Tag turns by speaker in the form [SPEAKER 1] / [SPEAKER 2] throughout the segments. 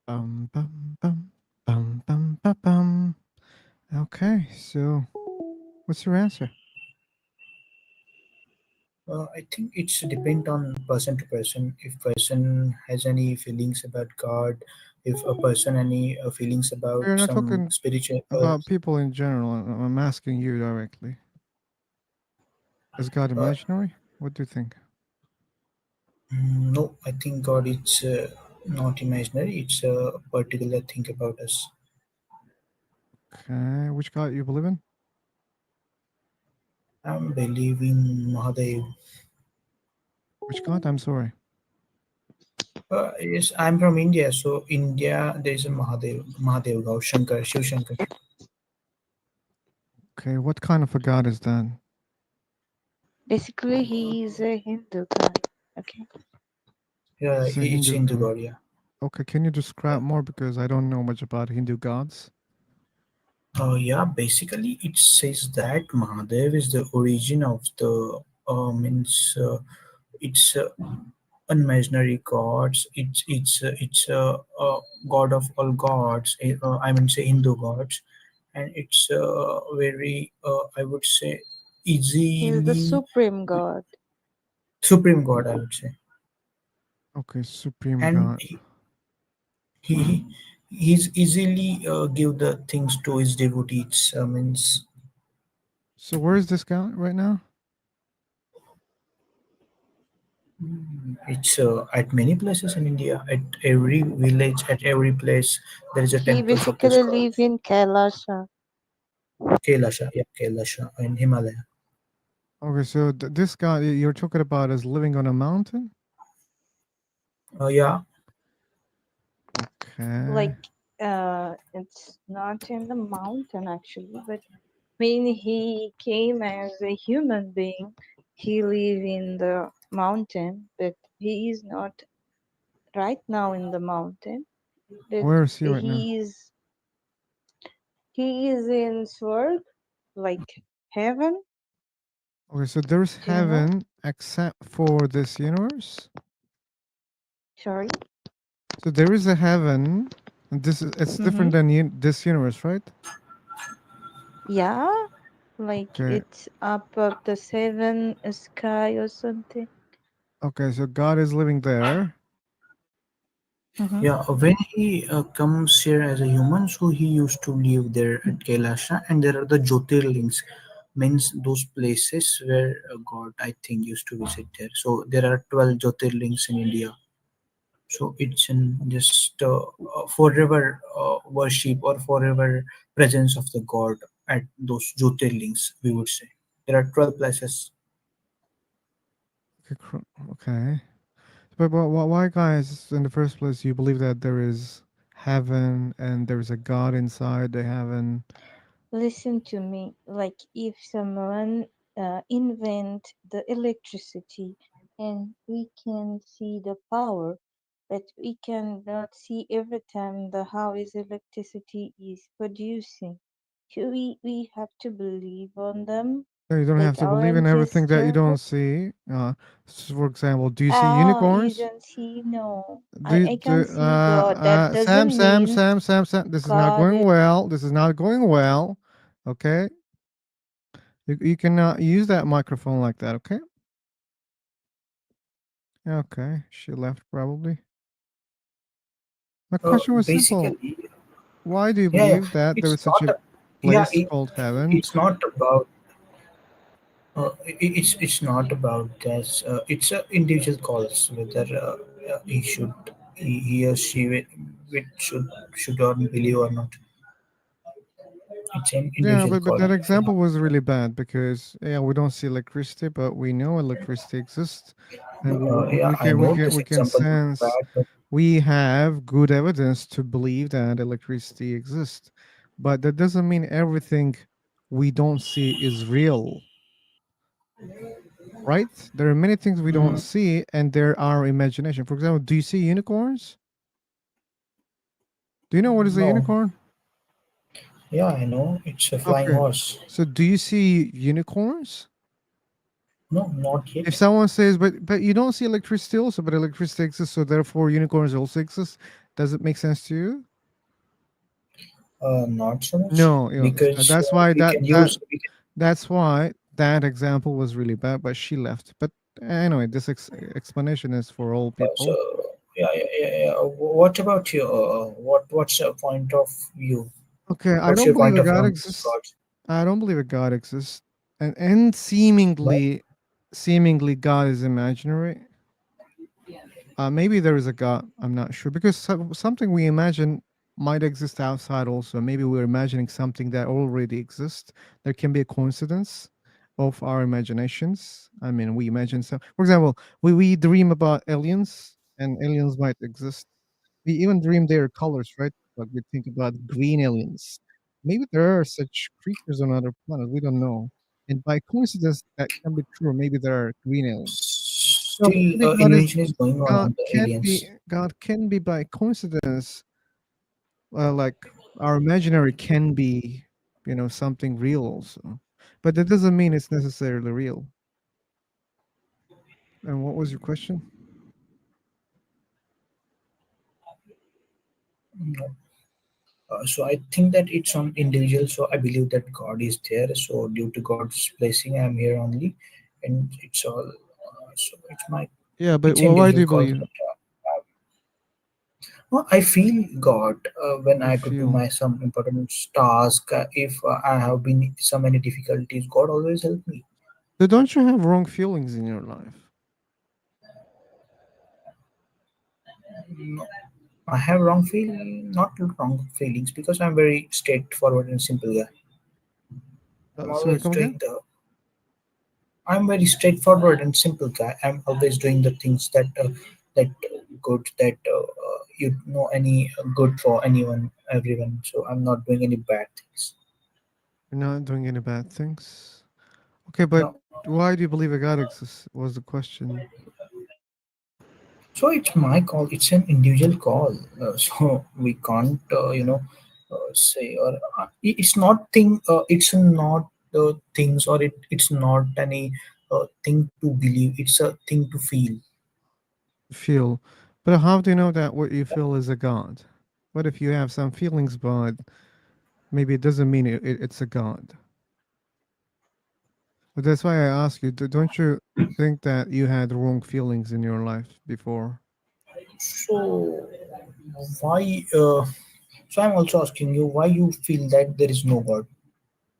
[SPEAKER 1] Bum, bum, bum, bum, bum, bum, bum. Okay, so what's your answer?
[SPEAKER 2] I think it's depend on person to person. If person has any feelings about God, if a person any feelings about
[SPEAKER 1] We're not
[SPEAKER 2] some
[SPEAKER 1] talking
[SPEAKER 2] spiritual.
[SPEAKER 1] about people in general. I'm asking you directly. Is God
[SPEAKER 2] Uh,
[SPEAKER 1] imaginary? What do you think?
[SPEAKER 2] no, I think God is not imaginary. It's a particular thing about us.
[SPEAKER 1] Okay, which God you believe in?
[SPEAKER 2] I'm believing Mahadev.
[SPEAKER 1] Which God? I'm sorry.
[SPEAKER 2] Yes, I'm from India. So India, there is a Mahadev God, Shankar, Shiv Shankar.
[SPEAKER 1] Okay, what kind of a God is that?
[SPEAKER 3] Basically, he is a Hindu guy. Okay.
[SPEAKER 2] Yeah,
[SPEAKER 1] It's a
[SPEAKER 2] it's
[SPEAKER 1] Hindu
[SPEAKER 2] Hindu
[SPEAKER 1] God.
[SPEAKER 2] God. Yeah.
[SPEAKER 1] Okay, can you
[SPEAKER 2] Yeah.
[SPEAKER 1] describe more because I don't know much about Hindu gods?
[SPEAKER 2] Yeah, basically it says that Mahadev is the origin of the means it's unimaginary gods. It's god of all gods. I mean say Hindu gods, and it's very I would say
[SPEAKER 3] He is the
[SPEAKER 2] easily
[SPEAKER 3] supreme god.
[SPEAKER 2] supreme god. I would say,
[SPEAKER 1] Okay, supreme
[SPEAKER 2] and
[SPEAKER 1] God.
[SPEAKER 2] he he's easily give the things to his devotees. Means
[SPEAKER 1] So where is this God right now?
[SPEAKER 2] it's at many places in India. At every village, at every place, there is a
[SPEAKER 3] He
[SPEAKER 2] temples of this
[SPEAKER 3] basically
[SPEAKER 2] god.
[SPEAKER 3] live in Kailasha.
[SPEAKER 2] Kailasha, yeah, Kailasha in Himalaya.
[SPEAKER 1] Okay, so this God you're talking about is living on a mountain?
[SPEAKER 2] Yeah,
[SPEAKER 1] Okay.
[SPEAKER 3] Like, it's not in the mountain actually, but when he came as a human being, he live in the mountain, but he is not right now in the mountain. But
[SPEAKER 1] Where is he right now?
[SPEAKER 3] he is in Swarg, like heaven.
[SPEAKER 1] Okay, so there's
[SPEAKER 3] Do you know?
[SPEAKER 1] heaven except for this universe.
[SPEAKER 3] Sorry.
[SPEAKER 1] So there is a heaven, and this is it's
[SPEAKER 3] Mm-hmm.
[SPEAKER 1] different than this universe, right?
[SPEAKER 3] Yeah, like
[SPEAKER 1] Okay.
[SPEAKER 3] it's up of the seven sky or something.
[SPEAKER 1] Okay, so God is living there.
[SPEAKER 3] Mm-hmm.
[SPEAKER 2] yeah. When he comes here as a human, so he used to live there at Kailasha, and there are the Jyotirlings, means those places where God I think used to visit there. So there are 12 Jyotirlings in India. So it's in just forever worship or forever presence of the god at those Jyotirlings, we would say. There are 12 places.
[SPEAKER 1] Okay, okay. But why, guys, in the first place, you believe that there is heaven and there is a God inside the heaven?
[SPEAKER 3] Listen to me. Like if someone invent the electricity and we can see the power, but we cannot see every time the how is electricity is producing. So we have to believe on them,
[SPEAKER 1] No, you don't have
[SPEAKER 3] like
[SPEAKER 1] to
[SPEAKER 3] our
[SPEAKER 1] believe in everything that you
[SPEAKER 3] ancestor.
[SPEAKER 1] don't see. For example, do you see
[SPEAKER 3] Ah, you
[SPEAKER 1] unicorns?
[SPEAKER 3] don't see, no. I
[SPEAKER 1] Do
[SPEAKER 3] can see God. That
[SPEAKER 1] Sam,
[SPEAKER 3] doesn't
[SPEAKER 1] Sam,
[SPEAKER 3] mean
[SPEAKER 1] Sam, Sam, Sam. This is not
[SPEAKER 3] God
[SPEAKER 1] going
[SPEAKER 3] is
[SPEAKER 1] well. This is not going well. Okay, you cannot use that microphone like that. Okay. Okay, she left probably. My question was simple.
[SPEAKER 2] Basically,
[SPEAKER 1] Why do you
[SPEAKER 2] yeah, yeah,
[SPEAKER 1] believe that there
[SPEAKER 2] it's
[SPEAKER 1] is such
[SPEAKER 2] not
[SPEAKER 1] a
[SPEAKER 2] a, yeah,
[SPEAKER 1] place called heaven?
[SPEAKER 2] it's not about it's not about this. It's individual calls whether he should he or she should or believe or not. It's an
[SPEAKER 1] Yeah,
[SPEAKER 2] individual
[SPEAKER 1] but
[SPEAKER 2] call.
[SPEAKER 1] that
[SPEAKER 2] So
[SPEAKER 1] example was really bad because yeah, we don't see electricity, but we know electricity exists, and
[SPEAKER 2] yeah, I know this
[SPEAKER 1] we can
[SPEAKER 2] example is
[SPEAKER 1] sense.
[SPEAKER 2] bad, but
[SPEAKER 1] We have good evidence to believe that electricity exists, but that doesn't mean everything we don't see is real, right? There are many things we don't
[SPEAKER 2] mm,
[SPEAKER 1] see, and there are imagination. For example, do you see unicorns? Do you know what is a
[SPEAKER 2] no,
[SPEAKER 1] unicorn?
[SPEAKER 2] yeah, I know it's a flying
[SPEAKER 1] Okay,
[SPEAKER 2] horse.
[SPEAKER 1] so do you see unicorns?
[SPEAKER 2] No, not
[SPEAKER 1] If
[SPEAKER 2] yet.
[SPEAKER 1] someone says, but you don't see electricity also, but electricity exists, so therefore unicorns also exist. Does it make sense to you?
[SPEAKER 2] Not so much,
[SPEAKER 1] No,
[SPEAKER 2] because
[SPEAKER 1] that's why
[SPEAKER 2] we can use we can.
[SPEAKER 1] that's why that example was really bad, but she left. But anyway, this explanation is for all
[SPEAKER 2] So
[SPEAKER 1] people.
[SPEAKER 2] yeah. What about you? What's your point of view?
[SPEAKER 1] Okay, I
[SPEAKER 2] What's
[SPEAKER 1] don't
[SPEAKER 2] your
[SPEAKER 1] believe
[SPEAKER 2] point
[SPEAKER 1] a
[SPEAKER 2] of view
[SPEAKER 1] God
[SPEAKER 2] on this
[SPEAKER 1] exists.
[SPEAKER 2] God?
[SPEAKER 1] I don't believe a God exists, and
[SPEAKER 2] No.
[SPEAKER 1] seemingly God is imaginary. Maybe there is a God. I'm not sure because something we imagine might exist outside. Also, maybe we're imagining something that already exists. There can be a coincidence of our imaginations. I mean, we imagine some. For example, we dream about aliens, and aliens might exist. We even dream their colors, right? Like we think about green aliens. Maybe there are such creatures on other planets. We don't know. And by coincidence, that can be true. Maybe there are green aliens. So
[SPEAKER 2] Still,
[SPEAKER 1] maybe
[SPEAKER 2] invention is going on the aliens.
[SPEAKER 1] God can be by coincidence, like our imaginary can be, something real also, but that doesn't mean it's necessarily real. And what was your question?
[SPEAKER 2] No. So I think that it's on individual. So I believe that God is there. So due to God's blessing, I'm here only, and it's all. So
[SPEAKER 1] Yeah, but
[SPEAKER 2] it's
[SPEAKER 1] why do
[SPEAKER 2] individual
[SPEAKER 1] you
[SPEAKER 2] call.
[SPEAKER 1] believe?
[SPEAKER 2] But, no, I feel God when I
[SPEAKER 1] You
[SPEAKER 2] have to do
[SPEAKER 1] feel?
[SPEAKER 2] my some important task. If I have been so many difficulties, God always help me.
[SPEAKER 1] But don't you have wrong feelings in your life?
[SPEAKER 2] No, I have not wrong feelings because I'm very straightforward and simple guy. I'm
[SPEAKER 1] Sorry,
[SPEAKER 2] always
[SPEAKER 1] come again.
[SPEAKER 2] doing the. I'm very straightforward and simple guy. I'm always doing the things that good that any good for anyone, everyone. So I'm not doing any bad things.
[SPEAKER 1] You're not doing any bad things. Okay, but
[SPEAKER 2] No.
[SPEAKER 1] why do you believe a God exists? Was the question.
[SPEAKER 2] So it's my call. It's an individual call. So we can't, say or it's not thing. It's not things or it's not any thing to believe. It's a thing to feel.
[SPEAKER 1] Feel, but how do you know that what you feel is a God? What if you have some feelings, but maybe it doesn't mean it's a God? But that's why I ask you, don't you think that you had wrong feelings in your life before?
[SPEAKER 2] So why? So I'm also asking you why you feel that there is no God.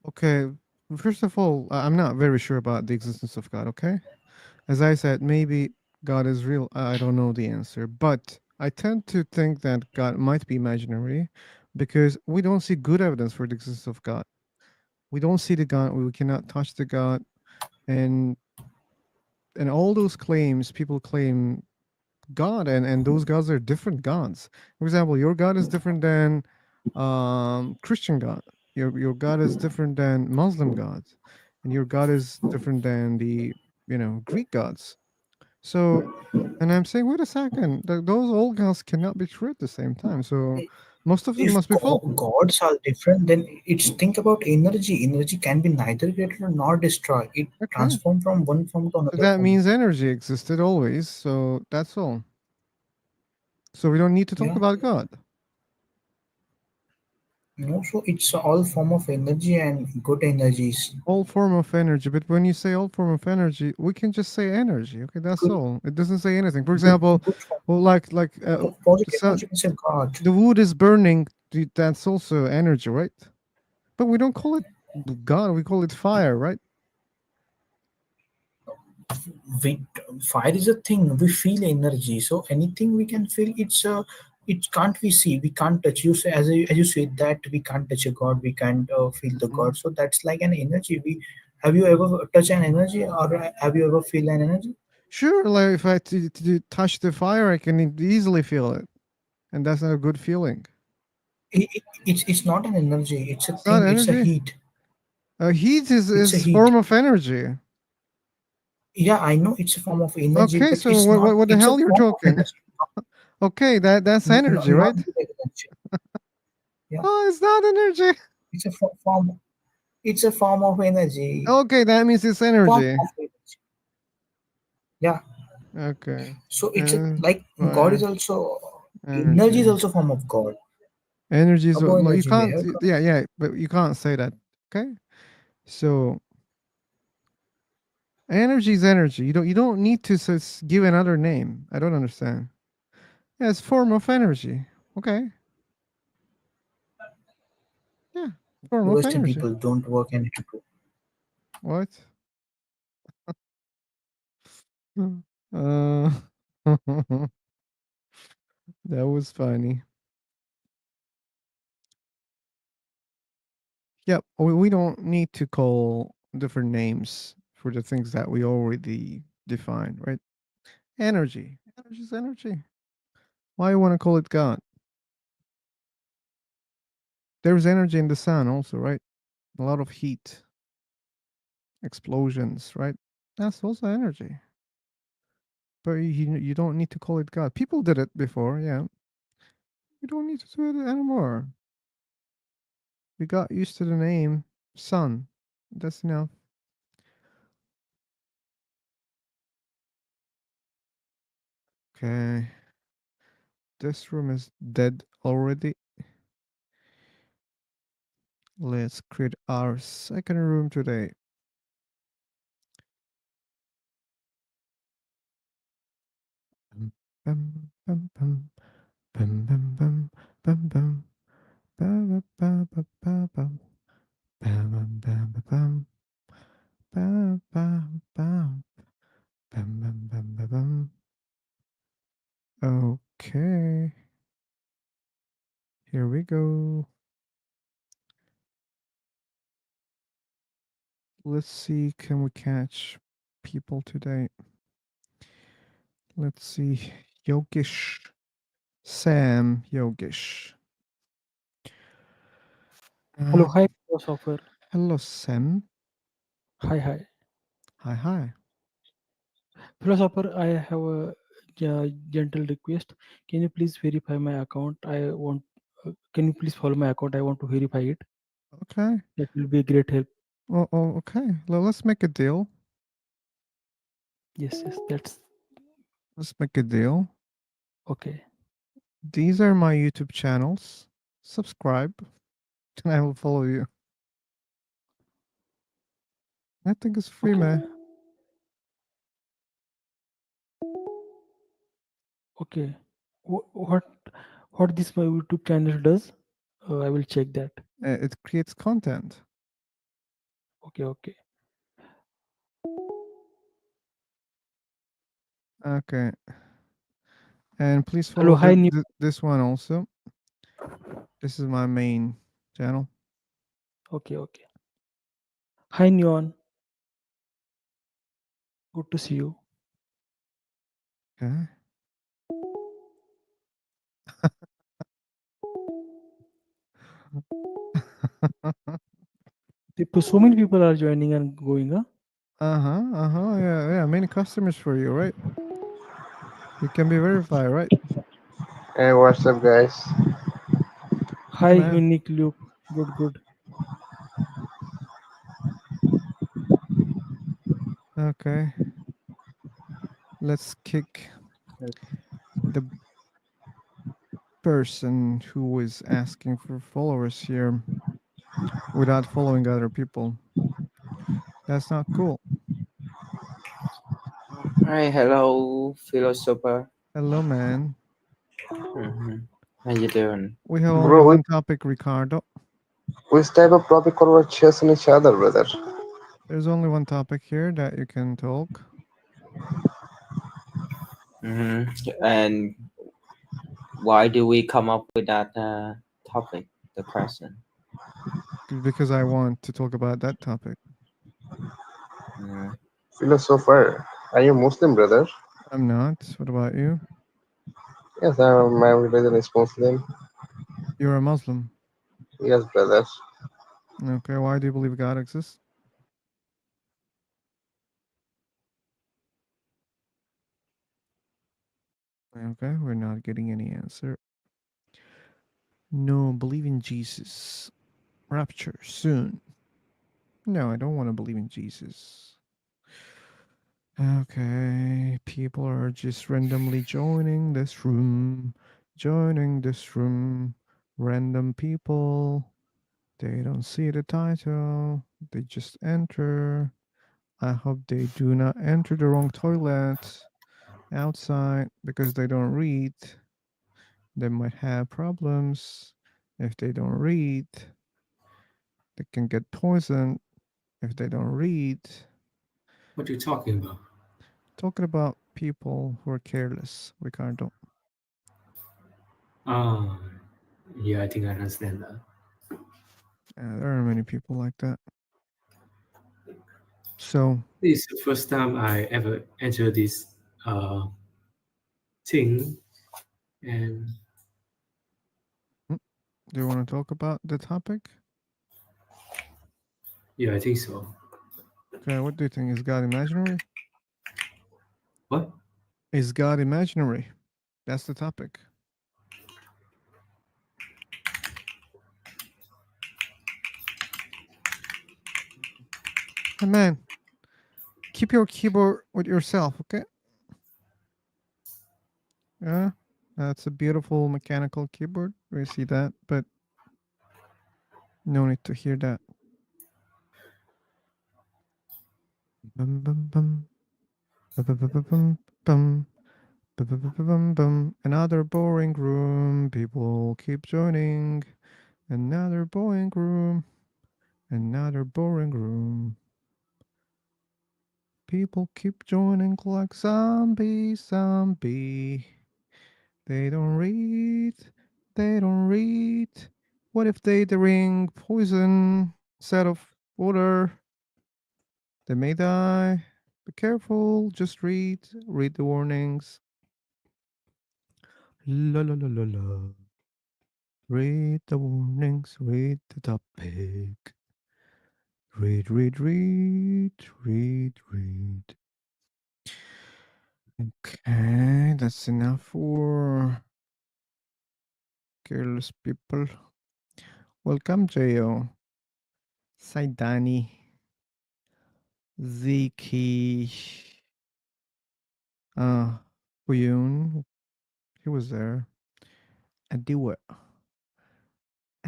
[SPEAKER 1] Okay, first of all, I'm not very sure about the existence of God, okay? As I said, maybe God is real. I don't know the answer, but I tend to think that God might be imaginary because we don't see good evidence for the existence of God. We don't see the God, we cannot touch the God, and all those claims people claim God, and those gods are different gods. For example, your God is different than Christian God. Your God is different than Muslim gods, and your God is different than the Greek gods. So, and I'm saying, wait a second, those old gods cannot be true at the same time. So, most of them
[SPEAKER 2] If
[SPEAKER 1] must be false.
[SPEAKER 2] gods are different, then it's think about energy. Energy can be neither created nor destroyed. It
[SPEAKER 1] Okay,
[SPEAKER 2] transforms from one form to
[SPEAKER 1] so
[SPEAKER 2] another
[SPEAKER 1] that
[SPEAKER 2] form.
[SPEAKER 1] means energy existed always. So that's all. So we don't need to talk
[SPEAKER 2] Yeah.
[SPEAKER 1] about God.
[SPEAKER 2] So it's all form of energy and good energies.
[SPEAKER 1] All form of energy, but when you say all form of energy, we can just say energy. Okay, that's
[SPEAKER 2] Good,
[SPEAKER 1] all. It doesn't say anything. For
[SPEAKER 2] good,
[SPEAKER 1] example,
[SPEAKER 2] good form.
[SPEAKER 1] well,
[SPEAKER 2] Positive
[SPEAKER 1] so
[SPEAKER 2] energy means a God.
[SPEAKER 1] the wood is burning. That's also energy, right? But we don't call it God. We call it fire, right?
[SPEAKER 2] We fire is a thing. We feel energy. So anything we can feel, it can't we see. We can't touch. You say as you said that we can't touch a God. We can't feel the
[SPEAKER 1] Mhm.
[SPEAKER 2] God. So that's like an energy. We have you ever touch an energy or have you ever feel an energy?
[SPEAKER 1] Sure, like if I touch the fire, I can easily feel it, and that's not a good feeling.
[SPEAKER 2] It's not an energy. It's a
[SPEAKER 1] It's not
[SPEAKER 2] thing. It's a
[SPEAKER 1] energy.
[SPEAKER 2] heat.
[SPEAKER 1] Heat is
[SPEAKER 2] It's a
[SPEAKER 1] form
[SPEAKER 2] heat.
[SPEAKER 1] of energy.
[SPEAKER 2] Yeah, I know it's a form of energy,
[SPEAKER 1] Okay,
[SPEAKER 2] but
[SPEAKER 1] so
[SPEAKER 2] it's not.
[SPEAKER 1] what the
[SPEAKER 2] It's a
[SPEAKER 1] hell you're
[SPEAKER 2] form of
[SPEAKER 1] talking?
[SPEAKER 2] energy.
[SPEAKER 1] Okay, that's energy,
[SPEAKER 2] Not
[SPEAKER 1] right?
[SPEAKER 2] good energy. Yeah,
[SPEAKER 1] Oh, it's not energy.
[SPEAKER 2] it's a form. It's a form of energy.
[SPEAKER 1] Okay, that means it's
[SPEAKER 2] Form
[SPEAKER 1] energy.
[SPEAKER 2] of energy. Yeah.
[SPEAKER 1] Okay,
[SPEAKER 2] So it's a
[SPEAKER 1] and
[SPEAKER 2] like God is
[SPEAKER 1] fire.
[SPEAKER 2] also. Energy is
[SPEAKER 1] Energy.
[SPEAKER 2] also a form of God.
[SPEAKER 1] Energy is
[SPEAKER 2] Above
[SPEAKER 1] well, you
[SPEAKER 2] energy, we
[SPEAKER 1] can't.
[SPEAKER 2] have God.
[SPEAKER 1] Yeah, yeah, but you can't say that. Okay, so energy is energy. You don't need to give another name. I don't understand. Yeah, it's form of energy. Okay. Yeah, form of
[SPEAKER 2] Western
[SPEAKER 1] energy.
[SPEAKER 2] people don't work and
[SPEAKER 1] What? Uh, that was funny. Yep, we don't need to call different names for the things that we already defined, right? Energy. Energy is energy. Why you want to call it God? There's energy in the sun also, right? A lot of heat, explosions, right? That's also energy. But you don't need to call it God. People did it before, yeah. You don't need to do it anymore. We got used to the name sun. That's enough. Okay. This room is dead already. Let's create our second room today. Bum, bum, bum, bum, bum, bum, bum, bum, ba, ba, ba, ba, ba, bum, bum, bum, ba, bum, ba, ba, bum, bum, bum, bum, ba, bum. Okay, here we go. Let's see, can we catch people today? Let's see. Yogesh. Sam Yogesh.
[SPEAKER 4] Hello,
[SPEAKER 1] Uh,
[SPEAKER 4] hi, philosopher.
[SPEAKER 1] hello, Sam.
[SPEAKER 4] Hi, hi.
[SPEAKER 1] Hi, hi.
[SPEAKER 4] Philosopher, I have a gentle request. Can you please verify my account? Can you please follow my account? I want to verify it.
[SPEAKER 1] Okay.
[SPEAKER 4] That will be a great help.
[SPEAKER 1] Okay. Let's make a deal.
[SPEAKER 4] Yes, yes, that's
[SPEAKER 1] Let's make a deal.
[SPEAKER 4] okay.
[SPEAKER 1] These are my YouTube channels. Subscribe, and I will follow you. I think it's free,
[SPEAKER 4] Okay,
[SPEAKER 1] man.
[SPEAKER 4] okay. What this my YouTube channel does? I will check that.
[SPEAKER 1] It creates content.
[SPEAKER 4] Okay, okay.
[SPEAKER 1] Okay. And please
[SPEAKER 4] Hello,
[SPEAKER 1] follow
[SPEAKER 4] hi, new.
[SPEAKER 1] this one also. This is my main channel.
[SPEAKER 4] Okay, okay. Hi, Neon. Good to see you.
[SPEAKER 1] Okay.
[SPEAKER 4] So many people are joining and going. Huh?
[SPEAKER 1] Yeah, yeah. Many customers for you, right? You can be verified, right?
[SPEAKER 5] Hey, what's up, guys?
[SPEAKER 4] Hi,
[SPEAKER 1] Man.
[SPEAKER 4] unique Luke. Good, good.
[SPEAKER 1] Okay. Let's kick the person who was asking for followers here without following other people. That's not cool.
[SPEAKER 6] Hi, hello, philosopher.
[SPEAKER 1] Hello, man.
[SPEAKER 6] How you doing?
[SPEAKER 1] We have only
[SPEAKER 5] Bro,
[SPEAKER 1] one topic, Ricardo.
[SPEAKER 5] which type of topic are we chasing each other, brother?
[SPEAKER 1] There's only one topic here that you can talk
[SPEAKER 6] And why do we come up with that topic, the question?
[SPEAKER 1] because I want to talk about that topic.
[SPEAKER 6] Mhm.
[SPEAKER 5] Philosopher, are you Muslim, brother?
[SPEAKER 1] I'm not. What about you?
[SPEAKER 5] Yes, my religion is Muslim.
[SPEAKER 1] You're a Muslim.
[SPEAKER 5] Yes, brother.
[SPEAKER 1] Okay, why do you believe God exists? Okay, we're not getting any answer. No, believe in Jesus. Rapture soon. No, I don't want to believe in Jesus. Okay, people are just randomly joining this room. joining this room. Random people. They don't see the title. They just enter. I hope they do not enter the wrong toilet outside because they don't read. They might have problems if they don't read. They can get poisoned if they don't read.
[SPEAKER 7] What are you talking about?
[SPEAKER 1] Talking about people who are careless, Ricardo.
[SPEAKER 7] Ah, yeah, I think I understand that.
[SPEAKER 1] There are many people like that. So,
[SPEAKER 7] This is the first time I ever enter this thing, and
[SPEAKER 1] do you want to talk about the topic?
[SPEAKER 7] yeah, I think so.
[SPEAKER 1] Okay, what do you think? Is God imaginary?
[SPEAKER 7] What?
[SPEAKER 1] Is God imaginary? That's the topic. Hey man, keep your keyboard with yourself, okay? Yeah, that's a beautiful mechanical keyboard. We see that, but no need to hear that. Bum bum bum. Bum bum bum bum bum. Bum bum bum bum bum. Another boring room. People keep joining. Another boring room. Another boring room. People keep joining like zombie. They don't read. They don't read. What if they drink poison instead of water? They may die. Be careful. Just read. Read the warnings. La la la la la. Read the warnings. Read the topic. Read, read, read, read, read. Okay, that's enough for careless people. Welcome, Jo. Saidani. Ziki. Huyun. He was there. Adiwa.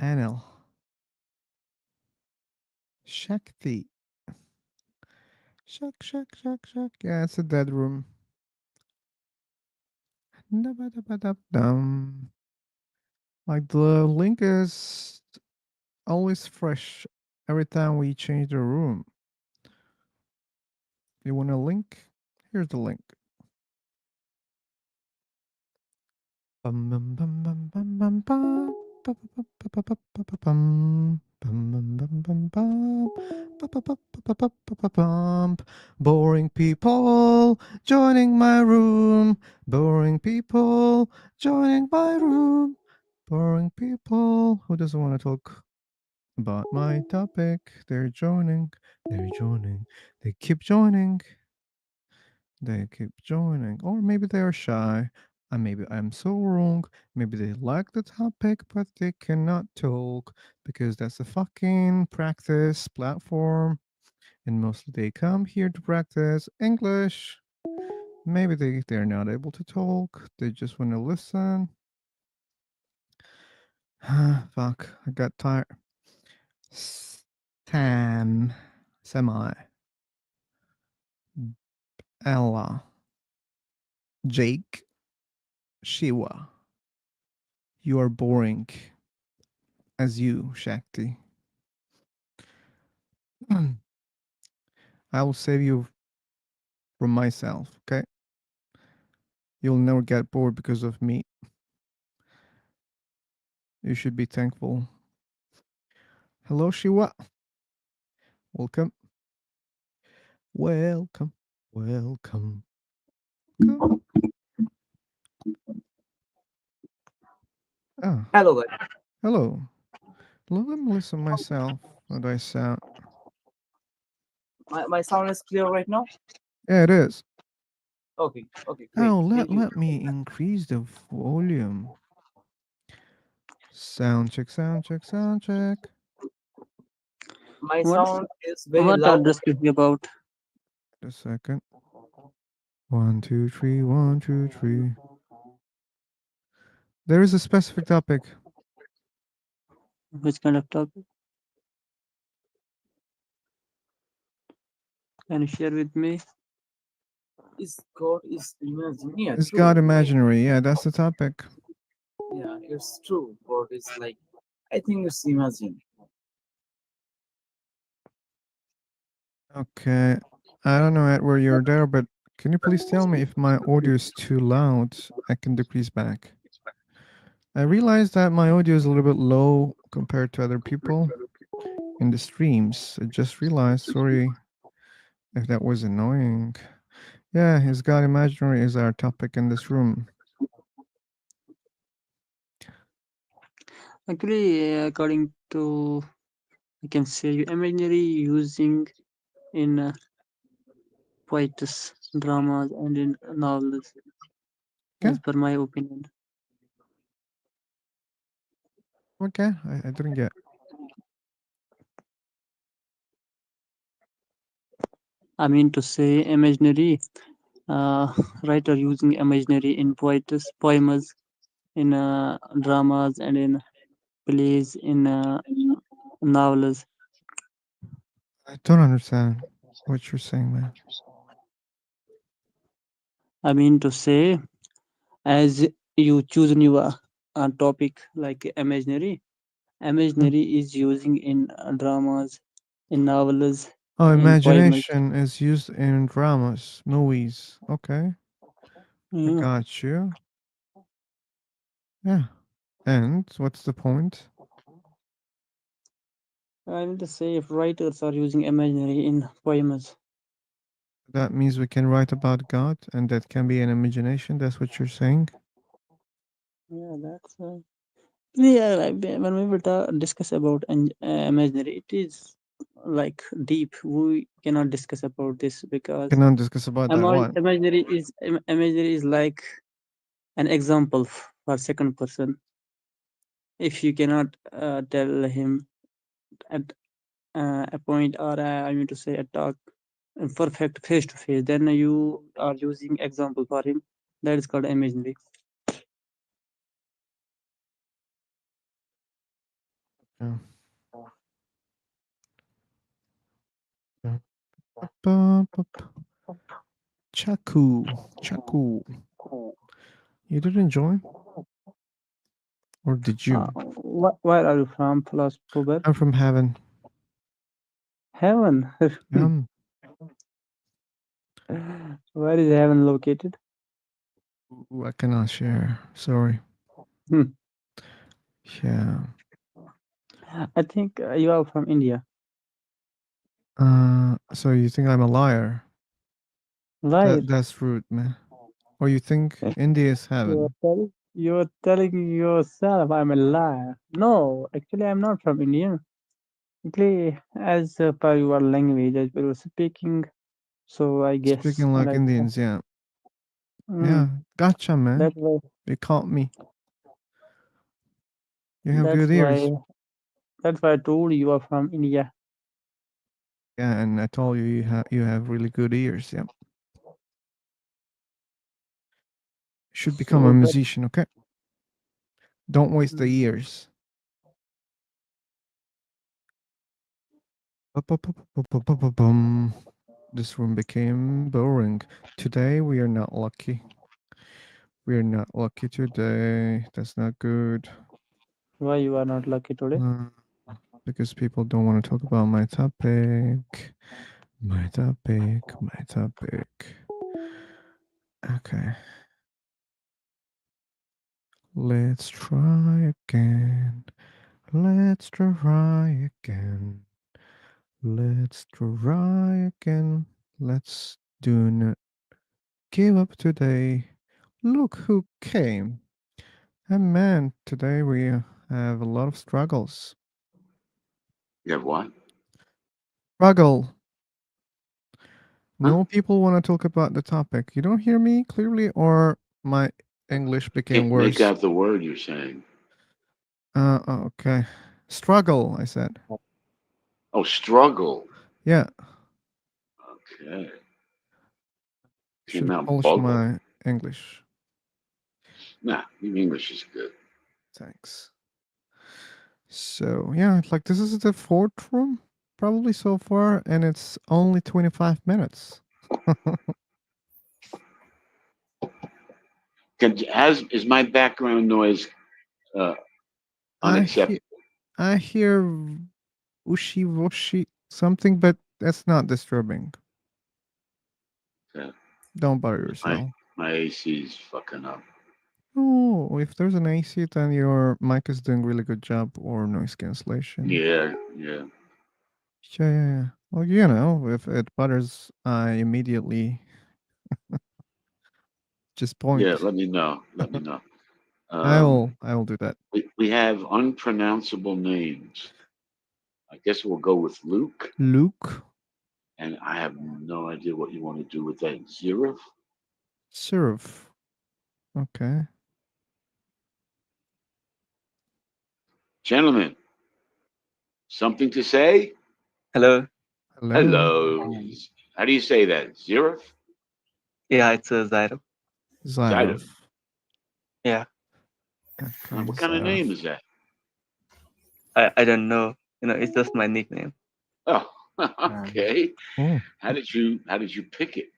[SPEAKER 1] Anil. Shakti. Shak. Yeah, it's a dead room. Dabadabadabdum. Like the link is always fresh every time we change the room. You want a link? Here's the link. Bum bum bum bum bum bum bum. Bum bum bum bum bum bum bum bum bum. Boring people joining my room. Boring people joining my room. Boring people. Who doesn't want to talk about my topic? They're joining. They're joining. They keep joining. They keep joining. Or maybe they're shy. And maybe I'm so wrong. Maybe they like the topic, but they cannot talk because that's a fucking practice platform. And mostly they come here to practice English. Maybe they're not able to talk. They just want to listen. Fuck. I got tired. Sam. Semi. Ella. Jake. Shiva. You are boring. As you, Shakti. I will save you from myself, okay? You'll never get bored because of me. You should be thankful. Hello, Shiva. Welcome. Welcome. Welcome. Welcome. Ah,
[SPEAKER 6] Hello, guys.
[SPEAKER 1] hello. Let me listen myself. How do I sound?
[SPEAKER 6] My sound is clear right now.
[SPEAKER 1] Yeah, it is.
[SPEAKER 6] Okay, great.
[SPEAKER 1] Oh,
[SPEAKER 6] Thank you.
[SPEAKER 1] let me increase the volume. Sound check, sound check, sound check.
[SPEAKER 6] My
[SPEAKER 8] What-
[SPEAKER 6] sound is very
[SPEAKER 8] What are
[SPEAKER 6] loud.
[SPEAKER 8] they speaking about?
[SPEAKER 1] A second. 1, 2, 3, 1, 2, 3. There is a specific topic.
[SPEAKER 8] Which kind of topic? Can you share with me?
[SPEAKER 9] Is God is imaginary? Yeah,
[SPEAKER 1] Is
[SPEAKER 9] true.
[SPEAKER 1] God imaginary? Yeah, that's the topic.
[SPEAKER 9] Yeah, it's true. God is like, I think it's imaginary.
[SPEAKER 1] Okay. I don't know, Edward, you're there, but can you please tell me if my audio is too loud? I can decrease back. I realized that my audio is a little bit low compared to other people in the streams. I just realized, sorry if that was annoying. Yeah, is God imaginary is our topic in this room.
[SPEAKER 8] Actually, according to, I can say imaginary using in poetry, dramas, and in novels,
[SPEAKER 1] Okay.
[SPEAKER 8] as per my opinion.
[SPEAKER 1] Okay, I didn't get.
[SPEAKER 8] I mean to say imaginary, writer using imaginary in poetry, poems, in dramas, and in plays, in novels.
[SPEAKER 1] I don't understand what you're saying, man.
[SPEAKER 8] I mean to say, as you choose new topic like imaginary, imaginary is using in dramas, in novels,
[SPEAKER 1] Oh,
[SPEAKER 8] in poems.
[SPEAKER 1] imagination is used in dramas, movies. Okay, I
[SPEAKER 8] Yeah.
[SPEAKER 1] got you. Yeah. And what's the point?
[SPEAKER 8] I mean to say, if writers are using imaginary in poems,
[SPEAKER 1] That means we can write about God, and that can be an imagination. That's what you're saying?
[SPEAKER 8] yeah, that's yeah. When we will discuss about imaginary, it is like deep. We cannot discuss about this because
[SPEAKER 1] Cannot discuss about that one.
[SPEAKER 8] imaginary is like an example for second person. If you cannot tell him at a point, or I mean to say a talk in perfect face to face, then you are using example for him. That is called imaginary.
[SPEAKER 1] Yeah. Chaku. You didn't join? Or did you?
[SPEAKER 8] Where are you from, philosopher?
[SPEAKER 1] I'm from heaven.
[SPEAKER 8] Heaven. Where is heaven located?
[SPEAKER 1] Ooh, I cannot share. Sorry.
[SPEAKER 8] Hmm.
[SPEAKER 1] Yeah.
[SPEAKER 8] I think you are from India.
[SPEAKER 1] So you think I'm a liar?
[SPEAKER 8] Right.
[SPEAKER 1] That's rude, man. Or you think India is heaven?
[SPEAKER 8] You're telling yourself I'm a liar. No, actually, I'm not from India. Actually, as per your language, as per your speaking, so I guess.
[SPEAKER 1] Speaking like
[SPEAKER 8] Like,
[SPEAKER 1] Indians, yeah.
[SPEAKER 8] mm,
[SPEAKER 1] Yeah, gotcha, man.
[SPEAKER 8] that's why.
[SPEAKER 1] You caught me. You have
[SPEAKER 8] That's
[SPEAKER 1] good ears.
[SPEAKER 8] why. That's why I told you are from India.
[SPEAKER 1] Yeah, and I told you you have really good ears. Yeah. Should become a
[SPEAKER 8] So that,
[SPEAKER 1] musician, okay? Don't waste the ears. Ba-ba-ba-ba-ba-ba-bum. This room became boring. Today we are not lucky. We are not lucky today. That's not good.
[SPEAKER 8] why you are not lucky today?
[SPEAKER 1] Because people don't want to talk about my topic. My topic. My topic. Okay. Let's try again. Let's try again. Let's try again. Let's do not give up today. Look who came. And man, today we have a lot of struggles.
[SPEAKER 10] You have what?
[SPEAKER 1] Struggle. No people want to talk about the topic. You don't hear me clearly, or my English became
[SPEAKER 10] Can't
[SPEAKER 1] worse?
[SPEAKER 10] make out the word you're saying.
[SPEAKER 1] Okay. Struggle, I said.
[SPEAKER 10] Oh, struggle.
[SPEAKER 1] Yeah.
[SPEAKER 10] Okay.
[SPEAKER 1] Should
[SPEAKER 10] Came out
[SPEAKER 1] polish
[SPEAKER 10] buggle.
[SPEAKER 1] my English.
[SPEAKER 10] Nah, your English is good.
[SPEAKER 1] Thanks. So yeah, like this is the fourth room probably so far, and it's only 25 minutes.
[SPEAKER 10] Is my background noise unacceptable?
[SPEAKER 1] I hear ushi woshi something, but that's not disturbing.
[SPEAKER 10] Yeah.
[SPEAKER 1] Don't bother yourself.
[SPEAKER 10] My AC's fucking up.
[SPEAKER 1] Oh, if there's an AC, then your mic is doing really good job or noise cancellation.
[SPEAKER 10] Yeah.
[SPEAKER 1] Yeah. Well, you know, if it bothers, I immediately just point.
[SPEAKER 10] Yeah, let me know.
[SPEAKER 1] I will do that.
[SPEAKER 10] We have unpronounceable names. I guess we'll go with Luke.
[SPEAKER 1] Luke.
[SPEAKER 10] And I have no idea what you want to do with that. Zirif?
[SPEAKER 1] Serve. Okay.
[SPEAKER 10] Gentlemen, something to say?
[SPEAKER 11] Hello.
[SPEAKER 10] Hello. How do you say that? Zirif?
[SPEAKER 11] Yeah, it's Zairo.
[SPEAKER 1] Zairo.
[SPEAKER 11] Yeah.
[SPEAKER 10] What kind of name is that?
[SPEAKER 11] I don't know. You know, it's just my nickname.
[SPEAKER 10] Oh, okay.
[SPEAKER 1] Oh.
[SPEAKER 10] How did you pick it?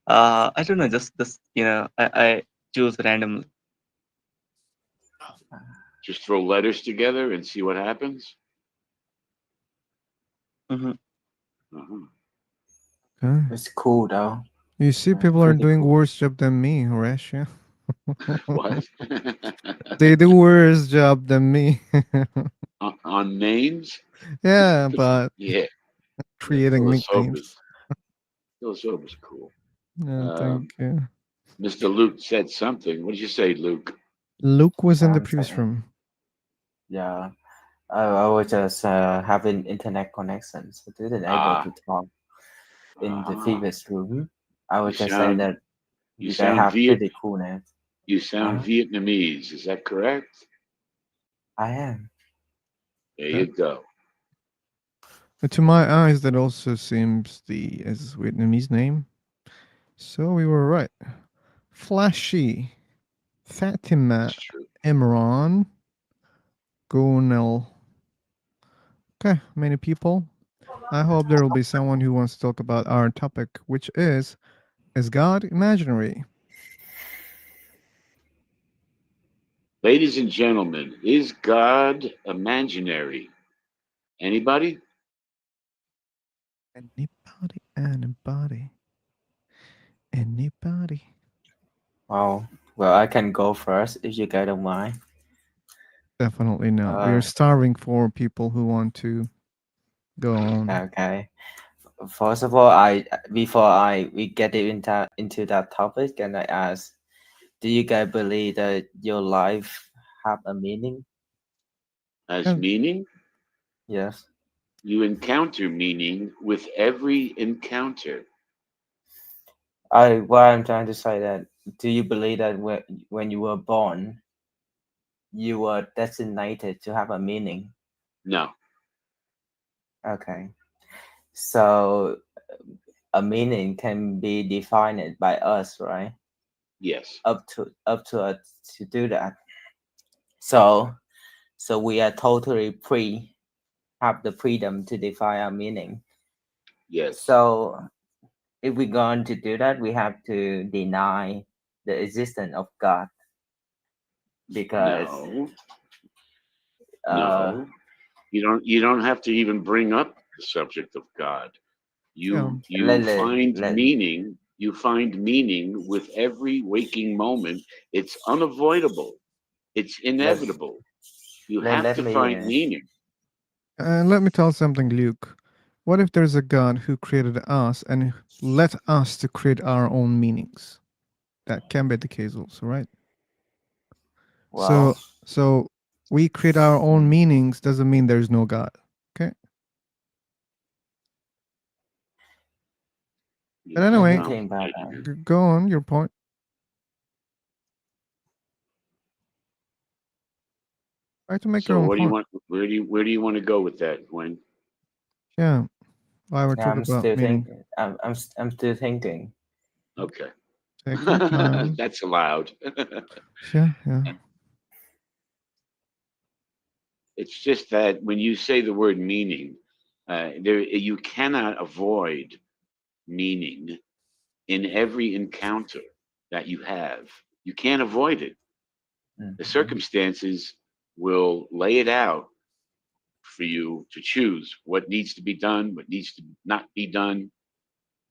[SPEAKER 11] I don't know. Just you know, I choose randomly.
[SPEAKER 10] Just throw letters together and see what happens?
[SPEAKER 11] Mm-hmm.
[SPEAKER 1] Okay.
[SPEAKER 9] It's cool though.
[SPEAKER 1] You see, people are doing worse job than me, Horatio.
[SPEAKER 10] What?
[SPEAKER 1] They do worse job than me.
[SPEAKER 10] On names?
[SPEAKER 1] Yeah, but
[SPEAKER 10] Yeah.
[SPEAKER 1] creating
[SPEAKER 10] Philosopher's
[SPEAKER 1] nicknames.
[SPEAKER 10] Philosopher's cool.
[SPEAKER 1] Yeah, thank you.
[SPEAKER 10] Mr. Luke said something. What did you say, Luke?
[SPEAKER 1] Luke was in the
[SPEAKER 9] I'm
[SPEAKER 1] previous
[SPEAKER 9] saying.
[SPEAKER 1] room.
[SPEAKER 9] Yeah. I was just having internet connection, so didn't able to talk in the previous room. I was just saying that you guys have pretty cool names.
[SPEAKER 10] You sound Vietnamese. Is that correct?
[SPEAKER 9] I am.
[SPEAKER 10] There you go.
[SPEAKER 1] To my eyes, that also seems as Vietnamese name. So we were right. Flashy, Fatima, Imran, Gonel. Okay, many people. I hope there will be someone who wants to talk about our topic, which is God imaginary?
[SPEAKER 10] Ladies and gentlemen, is God imaginary? Anybody?
[SPEAKER 1] Anybody?
[SPEAKER 9] Well, I can go first if you guys don't mind.
[SPEAKER 1] Definitely not. We are starving for people who want to go on.
[SPEAKER 9] Okay. First of all, before we get into that topic, can I ask, do you guys believe that your life have a meaning?
[SPEAKER 10] Has meaning?
[SPEAKER 9] Yes.
[SPEAKER 10] You encounter meaning with every encounter.
[SPEAKER 9] What I'm trying to say that, do you believe that when you were born, you were designated to have a meaning?
[SPEAKER 10] No.
[SPEAKER 9] Okay. So a meaning can be defined by us, right?
[SPEAKER 10] Yes.
[SPEAKER 9] Up to us to do that. So we are totally free, have the freedom to define our meaning.
[SPEAKER 10] Yes.
[SPEAKER 9] So if we're going to do that, we have to deny the existence of God, because
[SPEAKER 10] no. You don't have to even bring up the subject of God. You find meaning. You find meaning with every waking moment. It's unavoidable. It's inevitable. You have to find meaning.
[SPEAKER 1] And let me tell something, Luke. What if there's a God who created us and let us to create our own meanings? That can be the case also, right?
[SPEAKER 9] Wow.
[SPEAKER 1] So we create our own meanings doesn't mean there's no God. Okay. But anyway, go on your point. Try to make your own
[SPEAKER 10] what do you
[SPEAKER 1] point.
[SPEAKER 10] want? Where do you want to go with that, Gwen?
[SPEAKER 1] Yeah. Why we're talking about meaning.
[SPEAKER 9] I'm still thinking.
[SPEAKER 10] Okay.
[SPEAKER 1] Take your time.
[SPEAKER 10] That's allowed.
[SPEAKER 1] Yeah.
[SPEAKER 10] It's just that when you say the word meaning, you cannot avoid meaning in every encounter that you have. You can't avoid it. The circumstances will lay it out for you to choose what needs to be done, what needs to not be done,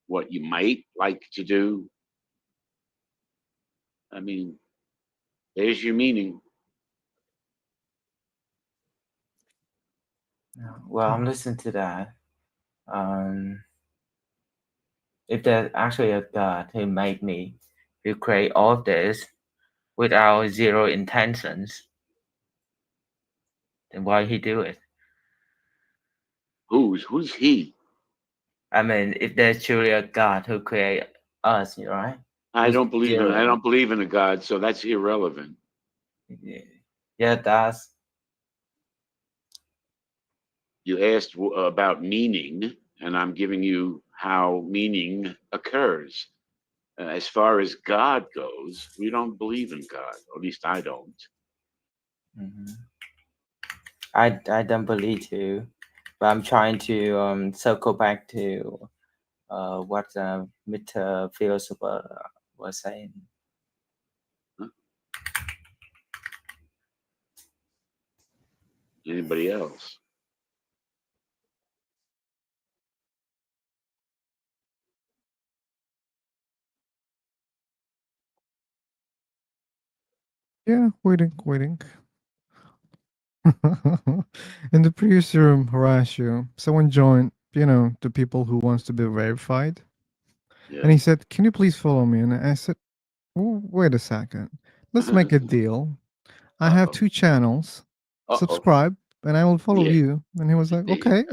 [SPEAKER 10] what you might like to do. I mean, there's your meaning.
[SPEAKER 6] Well, I'm listening to that. If there's actually a God who made me, who create all this without zero intentions, then why he do it?
[SPEAKER 10] Who's he?
[SPEAKER 6] I mean, if there's truly a God who create us, right?
[SPEAKER 10] I don't believe in a God, so that's irrelevant.
[SPEAKER 6] Yeah, that's.
[SPEAKER 10] You asked about meaning, and I'm giving you how meaning occurs. As far as God goes, we don't believe in God, or at least I don't.
[SPEAKER 6] I don't believe too, but I'm trying to circle back to what Mr. Philosopher was saying.
[SPEAKER 10] Anybody else?
[SPEAKER 1] Yeah, waiting. In the previous room, Horatio, someone joined, the people who wants to be verified.
[SPEAKER 10] Yeah.
[SPEAKER 1] And he said, "Can you please follow me?" And I said, "Wait a second. Let's make a deal. I have 2 channels. Subscribe, and I will follow you." And he was like, "Okay."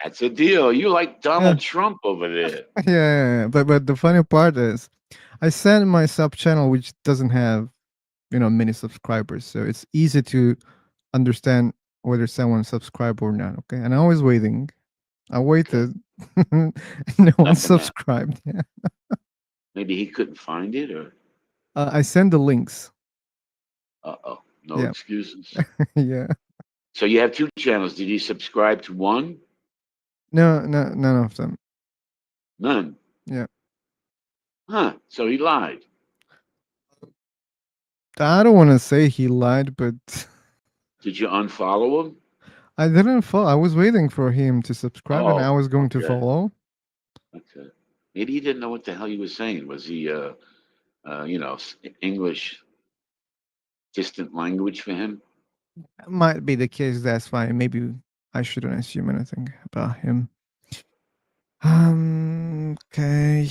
[SPEAKER 10] That's a deal. You like Donald Trump over there.
[SPEAKER 1] Yeah. But the funny part is, I sent my sub channel, which doesn't have, many subscribers, so it's easy to understand whether someone subscribed or not. Okay, and I was waiting. I waited. No one subscribed. Yeah.
[SPEAKER 10] Maybe he couldn't find it, or
[SPEAKER 1] I send the links.
[SPEAKER 10] no excuses.
[SPEAKER 1] Yeah.
[SPEAKER 10] So you have 2 channels. Did you subscribe to one?
[SPEAKER 1] No, none of them.
[SPEAKER 10] None.
[SPEAKER 1] Yeah.
[SPEAKER 10] Huh? So he lied.
[SPEAKER 1] I don't want to say he lied, but
[SPEAKER 10] Did you unfollow him?
[SPEAKER 1] I didn't follow. I was waiting for him to subscribe, and I was going to
[SPEAKER 10] okay.
[SPEAKER 1] follow.
[SPEAKER 10] Okay. Maybe he didn't know what the hell he was saying. Was he, English distant language for him?
[SPEAKER 1] Might be the case. That's fine. Maybe I shouldn't assume anything about him. Okay.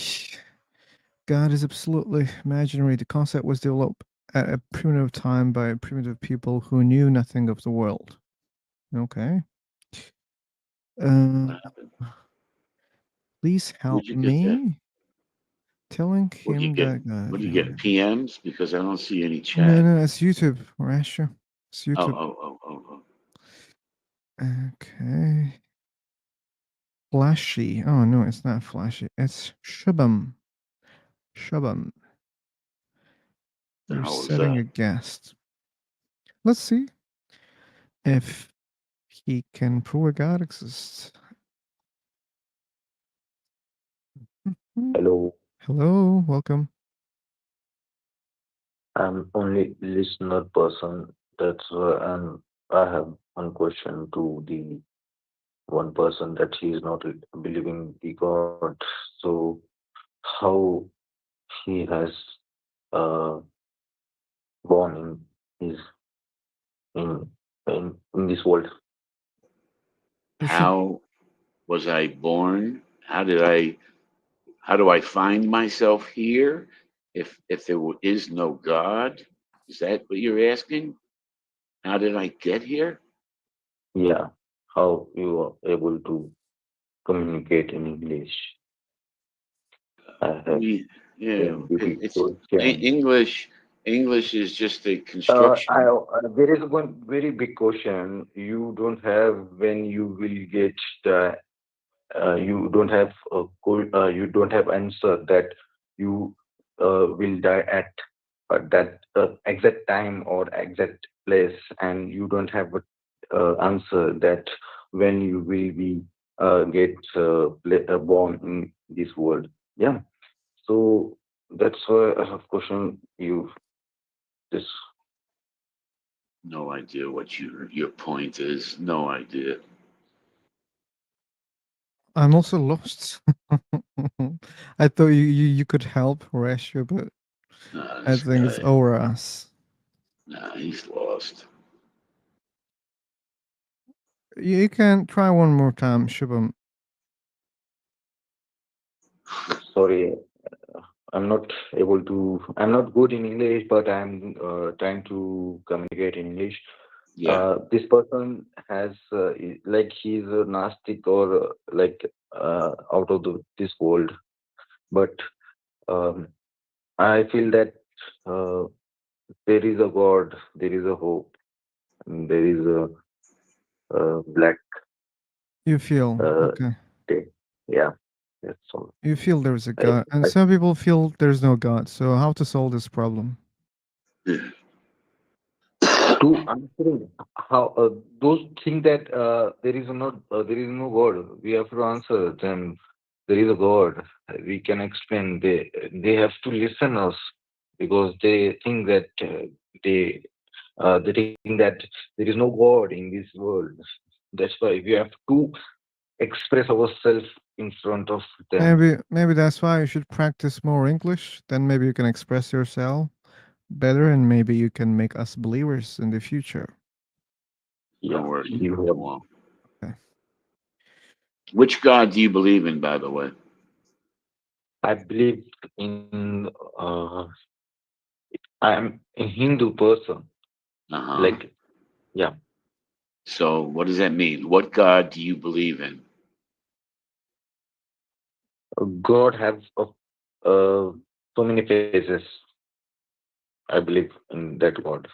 [SPEAKER 1] God is absolutely imaginary. The concept was developed at a primitive time by primitive people who knew nothing of the world. Okay. Please help me. Telling him that God.
[SPEAKER 10] What do you get? PMs? Because I don't see any chat.
[SPEAKER 1] No, it's YouTube, Rasha. It's YouTube.
[SPEAKER 10] Oh.
[SPEAKER 1] Okay. Flashy. Oh no, it's not flashy. It's Shubham. You're setting a guest. Let's see if he can prove a God exists.
[SPEAKER 12] Hello.
[SPEAKER 1] Hello, welcome.
[SPEAKER 12] I'm only listener person. That's why I have one question to the one person that he is not believing the God. So how he has born in this world?
[SPEAKER 10] How was I born? How do I find myself here? If there is no God, is that what you're asking? How did I get here?
[SPEAKER 12] Yeah, how you are able to communicate in English?
[SPEAKER 10] English is just a construction.
[SPEAKER 12] There is one very big question you don't have when you will get the you don't have answer that you will die at that exact time or exact place, and you don't have a answer that when you will be born in this world. Yeah. So that's why I have question you this.
[SPEAKER 10] No idea what your point is. No idea.
[SPEAKER 1] I'm also lost. I thought you could help Horatio, but I
[SPEAKER 10] This
[SPEAKER 1] think it's
[SPEAKER 10] guy.
[SPEAKER 1] over us.
[SPEAKER 10] Nah, he's lost.
[SPEAKER 1] You can try one more time, Shubham.
[SPEAKER 12] Sorry, I'm not able to. I'm not good in English, but I'm trying to communicate in English.
[SPEAKER 10] Yeah.
[SPEAKER 12] This person has like he's a Gnostic or like out of this world, but um, I feel that uh, there is a God, there is a hope, and there is a black
[SPEAKER 1] You feel okay.
[SPEAKER 12] day. Yeah, that's all.
[SPEAKER 1] You feel there's a
[SPEAKER 12] I,
[SPEAKER 1] God, and
[SPEAKER 12] I
[SPEAKER 1] some people feel there's no God. So how to solve this problem?
[SPEAKER 12] to answer how those think that there is no God. We have to answer them. There is a God. We can explain. They have to listen us because they think that they think that there is no God in this world. That's why we have to express ourselves in front of them.
[SPEAKER 1] Maybe that's why you should practice more English. Then maybe you can express yourself better, and maybe you can make us believers in the future.
[SPEAKER 10] Don't worry.
[SPEAKER 12] You
[SPEAKER 10] It
[SPEAKER 12] have.
[SPEAKER 10] won't.
[SPEAKER 1] Okay.
[SPEAKER 10] Which God do you believe in, by the way?
[SPEAKER 12] I believe in. I'm a Hindu person.
[SPEAKER 10] Uh-huh.
[SPEAKER 12] Like, yeah.
[SPEAKER 10] So what does that mean? What God do you believe in?
[SPEAKER 12] God has so many faces. I believe in that God.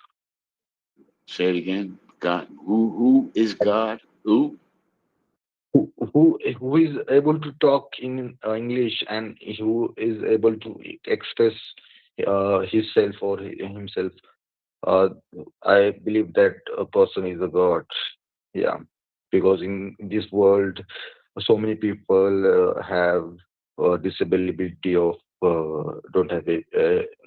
[SPEAKER 10] Say it again. God. Who is God? Who?
[SPEAKER 12] Who is able to talk in English and who is able to express himself or himself. Uh, I believe that a person is a God. Yeah, because in this world, so many people have disability of don't have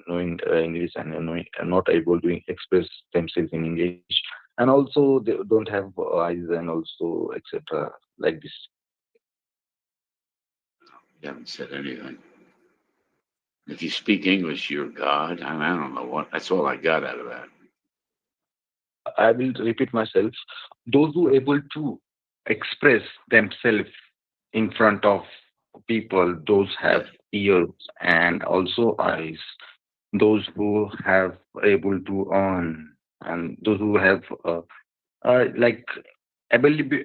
[SPEAKER 12] knowing English and knowing, not able to express themselves in English, and also they don't have eyes and also etc. like this.
[SPEAKER 10] You haven't said anything. If you speak English, you're God. I don't know what. That's all I got out of that.
[SPEAKER 12] I will repeat myself. Those who able to express themselves in front of people, those have ears and also eyes. Those who have able to earn and those who have like ability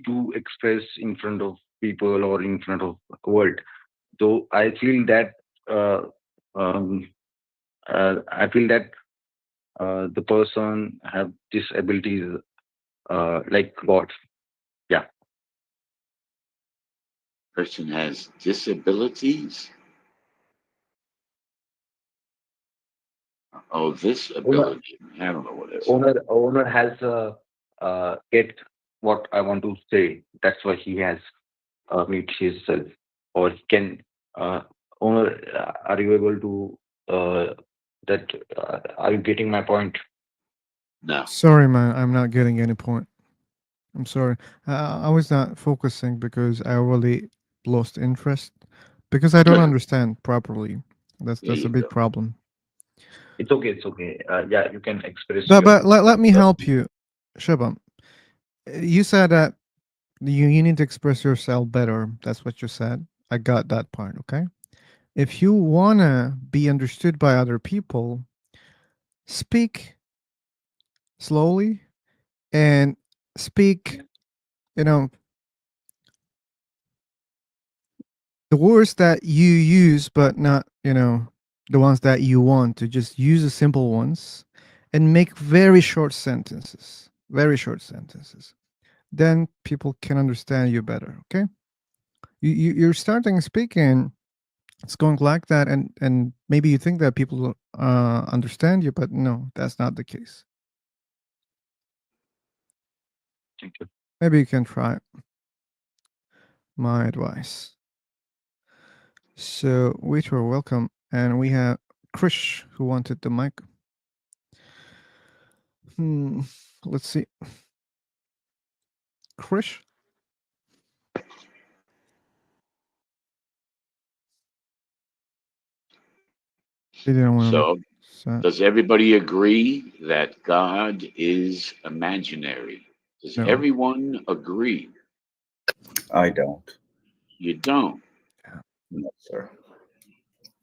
[SPEAKER 12] to express in front of people or in front of world. So I feel that uh, um, the person have disabilities like God. Yeah.
[SPEAKER 10] Person has disabilities. Oh, this
[SPEAKER 12] Owner,
[SPEAKER 10] ability. I don't know what it is.
[SPEAKER 12] owner has get what I want to say. That's why he has meet himself, or he can owner. Are you able to that? Are you getting my point?
[SPEAKER 10] No.
[SPEAKER 1] Sorry, man. I'm not getting any point. I'm sorry. I was not focusing because I really lost interest because I don't understand properly. That's
[SPEAKER 10] There
[SPEAKER 1] a
[SPEAKER 10] you
[SPEAKER 1] big
[SPEAKER 10] go.
[SPEAKER 1] problem.
[SPEAKER 12] It's okay. It's okay. Yeah, you can express
[SPEAKER 1] But
[SPEAKER 12] your.
[SPEAKER 1] let me help you, Shabam. You said that you need to express yourself better. That's what you said. I got that part. Okay. If you wanna be understood by other people, speak slowly and speak. You know, the words that you use, but not, the ones that you want to just use the simple ones and make very short sentences. Very short sentences. Then people can understand you better. Okay. You're starting speaking It's going like that, and maybe you think that people understand you, but no, that's not the case.
[SPEAKER 12] Thank you.
[SPEAKER 1] Maybe you can try it. My advice. So, waiter, welcome, and we have Krish who wanted the mic. Let's see. Krish? They didn't want to.
[SPEAKER 10] So, does everybody agree that God is imaginary? Does
[SPEAKER 1] No.
[SPEAKER 10] everyone agree?
[SPEAKER 13] I don't.
[SPEAKER 10] You don't?
[SPEAKER 13] No, sir.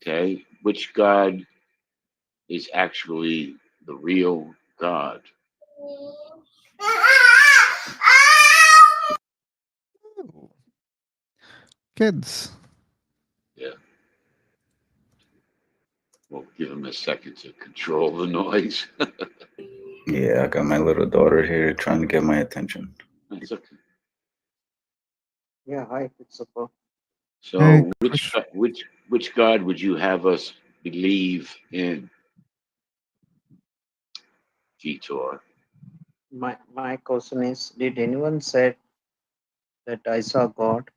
[SPEAKER 10] Okay. Which God is actually the real God?
[SPEAKER 1] Kids.
[SPEAKER 10] Yeah. We'll give him a second to control the noise.
[SPEAKER 13] Yeah, I got my little daughter here trying to get my attention.
[SPEAKER 10] That's okay.
[SPEAKER 14] Yeah, hi, Christopher.
[SPEAKER 10] So,
[SPEAKER 1] Hey,
[SPEAKER 10] which God would you have us believe in, Vitor?
[SPEAKER 14] My question is, did anyone said that I saw God?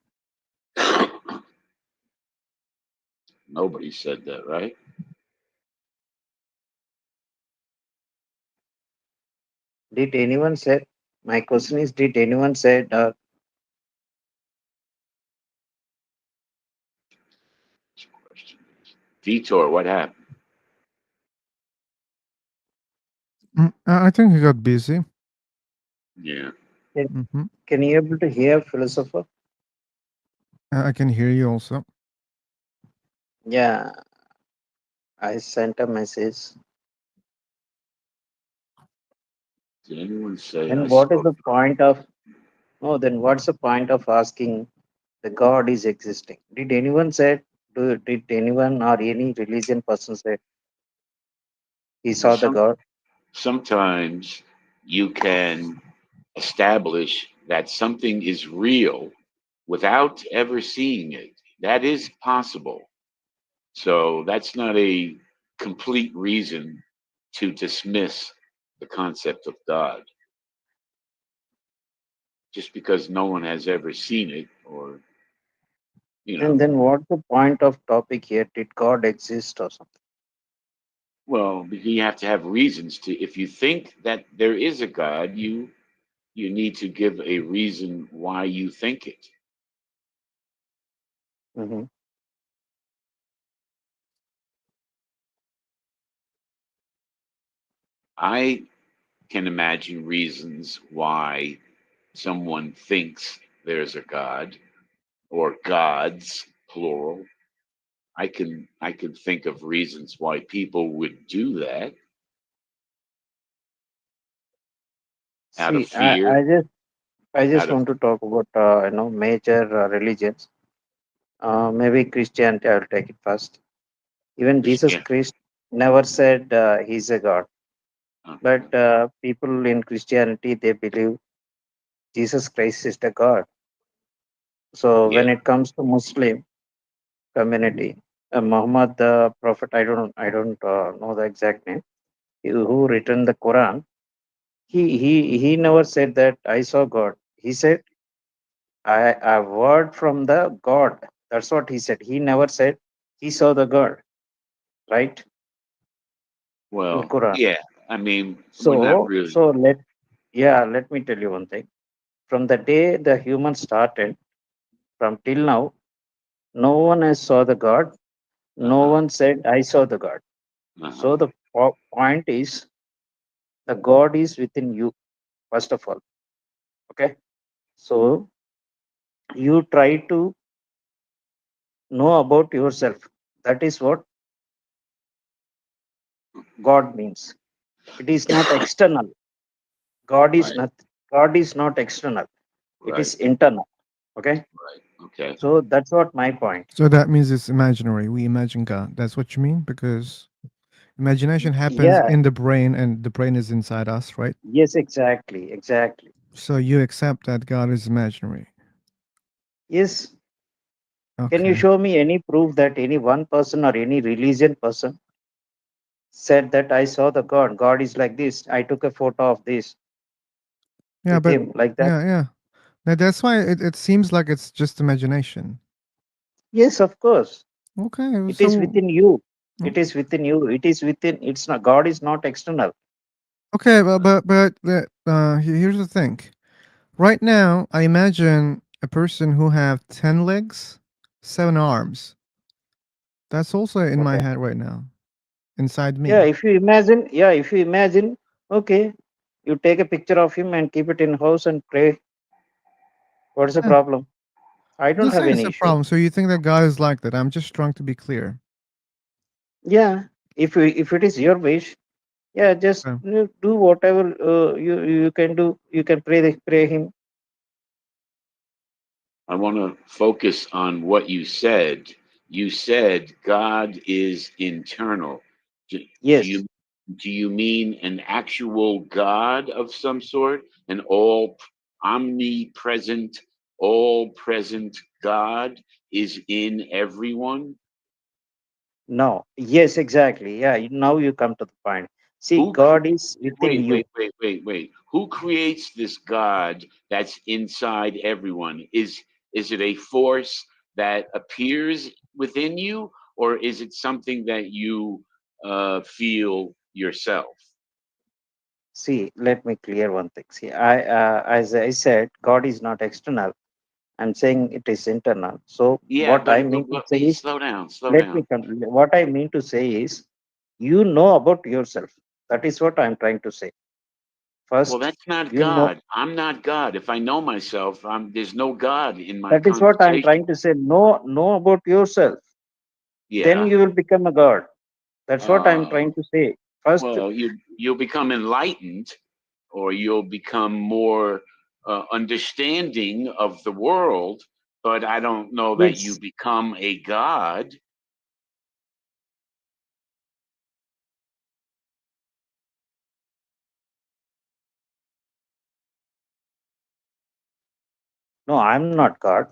[SPEAKER 10] Nobody said that, right?
[SPEAKER 14] Did anyone said? My question is, did anyone said?
[SPEAKER 10] Vitor, what happened?
[SPEAKER 1] I think he got busy.
[SPEAKER 10] Yeah.
[SPEAKER 14] Can you able to hear, philosopher?
[SPEAKER 1] I can hear you also.
[SPEAKER 14] Yeah, I sent a message.
[SPEAKER 10] Did anyone say?
[SPEAKER 14] Then what is the point of? No, then what's the point of asking the God is existing? Did anyone said? Did anyone or any religion person say he saw the God?
[SPEAKER 10] Sometimes you can establish that something is real without ever seeing it. That is possible. So that's not a complete reason to dismiss the concept of God. Just because no one has ever seen it, or
[SPEAKER 14] And then what's the point of topic here? Did God exist or something?
[SPEAKER 10] well, you have to have reasons to. If you think that there is a God, you need to give a reason why you think it.
[SPEAKER 14] Mm-hmm.
[SPEAKER 10] I can imagine reasons why someone thinks there's a God or gods, plural. I can think of reasons why people would do that out of
[SPEAKER 14] See,
[SPEAKER 10] fear.
[SPEAKER 14] I just
[SPEAKER 10] out of
[SPEAKER 14] want to talk about major religions. Maybe Christianity. I'll take it first. Even Jesus
[SPEAKER 10] Christian.
[SPEAKER 14] Christ never said he's a god, but people in Christianity they believe Jesus Christ is the God. So when it comes to Muslim community, Muhammad the Prophet, I don't know the exact name, who written the Quran. He never said that I saw God. He said I a word from the God. That's what he said. He never said he saw the God, right? In
[SPEAKER 10] Well,
[SPEAKER 14] Quran.
[SPEAKER 10] yeah. I mean, we're not
[SPEAKER 14] So
[SPEAKER 10] really.
[SPEAKER 14] let me tell you one thing. From the day the human started, from till now, no one has saw the God. No one said I saw the God. So the point is the God is within you, first of all. Okay. So you try to know about yourself. That is what God means. It is not external. God is not. God is not external. It is internal. Okay.
[SPEAKER 10] Right. Okay.
[SPEAKER 14] So that's what my point.
[SPEAKER 1] So that means it's imaginary. We imagine God. That's what you mean? Because imagination happens
[SPEAKER 14] Yeah.
[SPEAKER 1] in the brain and the brain is inside us, right?
[SPEAKER 14] Yes, exactly. Exactly.
[SPEAKER 1] So you accept that God is imaginary.
[SPEAKER 14] Yes. Can you
[SPEAKER 1] Okay.
[SPEAKER 14] show me any proof that any one person or any religion person said that I saw the God? God is like this. I took a photo of this
[SPEAKER 1] Yeah,
[SPEAKER 14] with
[SPEAKER 1] but
[SPEAKER 14] him like that.
[SPEAKER 1] yeah. That's why it seems like it's just imagination.
[SPEAKER 14] Yes, of course.
[SPEAKER 1] Okay,
[SPEAKER 14] It is
[SPEAKER 1] so
[SPEAKER 14] within you.
[SPEAKER 1] oh,
[SPEAKER 14] It is within you. It is within. It's not. God is not external.
[SPEAKER 1] okay, but here's the thing. Right now, I imagine a person who have 10 legs, 7 arms. That's also in my
[SPEAKER 14] Okay.
[SPEAKER 1] head right now, inside
[SPEAKER 14] Yeah.
[SPEAKER 1] me.
[SPEAKER 14] If you imagine. Yeah. If you imagine. Okay. You take a picture of him and keep it in house and pray. What's the
[SPEAKER 1] Yeah,
[SPEAKER 14] problem? I
[SPEAKER 1] I'm
[SPEAKER 14] don't
[SPEAKER 1] not
[SPEAKER 14] have
[SPEAKER 1] saying it's
[SPEAKER 14] any
[SPEAKER 1] a
[SPEAKER 14] issue.
[SPEAKER 1] problem. So you think that God is like that? I'm just trying to be clear.
[SPEAKER 14] Yeah. If it is your wish, yeah, just
[SPEAKER 1] Okay.
[SPEAKER 14] do whatever you can do. You can pray him.
[SPEAKER 10] I want to focus on what you said. You said God is internal. Do, do
[SPEAKER 14] Yes.
[SPEAKER 10] you do you mean an actual God of some sort, an all omnipresent, all present God is in everyone?
[SPEAKER 14] No. Yes. Exactly. Yeah. Now you come to the point. See,
[SPEAKER 10] Who cre-
[SPEAKER 14] God is within
[SPEAKER 10] wait,
[SPEAKER 14] you.
[SPEAKER 10] wait. Who creates this God that's inside everyone? Is it a force that appears within you, or is it something that you feel yourself?
[SPEAKER 14] See, let me clear one thing. See, as I said, God is not external. I'm saying it is internal. So
[SPEAKER 10] Yeah,
[SPEAKER 14] what I
[SPEAKER 10] but,
[SPEAKER 14] mean to say
[SPEAKER 10] wait,
[SPEAKER 14] is,
[SPEAKER 10] slow down, slow
[SPEAKER 14] let me
[SPEAKER 10] down.
[SPEAKER 14] what I mean to say is, you know about yourself. That is what I'm trying to say.
[SPEAKER 10] Well,
[SPEAKER 14] First,
[SPEAKER 10] that's not
[SPEAKER 14] you know.
[SPEAKER 10] God. I'm not God. If I know myself, there's no God in my
[SPEAKER 14] That is what I'm trying
[SPEAKER 10] conversation.
[SPEAKER 14] to say. Know about yourself. Then
[SPEAKER 10] Yeah.
[SPEAKER 14] you will become a God. That's what I'm
[SPEAKER 10] Uh,
[SPEAKER 14] trying to say. First,
[SPEAKER 10] well, you'll become enlightened, or you'll become more understanding of the world. But I don't know that you
[SPEAKER 14] yes.
[SPEAKER 10] become a god.
[SPEAKER 14] No, I'm not God.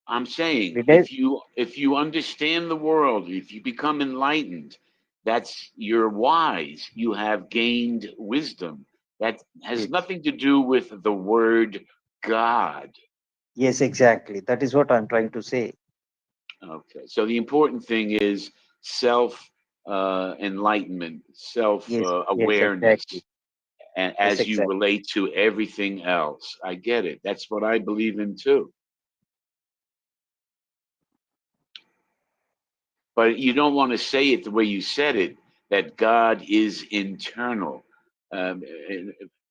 [SPEAKER 10] I'm saying
[SPEAKER 14] Did I?
[SPEAKER 10] if you understand the world, if you become enlightened, that's you're wise. You have gained wisdom. That has
[SPEAKER 14] Yes.
[SPEAKER 10] nothing to do with the word God.
[SPEAKER 14] Yes, exactly. That is what I'm trying to say.
[SPEAKER 10] Okay, so the important thing is self enlightenment, self
[SPEAKER 14] Yes. Yes,
[SPEAKER 10] awareness,
[SPEAKER 14] exactly.
[SPEAKER 10] and
[SPEAKER 14] Yes,
[SPEAKER 10] as you
[SPEAKER 14] exactly.
[SPEAKER 10] relate to everything else. I get it. That's what I believe in too. But you don't want to say it the way you said it, that God is internal.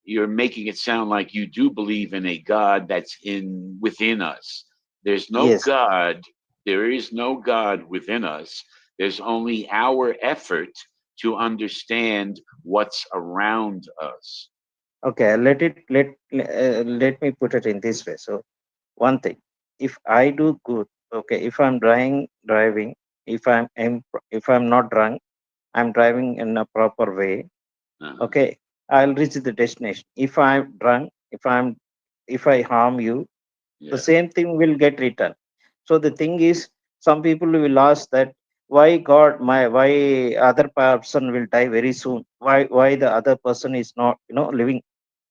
[SPEAKER 10] You're making it sound like you do believe in a God that's in within us. There's no
[SPEAKER 14] Yes.
[SPEAKER 10] God. There is no God within us. There's only our effort to understand what's around us.
[SPEAKER 14] Okay. Let me put it in this way. So one thing, if I do good, okay, if I'm driving, if if I'm not drunk, I'm driving in a proper way,
[SPEAKER 10] Uh-huh.
[SPEAKER 14] okay, I'll reach the destination. If I'm drunk, if I harm you, the
[SPEAKER 10] Yeah.
[SPEAKER 14] same thing will get returned. So the thing is, some people will ask that why other person will die very soon, why the other person is not living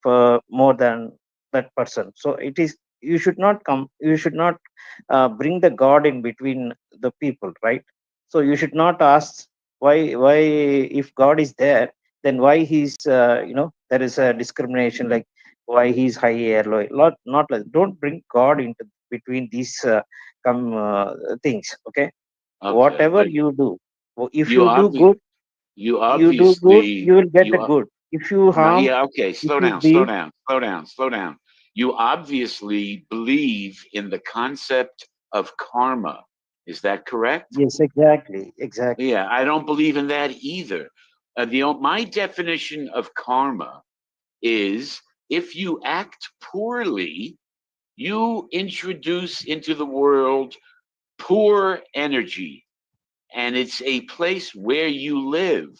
[SPEAKER 14] for more than that person. So it is, you should not bring the God in between the people, right? So you should not ask why if God is there, then why he's there is a discrimination, like why he's high or low. Not like, don't bring God into between these things. Okay,
[SPEAKER 10] Okay,
[SPEAKER 14] whatever
[SPEAKER 10] but
[SPEAKER 14] you do, if
[SPEAKER 10] you
[SPEAKER 14] you do
[SPEAKER 10] obvi-
[SPEAKER 14] good,
[SPEAKER 10] you
[SPEAKER 14] you do good,
[SPEAKER 10] obviously
[SPEAKER 14] you will get
[SPEAKER 10] you
[SPEAKER 14] the good. If you
[SPEAKER 10] No,
[SPEAKER 14] harm,
[SPEAKER 10] yeah, okay.
[SPEAKER 14] if
[SPEAKER 10] Slow
[SPEAKER 14] you
[SPEAKER 10] down, slow
[SPEAKER 14] beat,
[SPEAKER 10] down, slow down, slow down. You obviously believe in the concept of karma. Is that correct?
[SPEAKER 14] yes, exactly.
[SPEAKER 10] Yeah, I don't believe in that either. My definition of karma is if you act poorly, you introduce into the world poor energy, and it's a place where you live.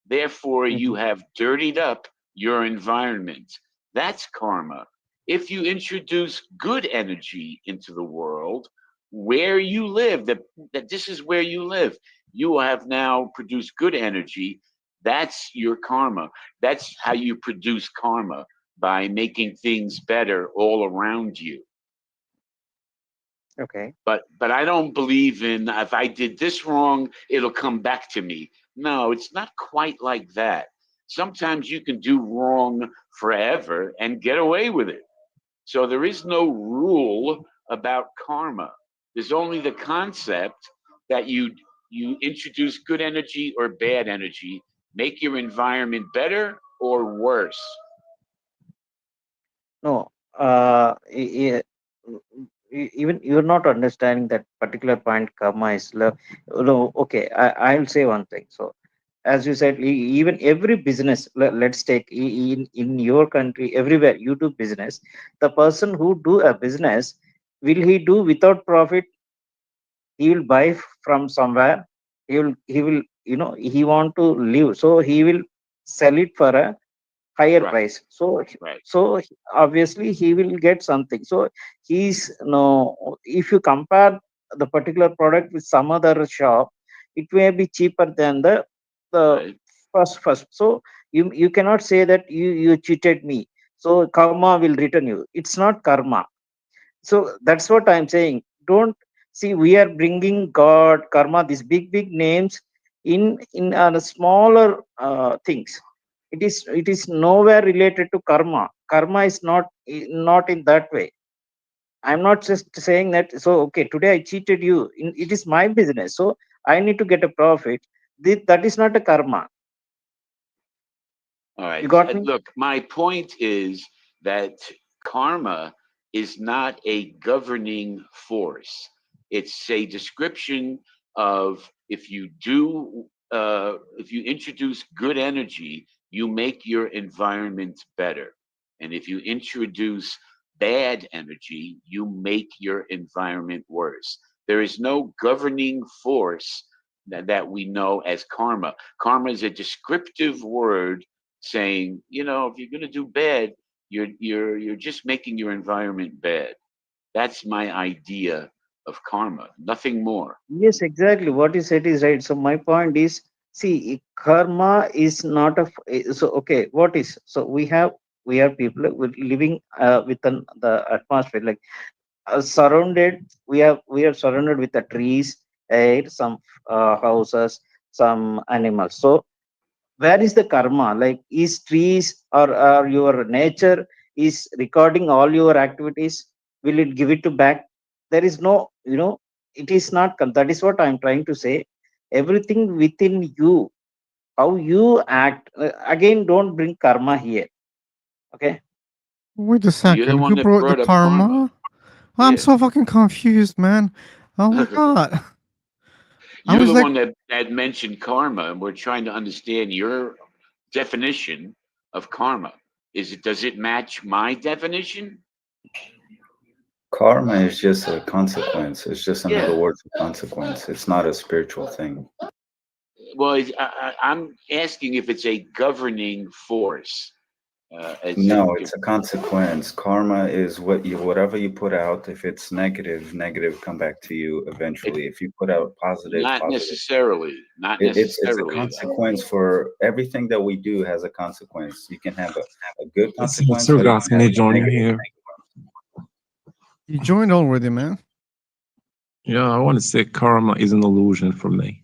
[SPEAKER 10] Therefore, you
[SPEAKER 14] Mhm.
[SPEAKER 10] have dirtied up your environment. That's karma. If you introduce good energy into the world, where you live, that this is where you live. You have now produced good energy. That's your karma. That's how you produce karma, by making things better all around you.
[SPEAKER 14] Okay.
[SPEAKER 10] But I don't believe in, if I did this wrong, it'll come back to me. No, it's not quite like that. Sometimes you can do wrong forever and get away with it. So there is no rule about karma. There's only the concept that you introduce good energy or bad energy, make your environment better or worse.
[SPEAKER 14] No, even you're not understanding that particular point. Karma is love. No, okay. I'll say one thing. So, as you said, even every business. Let's take in your country, everywhere you do business. The person who do a business, will he do without profit? He will buy from somewhere. He will he want to live, so he will sell it for a higher
[SPEAKER 10] Right.
[SPEAKER 14] price. So
[SPEAKER 10] Right.
[SPEAKER 14] obviously he will get something. So he's no, if you compare the particular product with some other shop, it may be cheaper than the
[SPEAKER 10] Right.
[SPEAKER 14] first. So you cannot say that you cheated me, so karma will return you. It's not karma. So that's what I'm saying. Don't see, we are bringing God, karma, these big names in smaller things. It is nowhere related to karma. Karma is not in that way. I'm not just saying that. So okay, today I cheated you. It is my business, so I need to get a profit. That is not a karma.
[SPEAKER 10] All right.
[SPEAKER 14] You got me?
[SPEAKER 10] Look, my point is that karma is not a governing force. It's a description of, if you introduce good energy, you make your environment better. And if you introduce bad energy, you make your environment worse. There is no governing force that we know as karma. Karma is a descriptive word saying, if you're going to do bad, you're just making your environment bad. That's my idea of karma, nothing more.
[SPEAKER 14] Yes, exactly. What you said is right. So my point is, see, karma is not so okay. What is, so we are people living within the atmosphere, like surrounded. We are surrounded with the trees, air, some houses, some animals. So where is the karma? Like, is trees or your nature is recording all your activities? Will it give it to back? There is no, it is not. That is what I'm trying to say. Everything within you, how you act. Again, don't bring karma here. Okay.
[SPEAKER 1] Wait a
[SPEAKER 10] You're the
[SPEAKER 1] second.
[SPEAKER 10] one
[SPEAKER 1] Who
[SPEAKER 10] that
[SPEAKER 1] brought the
[SPEAKER 10] brought up karma.
[SPEAKER 1] karma? I'm
[SPEAKER 10] Yeah.
[SPEAKER 1] so fucking confused, man. Oh my god. I
[SPEAKER 10] You're
[SPEAKER 1] was
[SPEAKER 10] the
[SPEAKER 1] like,
[SPEAKER 10] one that mentioned karma, and we're trying to understand your definition of karma. Does it match my definition?
[SPEAKER 13] Karma is just a consequence. It's just another
[SPEAKER 10] Yeah.
[SPEAKER 13] word for consequence. It's not a spiritual thing.
[SPEAKER 10] Well, I'm asking if it's a governing force.
[SPEAKER 13] No, it's a consequence. Karma is whatever you put out. If it's negative come back to you eventually. If you put out positive,
[SPEAKER 10] Not
[SPEAKER 13] positive.
[SPEAKER 10] necessarily. Not
[SPEAKER 13] It's a
[SPEAKER 10] necessarily.
[SPEAKER 13] consequence for everything that we do has a consequence. You can have a good
[SPEAKER 15] It's
[SPEAKER 13] consequence, or you
[SPEAKER 15] Surgas
[SPEAKER 13] can have a
[SPEAKER 15] joining
[SPEAKER 13] negative.
[SPEAKER 15] here.
[SPEAKER 1] you joined already, man.
[SPEAKER 15] Yeah, I want to say karma is an illusion for me.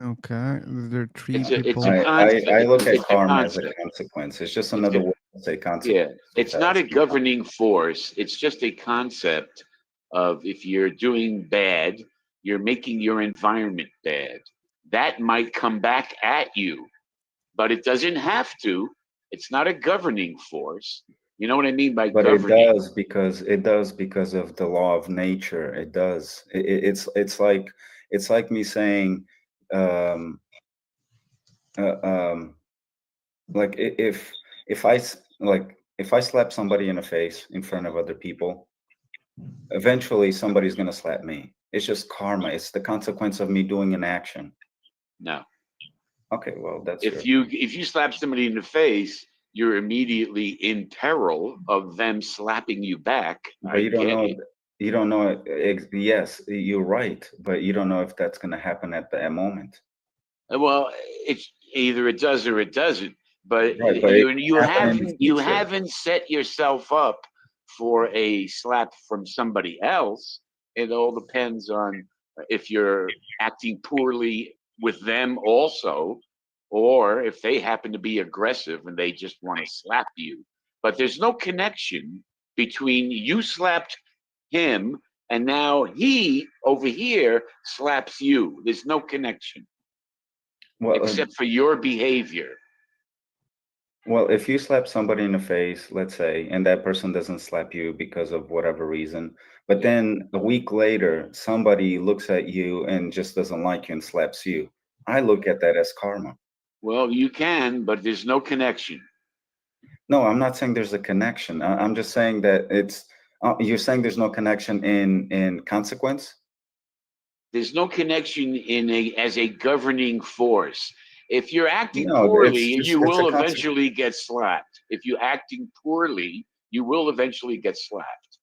[SPEAKER 1] Okay, there are three
[SPEAKER 10] It's a
[SPEAKER 1] people.
[SPEAKER 10] concept.
[SPEAKER 13] I look at
[SPEAKER 10] It's a
[SPEAKER 13] karma as a
[SPEAKER 10] concept.
[SPEAKER 13] consequence. It's just another word to say consequence.
[SPEAKER 10] Yeah, it's not a governing force. It's just a concept of, if you're doing bad, you're making your environment bad. That might come back at you, but it doesn't have to. It's not a governing force. You know what I mean by
[SPEAKER 13] But
[SPEAKER 10] governing?
[SPEAKER 13] it does because of the law of nature. It does. It's like me saying, um, like if I slap somebody in the face in front of other people, eventually somebody's gonna slap me. It's just karma. It's the consequence of me doing an action.
[SPEAKER 10] No.
[SPEAKER 13] Okay, well that's
[SPEAKER 10] If
[SPEAKER 13] your
[SPEAKER 10] you slap somebody in the face, you're immediately in peril of them slapping you back.
[SPEAKER 13] But you don't know. You don't know. Yes, you're right, but you don't know if that's going to happen at that moment.
[SPEAKER 10] Well, it's either it does or it doesn't. But
[SPEAKER 13] Right, but it
[SPEAKER 10] you
[SPEAKER 13] can happen in the future.
[SPEAKER 10] haven't set yourself up for a slap from somebody else. It all depends on if you're acting poorly with them also, or if they happen to be aggressive and they just want to slap you. But there's no connection between you slapped him and now he over here slaps you. There's no connection.
[SPEAKER 13] Well,
[SPEAKER 10] except for your behavior.
[SPEAKER 13] Well, if you slap somebody in the face, let's say, and that person doesn't slap you because of whatever reason, but then a week later, somebody looks at you and just doesn't like you and slaps you, I look at that as karma.
[SPEAKER 10] Well, you can, but there's no connection.
[SPEAKER 13] No, I'm not saying there's a connection. I'm just saying that it's, you're saying there's no connection in consequence?
[SPEAKER 10] There's no connection as a governing force. If you're acting
[SPEAKER 13] No,
[SPEAKER 10] poorly,
[SPEAKER 13] it's
[SPEAKER 10] you will
[SPEAKER 13] a consequence.
[SPEAKER 10] eventually get slapped. If you're acting poorly, you will eventually get slapped.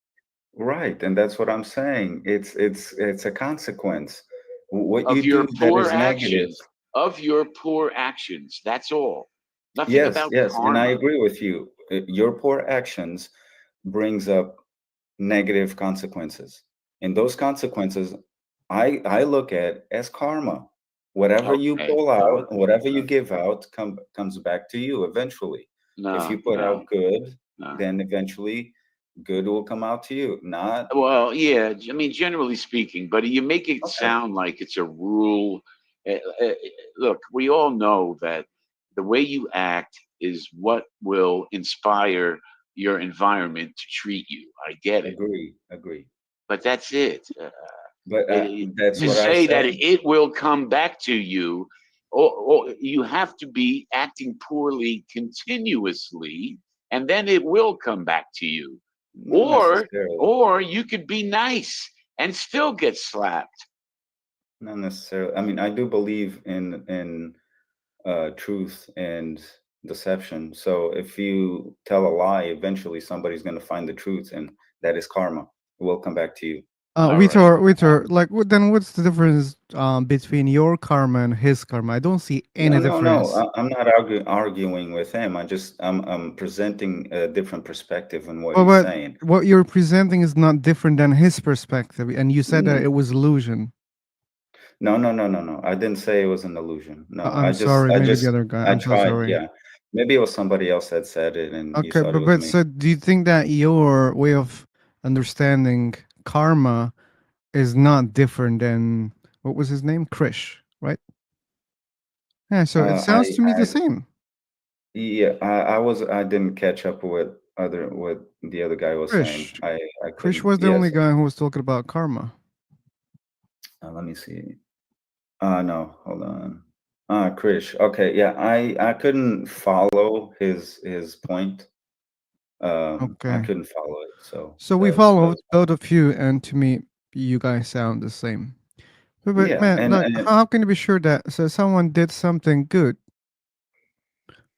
[SPEAKER 13] Right, and that's what I'm saying. It's a consequence. What
[SPEAKER 10] Of
[SPEAKER 13] you
[SPEAKER 10] your
[SPEAKER 13] do that
[SPEAKER 10] poor
[SPEAKER 13] is negative.
[SPEAKER 10] actions. Of your poor actions. That's all. Nothing
[SPEAKER 13] Yes,
[SPEAKER 10] about
[SPEAKER 13] yes, and I
[SPEAKER 10] karma.
[SPEAKER 13] agree with you. Your poor actions brings up negative consequences, and those consequences, I look at as karma. Whatever you
[SPEAKER 10] Okay.
[SPEAKER 13] pull out, whatever you give out, comes back to you eventually. If you put out good, then eventually good will come out to you. Not
[SPEAKER 10] Well, yeah, I mean, generally speaking, but you make it sound like it's a rule. Look, we all know that the way you act is what will inspire your environment to treat you. I get it,
[SPEAKER 13] agree.
[SPEAKER 10] but that's it.
[SPEAKER 13] But that's
[SPEAKER 10] To
[SPEAKER 13] what I
[SPEAKER 10] say that
[SPEAKER 13] said.
[SPEAKER 10] it will come back to you, or you have to be acting poorly continuously, and then it will come back to you.
[SPEAKER 13] Not necessarily.
[SPEAKER 10] Or you could be nice and still get slapped.
[SPEAKER 13] Not necessarily. I mean, I do believe in truth and deception. So if you tell a lie, eventually somebody's going to find the truth, and that is karma. It will come back to you.
[SPEAKER 1] Vitor, like, then what's the difference between your karma and his karma? I don't see any difference.
[SPEAKER 13] No. I'm not arguing with him. I'm presenting a different perspective on what he's
[SPEAKER 1] But
[SPEAKER 13] saying.
[SPEAKER 1] what you're presenting is not different than his perspective, and you said that
[SPEAKER 13] Mm.
[SPEAKER 1] it was illusion.
[SPEAKER 13] No. I didn't say it was an illusion. No,
[SPEAKER 1] I'm sorry, maybe the other guy. I'm so
[SPEAKER 13] tried.
[SPEAKER 1] sorry.
[SPEAKER 13] Yeah, maybe it was somebody else that said it, and you
[SPEAKER 1] Okay,
[SPEAKER 13] thought it was
[SPEAKER 1] but
[SPEAKER 13] me.
[SPEAKER 1] so do you think that your way of understanding karma is not different than what was his name, Krish, right? Yeah, so it sounds to me the same.
[SPEAKER 13] Yeah, I didn't catch up with what the other guy was saying.
[SPEAKER 1] Krish.
[SPEAKER 13] I
[SPEAKER 1] Krish
[SPEAKER 13] couldn't.
[SPEAKER 1] was the only
[SPEAKER 13] Yes.
[SPEAKER 1] guy who was talking about karma.
[SPEAKER 13] Let me see. No, hold on. Krish. Okay, yeah, I couldn't follow his point. I
[SPEAKER 1] Okay.
[SPEAKER 13] couldn't follow it.
[SPEAKER 1] So we
[SPEAKER 13] that
[SPEAKER 1] followed
[SPEAKER 13] was-
[SPEAKER 1] both of you, and to me, you guys sound the same. But
[SPEAKER 13] Yeah,
[SPEAKER 1] man,
[SPEAKER 13] and-
[SPEAKER 1] like,
[SPEAKER 13] and-
[SPEAKER 1] how can you be sure that someone did something good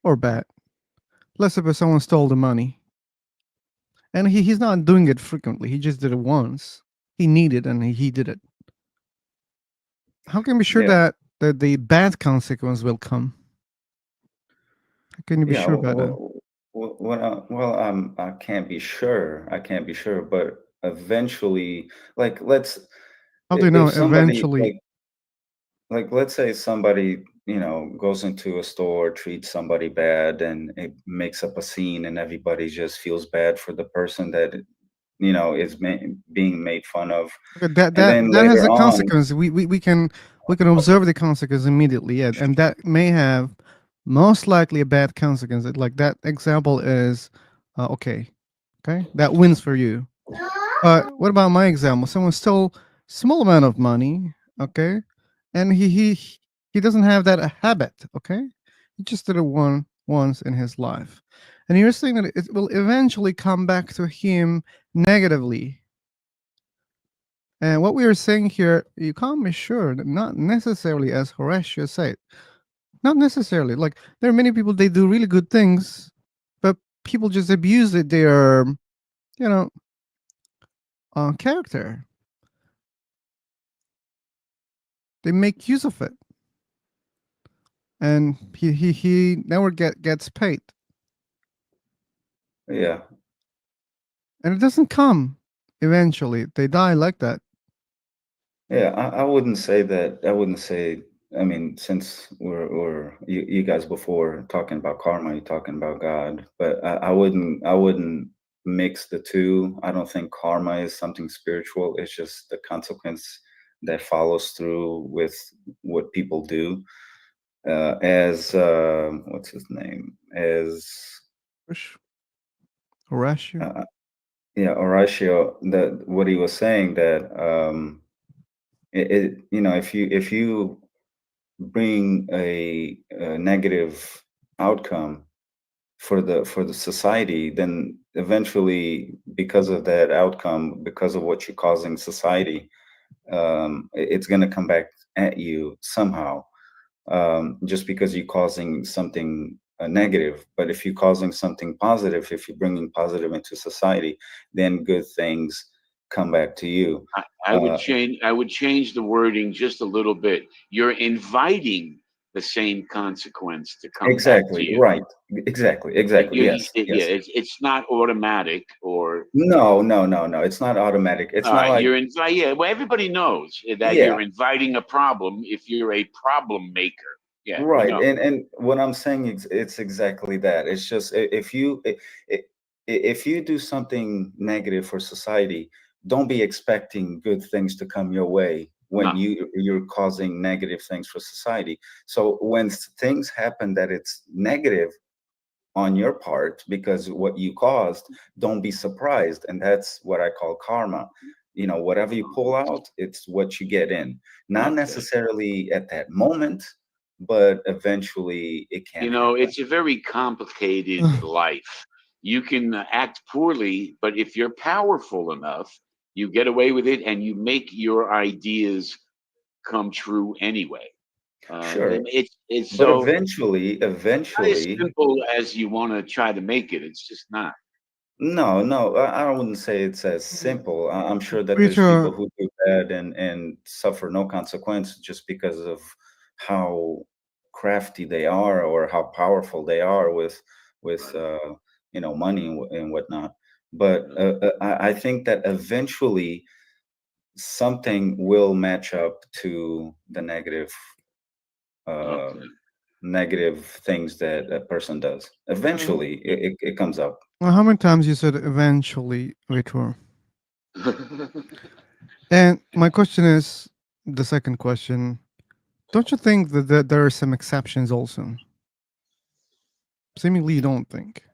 [SPEAKER 1] or bad? Let's suppose someone stole the money, and he's not doing it frequently. He just did it once. He needed, and he did it. How can we be sure
[SPEAKER 13] Yeah.
[SPEAKER 1] that the bad consequence will come? How can you be sure about that?
[SPEAKER 13] I can't be sure. But eventually, like, let's.
[SPEAKER 1] How do you know
[SPEAKER 13] if somebody,
[SPEAKER 1] eventually?
[SPEAKER 13] like let's say somebody goes into a store, treats somebody bad, and it makes up a scene, and everybody just feels bad for the person that is being made fun of.
[SPEAKER 1] Okay, that
[SPEAKER 13] And then
[SPEAKER 1] has
[SPEAKER 13] later
[SPEAKER 1] a
[SPEAKER 13] on-
[SPEAKER 1] consequence. We can observe the consequence immediately, yeah, and that may have most likely a bad consequence. Like that example is okay, that wins for you. But what about my example? Someone stole small amount of money, okay, and he doesn't have that habit, okay. He just did it once in his life, and you're saying that it will eventually come back to him negatively. And what we are saying here, you can't be sure that not necessarily, as Horatio said, not necessarily. Like, there are many people, they do really good things, but people just abuse it. They are, character. They make use of it, and he never gets paid.
[SPEAKER 13] Yeah.
[SPEAKER 1] And it doesn't come eventually. They die like that.
[SPEAKER 13] Yeah, I wouldn't say that. I wouldn't say. I mean, since you guys before talking about karma, you're talking about God, but I wouldn't mix the two. I don't think karma is something spiritual. It's just the consequence that follows through with what people do. As what's his name? As
[SPEAKER 1] Horatio.
[SPEAKER 13] Yeah, Horatio. That what he was saying that if you bring a negative outcome for the society, then eventually, because of that outcome, because of what you're causing society, it's going to come back at you somehow. Just because you're causing something negative, but if you're causing something positive, if you're bringing positive into society, then good things come back to you.
[SPEAKER 10] I would change the wording just a little bit. You're inviting the same consequence to come back to you.
[SPEAKER 13] Right. Exactly. Yes.
[SPEAKER 10] It's not automatic or
[SPEAKER 13] no. It's not automatic. It's not like
[SPEAKER 10] you're well, everybody knows that you're inviting a problem if you're a problem maker. Yeah.
[SPEAKER 13] Right. And what I'm saying is it's exactly that. It's just if you do something negative for society, don't be expecting good things to come your way when you're causing negative things for society. So when things happen that it's negative on your part because what you caused, don't be surprised. And that's what I call karma. Whatever you pull out, it's what you get in. Not necessarily at that moment, but eventually it can happen.
[SPEAKER 10] It's a very complicated life. You can act poorly, but if you're powerful enough, you get away with it and you make your ideas come true anyway.
[SPEAKER 13] Sure.
[SPEAKER 10] It's
[SPEAKER 13] but
[SPEAKER 10] so
[SPEAKER 13] eventually
[SPEAKER 10] not as simple as you want to try to make it. It's just not.
[SPEAKER 13] No, I wouldn't say it's as simple. I'm sure that there's people who do bad and suffer no consequence just because of how crafty they are or how powerful they are with money and whatnot. But I think that eventually something will match up to the negative things that a person does. Eventually, it comes up.
[SPEAKER 1] Well, how many times you said eventually, Vitor? And my question is, the second question, don't you think that there are some exceptions also? Seemingly you don't think.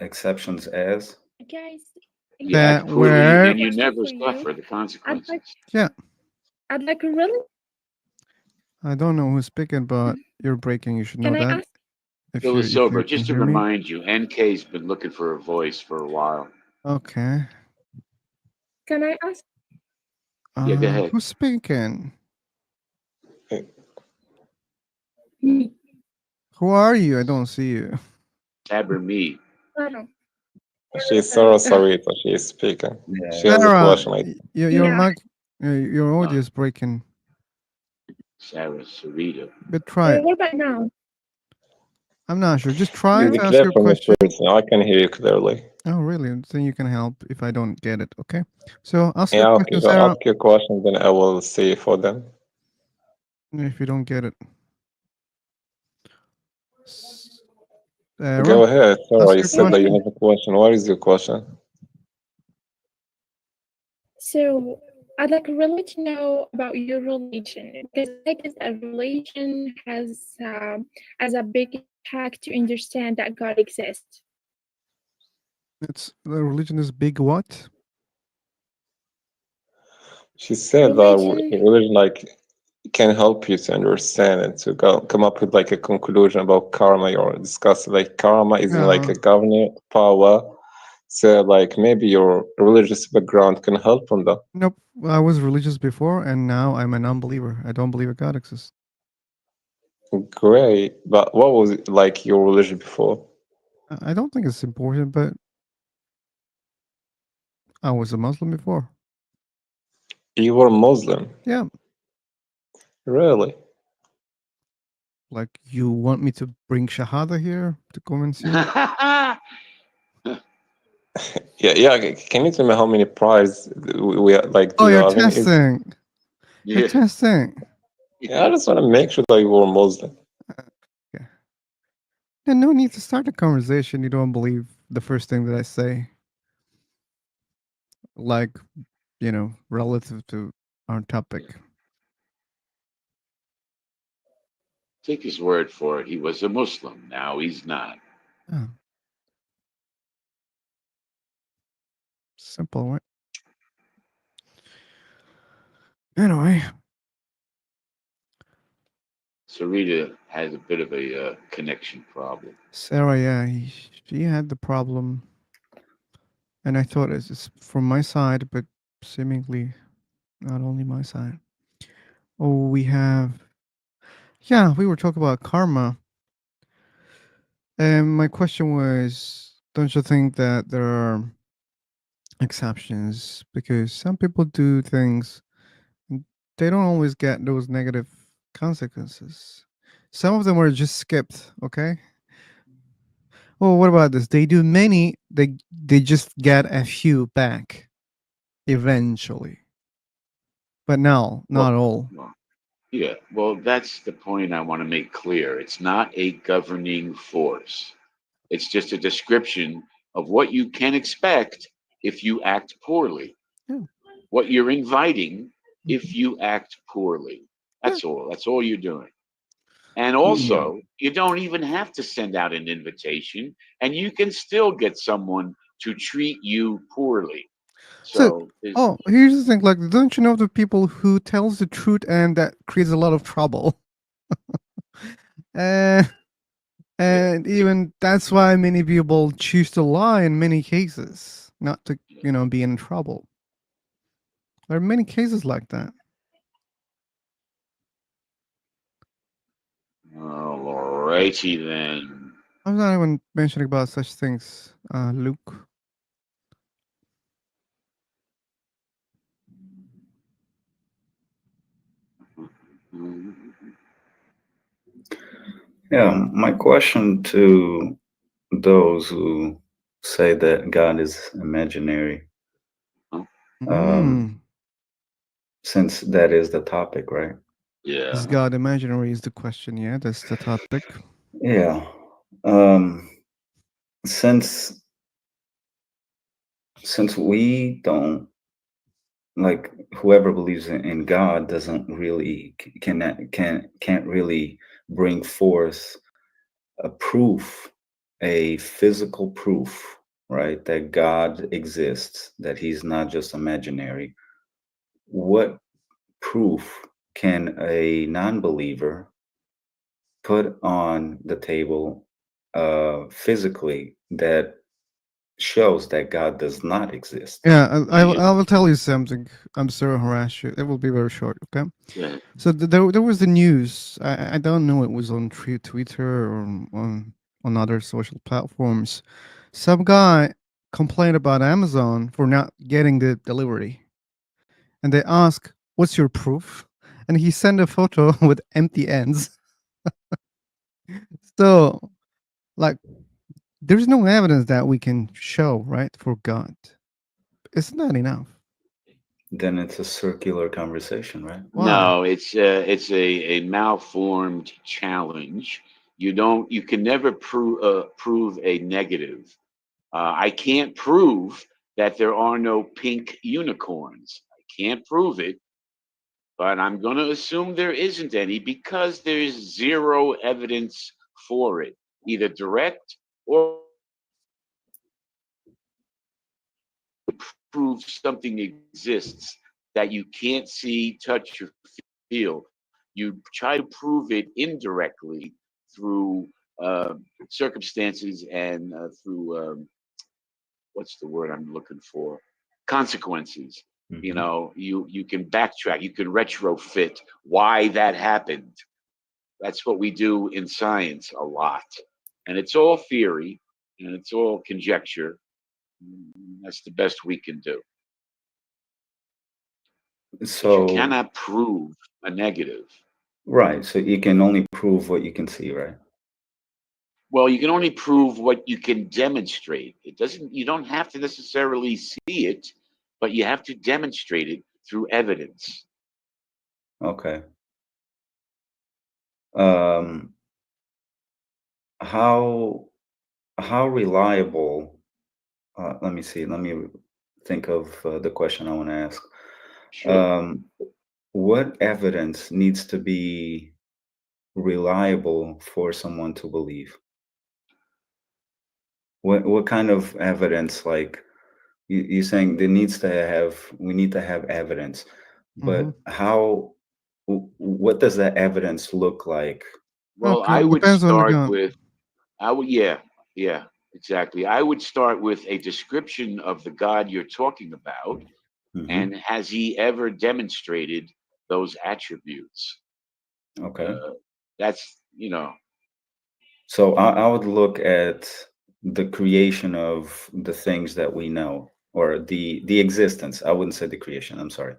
[SPEAKER 13] Exceptions as?
[SPEAKER 16] Guys,
[SPEAKER 1] That where
[SPEAKER 10] and you never suffer the consequences.
[SPEAKER 1] Yeah.
[SPEAKER 16] I'd like a really.
[SPEAKER 1] I don't know who's speaking, but you're breaking. You should know
[SPEAKER 16] Can I
[SPEAKER 1] that.
[SPEAKER 16] ask?
[SPEAKER 10] Phil is sober. Just to
[SPEAKER 1] hear me.
[SPEAKER 10] remind you, NK's been looking for a voice for a while.
[SPEAKER 1] Okay.
[SPEAKER 16] Can I ask?
[SPEAKER 10] Yeah, go ahead.
[SPEAKER 1] Who's speaking?
[SPEAKER 16] Me.
[SPEAKER 1] Who are you? I don't see you.
[SPEAKER 10] Tabber me.
[SPEAKER 16] I don't.
[SPEAKER 15] She's Sarah Sarita. She is speaking. She has a
[SPEAKER 1] Sarah,
[SPEAKER 15] question.
[SPEAKER 1] your audio is breaking.
[SPEAKER 10] Sarah Sarita.
[SPEAKER 1] But try it.
[SPEAKER 16] What about now?
[SPEAKER 1] I'm not sure. Just try
[SPEAKER 15] Is
[SPEAKER 1] to
[SPEAKER 15] it
[SPEAKER 1] ask
[SPEAKER 15] clear
[SPEAKER 1] your
[SPEAKER 15] from your
[SPEAKER 1] question.
[SPEAKER 15] person? I can hear you clearly.
[SPEAKER 1] Oh, really? Then you can help if I don't get it. Okay. So ask
[SPEAKER 15] Yeah,
[SPEAKER 1] your
[SPEAKER 15] okay.
[SPEAKER 1] question, Sarah.
[SPEAKER 15] Ask your question, then I will see for them.
[SPEAKER 1] If you don't get it.
[SPEAKER 15] Go ahead, Sarah. You
[SPEAKER 1] your
[SPEAKER 15] said that you
[SPEAKER 1] question.
[SPEAKER 15] have a question. What is your question?
[SPEAKER 16] So I'd like really to know about your religion because I guess that religion has a big impact to understand that God exists.
[SPEAKER 1] It's the religion is big what?
[SPEAKER 15] She said that religion can help you to understand and to come up with a conclusion about karma. You're discussing karma isn't a governing power. So maybe your religious background can help on that.
[SPEAKER 1] Nope. I was religious before and now I'm a non-believer. I don't believe a God exists.
[SPEAKER 15] Great. But what was it your religion before?
[SPEAKER 1] I don't think it's important, but I was a Muslim before.
[SPEAKER 15] You were Muslim?
[SPEAKER 1] Yeah.
[SPEAKER 15] Really?
[SPEAKER 1] Like, you want me to bring Shahada here to convince you?
[SPEAKER 15] Yeah. Can you tell me how many priors we like? Do
[SPEAKER 1] Oh,
[SPEAKER 15] you
[SPEAKER 1] you're
[SPEAKER 15] have any?
[SPEAKER 1] testing. You're testing.
[SPEAKER 15] Yeah, I just want to make sure that you were Muslim.
[SPEAKER 1] Yeah. And no need to start a conversation. You don't believe the first thing that I say. Like, relative to our topic.
[SPEAKER 10] Take his word for it. He was a Muslim. Now he's not.
[SPEAKER 1] Oh. Simple, right? Anyway.
[SPEAKER 10] Sarita has a bit of a connection problem.
[SPEAKER 1] Sarah, yeah, she had the problem. And I thought it's from my side, but seemingly not only my side. Oh, we were talking about karma. And my question was, don't you think that there are exceptions? Because some people do things, and they don't always get those negative consequences. Some of them are just skipped, okay? Well, what about this? They do many, they just get a few back eventually. But no, not all.
[SPEAKER 10] Yeah, well, that's the point I want to make clear. It's not a governing force. It's just a description of what you can expect if you act poorly. What you're inviting if you act poorly. That's all. That's all you're doing. And also, you don't even have to send out an invitation, and you can still get someone to treat you poorly. So,
[SPEAKER 1] Here's the thing. Like, don't you know the people who tells the truth and that creates a lot of trouble? And even that's why many people choose to lie in many cases, not to, be in trouble. There are many cases like that.
[SPEAKER 10] alrighty then.
[SPEAKER 1] I'm not even mentioning about such things, Luke.
[SPEAKER 13] Yeah, my question to those who say that God is imaginary, since that is the topic, right?
[SPEAKER 10] Yeah.
[SPEAKER 1] Is God imaginary is the question, yeah? That's the topic.
[SPEAKER 13] Yeah. Since we don't, like, whoever believes in God doesn't really can't really bring forth a proof, a physical proof, right, that God exists, that he's not just imaginary. What proof can a non-believer put on the table physically that shows that God does not exist?
[SPEAKER 1] Yeah, I will tell you something. I'm sorry to harass you. It will be very short, okay?
[SPEAKER 10] Yeah.
[SPEAKER 1] So there was the news. I don't know it was on Twitter or on other social platforms. Some guy complained about Amazon for not getting the delivery, and they asked, "What's your proof?" And he sent a photo with empty ends. So, like, there's no evidence that we can show, right, for God. It's not enough.
[SPEAKER 13] Then it's a circular conversation, right?
[SPEAKER 10] No, it's a malformed challenge. You can never prove a negative. I can't prove that there are no pink unicorns. I can't prove it, but I'm going to assume there isn't any because there's zero evidence for it, either direct or prove something exists that you can't see, touch, or feel. You try to prove it indirectly through circumstances and through what's the word I'm looking for? Consequences. You know, you can backtrack, you can retrofit why that happened. That's what we do in science a lot. And it's all theory and it's all conjecture. That's the best we can do.
[SPEAKER 13] So
[SPEAKER 10] you cannot prove a negative.
[SPEAKER 13] Right. So you can only prove what you can see, right?
[SPEAKER 10] Well, you can only prove what you can demonstrate. It doesn't. You don't have to necessarily see it, but you have to demonstrate it through evidence.
[SPEAKER 13] Okay. Um, how reliable? Let me see. Let me think of the question I want to ask.
[SPEAKER 10] Sure.
[SPEAKER 13] What evidence needs to be reliable for someone to believe? What kind of evidence? Like you're saying, we need to have evidence, but what does that evidence look like?
[SPEAKER 10] Well,
[SPEAKER 1] Okay,
[SPEAKER 10] I would
[SPEAKER 1] depends on the
[SPEAKER 10] start
[SPEAKER 1] God.
[SPEAKER 10] with. Yeah, exactly. I would start with a description of the God you're talking about, and has he ever demonstrated those attributes?
[SPEAKER 13] Okay.
[SPEAKER 10] That's
[SPEAKER 13] So I would look at the creation of the things that we know, or the existence. I wouldn't say the creation. I'm sorry,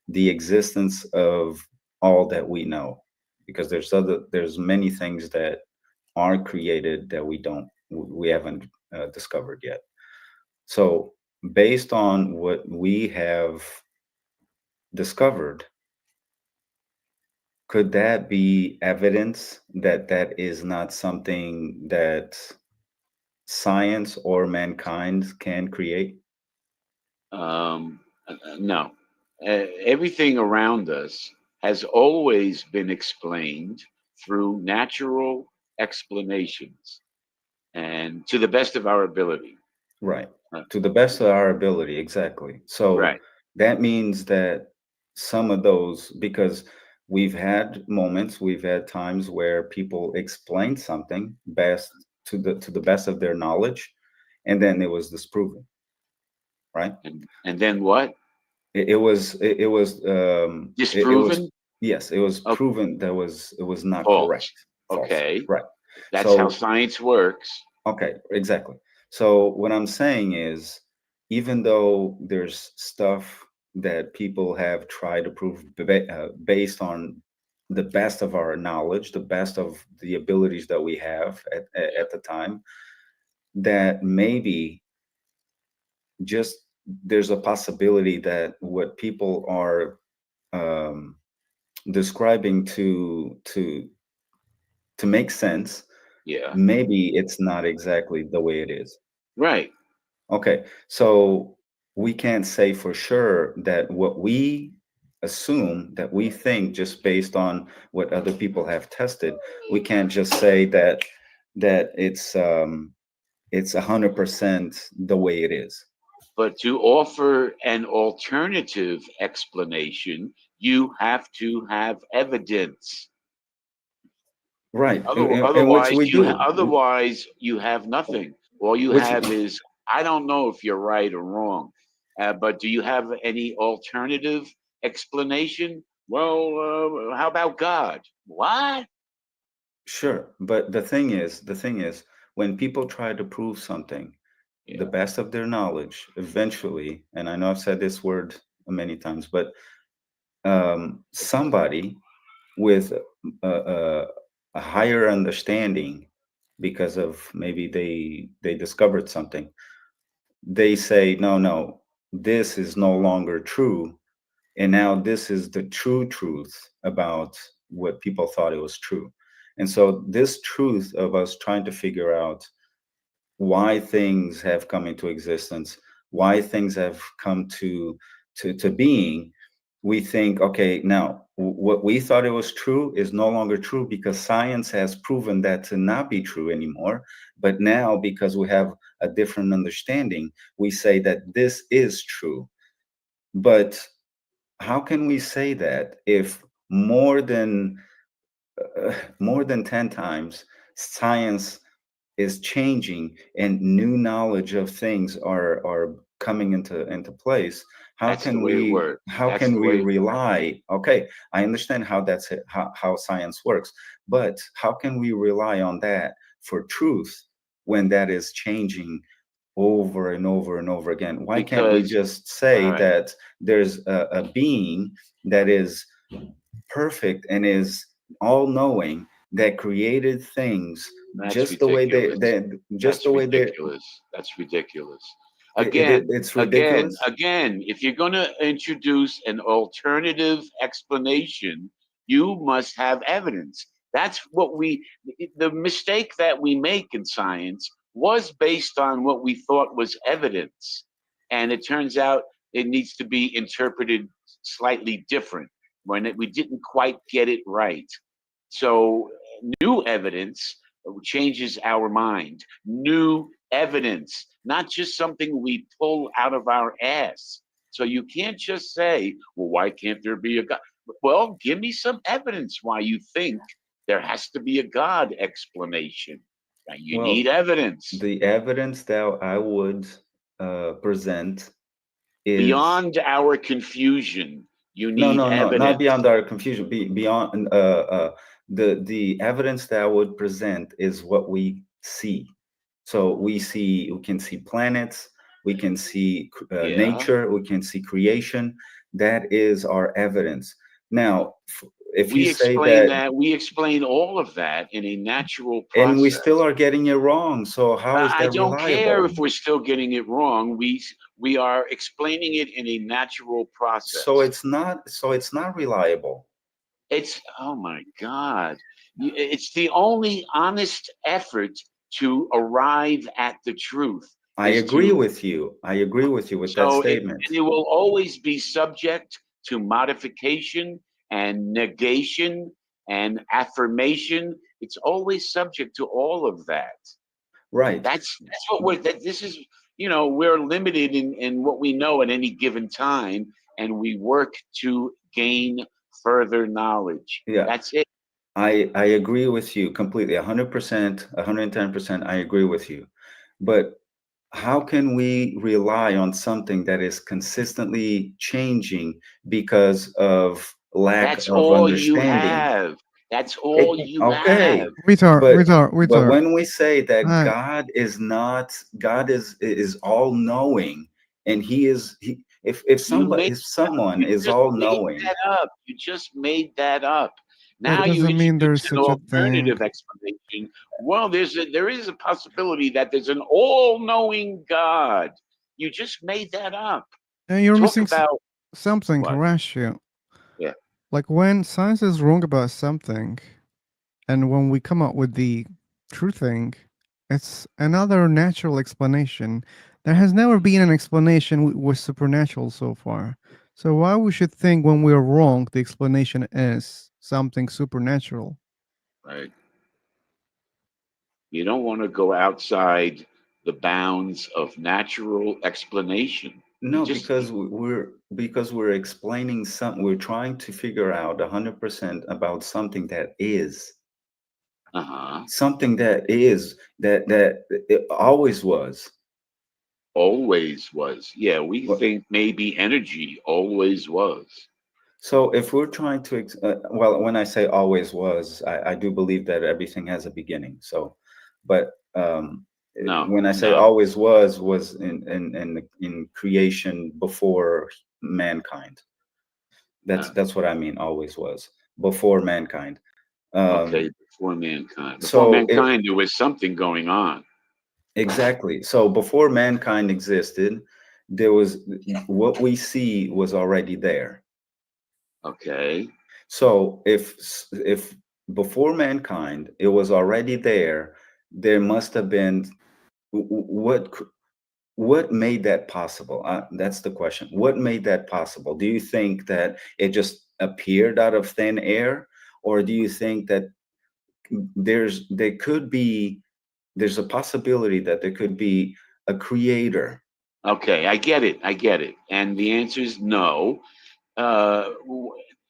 [SPEAKER 13] the existence of all that we know, because there's many things that are created that we haven't discovered yet. So based on what we have discovered, could that be evidence that that is not something that science or mankind can create?
[SPEAKER 10] No. Everything around us has always been explained through natural explanations and to the best of our ability.
[SPEAKER 13] Right. To the best of our ability, exactly. So
[SPEAKER 10] Right.
[SPEAKER 13] that means that some of those, because we've had moments, we've had times where people explained something best to the best of their knowledge, and then it was disproven. Right.
[SPEAKER 10] And then what?
[SPEAKER 13] It was
[SPEAKER 10] Disproven?
[SPEAKER 13] yes, it was
[SPEAKER 10] Oh,
[SPEAKER 13] proven that it was not
[SPEAKER 10] false.
[SPEAKER 13] correct. False.
[SPEAKER 10] Okay.
[SPEAKER 13] Right.
[SPEAKER 10] That's how
[SPEAKER 13] So
[SPEAKER 10] science works.
[SPEAKER 13] okay, exactly. So what I'm saying is, even though there's stuff that people have tried to prove based on the best of our knowledge, the best of the abilities that we have at the time, that maybe just there's a possibility that what people are um, describing to make sense,
[SPEAKER 10] Yeah.
[SPEAKER 13] maybe it's not exactly the way it is.
[SPEAKER 10] Right.
[SPEAKER 13] Okay, so we can't say for sure that what we assume, that we think just based on what other people have tested, we can't just say that it's 100% the way it is.
[SPEAKER 10] But to offer an alternative explanation, you have to have evidence.
[SPEAKER 13] Right, and which
[SPEAKER 10] Otherwise,
[SPEAKER 13] we do.
[SPEAKER 10] you have nothing. All you
[SPEAKER 13] Which
[SPEAKER 10] have is, I don't know if you're right or wrong, but do you have any alternative explanation? Well, how about God? What?
[SPEAKER 13] Sure, but the thing is, when people try to prove something, the best of their knowledge, eventually, and I know I've said this word many times, but somebody with a higher understanding, because of maybe they discovered something, they say, no, this is no longer true, and now this is the true truth about what people thought it was true. And so this truth of us trying to figure out why things have come into existence, why things have come to being, we think, okay, now what we thought it was true is no longer true because science has proven that to not be true anymore. But now, because we have a different understanding, we say that this is true. But how can we say that if more than 10 times science is changing and new knowledge of things are coming into place?
[SPEAKER 10] That's the way it works.
[SPEAKER 13] How
[SPEAKER 10] That's
[SPEAKER 13] can
[SPEAKER 10] the
[SPEAKER 13] we
[SPEAKER 10] way.
[SPEAKER 13] rely? Okay, I understand how that's it, how science works, but how can we rely on that for truth when that is changing over and over and over again? Why can't we just say that there's a being that is perfect and is all-knowing, that created things just the way they
[SPEAKER 10] That's ridiculous.
[SPEAKER 13] It's ridiculous.
[SPEAKER 10] Again, if you're going to introduce an alternative explanation, you must have evidence. That's what the mistake that we make in science was based on what we thought was evidence. And it turns out it needs to be interpreted slightly different when we didn't quite get it right. So new evidence changes our mind. New evidence, not just something we pull out of our ass. So you can't just say, well, why can't there be a God? Well, give me some evidence why you think there has to be a God explanation. Now, you need evidence.
[SPEAKER 13] The evidence that I would present is
[SPEAKER 10] beyond our confusion. You need
[SPEAKER 13] no,
[SPEAKER 10] evidence.
[SPEAKER 13] not beyond our confusion. Beyond the evidence that I would present is what we see. So we can see planets, we can see nature, we can see creation. That is our evidence. Now, if
[SPEAKER 10] we
[SPEAKER 13] you say
[SPEAKER 10] that we explain all of that in a natural process,
[SPEAKER 13] and we still are getting it wrong. So how is that
[SPEAKER 10] I don't
[SPEAKER 13] reliable?
[SPEAKER 10] care if we're still getting it wrong. We are explaining it in a natural process.
[SPEAKER 13] So it's not reliable.
[SPEAKER 10] It's, oh my God. It's the only honest effort to arrive at the truth.
[SPEAKER 13] I agree with you. I agree with you with that statement.
[SPEAKER 10] It will always be subject to modification and negation and affirmation. It's always subject to all of that.
[SPEAKER 13] Right.
[SPEAKER 10] That's what this is, we're limited in what we know at any given time, and we work to gain further knowledge.
[SPEAKER 13] Yeah.
[SPEAKER 10] That's it.
[SPEAKER 13] I agree with you completely, 100%, 110%. I agree with you. But how can we rely on something that is consistently changing because of lack of understanding?
[SPEAKER 10] You have. That's all you have.
[SPEAKER 13] But when we say that God is all knowing, and if someone is all knowing,
[SPEAKER 10] you just made that up. Now
[SPEAKER 1] That doesn't mean there's
[SPEAKER 10] an
[SPEAKER 1] such a
[SPEAKER 10] alternative
[SPEAKER 1] thing.
[SPEAKER 10] explanation. Well, there is a possibility that there's an all-knowing God. You just made that up.
[SPEAKER 1] And you're
[SPEAKER 10] Talk
[SPEAKER 1] missing
[SPEAKER 10] about
[SPEAKER 1] something,
[SPEAKER 10] what?
[SPEAKER 1] Horatio.
[SPEAKER 10] Yeah.
[SPEAKER 1] Like when science is wrong about something, and when we come up with the true thing, it's another natural explanation. There has never been an explanation with supernatural so far. So why we should think when we're wrong, the explanation is something supernatural?
[SPEAKER 10] Right. You don't want to go outside the bounds of natural explanation.
[SPEAKER 13] No, because we're explaining something. We're trying to figure out 100% about something that is. Something that is that it always was.
[SPEAKER 10] Always was. Yeah, we think maybe energy always was.
[SPEAKER 13] So if we're trying to, when I say always was, I do believe that everything has a beginning. So, but when I say always was in creation before mankind. That's what I mean. Always was before mankind.
[SPEAKER 10] Okay, before mankind. Before mankind, there was something going on.
[SPEAKER 13] Exactly. So before mankind existed, there was what we see was already there.
[SPEAKER 10] Okay.
[SPEAKER 13] So if before mankind it was already there, there must have been what made that possible? That's the question. What made that possible? Do you think that it just appeared out of thin air, or do you think that there's a possibility that there could be a creator?
[SPEAKER 10] Okay, I get it. And the answer is no.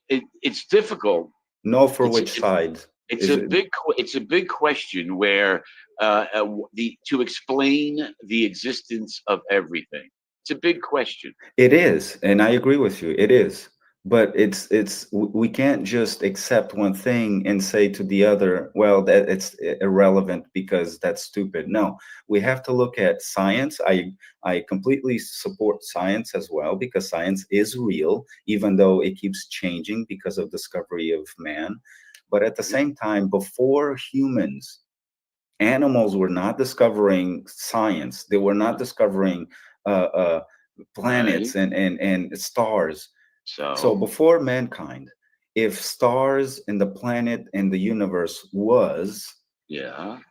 [SPEAKER 10] It's difficult.
[SPEAKER 13] No, for which side?
[SPEAKER 10] It's a big question where to explain the existence of everything. It's a big question.
[SPEAKER 13] It is, and I agree with you. It is, but we can't just accept one thing and say to the other, well, that it's irrelevant because that's stupid. No, we have to look at science. I completely support science as well, because science is real, even though it keeps changing because of discovery of man. But at the same time, before humans, animals were not discovering science. They were not discovering planets and stars. So before mankind, if stars and the planet and the universe was,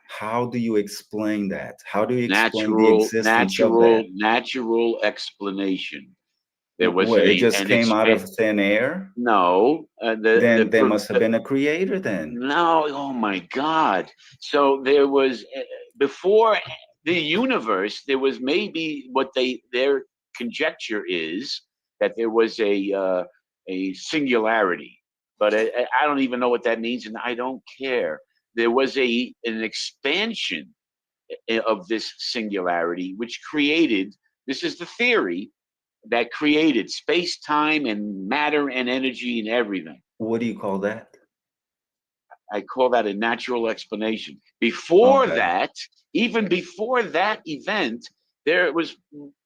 [SPEAKER 13] how do you explain that? How do you explain the existence of that?
[SPEAKER 10] Natural explanation. There was
[SPEAKER 13] What, it just came out of thin air?
[SPEAKER 10] No.
[SPEAKER 13] Then there must have been a creator then.
[SPEAKER 10] No, oh my God. So there was, before the universe, there was maybe their conjecture is that there was a singularity, but I don't even know what that means, and I don't care. There was an expansion of this singularity, which created, this is the theory, that created space, time, and matter and energy and everything.
[SPEAKER 13] What do you call that?
[SPEAKER 10] I call that a natural explanation. Before that, even before that event, there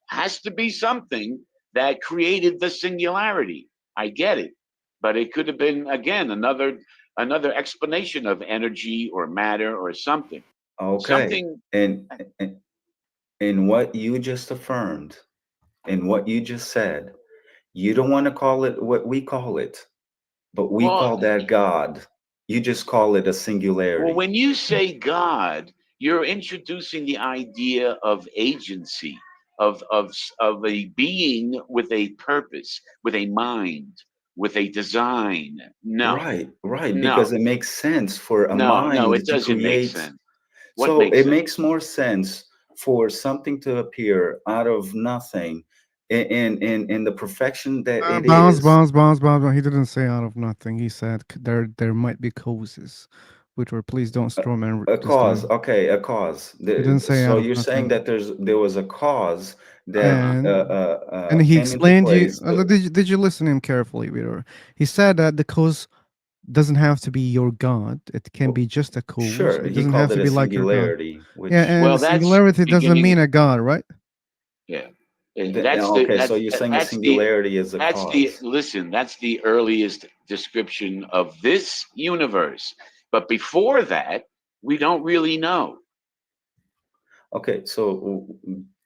[SPEAKER 10] has to be something that created the singularity. I get it, but it could have been, again, another explanation of energy or matter or something.
[SPEAKER 13] Okay. And what you just affirmed, and what you just said, you don't want to call it what we call it, but we call that God. You just call it a singularity.
[SPEAKER 10] Well, when you say God, you're introducing the idea of agency, of a being with a purpose, with a mind, with a design. No.
[SPEAKER 13] Right,
[SPEAKER 10] No.
[SPEAKER 13] because it makes sense for a mind
[SPEAKER 10] No, it
[SPEAKER 13] to
[SPEAKER 10] doesn't
[SPEAKER 13] create.
[SPEAKER 10] make sense.
[SPEAKER 13] So it makes more sense for something to appear out of nothing in the perfection that it is.
[SPEAKER 1] Bounce. He didn't say out of nothing. He said there might be causes, which were, please don't storm and
[SPEAKER 13] A cause, okay, a cause.
[SPEAKER 1] He didn't say out
[SPEAKER 13] So
[SPEAKER 1] of
[SPEAKER 13] you're saying
[SPEAKER 1] nothing.
[SPEAKER 13] that there was a cause that
[SPEAKER 1] And he
[SPEAKER 13] came into
[SPEAKER 1] explained
[SPEAKER 13] place.
[SPEAKER 1] did you listen to him carefully, Peter? He said that the cause doesn't have to be your God. It can be just a cause.
[SPEAKER 13] Sure,
[SPEAKER 1] It
[SPEAKER 13] he
[SPEAKER 1] doesn't
[SPEAKER 13] called
[SPEAKER 1] have to
[SPEAKER 13] it
[SPEAKER 1] be
[SPEAKER 13] a
[SPEAKER 1] like your God.
[SPEAKER 13] singularity. Which,
[SPEAKER 1] Yeah, and
[SPEAKER 10] Well, that's
[SPEAKER 1] singularity doesn't
[SPEAKER 10] beginning-
[SPEAKER 1] mean a God, right?
[SPEAKER 10] Yeah.
[SPEAKER 13] So you're saying the singularity is a cause.
[SPEAKER 10] Listen, that's the earliest description of this universe. But before that, we don't really know.
[SPEAKER 13] Okay, so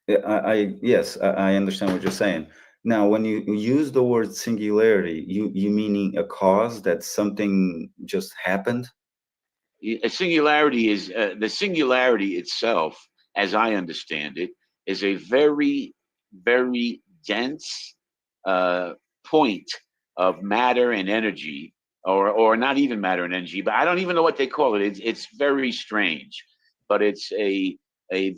[SPEAKER 13] I understand what you're saying. Now, when you use the word singularity, you meaning a cause that something just happened?
[SPEAKER 10] A singularity is the singularity itself, as I understand it, is a very, very dense point of matter and energy, or not even matter and energy, but I don't even know what they call it. It's very strange, but it's a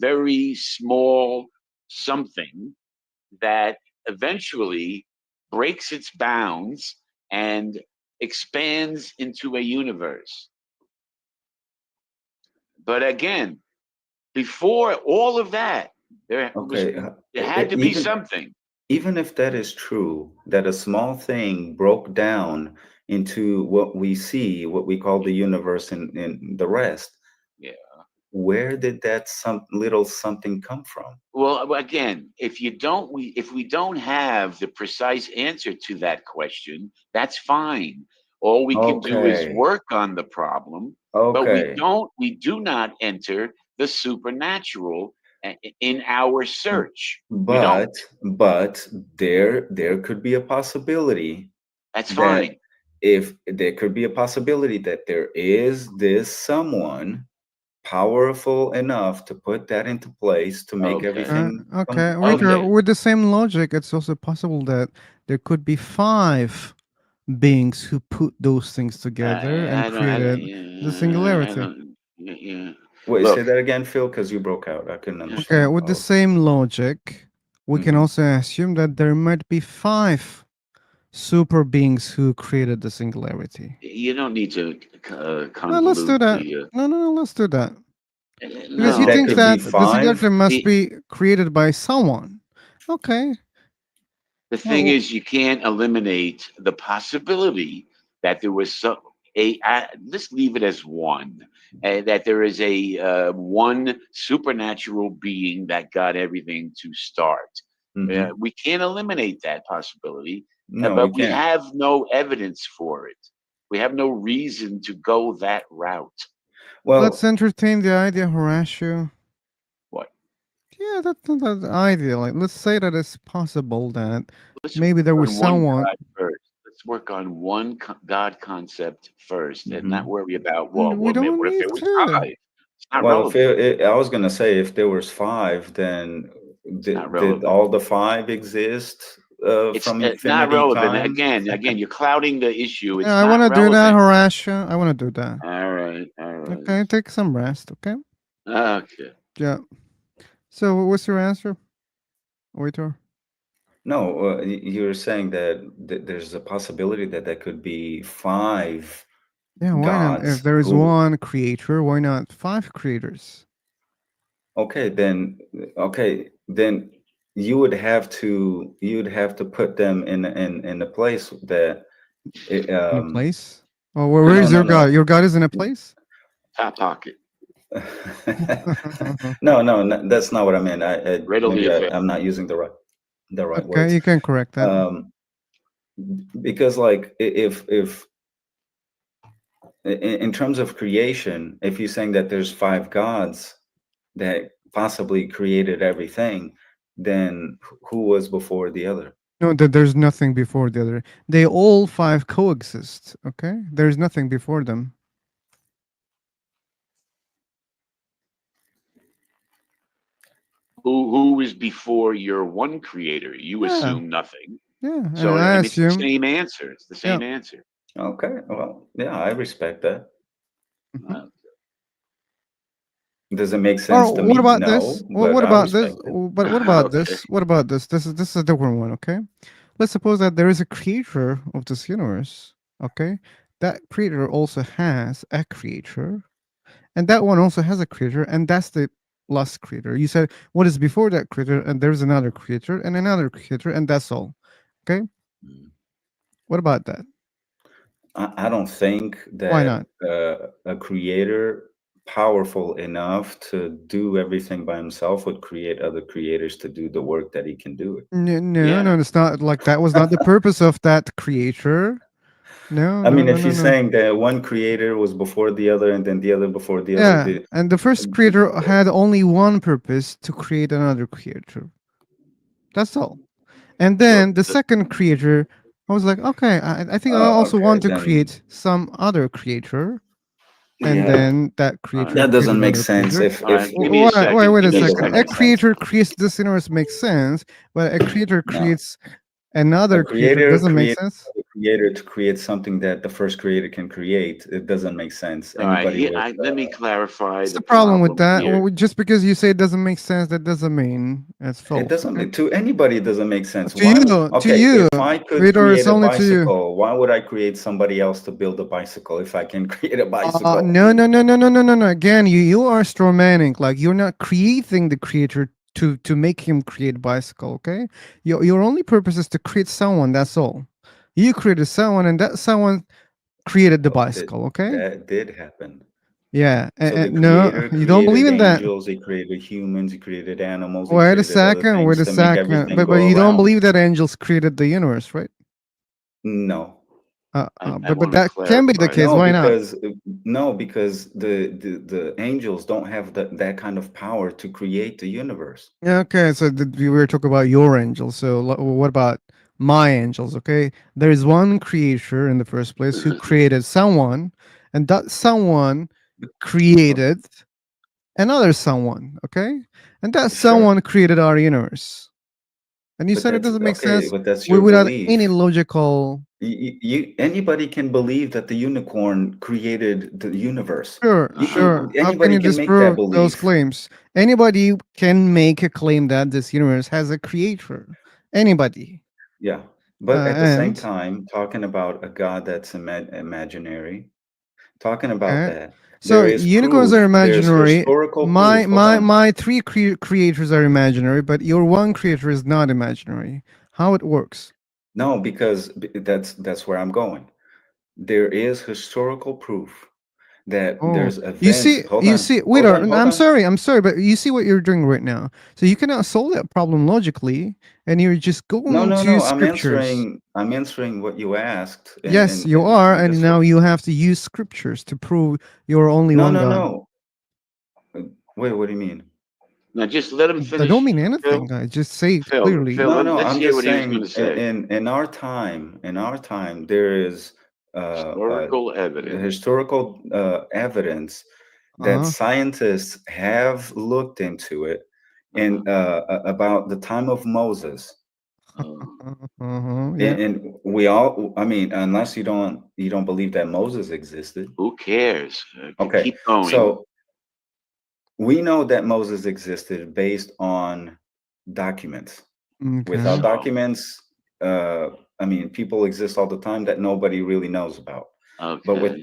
[SPEAKER 10] very small something that eventually breaks its bounds and expands into a universe. But again, before all of that, there had to be something.
[SPEAKER 13] Even if that is true, that a small thing broke down into what we see, what we call the universe and the rest.
[SPEAKER 10] Yeah.
[SPEAKER 13] Where did that little something come from?
[SPEAKER 10] Well, again, if we don't have the precise answer to that question, that's fine. All we can do is work on the problem, but we do not enter the supernatural in our search.
[SPEAKER 13] But there could be a possibility.
[SPEAKER 10] That's fine.
[SPEAKER 13] If there could be a possibility that there is this someone powerful enough to put that into place to make everything.
[SPEAKER 1] With the same logic, it's also possible that there could be 5 beings who put those things together and created the singularity.
[SPEAKER 13] Wait, say that again, Phil, because you broke out. I couldn't understand.
[SPEAKER 1] Okay, with the same logic, we can also assume that there might be 5 super beings who created the singularity.
[SPEAKER 10] You don't need to
[SPEAKER 1] No, let's do that. No, let's do that. Because he thinks that the singularity must be created by someone. Okay.
[SPEAKER 10] The thing is, you can't eliminate the possibility that there was let's leave it as one, that there is a one supernatural being that got everything to start. We can't eliminate that possibility,
[SPEAKER 13] No,
[SPEAKER 10] but
[SPEAKER 13] we
[SPEAKER 10] we
[SPEAKER 13] can't.
[SPEAKER 10] have no evidence for it. We have no reason to go that route.
[SPEAKER 13] Well,
[SPEAKER 1] let's entertain the idea, Horatio.
[SPEAKER 10] What?
[SPEAKER 1] Yeah, that's not that idea. Like, let's say that it's possible that
[SPEAKER 10] Let's
[SPEAKER 1] maybe there was
[SPEAKER 10] work on one
[SPEAKER 1] someone.
[SPEAKER 10] God first. Let's work on one God concept first, and not worry about
[SPEAKER 1] We
[SPEAKER 10] what
[SPEAKER 1] don't
[SPEAKER 10] if
[SPEAKER 1] need
[SPEAKER 10] it was
[SPEAKER 1] to.
[SPEAKER 10] 5? It's not
[SPEAKER 13] well,
[SPEAKER 10] relevant.
[SPEAKER 13] I was gonna say if there was 5, then did
[SPEAKER 10] relevant.
[SPEAKER 13] all the 5 exist
[SPEAKER 10] It's
[SPEAKER 13] from
[SPEAKER 10] not
[SPEAKER 13] infinity
[SPEAKER 10] relevant.
[SPEAKER 13] time?
[SPEAKER 10] Again, you're clouding the issue. It's
[SPEAKER 1] Yeah, I
[SPEAKER 10] not
[SPEAKER 1] want to do that,
[SPEAKER 10] relevant.
[SPEAKER 1] Horatio. I want to do that.
[SPEAKER 10] All right.
[SPEAKER 1] Okay, take some rest. Okay.
[SPEAKER 10] Okay.
[SPEAKER 1] Yeah. So, what's your answer, Waiter?
[SPEAKER 13] No, you're saying that there's a possibility that there could be 5
[SPEAKER 1] Yeah, why not?
[SPEAKER 13] gods
[SPEAKER 1] If there is
[SPEAKER 13] who.
[SPEAKER 1] one creator, why not 5 creators?
[SPEAKER 13] Okay, then you would have to put them in a place that
[SPEAKER 1] In a place? Oh, where is
[SPEAKER 13] no,
[SPEAKER 1] your God?
[SPEAKER 13] no.
[SPEAKER 1] Your God is in a place?
[SPEAKER 10] Top pocket.
[SPEAKER 13] No, that's not what I meant.
[SPEAKER 10] Readily
[SPEAKER 13] Maybe
[SPEAKER 10] available.
[SPEAKER 13] I'm not using the right
[SPEAKER 1] Okay,
[SPEAKER 13] words.
[SPEAKER 1] you can correct that.
[SPEAKER 13] Because like if in terms of creation, if you're saying that there's 5 gods that possibly created everything, then who was before the other?
[SPEAKER 1] No, there's nothing before the other. They all 5 coexist. Okay, there's nothing before them.
[SPEAKER 10] Who is before your one creator? You
[SPEAKER 1] Yeah.
[SPEAKER 10] assume nothing.
[SPEAKER 1] Yeah,
[SPEAKER 10] So
[SPEAKER 1] I
[SPEAKER 10] and it's the
[SPEAKER 1] assume.
[SPEAKER 10] same answer. It's the same answer.
[SPEAKER 13] Okay, well, yeah, I respect that. Does it make sense
[SPEAKER 1] Or
[SPEAKER 13] to
[SPEAKER 1] what
[SPEAKER 13] me?
[SPEAKER 1] about
[SPEAKER 13] No,
[SPEAKER 1] this?
[SPEAKER 13] but
[SPEAKER 1] What
[SPEAKER 13] I
[SPEAKER 1] about this?
[SPEAKER 13] respect it.
[SPEAKER 1] But what about
[SPEAKER 10] Okay.
[SPEAKER 1] this? What about this? This is a different one. Okay, let's suppose that there is a creator of this universe. Okay, that creator also has a creator, and that one also has a creator, and that's the last creator. You said what is before that creator, and there's another creator and another creator, and that's all. Okay, what about that?
[SPEAKER 13] I don't think
[SPEAKER 1] Why not?
[SPEAKER 13] that a creator powerful enough to do everything by himself would create other creators to do the work that he can do it.
[SPEAKER 1] No, it's not like that. Was not the purpose of that creator. No,
[SPEAKER 13] I mean,
[SPEAKER 1] no,
[SPEAKER 13] if you're saying that one creator was before the other and then the other before the other,
[SPEAKER 1] Yeah, and the first creator had only one purpose, to create another creator. That's all. And then the second creator, I was like, okay, I think I also
[SPEAKER 13] okay,
[SPEAKER 1] want to
[SPEAKER 13] then-
[SPEAKER 1] create some other creator. And
[SPEAKER 13] Yeah.
[SPEAKER 1] then that creature.
[SPEAKER 13] That doesn't
[SPEAKER 1] created
[SPEAKER 13] make
[SPEAKER 1] another
[SPEAKER 13] sense.
[SPEAKER 1] creature.
[SPEAKER 10] Give me a second.
[SPEAKER 1] Wait a
[SPEAKER 10] Give me a
[SPEAKER 1] second. A
[SPEAKER 10] second.
[SPEAKER 1] creator creates this universe makes sense, but a creator creates another
[SPEAKER 13] a
[SPEAKER 1] creator
[SPEAKER 13] creator
[SPEAKER 1] doesn't make
[SPEAKER 13] creates
[SPEAKER 1] sense.
[SPEAKER 13] a creator to create something that the first creator can create. It doesn't make sense.
[SPEAKER 10] All right.
[SPEAKER 13] Anybody with,
[SPEAKER 10] Let me clarify
[SPEAKER 1] What's the problem with that?
[SPEAKER 10] here.
[SPEAKER 1] Well, just because you say it doesn't make sense, that doesn't mean it's false.
[SPEAKER 13] it doesn't to anybody. It doesn't make sense.
[SPEAKER 1] To you, to
[SPEAKER 13] okay,
[SPEAKER 1] you.
[SPEAKER 13] if I could
[SPEAKER 1] Reader, it's
[SPEAKER 13] create a
[SPEAKER 1] only to you.
[SPEAKER 13] bicycle, why would I create somebody else to build a bicycle if I can create a bicycle?
[SPEAKER 1] No. Again, you are strawmanning. Like, you're not creating the creator to make him create bicycle. Okay, your only purpose is to create someone. That's all. You created someone, and that someone created the bicycle. Okay.
[SPEAKER 13] That did happen.
[SPEAKER 1] Yeah.
[SPEAKER 13] So the
[SPEAKER 1] No,
[SPEAKER 13] creator
[SPEAKER 1] you don't believe in
[SPEAKER 13] created
[SPEAKER 1] that.
[SPEAKER 13] angels, he created humans, he created animals. He
[SPEAKER 1] Wait a
[SPEAKER 13] created other
[SPEAKER 1] second.
[SPEAKER 13] things
[SPEAKER 1] Wait a
[SPEAKER 13] to make
[SPEAKER 1] second.
[SPEAKER 13] everything
[SPEAKER 1] But
[SPEAKER 13] go
[SPEAKER 1] you don't
[SPEAKER 13] around.
[SPEAKER 1] believe that angels created the universe, right?
[SPEAKER 13] No.
[SPEAKER 1] But that can be the case.
[SPEAKER 13] No,
[SPEAKER 1] Why not?
[SPEAKER 13] because the angels don't have that kind of power to create the universe.
[SPEAKER 1] Yeah, okay, so we were talking about your angels. So what about my angels? Okay, there is one creator in the first place who created someone, and that someone created another someone. Okay, and that someone created our universe. And you
[SPEAKER 13] But
[SPEAKER 1] said it doesn't make sense
[SPEAKER 13] but that's your
[SPEAKER 1] without
[SPEAKER 13] belief.
[SPEAKER 1] any logical.
[SPEAKER 13] Anybody can believe that the unicorn created the universe.
[SPEAKER 1] Sure. How can
[SPEAKER 13] Anybody
[SPEAKER 1] you
[SPEAKER 13] can make that
[SPEAKER 1] disprove those
[SPEAKER 13] belief.
[SPEAKER 1] claims? Anybody can make a claim that this universe has a creator. Anybody.
[SPEAKER 13] Yeah, but at the same
[SPEAKER 1] and-
[SPEAKER 13] time, talking about a God that's imaginary, talking about
[SPEAKER 1] Okay.
[SPEAKER 13] that.
[SPEAKER 1] So
[SPEAKER 13] there is
[SPEAKER 1] unicorns
[SPEAKER 13] proof,
[SPEAKER 1] are
[SPEAKER 13] there's
[SPEAKER 1] imaginary.
[SPEAKER 13] historical
[SPEAKER 1] My
[SPEAKER 13] proof. Hold on.
[SPEAKER 1] my three creators are imaginary, but your one creator is not imaginary. how it works.
[SPEAKER 13] No, because that's where I'm going. There is historical proof that
[SPEAKER 1] Oh,
[SPEAKER 13] there's events. Hold
[SPEAKER 1] you
[SPEAKER 13] on,
[SPEAKER 1] see, wait,
[SPEAKER 13] hold on, hold
[SPEAKER 1] I'm
[SPEAKER 13] on.
[SPEAKER 1] sorry, but you see what you're doing right now. So you cannot solve that problem logically, and you're just
[SPEAKER 13] No,
[SPEAKER 1] going
[SPEAKER 13] no,
[SPEAKER 1] to
[SPEAKER 13] no. I'm
[SPEAKER 1] scriptures.
[SPEAKER 13] answering what you asked,
[SPEAKER 1] Yes, you are, and
[SPEAKER 13] this
[SPEAKER 1] now
[SPEAKER 13] way.
[SPEAKER 1] you have to use scriptures to prove you're only
[SPEAKER 13] No,
[SPEAKER 1] one
[SPEAKER 13] no,
[SPEAKER 1] God.
[SPEAKER 13] no. Wait, what do you mean?
[SPEAKER 10] Now, just let him
[SPEAKER 1] I
[SPEAKER 10] finish.
[SPEAKER 1] don't mean anything.
[SPEAKER 10] Phil,
[SPEAKER 1] I just say
[SPEAKER 10] Phil,
[SPEAKER 1] clearly.
[SPEAKER 10] Phil,
[SPEAKER 13] No, no.
[SPEAKER 10] let's
[SPEAKER 13] I'm
[SPEAKER 10] hear
[SPEAKER 13] just
[SPEAKER 10] what he was going
[SPEAKER 13] saying.
[SPEAKER 10] to say.
[SPEAKER 13] In our time, there is
[SPEAKER 10] Historical evidence.
[SPEAKER 13] historical evidence that scientists have looked into it, and about the time of Moses.
[SPEAKER 1] Yeah.
[SPEAKER 13] And we all, I mean, unless you don't believe that Moses existed.
[SPEAKER 10] Who cares?
[SPEAKER 13] Okay,
[SPEAKER 10] Keep going.
[SPEAKER 13] so we know that Moses existed based on documents. Without documents, I mean, people exist all the time that nobody really knows about.
[SPEAKER 10] Okay.
[SPEAKER 13] But with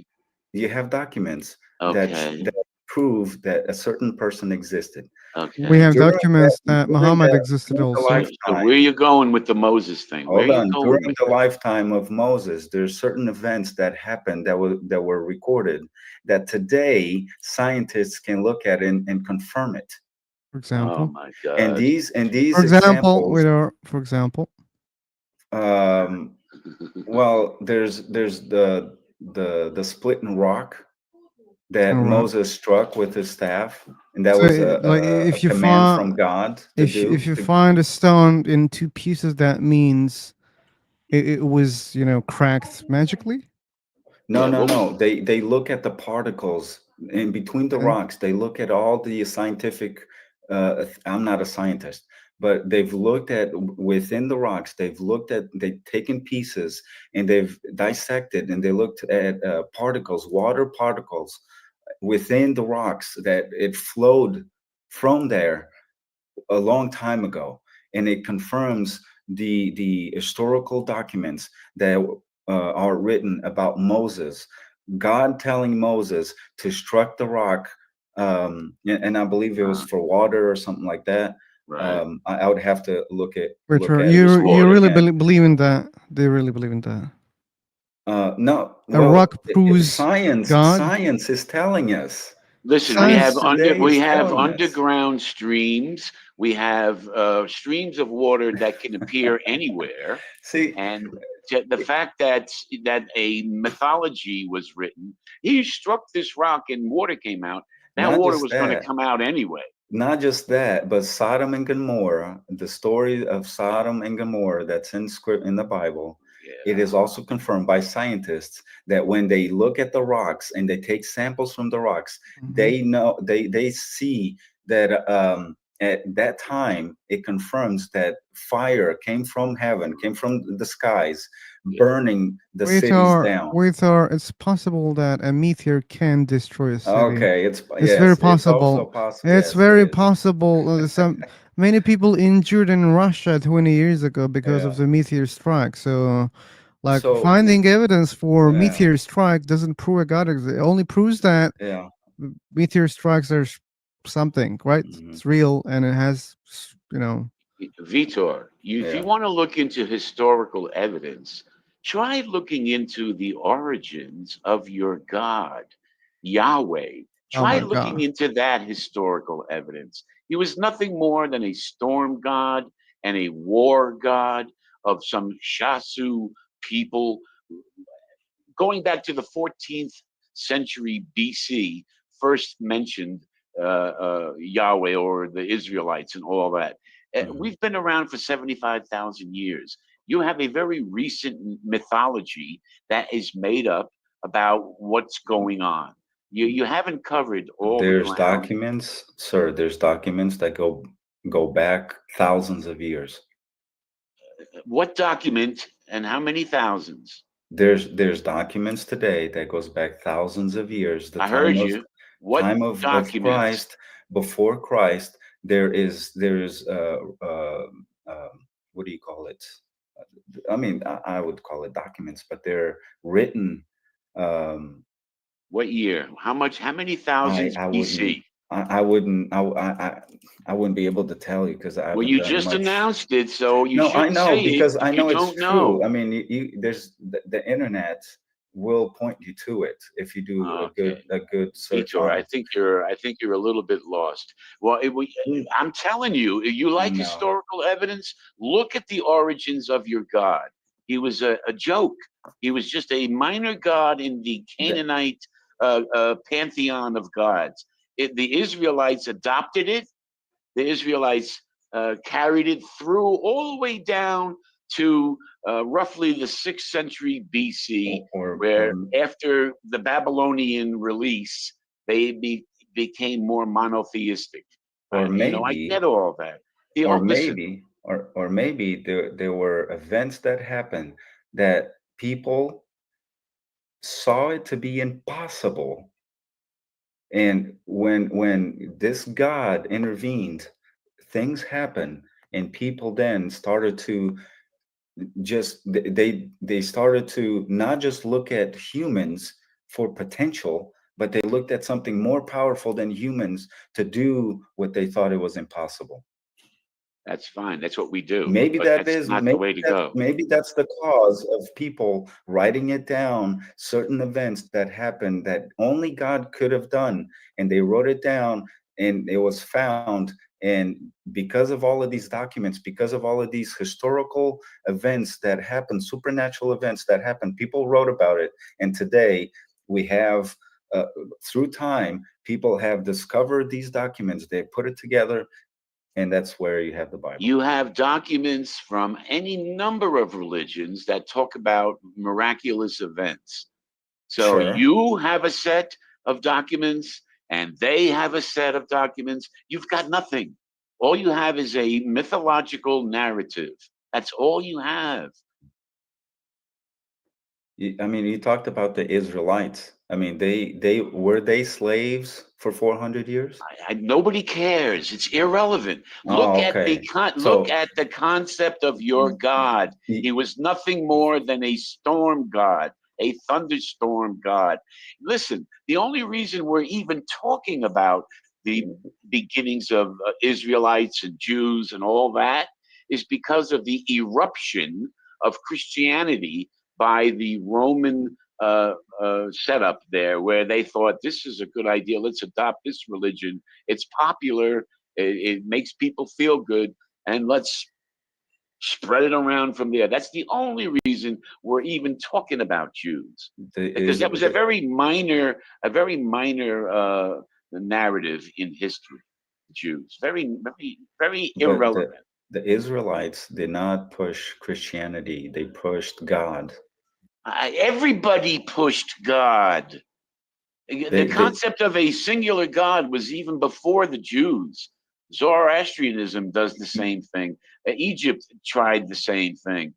[SPEAKER 13] you have documents that prove that a certain person existed.
[SPEAKER 10] Okay.
[SPEAKER 1] We have
[SPEAKER 13] During
[SPEAKER 1] documents that
[SPEAKER 13] during
[SPEAKER 1] Muhammad
[SPEAKER 13] the-
[SPEAKER 1] existed
[SPEAKER 13] during the
[SPEAKER 1] also.
[SPEAKER 10] So
[SPEAKER 13] lifetime-
[SPEAKER 10] where you going with the Moses thing? Where
[SPEAKER 13] Hold
[SPEAKER 10] you
[SPEAKER 13] on.
[SPEAKER 10] going
[SPEAKER 13] During
[SPEAKER 10] with
[SPEAKER 13] the lifetime of Moses, there's certain events that happened that were recorded that today scientists can look at and confirm it.
[SPEAKER 1] For example.
[SPEAKER 10] Oh my God.
[SPEAKER 13] And these
[SPEAKER 1] For example,
[SPEAKER 13] examples,
[SPEAKER 1] for example.
[SPEAKER 13] well, there's the splitting rock that
[SPEAKER 1] Rock.
[SPEAKER 13] Moses struck with his staff, and that
[SPEAKER 1] So,
[SPEAKER 13] was
[SPEAKER 1] like,
[SPEAKER 13] a
[SPEAKER 1] if you
[SPEAKER 13] command
[SPEAKER 1] find
[SPEAKER 13] from God to do.
[SPEAKER 1] if you find a stone in two pieces, that means it was cracked magically.
[SPEAKER 13] No, no, no. They look at the particles in between the rocks. They look at all the scientific. I'm not a scientist, but they've looked at within the rocks. They've taken pieces and they've dissected, and they looked at particles, water particles within the rocks that it flowed from there a long time ago, and it confirms the historical documents that are written about Moses, God telling Moses to struck the rock, and I believe it was for water or something like that.
[SPEAKER 10] Right.
[SPEAKER 13] I would have to look at
[SPEAKER 1] You really
[SPEAKER 13] again.
[SPEAKER 1] believe in that? They really believe in that.
[SPEAKER 13] No,
[SPEAKER 1] A rock proves
[SPEAKER 13] science.
[SPEAKER 1] God.
[SPEAKER 13] Science is telling us.
[SPEAKER 10] Listen,
[SPEAKER 13] Science
[SPEAKER 10] we
[SPEAKER 13] today is
[SPEAKER 10] have
[SPEAKER 13] telling us.
[SPEAKER 10] underground streams. We have streams of water that can appear anywhere.
[SPEAKER 13] See,
[SPEAKER 10] and the fact that a mythology was written, he struck this rock and water came out. That
[SPEAKER 13] Not
[SPEAKER 10] water
[SPEAKER 13] just
[SPEAKER 10] was going to
[SPEAKER 13] that.
[SPEAKER 10] come out anyway.
[SPEAKER 13] Not just that, but Sodom and Gomorrah, the story of Sodom and Gomorrah that's in the Bible, it is also confirmed by scientists that when they look at the rocks and they take samples from the rocks, they know they see that at that time it confirms that fire came from heaven, came from the skies, burning the cities down.
[SPEAKER 1] It's possible that a meteor can destroy a city.
[SPEAKER 13] Okay, it's
[SPEAKER 1] very possible.
[SPEAKER 13] also possible.
[SPEAKER 1] It's
[SPEAKER 13] Yes,
[SPEAKER 1] very
[SPEAKER 13] it is.
[SPEAKER 1] possible. Many people injured in Russia 20 years ago because of the meteor strike. So, like,
[SPEAKER 13] So-
[SPEAKER 1] finding evidence for
[SPEAKER 13] Yeah.
[SPEAKER 1] meteor strike doesn't prove a God exists. It only proves that meteor strikes are something, right? It's real and it has,
[SPEAKER 10] Vitor, if you want to look into historical evidence, try looking into the origins of your God, Yahweh. Try
[SPEAKER 1] my
[SPEAKER 10] looking
[SPEAKER 1] God.
[SPEAKER 10] into that historical evidence. He was nothing more than a storm god and a war god of some Shasu people. Going back to the 14th century BC, first mentioned Yahweh or the Israelites and all that. We've been around for 75,000 years. You have a very recent mythology that is made up about what's going on. You haven't covered all
[SPEAKER 13] There's
[SPEAKER 10] the ground.
[SPEAKER 13] documents, sir. There's documents that go back thousands of years.
[SPEAKER 10] What document and how many thousands?
[SPEAKER 13] There's documents today that goes back thousands of years. The
[SPEAKER 10] I heard
[SPEAKER 13] time
[SPEAKER 10] you. What
[SPEAKER 13] time of
[SPEAKER 10] documents?
[SPEAKER 13] Christ, before Christ, there's what do you call it? I mean, I would call it documents, but they're written.
[SPEAKER 10] What year? How many thousands
[SPEAKER 13] I
[SPEAKER 10] BC?
[SPEAKER 13] I wouldn't I wouldn't be able to tell you because I haven't
[SPEAKER 10] Well, you
[SPEAKER 13] done
[SPEAKER 10] just
[SPEAKER 13] much.
[SPEAKER 10] announced it, so you
[SPEAKER 13] No, I
[SPEAKER 10] shouldn't
[SPEAKER 13] know
[SPEAKER 10] say
[SPEAKER 13] because
[SPEAKER 10] it
[SPEAKER 13] I
[SPEAKER 10] if you
[SPEAKER 13] know it's
[SPEAKER 10] don't
[SPEAKER 13] true.
[SPEAKER 10] know.
[SPEAKER 13] I mean, there's the internet will point you to it if you do
[SPEAKER 10] Okay.
[SPEAKER 13] a good search
[SPEAKER 10] Vitor,
[SPEAKER 13] on
[SPEAKER 10] I
[SPEAKER 13] it.
[SPEAKER 10] think you're a little bit lost. Well, I'm telling you, you like
[SPEAKER 13] No.
[SPEAKER 10] historical evidence? Look at the origins of your God. He was a joke. He was just a minor god in the Canaanite pantheon of gods. The Israelites adopted it. The Israelites carried it through all the way down to roughly the 6th century BC, where after the Babylonian release, they became more monotheistic.
[SPEAKER 13] Or
[SPEAKER 10] I
[SPEAKER 13] maybe
[SPEAKER 10] get all that. Listen,
[SPEAKER 13] or maybe there were events that happened that people saw it to be impossible. And when this God intervened, things happened, and people then started to they started to not just look at humans for potential, but they looked at something more powerful than humans to do what they thought it was impossible.
[SPEAKER 10] that's fine. That's what we do.
[SPEAKER 13] Maybe
[SPEAKER 10] But
[SPEAKER 13] that
[SPEAKER 10] that's
[SPEAKER 13] is
[SPEAKER 10] not the way to go.
[SPEAKER 13] maybe that's the cause of people writing it down, certain events that happened that only God could have done, and they wrote it down and it was found. And because of all of these documents, because of all of these historical events that happened, supernatural events that happened, people wrote about it. And today we have through time, people have discovered these documents, they put it together, and that's where you have the Bible.
[SPEAKER 10] You have documents from any number of religions that talk about miraculous events. So
[SPEAKER 13] Sure.
[SPEAKER 10] you have a set of documents and they have a set of documents. You've got nothing. All you have is a mythological narrative. That's all you have.
[SPEAKER 13] I mean, you talked about the Israelites. I mean, they were they slaves for 400 years?
[SPEAKER 10] Nobody cares. It's irrelevant.
[SPEAKER 13] Oh, okay.
[SPEAKER 10] Look at the concept of your God. He was nothing more than a storm god, a thunderstorm god. Listen, the only reason we're even talking about the beginnings of Israelites and Jews and all that is because of the eruption of Christianity by the Roman setup there, where they thought this is a good idea. Let's adopt this religion. It's popular. It makes people feel good, and let's spread it around from there. That's the only reason we're even talking about Jews, because that was a very minor narrative in history. Jews, very irrelevant.
[SPEAKER 13] The Israelites did not push Christianity; they pushed God.
[SPEAKER 10] Everybody pushed God. The concept of a singular God was even before the Jews. Zoroastrianism does the same thing. Egypt tried the same thing.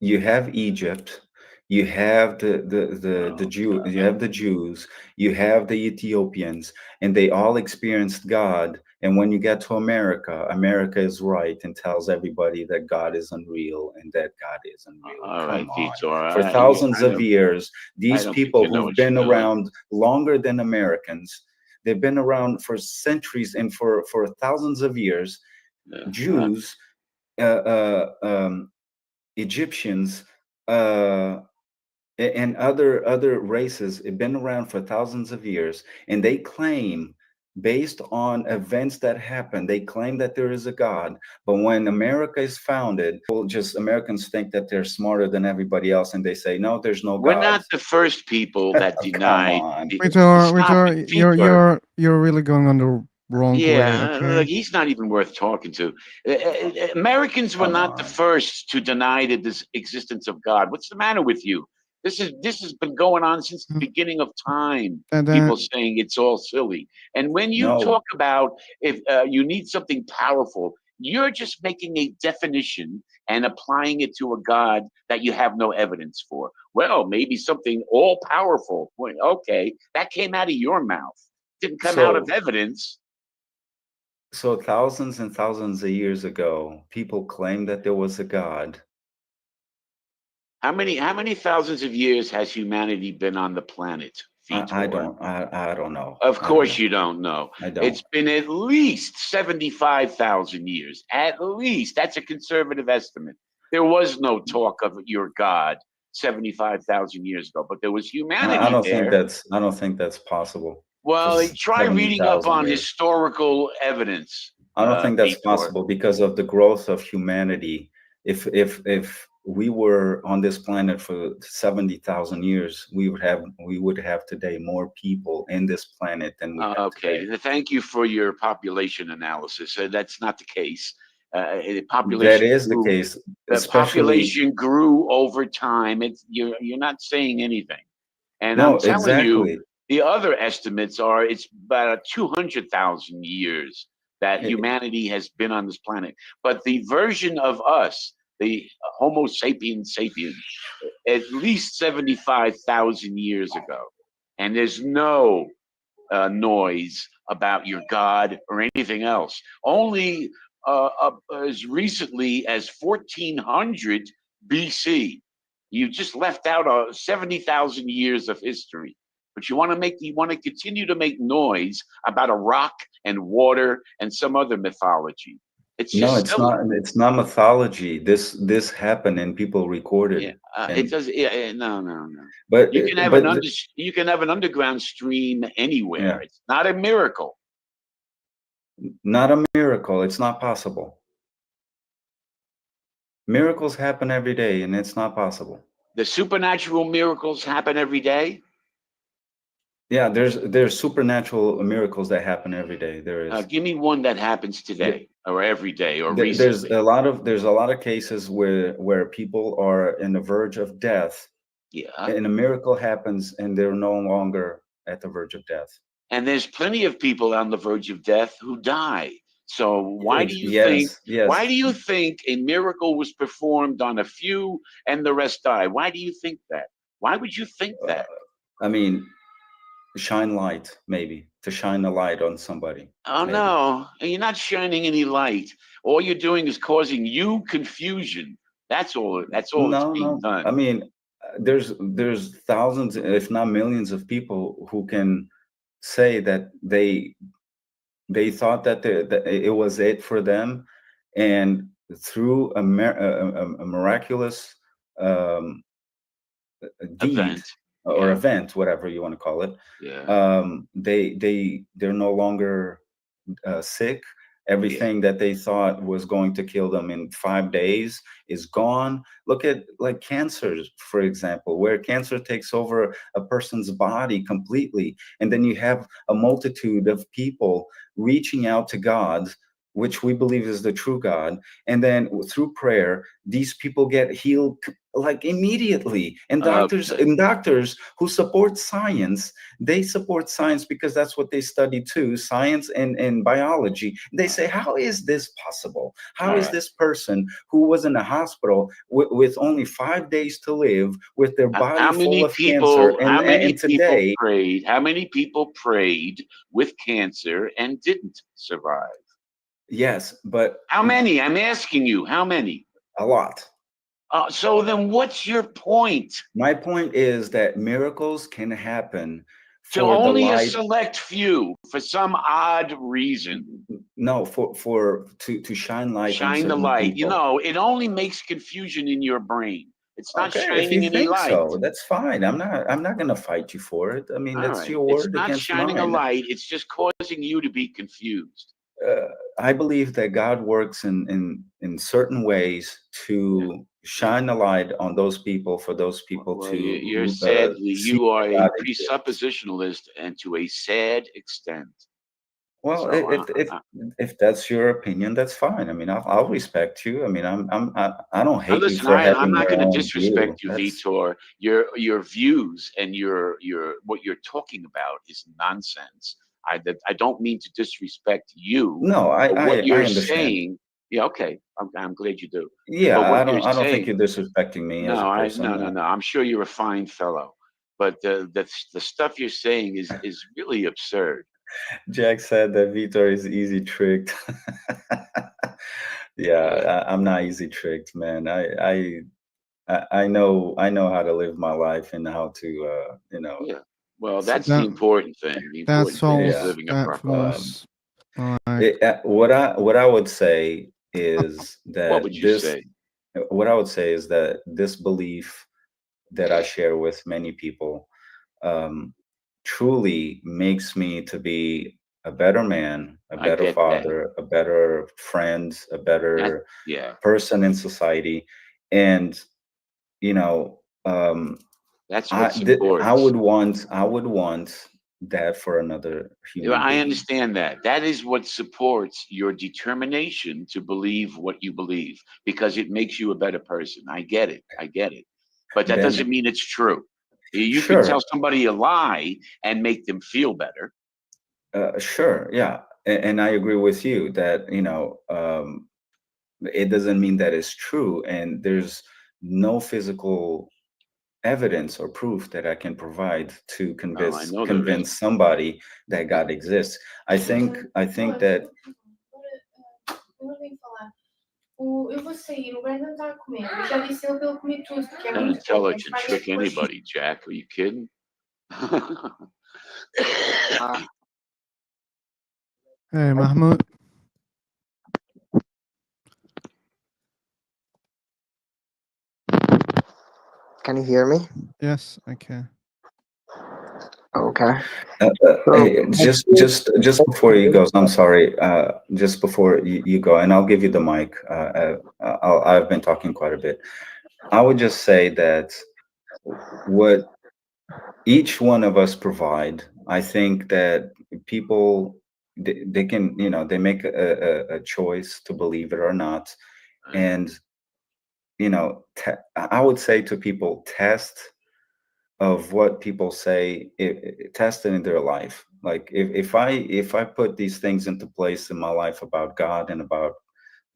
[SPEAKER 13] You have Egypt, you have the Jew, you have the Jews, you have the Ethiopians, and they all experienced God. And when you get to America, America is right and tells everybody that God is unreal and that God is unreal. Come on. For thousands of years, these people who've been around longer than Americans, they've been around for centuries and for thousands of years. Jews, Egyptians, and other races have been around for thousands of years, and they claim, based on events that happen, they claim that there is a God. But when America is founded, Americans think that they're smarter than everybody else, and they say, no, there's no God.
[SPEAKER 10] We're not the first people that denied.
[SPEAKER 1] Vitor, you're really going on the wrong way. Okay?
[SPEAKER 10] Look, he's not even worth talking to. Americans were not the first to deny the existence of God. What's the matter with you? This has been going on since the beginning of time. People saying it's all silly. And when you talk about if you need something powerful, you're just making a definition and applying it to a God that you have no evidence for. Well, maybe something all powerful. Well, okay, that came out of your mouth. Didn't come out of evidence.
[SPEAKER 13] So thousands and thousands of years ago, people claimed that there was a God.
[SPEAKER 10] How many thousands of years has humanity been on the planet? Vitor?
[SPEAKER 13] I don't know.
[SPEAKER 10] Of course you don't know.
[SPEAKER 13] I don't.
[SPEAKER 10] It's been at least 75,000 years. At least. That's a conservative estimate. There was no talk of your God 75,000 years ago, but there was humanity
[SPEAKER 13] I don't
[SPEAKER 10] there.
[SPEAKER 13] think that's possible.
[SPEAKER 10] Well, try reading up
[SPEAKER 13] 70,000
[SPEAKER 10] on
[SPEAKER 13] years.
[SPEAKER 10] historical evidence.
[SPEAKER 13] I don't think that's
[SPEAKER 10] Vitor.
[SPEAKER 13] possible because of the growth of humanity. If we were on this planet for 70,000 years, we would have today more people in this planet than we have today.
[SPEAKER 10] Thank you for your population analysis. That's not the case. The population
[SPEAKER 13] That is the case.
[SPEAKER 10] The population grew over time. You're not saying anything. And
[SPEAKER 13] No,
[SPEAKER 10] I'm telling you,
[SPEAKER 13] exactly.
[SPEAKER 10] the other estimates are it's about 200,000 years that humanity has been on this planet. But the version of us, the Homo sapiens sapiens, at least 75,000 years ago. And there's no noise about your God or anything else. Only as recently as 1400 BC. You just left out 70,000 years of history. But you want to continue to make noise about a rock and water and some other mythology. It's just
[SPEAKER 13] No, it's
[SPEAKER 10] silly.
[SPEAKER 13] not. It's not mythology. This happened and people recorded.
[SPEAKER 10] Yeah,
[SPEAKER 13] and,
[SPEAKER 10] it does. No.
[SPEAKER 13] But
[SPEAKER 10] You can have
[SPEAKER 13] but
[SPEAKER 10] you can have an underground stream anywhere.
[SPEAKER 13] Yeah.
[SPEAKER 10] It's not a miracle.
[SPEAKER 13] not a miracle. It's not possible. Miracles happen every day, and it's not possible.
[SPEAKER 10] The supernatural miracles happen every day.
[SPEAKER 13] Yeah, there's supernatural miracles that happen every day. There is.
[SPEAKER 10] Give me one that happens today or every day or
[SPEAKER 13] There's
[SPEAKER 10] recently.
[SPEAKER 13] there's a lot of cases where people are in the verge of death,
[SPEAKER 10] Yeah.
[SPEAKER 13] and a miracle happens, and they're no longer at the verge of death.
[SPEAKER 10] And there's plenty of people on the verge of death who die. So why do you think?
[SPEAKER 13] Yes.
[SPEAKER 10] Why do you think a miracle was performed on a few and the rest die? Why do you think that? Why would you think that?
[SPEAKER 13] I mean, shine light, maybe to shine a light on somebody.
[SPEAKER 10] Oh
[SPEAKER 13] maybe.
[SPEAKER 10] no, you're not shining any light. All you're doing is causing you confusion. That's all. That's all that's being done.
[SPEAKER 13] I mean, there's thousands, if not millions, of people who can say that they thought that it was it for them, and through a miraculous deed
[SPEAKER 10] Event.
[SPEAKER 13] or event, whatever you want to call it, they're no longer sick. Everything that they thought was going to kill them in 5 days is gone. Look at like cancer, for example, where cancer takes over a person's body completely. And then you have a multitude of people reaching out to God, which we believe is the true God. And then through prayer, these people get healed like immediately. And doctors who support science, they support science because that's what they study too, science and biology. They say, how is this possible? How is this person who was in a hospital with only 5 days to live, with their body full of cancer, and today
[SPEAKER 10] prayed? How many people prayed with cancer and didn't survive?
[SPEAKER 13] Yes, but
[SPEAKER 10] how many? I'm asking you, how many?
[SPEAKER 13] A lot.
[SPEAKER 10] So then what's your point?
[SPEAKER 13] My point is that miracles can happen
[SPEAKER 10] to only a select few for some odd reason.
[SPEAKER 13] No, to shine light.
[SPEAKER 10] Shine the light. You know, it only makes confusion in your brain. It's not shining
[SPEAKER 13] if you
[SPEAKER 10] any
[SPEAKER 13] think
[SPEAKER 10] light.
[SPEAKER 13] So, that's fine. I'm not going to fight you for it. I mean, that's your word
[SPEAKER 10] it's not
[SPEAKER 13] against
[SPEAKER 10] shining
[SPEAKER 13] mine.
[SPEAKER 10] a light. It's just causing you to be confused.
[SPEAKER 13] I believe that God works in certain ways to shine a light on those people, for those people to.
[SPEAKER 10] You're sadly, you are a presuppositionalist, and to a sad extent.
[SPEAKER 13] Well, if that's your opinion, that's fine. I mean, I'll respect you. I mean, I don't hate you for having
[SPEAKER 10] I'm not
[SPEAKER 13] your
[SPEAKER 10] going
[SPEAKER 13] own
[SPEAKER 10] to disrespect
[SPEAKER 13] view.
[SPEAKER 10] you, Vitor. Your views and your what you're talking about is nonsense. I don't mean to disrespect you.
[SPEAKER 13] No,
[SPEAKER 10] what you're
[SPEAKER 13] I understand.
[SPEAKER 10] saying. Yeah, okay. I'm glad you do.
[SPEAKER 13] Yeah,
[SPEAKER 10] but
[SPEAKER 13] I don't think you're disrespecting me as a person.
[SPEAKER 10] No. I'm sure you're a fine fellow, but the stuff you're saying is really absurd.
[SPEAKER 13] Jack said that Vitor is easy tricked. Yeah, I'm not easy tricked, man. I know how to live my life and how to
[SPEAKER 10] Yeah. Well,
[SPEAKER 1] So
[SPEAKER 10] that's the important thing. The important thing is living a proper life.
[SPEAKER 13] What I would say is that
[SPEAKER 10] What would you say?
[SPEAKER 13] What I would say is that this belief that I share with many people truly makes me to be a better man, a
[SPEAKER 10] I
[SPEAKER 13] better
[SPEAKER 10] get that.
[SPEAKER 13] father, a better friend, a better
[SPEAKER 10] Yeah.
[SPEAKER 13] person in society. And you know,
[SPEAKER 10] That's what's important.
[SPEAKER 13] I would want that for another human
[SPEAKER 10] I
[SPEAKER 13] being.
[SPEAKER 10] understand that. That is what supports your determination to believe what you believe, because it makes you a better person. I get it. I get it. But that
[SPEAKER 13] Then-
[SPEAKER 10] doesn't mean it's true. You
[SPEAKER 13] Sure.
[SPEAKER 10] can tell somebody a lie and make them feel better.
[SPEAKER 13] Sure, yeah, and I agree with you that it doesn't mean that it's true, and there's no physical evidence or proof that I can provide to
[SPEAKER 10] know there
[SPEAKER 13] convince somebody that God exists. I think that
[SPEAKER 17] Eu vou sair, o Brandon está a comer. Eu já disse ele para ele comer tudo, que é
[SPEAKER 10] Don't
[SPEAKER 17] muito
[SPEAKER 10] tell
[SPEAKER 17] pouco.
[SPEAKER 10] her to trick anybody, Jack. Are you kidding?
[SPEAKER 1] Hey, Mahmoud.
[SPEAKER 18] Can you hear me?
[SPEAKER 1] Yes, I can.
[SPEAKER 18] Okay.
[SPEAKER 13] hey, just before you go, I'm sorry. Just before you go, and I'll give you the mic. I've been talking quite a bit. I would just say that what each one of us provide, I think that people they can they make a choice to believe it or not, and I would say to people, test of what people say, test it in their life. Like if I put these things into place in my life about God and about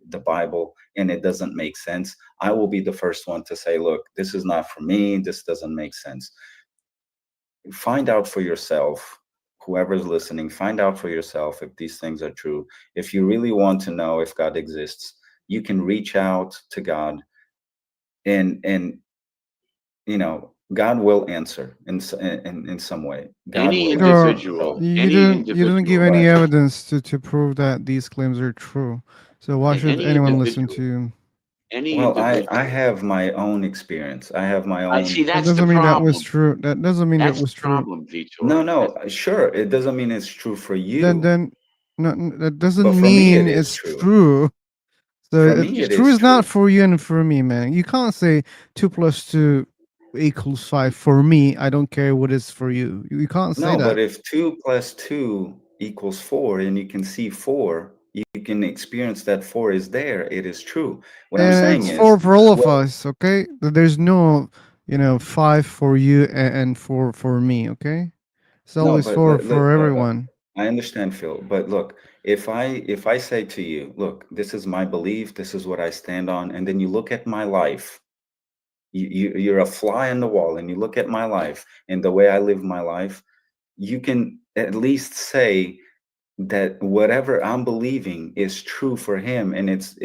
[SPEAKER 13] the Bible, and it doesn't make sense, I will be the first one to say, look, this is not for me, this doesn't make sense. Find out for yourself, whoever's listening, find out for yourself if these things are true. If you really want to know if God exists, you can reach out to God, and God will answer in some way. God
[SPEAKER 10] Any
[SPEAKER 13] will
[SPEAKER 10] individual,
[SPEAKER 1] You didn't give any evidence to prove that these claims are true. So why should
[SPEAKER 10] any
[SPEAKER 1] anyone listen to
[SPEAKER 10] individual-
[SPEAKER 1] you?
[SPEAKER 10] Any
[SPEAKER 13] Well, I
[SPEAKER 10] individual.
[SPEAKER 13] have my own experience. I have my own.
[SPEAKER 10] See,
[SPEAKER 1] That
[SPEAKER 10] that's the
[SPEAKER 1] doesn't mean that was
[SPEAKER 10] problem.
[SPEAKER 1] true. That doesn't mean that
[SPEAKER 10] That's
[SPEAKER 1] was
[SPEAKER 10] the
[SPEAKER 1] true.
[SPEAKER 10] problem, Vitor.
[SPEAKER 13] No, sure. It doesn't mean it's true for you.
[SPEAKER 1] Then no, that doesn't
[SPEAKER 13] But for me,
[SPEAKER 1] mean
[SPEAKER 13] it is
[SPEAKER 1] it's
[SPEAKER 13] true.
[SPEAKER 1] true. So
[SPEAKER 13] For me, it
[SPEAKER 1] true
[SPEAKER 13] is
[SPEAKER 1] is not for you and for me, man. You can't say 2 + 2 = 5 for me. I don't care what is for you. You can't say
[SPEAKER 13] No,
[SPEAKER 1] that.
[SPEAKER 13] but if 2 + 2 = 4, and you can see 4, you can experience that 4 is there. It is true. What I'm
[SPEAKER 1] And
[SPEAKER 13] saying
[SPEAKER 1] it's
[SPEAKER 13] is,
[SPEAKER 1] for all of us, okay? There's no 5 for you and for me, okay? It's
[SPEAKER 13] no,
[SPEAKER 1] always
[SPEAKER 13] but
[SPEAKER 1] for everyone.
[SPEAKER 13] I understand, Phil. But look, if I say to you, look, this is my belief, this is what I stand on, and then you look at my life, you're a fly on the wall, and you look at my life and the way I live my life, you can at least say that whatever I'm believing is true for him, and it's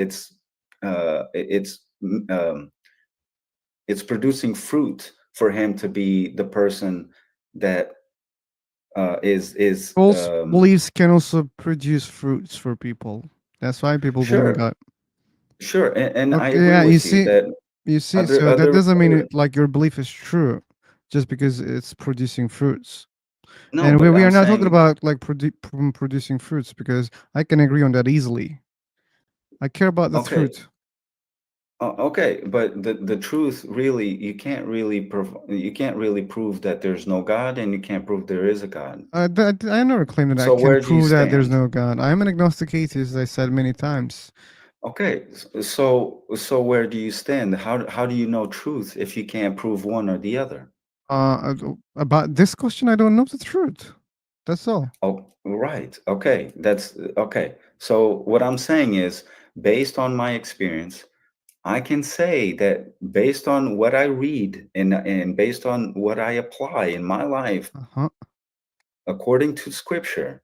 [SPEAKER 13] producing fruit for him to be the person that is
[SPEAKER 1] False beliefs can also produce fruits for people. That's why people believe in
[SPEAKER 13] Sure.
[SPEAKER 1] God.
[SPEAKER 13] Sure, and I
[SPEAKER 1] Okay,
[SPEAKER 13] agree
[SPEAKER 1] yeah,
[SPEAKER 13] with you that
[SPEAKER 1] so that doesn't mean it, like your belief is true just because it's producing fruits.
[SPEAKER 13] No,
[SPEAKER 1] And
[SPEAKER 13] but
[SPEAKER 1] we are
[SPEAKER 13] I'm
[SPEAKER 1] not talking
[SPEAKER 13] saying-
[SPEAKER 1] about like producing fruits, because I can agree on that easily. I care about the
[SPEAKER 13] Okay.
[SPEAKER 1] truth.
[SPEAKER 13] Okay, but the truth really, you can't really prove that there's no God, and you can't prove there is a God.
[SPEAKER 1] I never claimed that
[SPEAKER 13] So
[SPEAKER 1] I
[SPEAKER 13] where
[SPEAKER 1] can
[SPEAKER 13] do you
[SPEAKER 1] prove that there's
[SPEAKER 13] stand?
[SPEAKER 1] no God. I'm an agnostic atheist, as I said many times.
[SPEAKER 13] Okay, so where do you stand? How do you know truth if you can't prove one or the other?
[SPEAKER 1] About this question, I don't know the truth. That's all.
[SPEAKER 13] Oh, right. Okay, that's okay. So what I'm saying is, based on my experience, I can say that based on what I read and based on what I apply in my life, according to Scripture,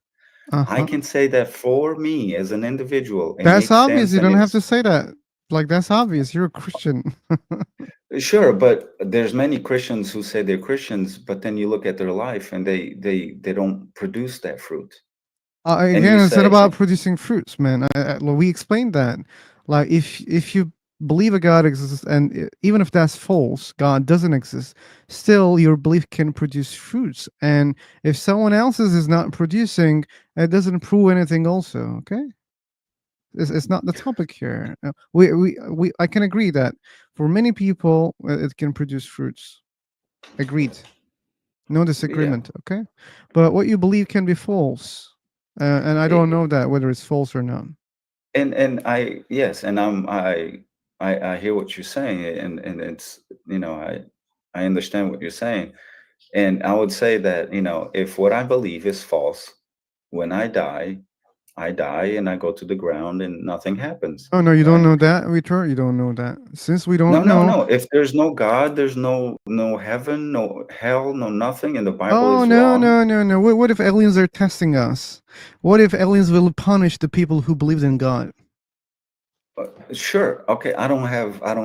[SPEAKER 13] I can say that for me as an individual, it
[SPEAKER 1] That's
[SPEAKER 13] makes
[SPEAKER 1] obvious.
[SPEAKER 13] sense.
[SPEAKER 1] You
[SPEAKER 13] And
[SPEAKER 1] don't have
[SPEAKER 13] it's
[SPEAKER 1] to say that. Like, that's obvious. You're a Christian.
[SPEAKER 13] Sure, but there's many Christians who say they're Christians, but then you look at their life and they don't produce that fruit. And
[SPEAKER 1] Again,
[SPEAKER 13] you
[SPEAKER 1] it's not
[SPEAKER 13] say,
[SPEAKER 1] about producing fruits, man. We explained that. Like, if you believe a God exists, and even if that's false, God doesn't exist, still your belief can produce fruits. And if someone else's is not producing, it doesn't prove anything. Also, okay. It's not the topic here. I can agree that for many people it can produce fruits. Agreed. No disagreement. Okay, but what you believe can be false, and I don't know that whether it's false or not.
[SPEAKER 13] And I yes, and I hear what you're saying, and it's I understand what you're saying, and I would say that if what I believe is false, when I die and I go to the ground and nothing happens.
[SPEAKER 1] Oh no, you don't know that, Vitor. You don't know that. Since we don't
[SPEAKER 13] No. If there's no God, there's no heaven, no hell, no nothing, and the Bible
[SPEAKER 1] Oh
[SPEAKER 13] is
[SPEAKER 1] no,
[SPEAKER 13] wrong.
[SPEAKER 1] no. What if aliens are testing us? What if aliens will punish the people who believed in God?
[SPEAKER 13] Sure. Okay. I don't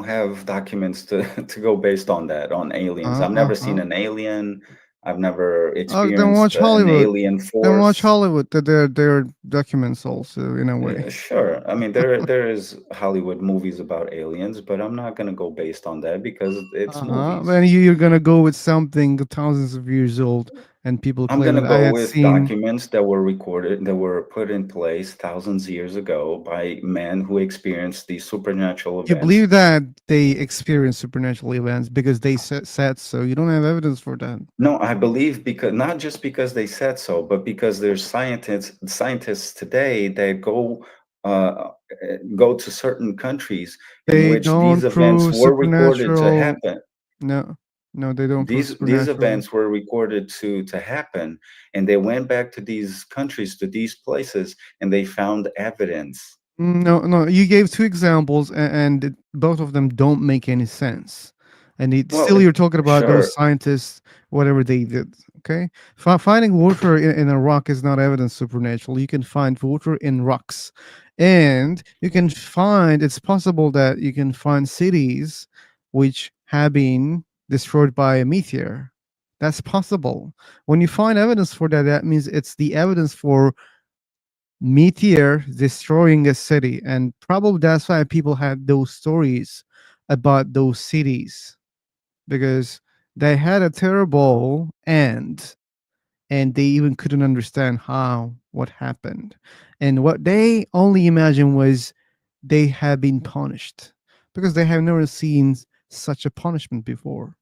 [SPEAKER 13] have documents to go based on that, on aliens. I've never seen an alien. I've never
[SPEAKER 1] Then watch
[SPEAKER 13] experienced an
[SPEAKER 1] Hollywood.
[SPEAKER 13] alien
[SPEAKER 1] Then watch
[SPEAKER 13] force.
[SPEAKER 1] Hollywood. There are documents also in a way.
[SPEAKER 13] Yeah, sure. I mean, there is Hollywood movies about aliens, but I'm not gonna go based on that because it's movies.
[SPEAKER 1] Then you're gonna go with something thousands of years old, and people
[SPEAKER 13] I'm
[SPEAKER 1] claim
[SPEAKER 13] gonna
[SPEAKER 1] that I
[SPEAKER 13] go
[SPEAKER 1] had
[SPEAKER 13] with
[SPEAKER 1] seen.
[SPEAKER 13] documents that were recorded, that were put in place thousands years ago by men who experienced these supernatural
[SPEAKER 1] You
[SPEAKER 13] events.
[SPEAKER 1] believe that they experience supernatural events because they said so. You don't have evidence for that.
[SPEAKER 13] No, I believe because not just because they said so, but because there's scientists today that go to certain countries in
[SPEAKER 1] They
[SPEAKER 13] which these
[SPEAKER 1] don't
[SPEAKER 13] events
[SPEAKER 1] prove
[SPEAKER 13] were recorded to
[SPEAKER 1] supernatural.
[SPEAKER 13] happen.
[SPEAKER 1] No, they don't prove
[SPEAKER 13] These
[SPEAKER 1] supernatural.
[SPEAKER 13] events were recorded to happen, and they went back to these countries, to these places, and they found evidence.
[SPEAKER 1] No. You gave two examples, and both of them don't make any sense. And still, you're talking about
[SPEAKER 13] Sure.
[SPEAKER 1] those scientists, whatever they did. Okay, finding water in a rock is not evidence supernatural. You can find water in rocks, and you can find. It's possible that you can find cities which have been destroyed by a meteor. That's possible. When you find evidence for that, that means it's the evidence for meteor destroying a city, and probably that's why people had those stories about those cities, because they had a terrible end and they even couldn't understand what happened, and what they only imagined was they had been punished because they have never seen such a punishment before.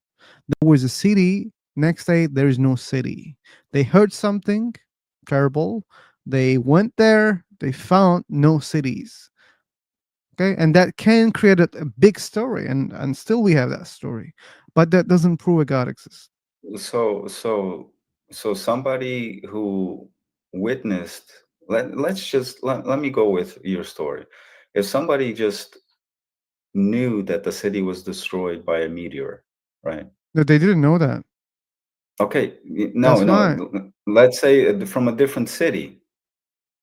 [SPEAKER 1] There was a city, next day there is no city. They heard something terrible, they went there, they found no cities. Okay, and that can create a big story, and still we have that story, but that doesn't prove a God exists.
[SPEAKER 13] So somebody who witnessed, let me go with your story. If somebody just knew that the city was destroyed by a meteor, right?
[SPEAKER 1] No, they didn't know that.
[SPEAKER 13] Okay,
[SPEAKER 1] That's
[SPEAKER 13] no.
[SPEAKER 1] fine.
[SPEAKER 13] Let's say from a different city.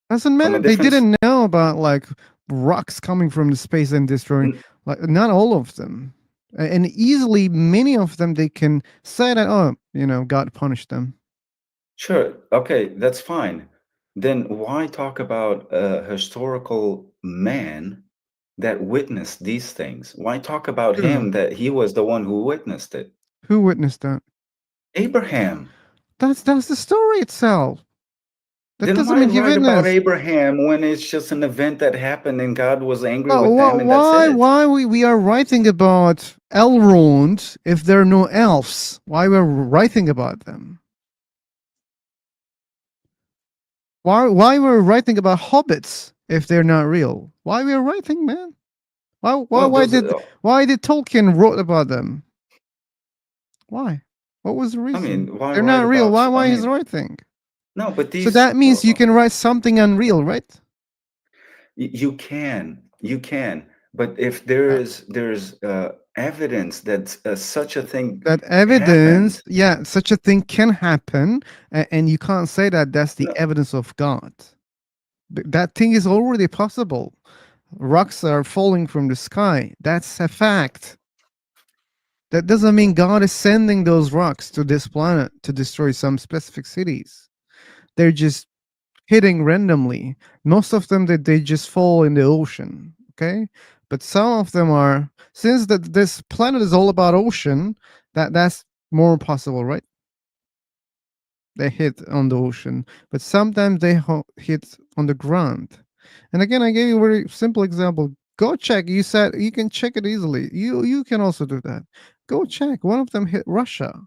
[SPEAKER 1] Doesn't matter. They didn't know about like rocks coming from the space and destroying. Like, not all of them, and easily many of them they can say that God punished them.
[SPEAKER 13] Sure. Okay, that's fine. Then why talk about a historical man that witnessed these things? Why talk about him, that he was the one who witnessed it?
[SPEAKER 1] Who witnessed that?
[SPEAKER 13] Abraham.
[SPEAKER 1] That's the story itself. That
[SPEAKER 13] Then
[SPEAKER 1] doesn't
[SPEAKER 13] why
[SPEAKER 1] mean he
[SPEAKER 13] write about
[SPEAKER 1] witnessed.
[SPEAKER 13] Abraham when it's just an event that happened and God was angry
[SPEAKER 1] Oh,
[SPEAKER 13] with them and that's it?
[SPEAKER 1] why we are writing about Elrond if there are no elves? Why we're writing about them? Why we're writing about hobbits if they're not real? Why we are writing, man? Why did Tolkien wrote about them? Why? What was the reason?
[SPEAKER 13] mean, why
[SPEAKER 1] they're
[SPEAKER 13] write
[SPEAKER 1] not real.
[SPEAKER 13] about-
[SPEAKER 1] Why
[SPEAKER 13] I
[SPEAKER 1] he's
[SPEAKER 13] mean-
[SPEAKER 1] writing?
[SPEAKER 13] No, but
[SPEAKER 1] So
[SPEAKER 13] these.
[SPEAKER 1] that means you can write something unreal, right?
[SPEAKER 13] You can, but if there's evidence that such a thing
[SPEAKER 1] That evidence, yeah, such a thing can happen, and you can't say that that's the evidence of God. That thing is already possible. Rocks are falling from the sky. That's a fact. That doesn't mean God is sending those rocks to this planet to destroy some specific cities. They're just hitting randomly. Most of them they just fall in the ocean. Okay, but some of them are, since that this planet is all about ocean, that's more possible, right? They hit on the ocean, but sometimes they hit on the ground. And again, I gave you a very simple example. Go check. You said you can check it easily. You can also do that. Go check. One of them hit Russia,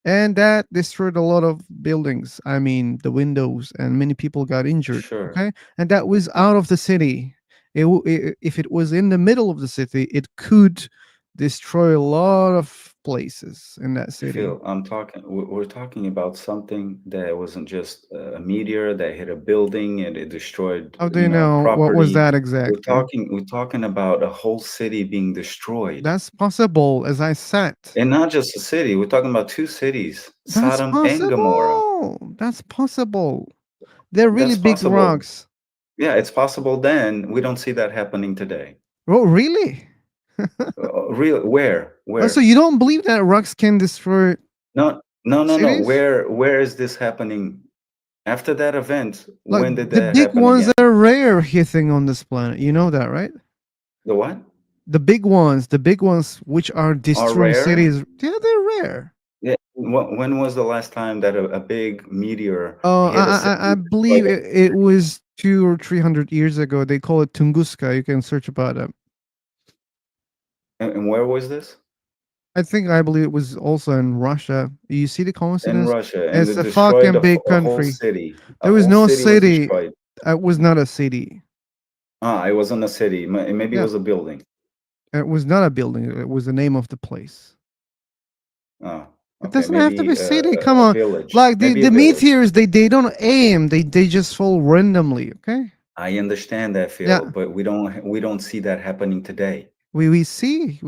[SPEAKER 1] and that destroyed a lot of buildings. I mean, the windows, and many people got injured.
[SPEAKER 13] Sure.
[SPEAKER 1] Okay, and that was out of the city. If it was in the middle of the city, it could destroy a lot of places in that city.
[SPEAKER 13] Phil, we're talking about something that wasn't just a meteor that hit a building and it destroyed,
[SPEAKER 1] How do you know what was
[SPEAKER 13] property.
[SPEAKER 1] that exactly?
[SPEAKER 13] We're talking about a whole city being destroyed.
[SPEAKER 1] That's possible, as I said.
[SPEAKER 13] And not just a city. We're talking about two cities,
[SPEAKER 1] That's
[SPEAKER 13] Sodom and Gomorrah.
[SPEAKER 1] possible. That's possible. They're really
[SPEAKER 13] That's
[SPEAKER 1] big
[SPEAKER 13] possible.
[SPEAKER 1] rocks.
[SPEAKER 13] Yeah, it's possible then. We don't see that happening today.
[SPEAKER 1] Oh, really?
[SPEAKER 13] Where?
[SPEAKER 1] Oh, so you don't believe that rocks can destroy?
[SPEAKER 13] No.
[SPEAKER 1] cities?
[SPEAKER 13] Where is this happening? After that event,
[SPEAKER 1] Like,
[SPEAKER 13] when did
[SPEAKER 1] the
[SPEAKER 13] that
[SPEAKER 1] big
[SPEAKER 13] happen
[SPEAKER 1] ones
[SPEAKER 13] again?
[SPEAKER 1] are rare hitting on this planet. You know that, right?
[SPEAKER 13] The what?
[SPEAKER 1] The big ones which are destroying
[SPEAKER 13] rare?
[SPEAKER 1] cities. Yeah, they're rare.
[SPEAKER 13] Yeah. When was the last time that a big meteor
[SPEAKER 1] Oh,
[SPEAKER 13] hit a city?
[SPEAKER 1] I believe it was 200 or 300 years ago. They call it Tunguska. You can search about it.
[SPEAKER 13] And where was this?
[SPEAKER 1] I believe it was also in Russia. You see the coincidence?
[SPEAKER 13] In Russia, and
[SPEAKER 1] It's
[SPEAKER 13] it
[SPEAKER 1] a
[SPEAKER 13] destroyed
[SPEAKER 1] fucking big
[SPEAKER 13] a whole
[SPEAKER 1] country.
[SPEAKER 13] city.
[SPEAKER 1] There was
[SPEAKER 13] whole
[SPEAKER 1] no
[SPEAKER 13] city was
[SPEAKER 1] city.
[SPEAKER 13] destroyed.
[SPEAKER 1] It was not a city.
[SPEAKER 13] It wasn't a city. Maybe
[SPEAKER 1] Yeah.
[SPEAKER 13] it was a building.
[SPEAKER 1] It was not a building. It was the name of the place.
[SPEAKER 13] Oh,
[SPEAKER 1] It
[SPEAKER 13] okay.
[SPEAKER 1] doesn't have to
[SPEAKER 13] Maybe
[SPEAKER 1] be city.
[SPEAKER 13] a
[SPEAKER 1] Come on.
[SPEAKER 13] village.
[SPEAKER 1] Like
[SPEAKER 13] Maybe
[SPEAKER 1] the
[SPEAKER 13] a village.
[SPEAKER 1] meteors, they don't aim. They just fall randomly. Okay.
[SPEAKER 13] I understand that, Phil,
[SPEAKER 1] Yeah.
[SPEAKER 13] but we don't see that happening today.
[SPEAKER 1] We see.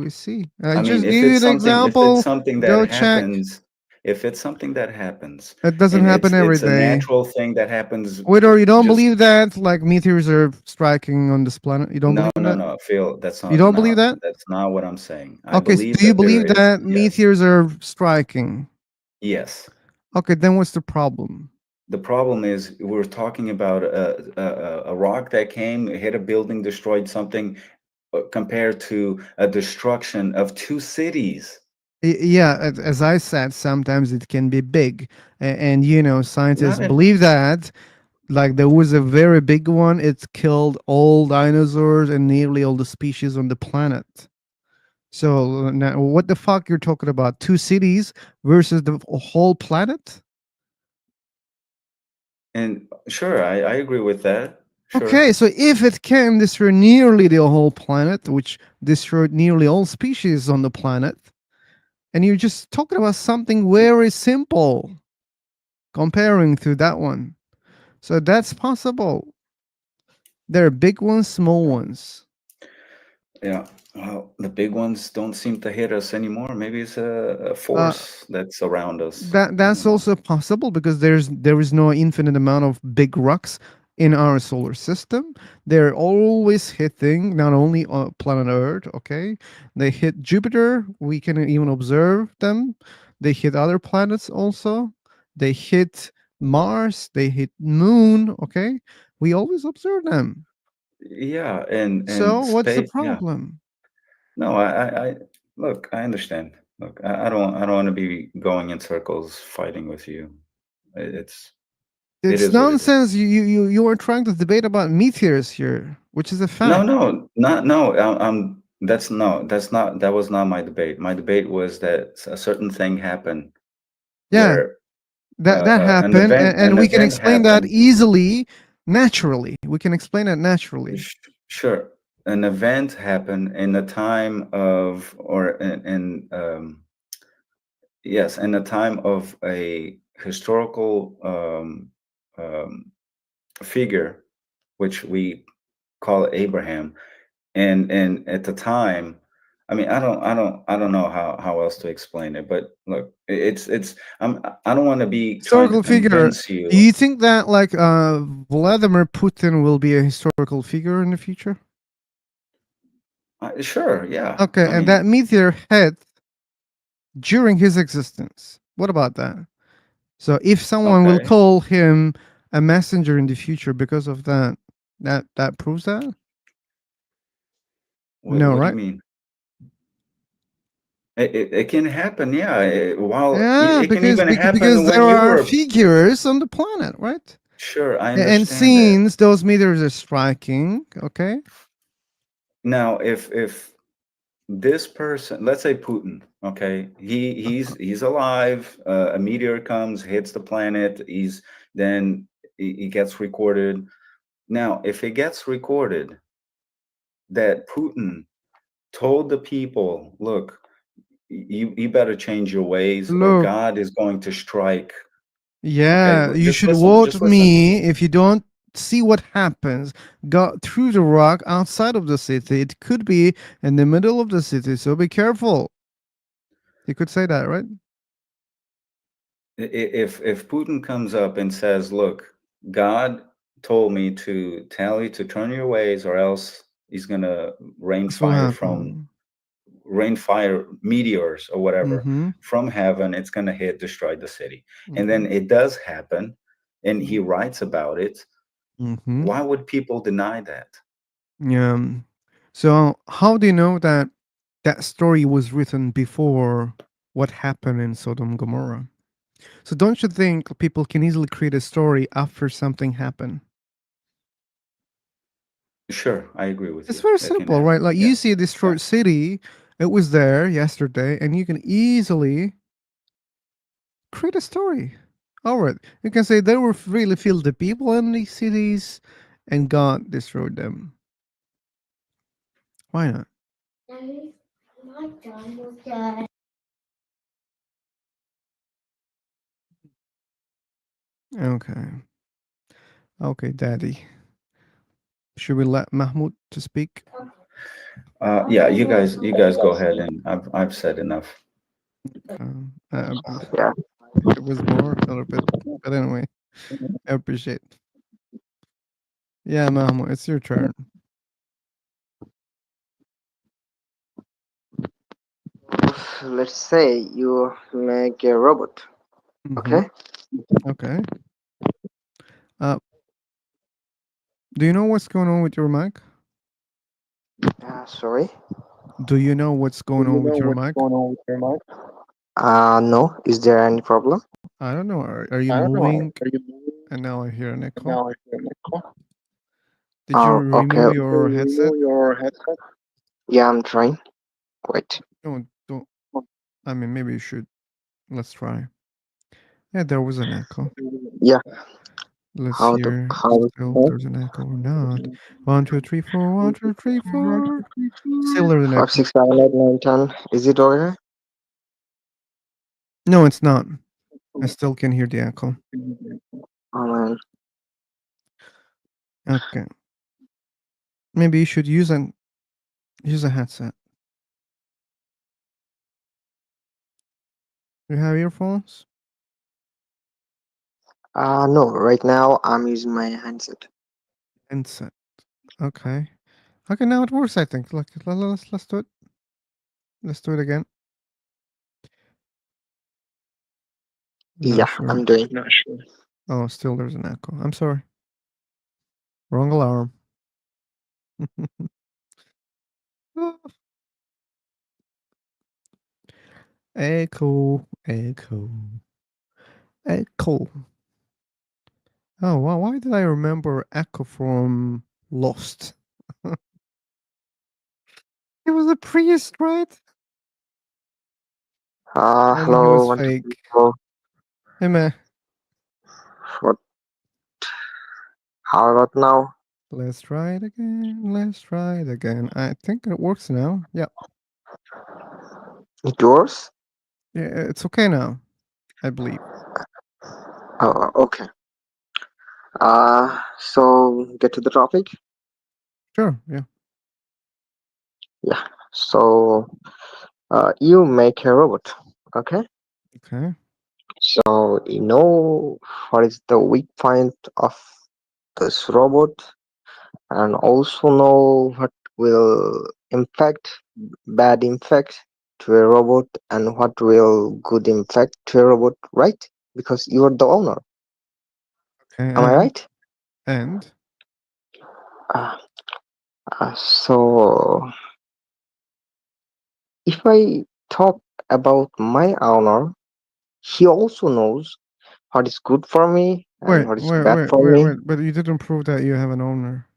[SPEAKER 1] I
[SPEAKER 13] I mean,
[SPEAKER 1] just
[SPEAKER 13] if
[SPEAKER 1] gave you
[SPEAKER 13] it's
[SPEAKER 1] an
[SPEAKER 13] something,
[SPEAKER 1] example. Go
[SPEAKER 13] that
[SPEAKER 1] check.
[SPEAKER 13] happens, if it's something that happens,
[SPEAKER 1] It doesn't
[SPEAKER 13] and
[SPEAKER 1] happen every
[SPEAKER 13] it's a
[SPEAKER 1] day.
[SPEAKER 13] natural thing that happens.
[SPEAKER 1] Whether you don't
[SPEAKER 13] just-
[SPEAKER 1] believe that, like meteors are striking on this planet, you don't
[SPEAKER 13] No,
[SPEAKER 1] believe that?
[SPEAKER 13] no, Phil, that's not.
[SPEAKER 1] You don't believe that?
[SPEAKER 13] That's not what I'm saying. I
[SPEAKER 1] Okay, so
[SPEAKER 13] believe
[SPEAKER 1] do you
[SPEAKER 13] that there
[SPEAKER 1] believe
[SPEAKER 13] is-
[SPEAKER 1] that
[SPEAKER 13] yes.
[SPEAKER 1] meteors are striking?
[SPEAKER 13] Yes.
[SPEAKER 1] Okay, then what's the problem?
[SPEAKER 13] The problem is we're talking about a rock that came, hit a building, destroyed something, compared to a destruction of two cities.
[SPEAKER 1] Yeah, as I said, sometimes it can be big, and scientists
[SPEAKER 13] Not a-
[SPEAKER 1] believe that. Like there was a very big one. It killed all dinosaurs and nearly all the species on the planet. So now, what the fuck you're talking about? Two cities versus the whole planet?
[SPEAKER 13] And sure, I agree with that. Sure.
[SPEAKER 1] Okay, so if it can destroy nearly the whole planet, which destroyed nearly all species on the planet, and you're just talking about something very simple comparing to that one. So that's possible. There are big ones, small ones.
[SPEAKER 13] Yeah. Well, the big ones don't seem to hit us anymore. Maybe it's a force that's around us.
[SPEAKER 1] That's also possible because there is no infinite amount of big rocks in our solar system. They're always hitting not only on planet Earth, okay? They hit Jupiter, we can even observe them. They hit other planets also. They hit Mars, they hit Moon, okay? We always observe them.
[SPEAKER 13] Yeah, and
[SPEAKER 1] So what's the
[SPEAKER 13] space. Yeah.
[SPEAKER 1] problem?
[SPEAKER 13] No, I look. I understand. Look, I don't want to be going in circles fighting with you. It's it
[SPEAKER 1] It's
[SPEAKER 13] is what it is.
[SPEAKER 1] nonsense. You are trying to debate about meteors here, which is a fact.
[SPEAKER 13] No. That's not. That was not my debate. My debate was that a certain thing happened.
[SPEAKER 1] Yeah,
[SPEAKER 13] where,
[SPEAKER 1] that
[SPEAKER 13] an
[SPEAKER 1] happened,
[SPEAKER 13] event-
[SPEAKER 1] and
[SPEAKER 13] an
[SPEAKER 1] we can
[SPEAKER 13] event
[SPEAKER 1] explain that
[SPEAKER 13] happened.
[SPEAKER 1] easily, naturally. We can explain that naturally.
[SPEAKER 13] Sure, an event happened in a time of, or yes, in a time of a historical figure, which we call Abraham, and at the time, I mean, I don't know how else to explain it, but look, I don't want to be trying to
[SPEAKER 1] Historical figure.
[SPEAKER 13] convince you.
[SPEAKER 1] Do you think that like Vladimir Putin will be a historical figure in the future?
[SPEAKER 13] Sure, yeah.
[SPEAKER 1] Okay,
[SPEAKER 13] I
[SPEAKER 1] and
[SPEAKER 13] mean,
[SPEAKER 1] that meteor hit during his existence. What about that? So if someone will
[SPEAKER 13] Okay.
[SPEAKER 1] call him a messenger in the future because of that, that proves that? No,
[SPEAKER 13] What do
[SPEAKER 1] right?
[SPEAKER 13] you mean? It can happen, yeah.
[SPEAKER 1] Yeah,
[SPEAKER 13] It can
[SPEAKER 1] because
[SPEAKER 13] even
[SPEAKER 1] because
[SPEAKER 13] happen
[SPEAKER 1] there
[SPEAKER 13] when you
[SPEAKER 1] are
[SPEAKER 13] were.
[SPEAKER 1] figures on the planet, right?
[SPEAKER 13] Sure, I
[SPEAKER 1] And
[SPEAKER 13] understand that.
[SPEAKER 1] since those meters are striking, okay.
[SPEAKER 13] Now, if this person, let's say Putin, okay, he's alive. A meteor comes, hits the planet. Then he gets recorded. Now, if it gets recorded that Putin told the people, look, you better change your ways, or
[SPEAKER 1] Look,
[SPEAKER 13] God is going to strike. Okay,
[SPEAKER 1] yeah, you
[SPEAKER 13] just
[SPEAKER 1] should
[SPEAKER 13] listen.
[SPEAKER 1] vote
[SPEAKER 13] Just listen.
[SPEAKER 1] me if you don't see what happens. Go through the rock outside of the city. It could be in the middle of the city, so be careful. You could say that, right?
[SPEAKER 13] If Putin comes up and says, "Look, God told me to tell you to turn your ways, or else He's gonna
[SPEAKER 1] This will
[SPEAKER 13] rain fire meteors or whatever
[SPEAKER 1] happen.
[SPEAKER 13] from heaven. It's gonna destroy the city." And
[SPEAKER 1] Mm-hmm.
[SPEAKER 13] then it does happen, and he writes about it.
[SPEAKER 1] Mm-hmm.
[SPEAKER 13] Why would people deny that?
[SPEAKER 1] Yeah. So how do you know that that story was written before what happened in Sodom and Gomorrah? So don't you think people can easily create a story after something happened?
[SPEAKER 13] Sure, I agree with
[SPEAKER 1] It's
[SPEAKER 13] you.
[SPEAKER 1] very
[SPEAKER 13] That can
[SPEAKER 1] simple,
[SPEAKER 13] happen.
[SPEAKER 1] right? Like
[SPEAKER 13] Yeah.
[SPEAKER 1] you see a destroyed city, it was there yesterday, and you can easily create a story. All right, you can say they were really feel the people in these cities, and God destroyed them. Why not? Okay. Okay, Daddy. Should we let Mahmoud to speak?
[SPEAKER 13] Yeah, you guys go ahead, and I've said enough.
[SPEAKER 1] Yeah. It was more a little bit, but anyway, I appreciate. Yeah, Mahmoud, it's your turn.
[SPEAKER 18] Let's say you make a robot. Okay.
[SPEAKER 1] Okay. Do you know what's going on with your mic?
[SPEAKER 18] Sorry.
[SPEAKER 1] Do you know what's going on with your mic?
[SPEAKER 18] No. Is there any problem?
[SPEAKER 1] I don't know. Are you moving? And now I hear an echo. Did you
[SPEAKER 18] Okay.
[SPEAKER 1] remove your headset?
[SPEAKER 18] Yeah, I'm trying. Wait.
[SPEAKER 1] No, don't. I mean, maybe you should. Let's try. Yeah, there was an echo.
[SPEAKER 18] Yeah.
[SPEAKER 1] Let's
[SPEAKER 18] How
[SPEAKER 1] hear.
[SPEAKER 18] how
[SPEAKER 1] Still, there's an echo or not. 1, 2, 3, 4. 1, 2, 3, 4. Still, there's an
[SPEAKER 18] 5,
[SPEAKER 1] echo.
[SPEAKER 18] 6, 7, 8, 9, 10. Is it okay?
[SPEAKER 1] No, it's not. I still can hear the echo.
[SPEAKER 18] Oh man.
[SPEAKER 1] Okay. Maybe you should use a headset. You have earphones?
[SPEAKER 18] No. Right now I'm using my handset.
[SPEAKER 1] Handset. Okay. Okay, now it works. I think. Look, let's do it. Let's do it again.
[SPEAKER 18] Yeah,
[SPEAKER 1] Sure.
[SPEAKER 18] I'm doing.
[SPEAKER 1] Oh, still there's an echo. I'm sorry. Wrong alarm. Echo, echo, echo. Oh, wow. Why did I remember Echo from Lost? It was a priest, right? And he
[SPEAKER 18] Hello.
[SPEAKER 1] was
[SPEAKER 18] 1, 2, 3,
[SPEAKER 1] fake.
[SPEAKER 18] 4.
[SPEAKER 1] Hey, man.
[SPEAKER 18] What? How about now?
[SPEAKER 1] Let's try it again. Let's try it again. I think it works now. Yeah.
[SPEAKER 18] It works?
[SPEAKER 1] Yeah, it's okay now. I believe.
[SPEAKER 18] Oh, okay. So get to the topic.
[SPEAKER 1] Sure. Yeah.
[SPEAKER 18] Yeah. So, you make a robot. Okay.
[SPEAKER 1] Okay.
[SPEAKER 18] So you know what is the weak point of this robot, and also know what will impact bad impact to a robot and what will good impact to a robot, right? Because you are the owner.
[SPEAKER 1] Okay,
[SPEAKER 18] Am I right?
[SPEAKER 1] And
[SPEAKER 18] so if I talk about my owner, he also knows what is good for me and what is bad for me.
[SPEAKER 1] but you didn't prove that you have an owner.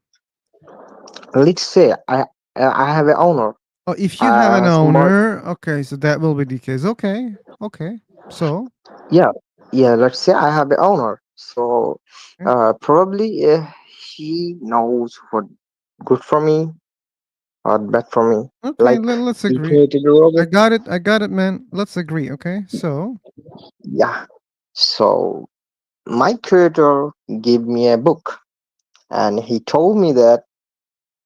[SPEAKER 18] Let's say I have an owner.
[SPEAKER 1] Oh, if you have an
[SPEAKER 18] Somebody,
[SPEAKER 1] owner, okay, so that will be the case. Okay, so
[SPEAKER 18] yeah, let's say I have an owner. So probably he knows what good for me or bad for me.
[SPEAKER 1] okay,
[SPEAKER 18] Like
[SPEAKER 1] let's
[SPEAKER 18] he
[SPEAKER 1] agree.
[SPEAKER 18] created a robot.
[SPEAKER 1] I got it, man. Let's agree. Okay, so
[SPEAKER 18] Yeah. So my creator gave me a book and he told me that,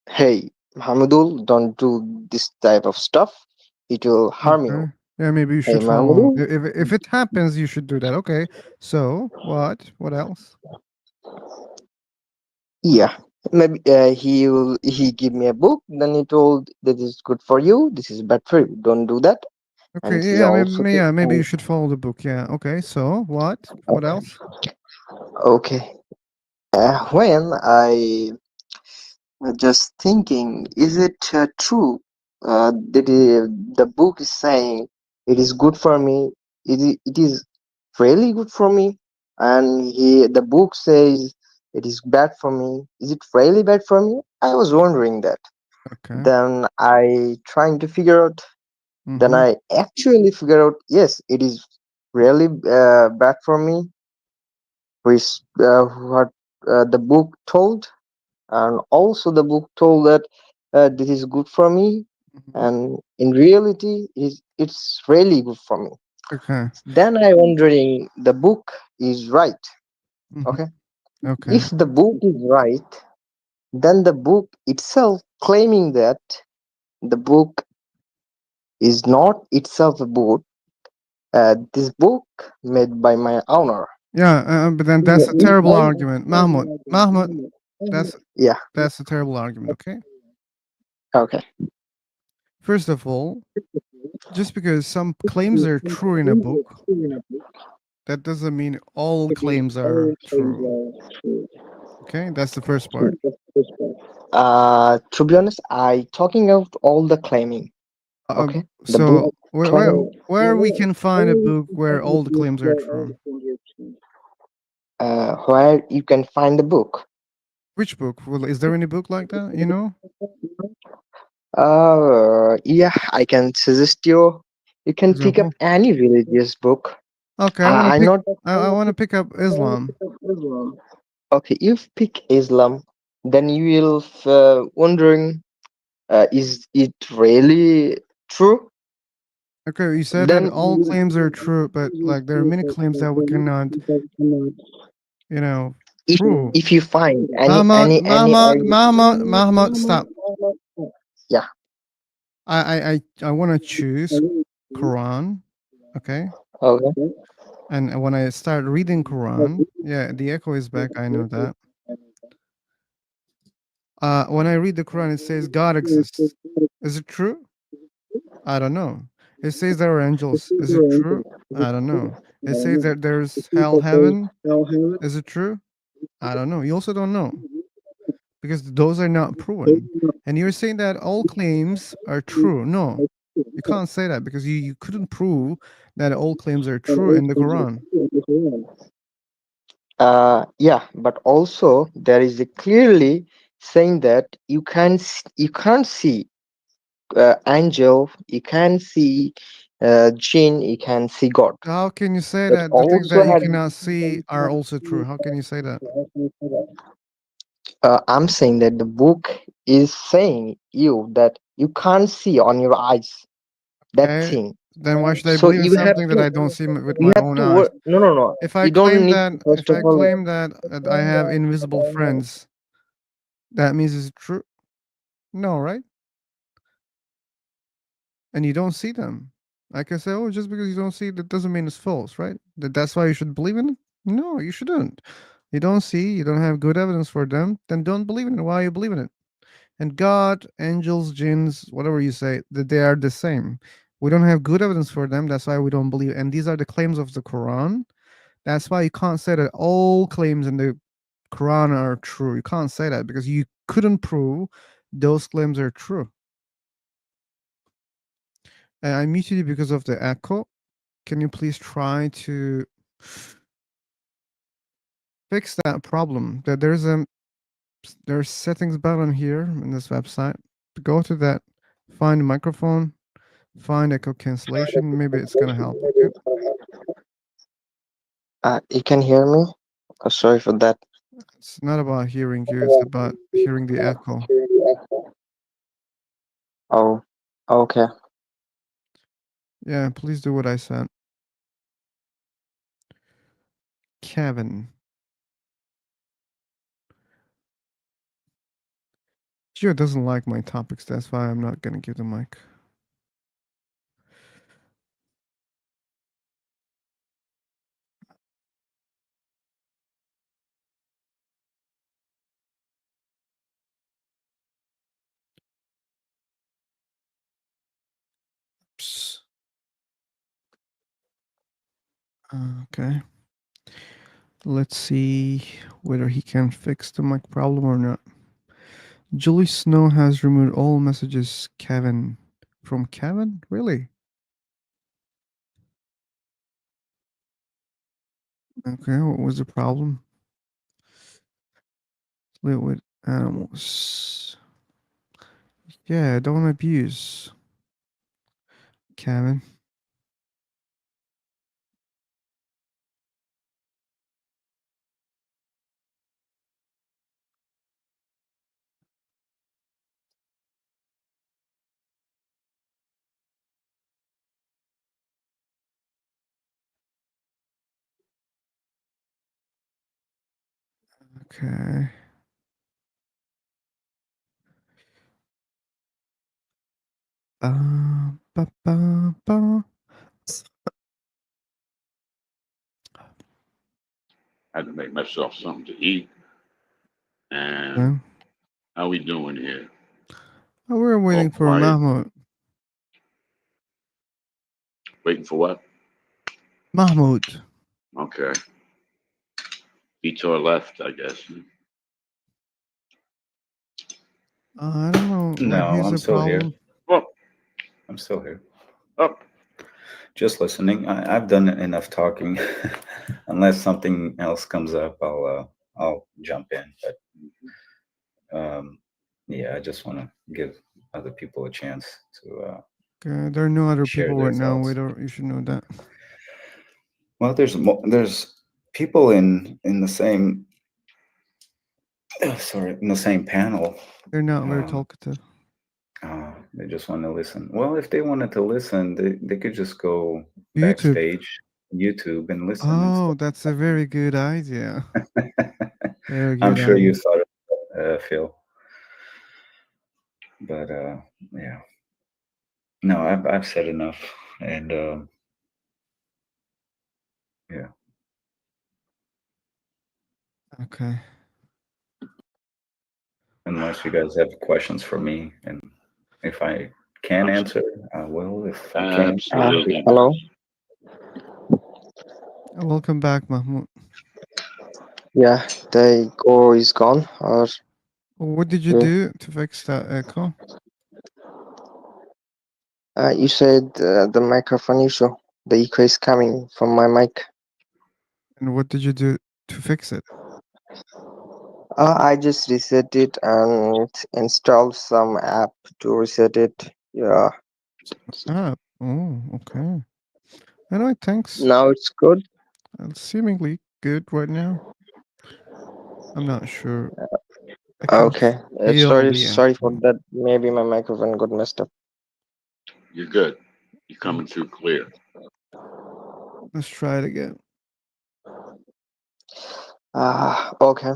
[SPEAKER 18] hey, Hamidul, don't do this type of stuff. It will harm you.
[SPEAKER 1] okay. Yeah, maybe you
[SPEAKER 18] Hey,
[SPEAKER 1] should follow.
[SPEAKER 18] Mahmoudul.
[SPEAKER 1] If it happens, you should do that. Okay. So what? What else?
[SPEAKER 18] Yeah. Maybe he give me a book. Then he told that is good for you. This is bad for you. Don't do that. And
[SPEAKER 1] Okay.
[SPEAKER 18] he
[SPEAKER 1] Yeah.
[SPEAKER 18] also
[SPEAKER 1] Maybe you should follow the book. Yeah. Okay. So what? What else?
[SPEAKER 18] okay. When I just thinking, is it true that the book is saying it is good for me? It is really good for me, and the book says it is bad for me. Is it really bad for me? I was wondering that.
[SPEAKER 1] Okay.
[SPEAKER 18] Then I trying to figure out. Then
[SPEAKER 1] Mm-hmm.
[SPEAKER 18] I actually figure out. Yes, it is really bad for me. Which what the book told, and also the book told that this is good for me, and in reality it's really good for me.
[SPEAKER 1] Okay.
[SPEAKER 18] Then I wondering the book is right. Okay,
[SPEAKER 1] Okay.
[SPEAKER 18] if the book is right, then the book itself claiming that the book is not itself a book, this book made by my owner.
[SPEAKER 1] Yeah. But then that's a terrible argument, Mahmoud. That's a terrible argument. Okay.
[SPEAKER 18] Okay.
[SPEAKER 1] First of all, just because some claims are true in a book, that doesn't mean all claims are true. Okay, that's the first part.
[SPEAKER 18] To be honest, I talking out all the claiming. Okay. The
[SPEAKER 1] So
[SPEAKER 18] book
[SPEAKER 1] where we can find a book where all the claims are true?
[SPEAKER 18] Where you can find the book.
[SPEAKER 1] Which book? Well, is there any book like that? You know?
[SPEAKER 18] Yeah, I can suggest you. You can pick up
[SPEAKER 1] Example?
[SPEAKER 18] any religious book.
[SPEAKER 1] Okay,
[SPEAKER 18] I not.
[SPEAKER 1] I want to pick up Islam.
[SPEAKER 18] Okay, if pick Islam, then you will wondering, is it really true?
[SPEAKER 1] Okay, you said that all claims are true, but like there are many claims that we cannot, you know, prove.
[SPEAKER 18] If you find any
[SPEAKER 1] Mahmoud, stop.
[SPEAKER 18] Yeah.
[SPEAKER 1] I want to choose Quran. Okay.
[SPEAKER 18] Okay.
[SPEAKER 1] And when I start reading Quran, yeah, the echo is back. I know that. When I read the Quran, it says God exists. Is it true? I don't know. It says there are angels. Is it true? I don't know. It says that there's hell, heaven. Is it true? I don't know. You also don't know because those are not proven. And you're saying that all claims are true. No, you can't say that because you couldn't prove that all claims are true in the Quran.
[SPEAKER 18] Yeah, but also there is a clearly saying that you can't see angel, you can't see jinn, you can see God.
[SPEAKER 1] How can you say
[SPEAKER 18] But
[SPEAKER 1] that the things
[SPEAKER 18] also
[SPEAKER 1] that you
[SPEAKER 18] had,
[SPEAKER 1] cannot see are also true? How can you say that?
[SPEAKER 18] I'm saying that the book is saying you that you can't see on your eyes that
[SPEAKER 1] Okay,
[SPEAKER 18] thing.
[SPEAKER 1] then why should I
[SPEAKER 18] So
[SPEAKER 1] believe in
[SPEAKER 18] you have
[SPEAKER 1] something that
[SPEAKER 18] to,
[SPEAKER 1] I don't see with
[SPEAKER 18] you
[SPEAKER 1] my
[SPEAKER 18] have
[SPEAKER 1] own
[SPEAKER 18] to
[SPEAKER 1] eyes?
[SPEAKER 18] no.
[SPEAKER 1] If I
[SPEAKER 18] You don't
[SPEAKER 1] claim
[SPEAKER 18] need
[SPEAKER 1] that,
[SPEAKER 18] to, first of all,
[SPEAKER 1] I have invisible friends, that means it's true? No, right? And you don't see them. I can say, oh, just because you don't see it, that doesn't mean it's false, right? That's why you should believe in it? No, you shouldn't. You don't see, you don't have good evidence for them, then don't believe in it. Why you believe in it? And God, angels, jinns, whatever you say, that they are the same. We don't have good evidence for them. That's why we don't believe. And these are the claims of the Quran. That's why you can't say that all claims in the Quran are true. You can't say that because you couldn't prove those claims are true. And I muted you because of the echo. Can you please try to fix that problem? That there's settings button here in this website. Go to that, find microphone, find echo cancellation. Maybe it's gonna help. Okay?
[SPEAKER 18] You can hear me? Oh, sorry for that.
[SPEAKER 1] It's not about hearing you. It's about hearing the echo.
[SPEAKER 18] Oh, okay.
[SPEAKER 1] Yeah, please do what I said. Kevin. Gio doesn't like my topics. That's why I'm not gonna give the mic. Oops. Okay. Let's see whether he can fix the mic problem or not. Julie Snow has removed all messages, Kevin. From Kevin? Really? Okay, what was the problem? Live with animals. Yeah, don't abuse. Kevin. Okay. Ba, ba, ba.
[SPEAKER 10] I had to make myself something to eat. And
[SPEAKER 1] Yeah.
[SPEAKER 10] how we doing here?
[SPEAKER 1] Oh, we're waiting for
[SPEAKER 10] quiet.
[SPEAKER 1] Mahmoud.
[SPEAKER 10] Waiting for what?
[SPEAKER 1] Mahmoud.
[SPEAKER 10] Okay. Vitor left, I guess.
[SPEAKER 1] I don't know.
[SPEAKER 13] No,
[SPEAKER 1] Here's
[SPEAKER 13] I'm
[SPEAKER 1] the
[SPEAKER 13] still here.
[SPEAKER 1] problem.
[SPEAKER 10] Oh,
[SPEAKER 13] I'm still here.
[SPEAKER 10] Oh,
[SPEAKER 13] just listening. I've done enough talking. Unless something else comes up, I'll jump in. But yeah, I just want to give other people a chance to.
[SPEAKER 1] Okay, there are no other
[SPEAKER 13] share
[SPEAKER 1] people
[SPEAKER 13] their
[SPEAKER 1] right now.
[SPEAKER 13] thoughts.
[SPEAKER 1] You should know that.
[SPEAKER 13] Well, there's people in the same. Sorry, in the same panel.
[SPEAKER 1] They're not very talkative.
[SPEAKER 13] They just want to listen. Well, if they wanted to listen, they could just go
[SPEAKER 1] YouTube.
[SPEAKER 13] backstage, YouTube, and listen.
[SPEAKER 1] Oh, that's a very good idea. Very good
[SPEAKER 13] I'm sure
[SPEAKER 1] idea.
[SPEAKER 13] you thought of that, Phil. But yeah, no, I've said enough, and yeah.
[SPEAKER 1] Okay.
[SPEAKER 13] Unless you guys have questions for me, and if I can answer, I will. If I can't,
[SPEAKER 10] absolutely.
[SPEAKER 18] Hello.
[SPEAKER 1] Welcome back, Mahmoud.
[SPEAKER 18] Yeah, the echo is gone. Or
[SPEAKER 1] What did you do to fix that echo?
[SPEAKER 18] you said the microphone issue. The echo is coming from my mic.
[SPEAKER 1] And what did you do to fix it?
[SPEAKER 18] I just reset it and installed some app to reset it. Yeah.
[SPEAKER 1] Oh, okay. Anyway, thanks.
[SPEAKER 18] Now it's good.
[SPEAKER 1] It's seemingly good right now. I'm not sure. I can
[SPEAKER 18] Okay.
[SPEAKER 1] feel
[SPEAKER 18] Sorry
[SPEAKER 1] the
[SPEAKER 18] for that. Maybe my microphone got messed up.
[SPEAKER 10] You're good. You're coming through clear.
[SPEAKER 1] Let's try it again.
[SPEAKER 18] Okay.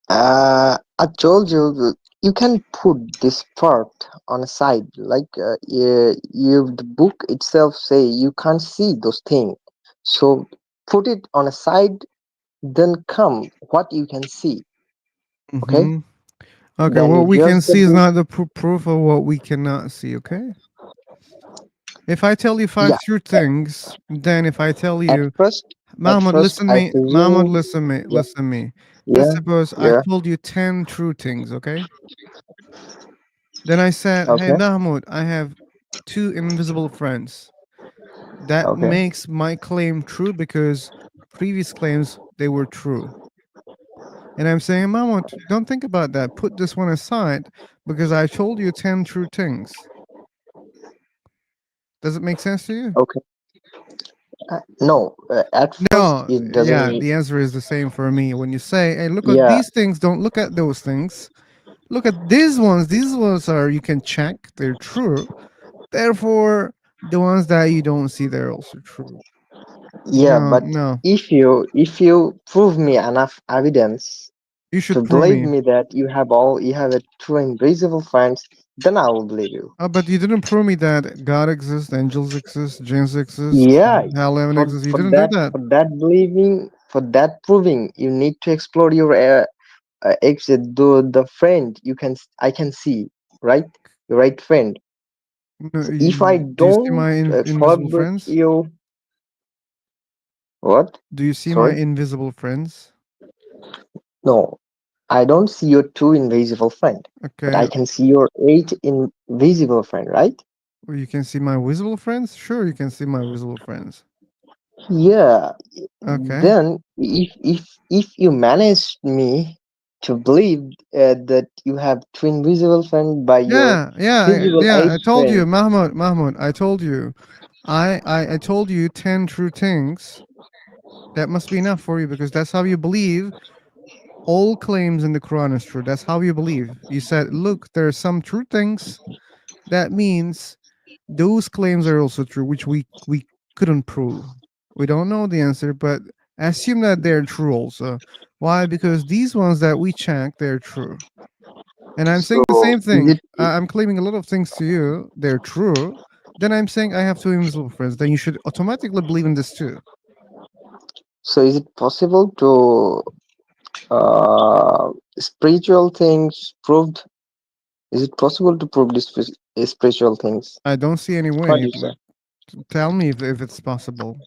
[SPEAKER 18] I told you that you can put this part on a side, like you the book itself say you can't see those things. So put it on a side, then come what you can see. Okay.
[SPEAKER 1] Okay,
[SPEAKER 14] then
[SPEAKER 1] what we can
[SPEAKER 14] just the
[SPEAKER 1] see is
[SPEAKER 14] book.
[SPEAKER 1] not the proof of what we cannot see, okay? If I tell you 5
[SPEAKER 14] Yeah.
[SPEAKER 1] true things, then if I tell
[SPEAKER 14] At
[SPEAKER 1] you,
[SPEAKER 14] first,
[SPEAKER 1] Mahmoud, listen
[SPEAKER 14] I
[SPEAKER 1] me, Mahmoud,
[SPEAKER 14] presume.
[SPEAKER 1] listen me,
[SPEAKER 14] Yeah.
[SPEAKER 1] listen me.
[SPEAKER 14] Yeah.
[SPEAKER 1] Let's suppose I
[SPEAKER 14] Yeah.
[SPEAKER 1] told you 10 true things, okay? Then I said, hey,
[SPEAKER 14] Okay.
[SPEAKER 1] Mahmoud, I have 2 invisible friends. That
[SPEAKER 14] Okay.
[SPEAKER 1] makes my claim true because previous claims, they were true. And I'm saying, Mahmoud, don't think about that. Put this one aside because I told you 10 true things. Does it make sense to you?
[SPEAKER 14] Okay. No. At first,
[SPEAKER 1] No,
[SPEAKER 14] it
[SPEAKER 1] yeah,
[SPEAKER 14] doesn't.
[SPEAKER 1] the answer is the same for me. When you say, hey, look at
[SPEAKER 14] Yeah.
[SPEAKER 1] these things, don't look at those things. Look at these ones. These ones are, you can check, they're true. Therefore, the ones that you don't see, they're also true.
[SPEAKER 14] Yeah,
[SPEAKER 1] No,
[SPEAKER 14] but
[SPEAKER 1] no.
[SPEAKER 14] if you prove me enough evidence
[SPEAKER 1] You should
[SPEAKER 14] to
[SPEAKER 1] prove
[SPEAKER 14] believe
[SPEAKER 1] me.
[SPEAKER 14] me that you have a two invisible friends, then I will believe you.
[SPEAKER 1] But you didn't prove me that God exists, angels exist, jinns exist,
[SPEAKER 14] Yeah,
[SPEAKER 1] hell heaven
[SPEAKER 14] for
[SPEAKER 1] exists. You
[SPEAKER 14] for
[SPEAKER 1] didn't do
[SPEAKER 14] that
[SPEAKER 1] that.
[SPEAKER 14] for that believing for that proving, you need to explore your the friend I can see, right? Your right friend.
[SPEAKER 1] No,
[SPEAKER 14] So if I
[SPEAKER 1] do you see
[SPEAKER 14] don't
[SPEAKER 1] my invisible
[SPEAKER 14] forbid
[SPEAKER 1] friends?
[SPEAKER 14] you, what?
[SPEAKER 1] Do you see my
[SPEAKER 14] Sorry?
[SPEAKER 1] invisible friends?
[SPEAKER 14] No, I don't see your two invisible friend, but I
[SPEAKER 1] Okay.
[SPEAKER 14] can see your eight invisible friend, right?
[SPEAKER 1] Well, you can see my visible friends? Sure, you can see my visible friends.
[SPEAKER 14] Yeah.
[SPEAKER 1] Okay.
[SPEAKER 14] Then if you manage me to believe that you have two invisible friend by your visible eight
[SPEAKER 1] I told you,
[SPEAKER 14] friend.
[SPEAKER 1] Mahmoud, I told you. I told you 10 true things. That must be enough for you because that's how you believe all claims in the Quran is true. That's how you believe. You said, look, there are some true things. That means those claims are also true, which we couldn't prove. We don't know the answer, but assume that they're true also. Why? Because these ones that we checked, they're true. And I'm saying the
[SPEAKER 14] So
[SPEAKER 1] same
[SPEAKER 14] is
[SPEAKER 1] thing.
[SPEAKER 14] it
[SPEAKER 1] I'm claiming a lot of things to you. They're true. Then I'm saying I have two invisible friends. Then you should automatically believe in this too.
[SPEAKER 14] so is it possible to spiritual things proved? Is it possible to prove these spiritual things?
[SPEAKER 1] I don't see any
[SPEAKER 14] What do
[SPEAKER 1] way.
[SPEAKER 14] you say?
[SPEAKER 1] Tell me if it's possible.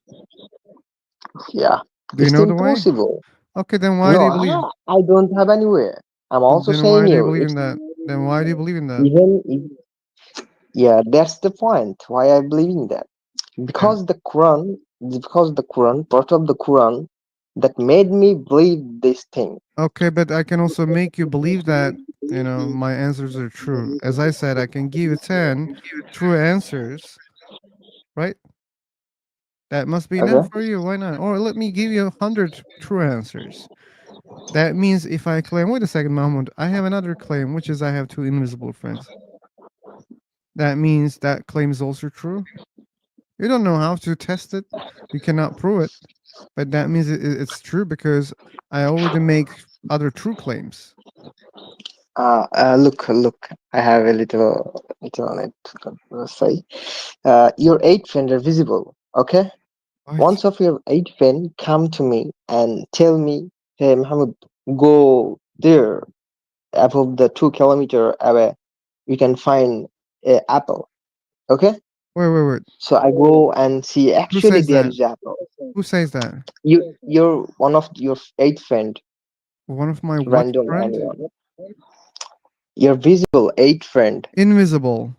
[SPEAKER 14] Yeah,
[SPEAKER 1] Do you
[SPEAKER 14] it's
[SPEAKER 1] know the way?
[SPEAKER 14] impossible.
[SPEAKER 1] Okay, then why do
[SPEAKER 14] No,
[SPEAKER 1] you believe?
[SPEAKER 14] I don't have anywhere. I'm also
[SPEAKER 1] Then
[SPEAKER 14] saying
[SPEAKER 1] why do you
[SPEAKER 14] you
[SPEAKER 1] believe in
[SPEAKER 14] it's
[SPEAKER 1] that? Then why do you believe in that?
[SPEAKER 14] even yeah, that's the point why I believe in that. Because the Quran, part of the Quran that made me believe this thing.
[SPEAKER 1] Okay, but I can also make you believe that, my answers are true. As I said, I can give you 10 true answers, right? That must be enough
[SPEAKER 14] Okay.
[SPEAKER 1] for you. Why not? Or let me give you 100 true answers. That means if I claim, wait a second, Mahmoud, I have another claim, which is I have two invisible friends. That means that claim is also true. You don't know how to test it. You cannot prove it. But that means it's true because I already make other true claims.
[SPEAKER 14] Look. I have a little on it. Say, your eight friends are visible. Okay.
[SPEAKER 1] What?
[SPEAKER 14] Once of your eight friends come to me and tell me, "Hey, Muhammad, go there, above the 2 kilometer away. You can find a apple." Okay.
[SPEAKER 1] Wait.
[SPEAKER 14] So I go and see.
[SPEAKER 1] Who
[SPEAKER 14] Actually,
[SPEAKER 1] says
[SPEAKER 14] there
[SPEAKER 1] that?
[SPEAKER 14] is apple.
[SPEAKER 1] Who says that?
[SPEAKER 14] You're one of your eight friend.
[SPEAKER 1] One of my what
[SPEAKER 14] Random
[SPEAKER 1] friend?
[SPEAKER 14] anyone. Your visible eight friend.
[SPEAKER 1] Invisible.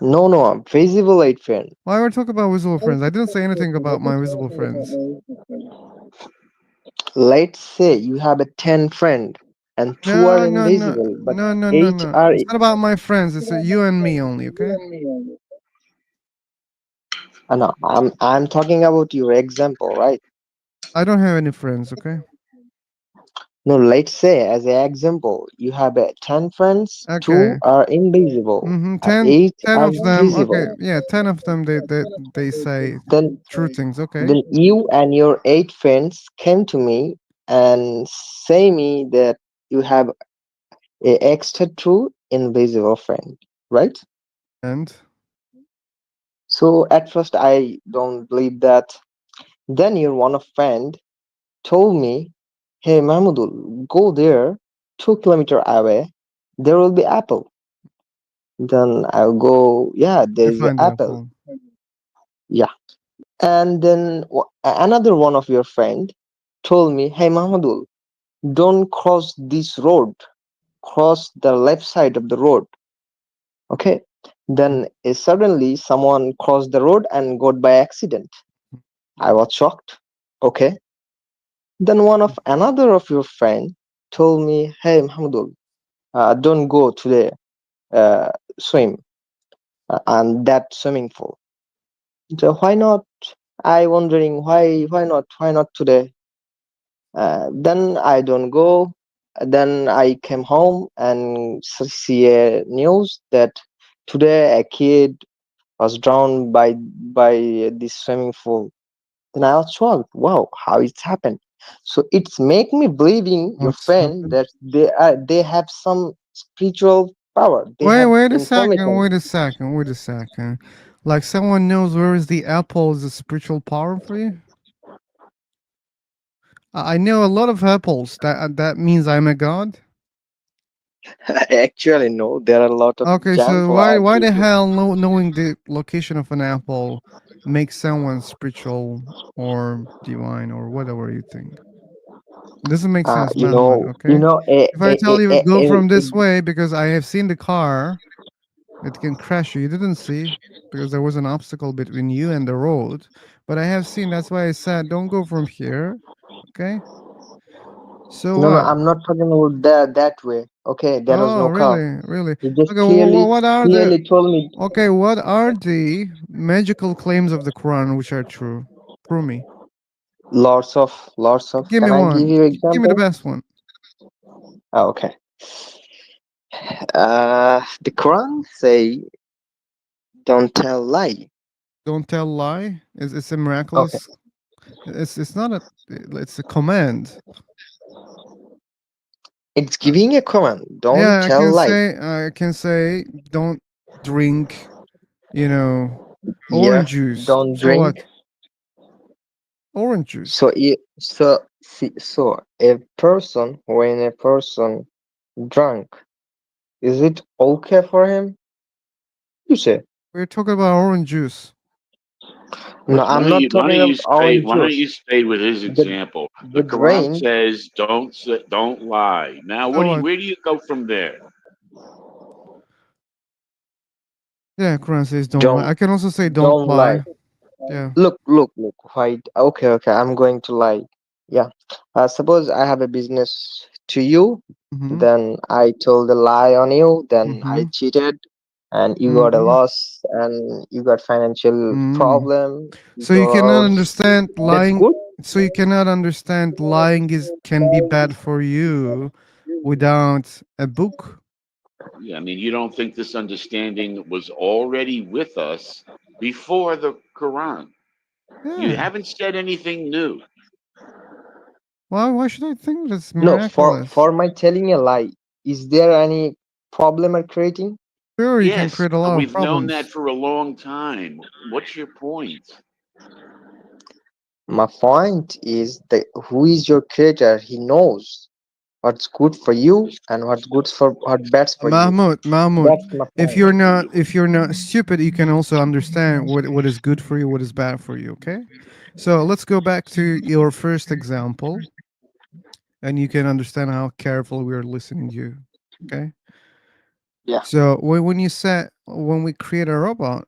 [SPEAKER 14] No, visible eight friend.
[SPEAKER 1] Why are we talking about visible friends? I didn't say anything about my visible friends.
[SPEAKER 14] Let's say you have a 10 friend and two are
[SPEAKER 1] No, no, no,
[SPEAKER 14] invisible, but
[SPEAKER 1] no, no, no,
[SPEAKER 14] eight
[SPEAKER 1] no.
[SPEAKER 14] are.
[SPEAKER 1] It's not about my friends. It's you and me only. Okay.
[SPEAKER 14] No, I'm talking about your example, right?
[SPEAKER 1] I don't have any friends. Okay.
[SPEAKER 14] No, let's say as an example, you have 10 friends,
[SPEAKER 1] Okay.
[SPEAKER 14] two are invisible,
[SPEAKER 1] 10
[SPEAKER 14] eight are
[SPEAKER 1] of them. Okay.
[SPEAKER 14] visible.
[SPEAKER 1] Yeah, 10 of them. They say
[SPEAKER 14] Then
[SPEAKER 1] true things. Okay.
[SPEAKER 14] then you and your eight friends came to me and say me that you have a extra two invisible friend, right?
[SPEAKER 1] And
[SPEAKER 14] So at first I don't believe that. Then your one of friend told me, "Hey Mahmudul, go there, 2 kilometer away.
[SPEAKER 18] there will be apple. Then I'll go, yeah, there
[SPEAKER 1] You
[SPEAKER 18] is an
[SPEAKER 1] find the
[SPEAKER 18] apple.
[SPEAKER 1] apple.
[SPEAKER 18] Yeah. And then another one of your friend told me, hey Mahmoudul, don't cross this road. Cross the left side of the road. Okay. Then suddenly someone crossed the road and got by accident. I was shocked. Okay. Then another of your friend told me, hey Mahmoudul, don't go to the swim and that swimming pool. So why not? I wondering why not today? Then I don't go. Then I came home and see a news that today a kid was drowned by this swimming pool. Then I was shocked. Wow, how it's happened? So it's make me believing your
[SPEAKER 1] What's
[SPEAKER 18] friend
[SPEAKER 1] happened?
[SPEAKER 18] that they have some spiritual power. They
[SPEAKER 1] Wait,
[SPEAKER 18] have
[SPEAKER 1] wait a second.
[SPEAKER 18] information.
[SPEAKER 1] Wait a second. Wait a second. Like someone knows where is the apple is a spiritual power for you? I know a lot of apples. That means I'm a god.
[SPEAKER 18] Actually, no. There are a lot of
[SPEAKER 1] Okay, so
[SPEAKER 18] example.
[SPEAKER 1] why the hell knowing the location of an apple makes someone spiritual or divine or whatever you think? It doesn't make sense,
[SPEAKER 18] You
[SPEAKER 1] Mahmoud.
[SPEAKER 18] know,
[SPEAKER 1] Okay, if I tell you go from this way because I have seen the car, it can crash you. You didn't see because there was an obstacle between you and the road, but I have seen. That's why I said don't go from here. Okay. So
[SPEAKER 18] no,
[SPEAKER 1] what?
[SPEAKER 18] I'm not talking about that way. Okay, there was
[SPEAKER 1] Oh,
[SPEAKER 18] no car.
[SPEAKER 1] really?
[SPEAKER 18] He just
[SPEAKER 1] Okay, what are the
[SPEAKER 18] clearly told me
[SPEAKER 1] okay? What are the magical claims of the Quran which are true? Prove me.
[SPEAKER 18] lots of.
[SPEAKER 1] Give me
[SPEAKER 18] Can I give
[SPEAKER 1] one.
[SPEAKER 18] you
[SPEAKER 1] Give me the
[SPEAKER 18] example?
[SPEAKER 1] best one.
[SPEAKER 18] Oh, okay. The Quran say, "Don't tell lie."
[SPEAKER 1] Don't tell lie. It's a
[SPEAKER 18] Okay.
[SPEAKER 1] miraculous. It's not a. It's a command.
[SPEAKER 18] It's giving a command. Don't
[SPEAKER 1] Yeah,
[SPEAKER 18] tell lie.
[SPEAKER 1] I can say don't drink,
[SPEAKER 18] Yeah.
[SPEAKER 1] orange juice.
[SPEAKER 18] Don't
[SPEAKER 1] So
[SPEAKER 18] drink.
[SPEAKER 1] what? Orange juice.
[SPEAKER 18] So when a person drunk, is it okay for him? You say.
[SPEAKER 1] We're talking about orange juice.
[SPEAKER 18] No, I'm not talking about orange
[SPEAKER 10] Why don't
[SPEAKER 18] juice.
[SPEAKER 10] you stay with his example? The
[SPEAKER 18] The
[SPEAKER 10] Quran
[SPEAKER 18] drain.
[SPEAKER 10] says don't lie. Now
[SPEAKER 1] So what?
[SPEAKER 10] where do you go from there?
[SPEAKER 1] Yeah, Quran says don't lie.
[SPEAKER 18] Don't
[SPEAKER 1] I can also say don't
[SPEAKER 18] lie.
[SPEAKER 1] lie. Yeah.
[SPEAKER 18] Look. White. Okay. I'm going to lie. Yeah. Suppose I have a business to you,
[SPEAKER 1] Mm-hmm.
[SPEAKER 18] then I told a lie on you, then I
[SPEAKER 1] Mm-hmm.
[SPEAKER 18] cheated, and you got a
[SPEAKER 1] Mm-hmm.
[SPEAKER 18] loss, and you got financial problem.
[SPEAKER 1] So you cannot
[SPEAKER 18] Because
[SPEAKER 1] understand
[SPEAKER 18] that's
[SPEAKER 1] lying.
[SPEAKER 18] good.
[SPEAKER 1] So you cannot understand lying can be bad for you without a book.
[SPEAKER 10] Yeah, I mean, you don't think this understanding was already with us before the Quran? You
[SPEAKER 1] Yeah.
[SPEAKER 10] haven't said anything new.
[SPEAKER 1] Why should I think that's
[SPEAKER 18] No,
[SPEAKER 1] miraculous?
[SPEAKER 18] for my telling a lie, is there any problem or creating?
[SPEAKER 1] Sure, you can
[SPEAKER 10] Yes,
[SPEAKER 1] create a lot of
[SPEAKER 10] we've known that
[SPEAKER 1] problems.
[SPEAKER 10] for a long time. What's your point?
[SPEAKER 18] My point is that who is your creator? He knows what's good for you and what's bad for you.
[SPEAKER 1] Mahmoud,
[SPEAKER 18] That's my
[SPEAKER 1] if
[SPEAKER 18] point.
[SPEAKER 1] you're not stupid, you can also understand what is good for you, what is bad for you. Okay, so let's go back to your first example, and you can understand how careful we are listening to you. Okay.
[SPEAKER 18] Yeah.
[SPEAKER 1] So when we create a robot,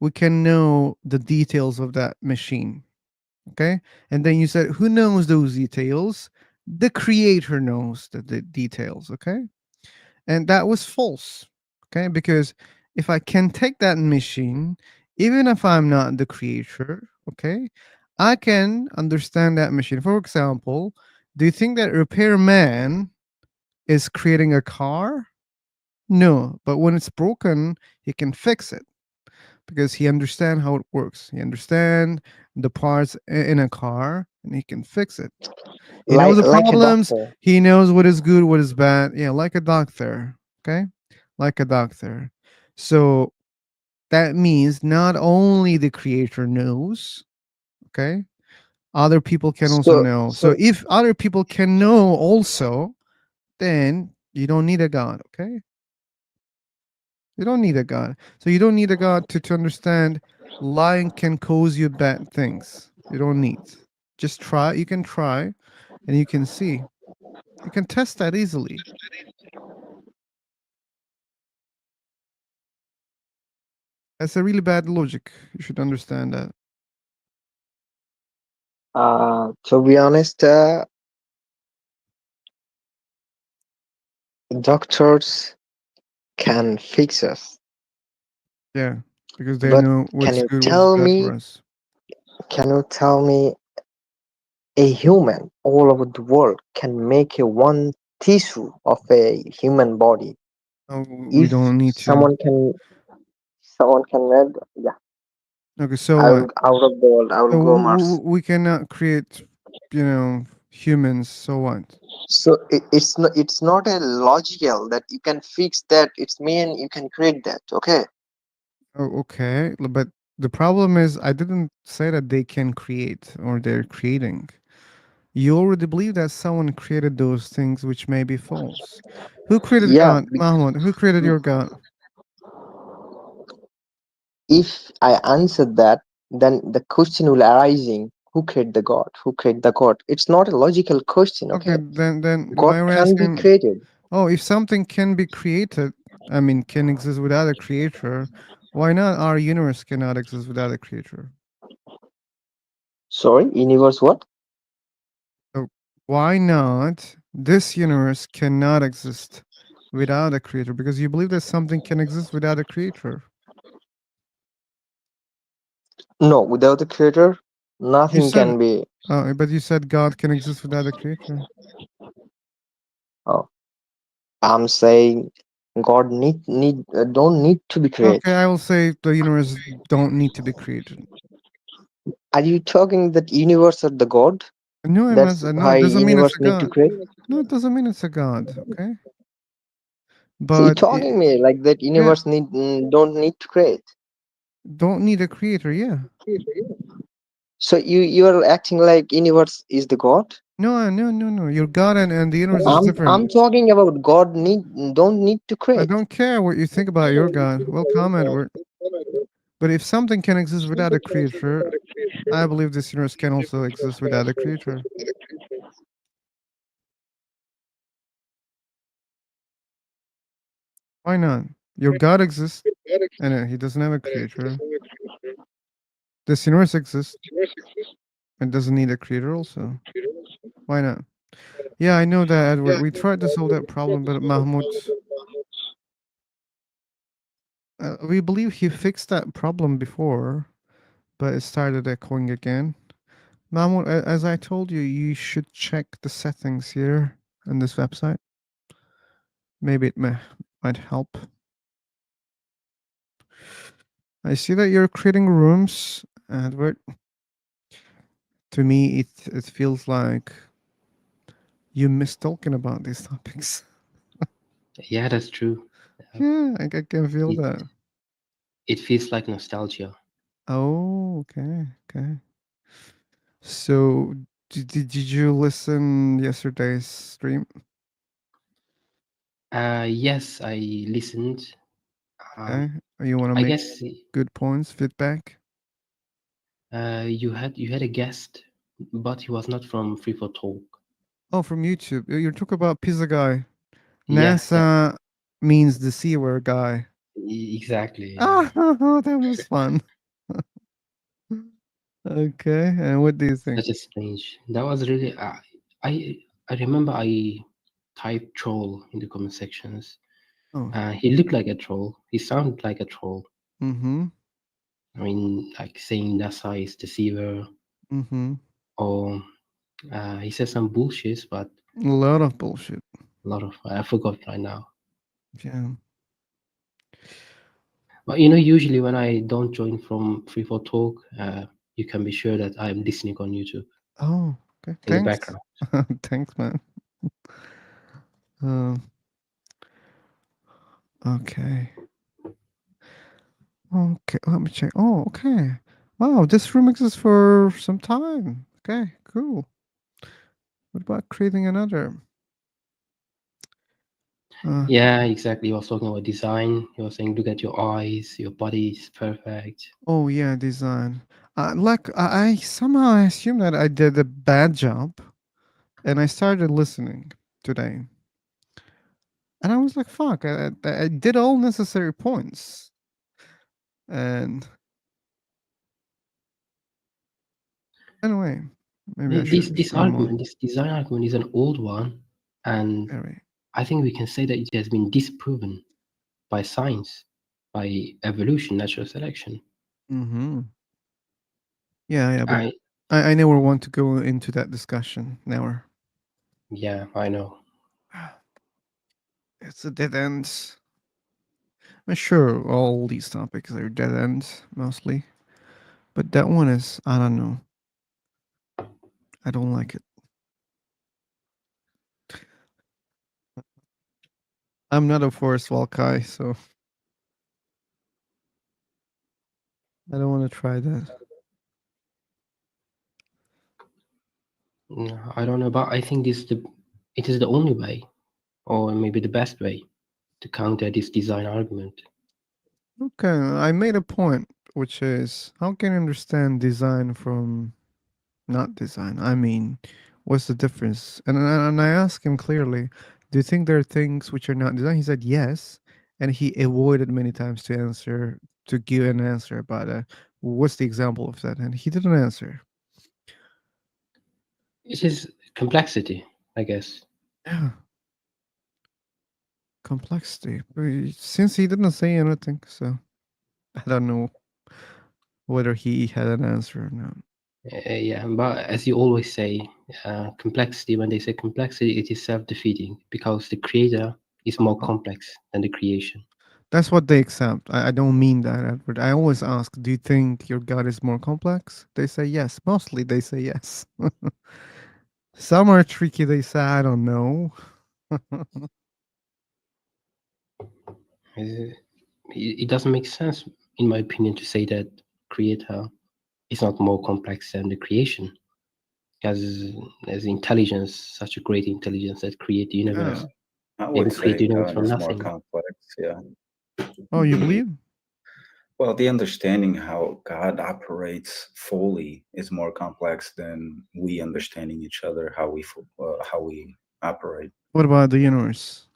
[SPEAKER 1] we can know the details of that machine. Okay, and then you said who knows those details? The creator knows the details. Okay. And that was false. Okay, because if I can take that machine, even if I'm not the creator, okay, I can understand that machine. For example, do you think that repairman is creating a car? No, but when it's broken, he can fix it because he understands how it works. He understands the parts in a car and he can fix it. He knows the
[SPEAKER 18] Like a
[SPEAKER 1] problems.
[SPEAKER 18] doctor.
[SPEAKER 1] He knows what is good, what is bad. Yeah, like a doctor. Okay, like a doctor. So that means not only the creator knows. Okay, other people can also
[SPEAKER 18] So
[SPEAKER 1] know. So if other people can know also, then You don't need a God, okay? You don't need a God. So you don't need a God to understand lying can cause you bad things. You don't need. Just try. You can try and you can see. You can test that easily. That's a really bad logic. You should understand that.
[SPEAKER 18] To be honest, doctors can fix us.
[SPEAKER 1] Yeah, because they
[SPEAKER 18] But
[SPEAKER 1] know
[SPEAKER 18] can
[SPEAKER 1] what's
[SPEAKER 18] you
[SPEAKER 1] good, what's
[SPEAKER 18] tell
[SPEAKER 1] bad for
[SPEAKER 18] me?
[SPEAKER 1] us.
[SPEAKER 18] Can you tell me a human all over the world can make a one tissue of a human body?
[SPEAKER 1] Oh, we
[SPEAKER 18] If
[SPEAKER 1] don't need to.
[SPEAKER 18] someone can make, yeah,
[SPEAKER 1] Okay, so
[SPEAKER 18] I will out of the world. I will
[SPEAKER 1] So
[SPEAKER 18] go Mars.
[SPEAKER 1] we cannot create, humans. So what?
[SPEAKER 18] So it's not a logical that you can fix that. It's mean you can create that. Okay.
[SPEAKER 1] Oh, okay, but the problem is I didn't say that they can create or they're creating. You already believe that someone created those things, which may be false. Who created
[SPEAKER 18] Yeah.
[SPEAKER 1] God, Mahmoud? Who created your God?
[SPEAKER 18] If I answer that, then the question will arising: Who created the God? Who created the God? It's not a logical question.
[SPEAKER 1] Okay,
[SPEAKER 18] Okay.
[SPEAKER 1] then
[SPEAKER 18] God
[SPEAKER 1] why we're
[SPEAKER 18] can be
[SPEAKER 1] asking?
[SPEAKER 18] created.
[SPEAKER 1] Oh, if something can be created, I mean, can exist without a creator, why not our universe cannot exist without a creator?
[SPEAKER 18] Sorry, universe what?
[SPEAKER 1] So why not this universe cannot exist without a creator? Because you believe that something can exist without a creator.
[SPEAKER 18] No, without the creator,
[SPEAKER 1] You
[SPEAKER 18] nothing
[SPEAKER 1] said,
[SPEAKER 18] can be.
[SPEAKER 1] but you said God can exist without a creator.
[SPEAKER 18] Oh, I'm saying God don't need to be created.
[SPEAKER 1] Okay, I will say the universe don't need to be created.
[SPEAKER 18] Are you talking that universe are the God?
[SPEAKER 1] No,
[SPEAKER 18] That's
[SPEAKER 1] no,
[SPEAKER 18] why
[SPEAKER 1] it doesn't mean it's
[SPEAKER 18] universe
[SPEAKER 1] a
[SPEAKER 18] need to
[SPEAKER 1] God.
[SPEAKER 18] create.
[SPEAKER 1] No, it doesn't mean it's a God. Okay,
[SPEAKER 18] So you
[SPEAKER 1] but
[SPEAKER 18] talking me like that
[SPEAKER 1] yeah,
[SPEAKER 18] universe don't need to create.
[SPEAKER 1] don't need a creator. Yeah.
[SPEAKER 18] So you are acting like universe is the God.
[SPEAKER 1] No, no. Your God and the universe is different.
[SPEAKER 18] I'm talking about God don't need to
[SPEAKER 1] I
[SPEAKER 18] create.
[SPEAKER 1] don't care what you think about your God. We'll comment. But if something can exist without a creator, I believe this universe can also exist without a creator. Why not? Your God exists, and he doesn't have a creator. This universe exists and doesn't need a creator also. Why not? Yeah, I know that, Edward. We tried to solve that problem, but Mahmoud, we believe he fixed that problem before, but it started echoing again. Mahmoud, as I told you, you should check the settings here on this website. Maybe it might help. I see that you're creating rooms, Edward. To me, it feels like you miss talking about these topics.
[SPEAKER 19] Yeah, that's true.
[SPEAKER 1] Yeah, I can feel
[SPEAKER 19] It,
[SPEAKER 1] that.
[SPEAKER 19] it feels like nostalgia.
[SPEAKER 1] Oh, okay. So, did you listen yesterday's stream?
[SPEAKER 19] Yes, I listened.
[SPEAKER 1] Okay. You want to
[SPEAKER 19] I
[SPEAKER 1] make
[SPEAKER 19] guess
[SPEAKER 1] good points, feedback?
[SPEAKER 19] you had a guest, but he was not from Free for Talk.
[SPEAKER 1] Oh, from YouTube. You're talking about Pizza Guy.
[SPEAKER 19] Yeah,
[SPEAKER 1] NASA means the sewer guy.
[SPEAKER 19] exactly.
[SPEAKER 1] Ah, that was fun. Okay, and what do you think?
[SPEAKER 19] Such a strange. That was really. I remember I typed troll in the comment sections.
[SPEAKER 1] Oh.
[SPEAKER 19] He looked like a troll. He sounded like a troll.
[SPEAKER 1] Mm-hmm.
[SPEAKER 19] I mean, like saying NASA is deceiver,
[SPEAKER 1] Mm-hmm.
[SPEAKER 19] or he said some bullshit, but
[SPEAKER 1] A lot of bullshit.
[SPEAKER 19] a lot of I forgot right now.
[SPEAKER 1] Yeah.
[SPEAKER 19] But usually when I don't join from Free for Talk, you can be sure that I'm listening on YouTube.
[SPEAKER 1] Oh, okay.
[SPEAKER 19] In the
[SPEAKER 1] Thanks.
[SPEAKER 19] background.
[SPEAKER 1] Thanks, man. Okay. Okay, let me check. Oh, okay. Wow, this room exists for some time. Okay, cool. What about creating another?
[SPEAKER 19] Yeah, exactly. He was talking about design. He was saying, look at your eyes, your body is perfect.
[SPEAKER 1] Oh yeah, design. Like I somehow assumed that I did a bad job, and I started listening today, and I was like, "Fuck!" I did all necessary points, and anyway, maybe I should
[SPEAKER 19] This
[SPEAKER 1] know more.
[SPEAKER 19] argument, this design argument, is an old one, and
[SPEAKER 1] Very.
[SPEAKER 19] I think we can say that it has been disproven by science, by evolution, natural selection.
[SPEAKER 1] Mm-hmm. Yeah, but
[SPEAKER 19] I
[SPEAKER 1] I never want to go into that discussion. Never.
[SPEAKER 19] Yeah, I know.
[SPEAKER 1] It's a dead end. I'm sure all these topics are dead ends mostly, but that one is, I don't know. I don't like it. I'm not a Forest Valkai, so I don't want to try that.
[SPEAKER 19] No, I don't know, but I think it is the only way, or maybe the best way, to counter this design argument.
[SPEAKER 1] Okay, I made a point, which is how can you understand design from not design? I mean, what's the difference? And I asked him clearly, do you think there are things which are not design? He said yes, and he avoided many times to give an answer about what's the example of that, and he didn't answer.
[SPEAKER 19] It is complexity, I guess.
[SPEAKER 1] Yeah. Complexity. Since he didn't say anything, so I don't know whether he had an answer or not.
[SPEAKER 19] Yeah, but as you always say, complexity, when they say complexity, it is self-defeating because the creator is more complex than the creation.
[SPEAKER 1] That's what they accept. I don't mean that, Edward. I always ask, do you think your God is more complex? They say yes. Mostly they say yes. Some are tricky. They say, I don't know.
[SPEAKER 19] It doesn't make sense, in my opinion, to say that creator is not more complex than the creation. As intelligence, such a great intelligence that create the universe.
[SPEAKER 13] I
[SPEAKER 19] They
[SPEAKER 13] would
[SPEAKER 19] create
[SPEAKER 13] say
[SPEAKER 19] the universe
[SPEAKER 13] God
[SPEAKER 19] from
[SPEAKER 13] is more
[SPEAKER 19] nothing.
[SPEAKER 13] complex. Yeah.
[SPEAKER 1] Oh, you believe?
[SPEAKER 13] Well, the understanding how God operates fully is more complex than we understanding each other, how we operate.
[SPEAKER 1] What about the universe?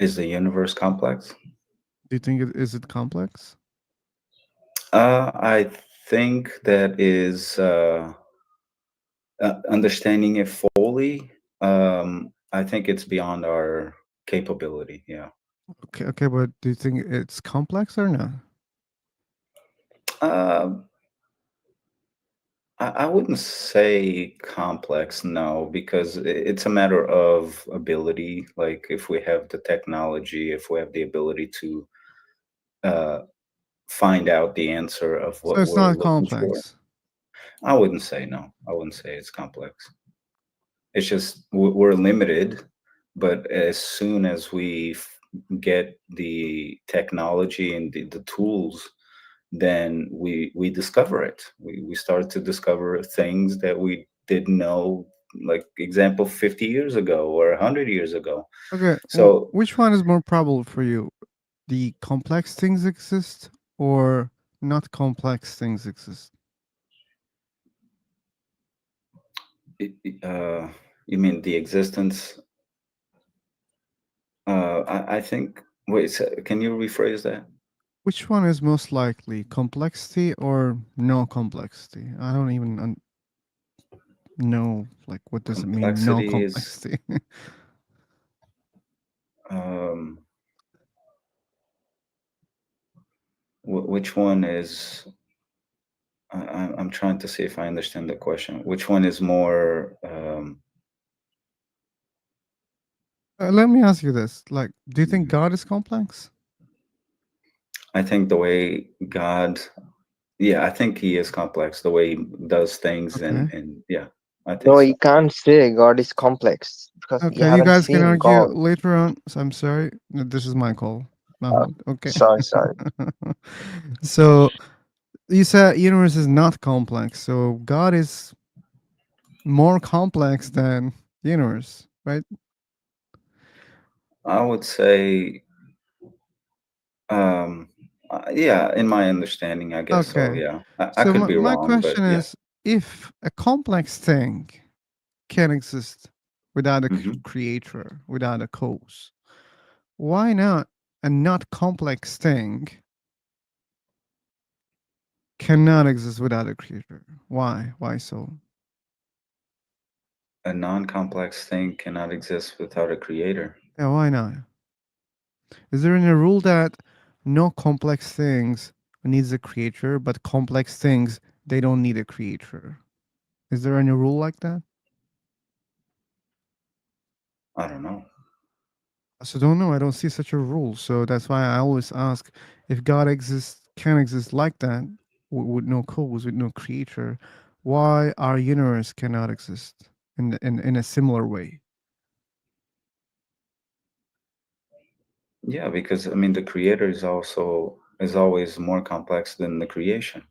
[SPEAKER 13] Is the universe complex?
[SPEAKER 1] Do you think is it complex?
[SPEAKER 13] I think that is understanding it fully. I think it's beyond our capability. Yeah.
[SPEAKER 1] Okay, but do you think it's complex or not?
[SPEAKER 13] I wouldn't say complex, no, because it's a matter of ability. Like if we have the technology, if we have the ability to find out the answer of
[SPEAKER 1] So
[SPEAKER 13] what
[SPEAKER 1] it's
[SPEAKER 13] we're
[SPEAKER 1] not
[SPEAKER 13] looking for.
[SPEAKER 1] complex.
[SPEAKER 13] I wouldn't say no. I wouldn't say it's complex. It's just we're limited, but as soon as we get the technology and the tools, then we discover it. We start to discover things that we didn't know, like example 50 years ago or 100 years ago.
[SPEAKER 1] Okay,
[SPEAKER 13] So
[SPEAKER 1] which one is more probable for you? The complex things exist or not complex things exist?
[SPEAKER 13] you mean the existence? I think. Wait, so can you rephrase that?
[SPEAKER 1] Which one is most likely, complexity or no complexity? I don't even know, like, what does it mean, no
[SPEAKER 13] Complexity is
[SPEAKER 1] complexity?
[SPEAKER 13] which one is? I'm trying to see if I understand the question. Which one is more?
[SPEAKER 1] Let me ask you this: like, do you think God is complex?
[SPEAKER 13] I think the way God, yeah, I think he is complex. The way he does things, and yeah, I think
[SPEAKER 18] No,
[SPEAKER 13] so.
[SPEAKER 18] you can't say God is complex because you
[SPEAKER 1] Okay, you
[SPEAKER 18] haven't
[SPEAKER 1] guys can
[SPEAKER 18] seen
[SPEAKER 1] argue
[SPEAKER 18] God.
[SPEAKER 1] later on. So I'm sorry. This is my call, Mahmoud. Okay.
[SPEAKER 18] Sorry.
[SPEAKER 1] So you said universe is not complex. So God is more complex than universe, right?
[SPEAKER 13] I would say, yeah, in my understanding, I guess so.
[SPEAKER 1] Okay.
[SPEAKER 13] Yeah, I
[SPEAKER 1] So
[SPEAKER 13] could be
[SPEAKER 1] my
[SPEAKER 13] wrong, but
[SPEAKER 1] question
[SPEAKER 13] yeah.
[SPEAKER 1] is, if a complex thing can exist without a
[SPEAKER 13] Mhm.
[SPEAKER 1] creator, without a cause, why not a not complex thing cannot exist without a creator? Why? Why so?
[SPEAKER 13] A non-complex thing cannot exist without a creator.
[SPEAKER 1] Yeah, why not? Is there any rule that no complex things needs a creator, but complex things they don't need a creator? Is there any rule like that?
[SPEAKER 13] I don't know.
[SPEAKER 1] So don't know. I don't see such a rule. So that's why I always ask if God exists, can exist like that, with no cause, with no creator, why our universe cannot exist in a similar way?
[SPEAKER 13] Yeah, because I mean, the creator is always more complex than the creation.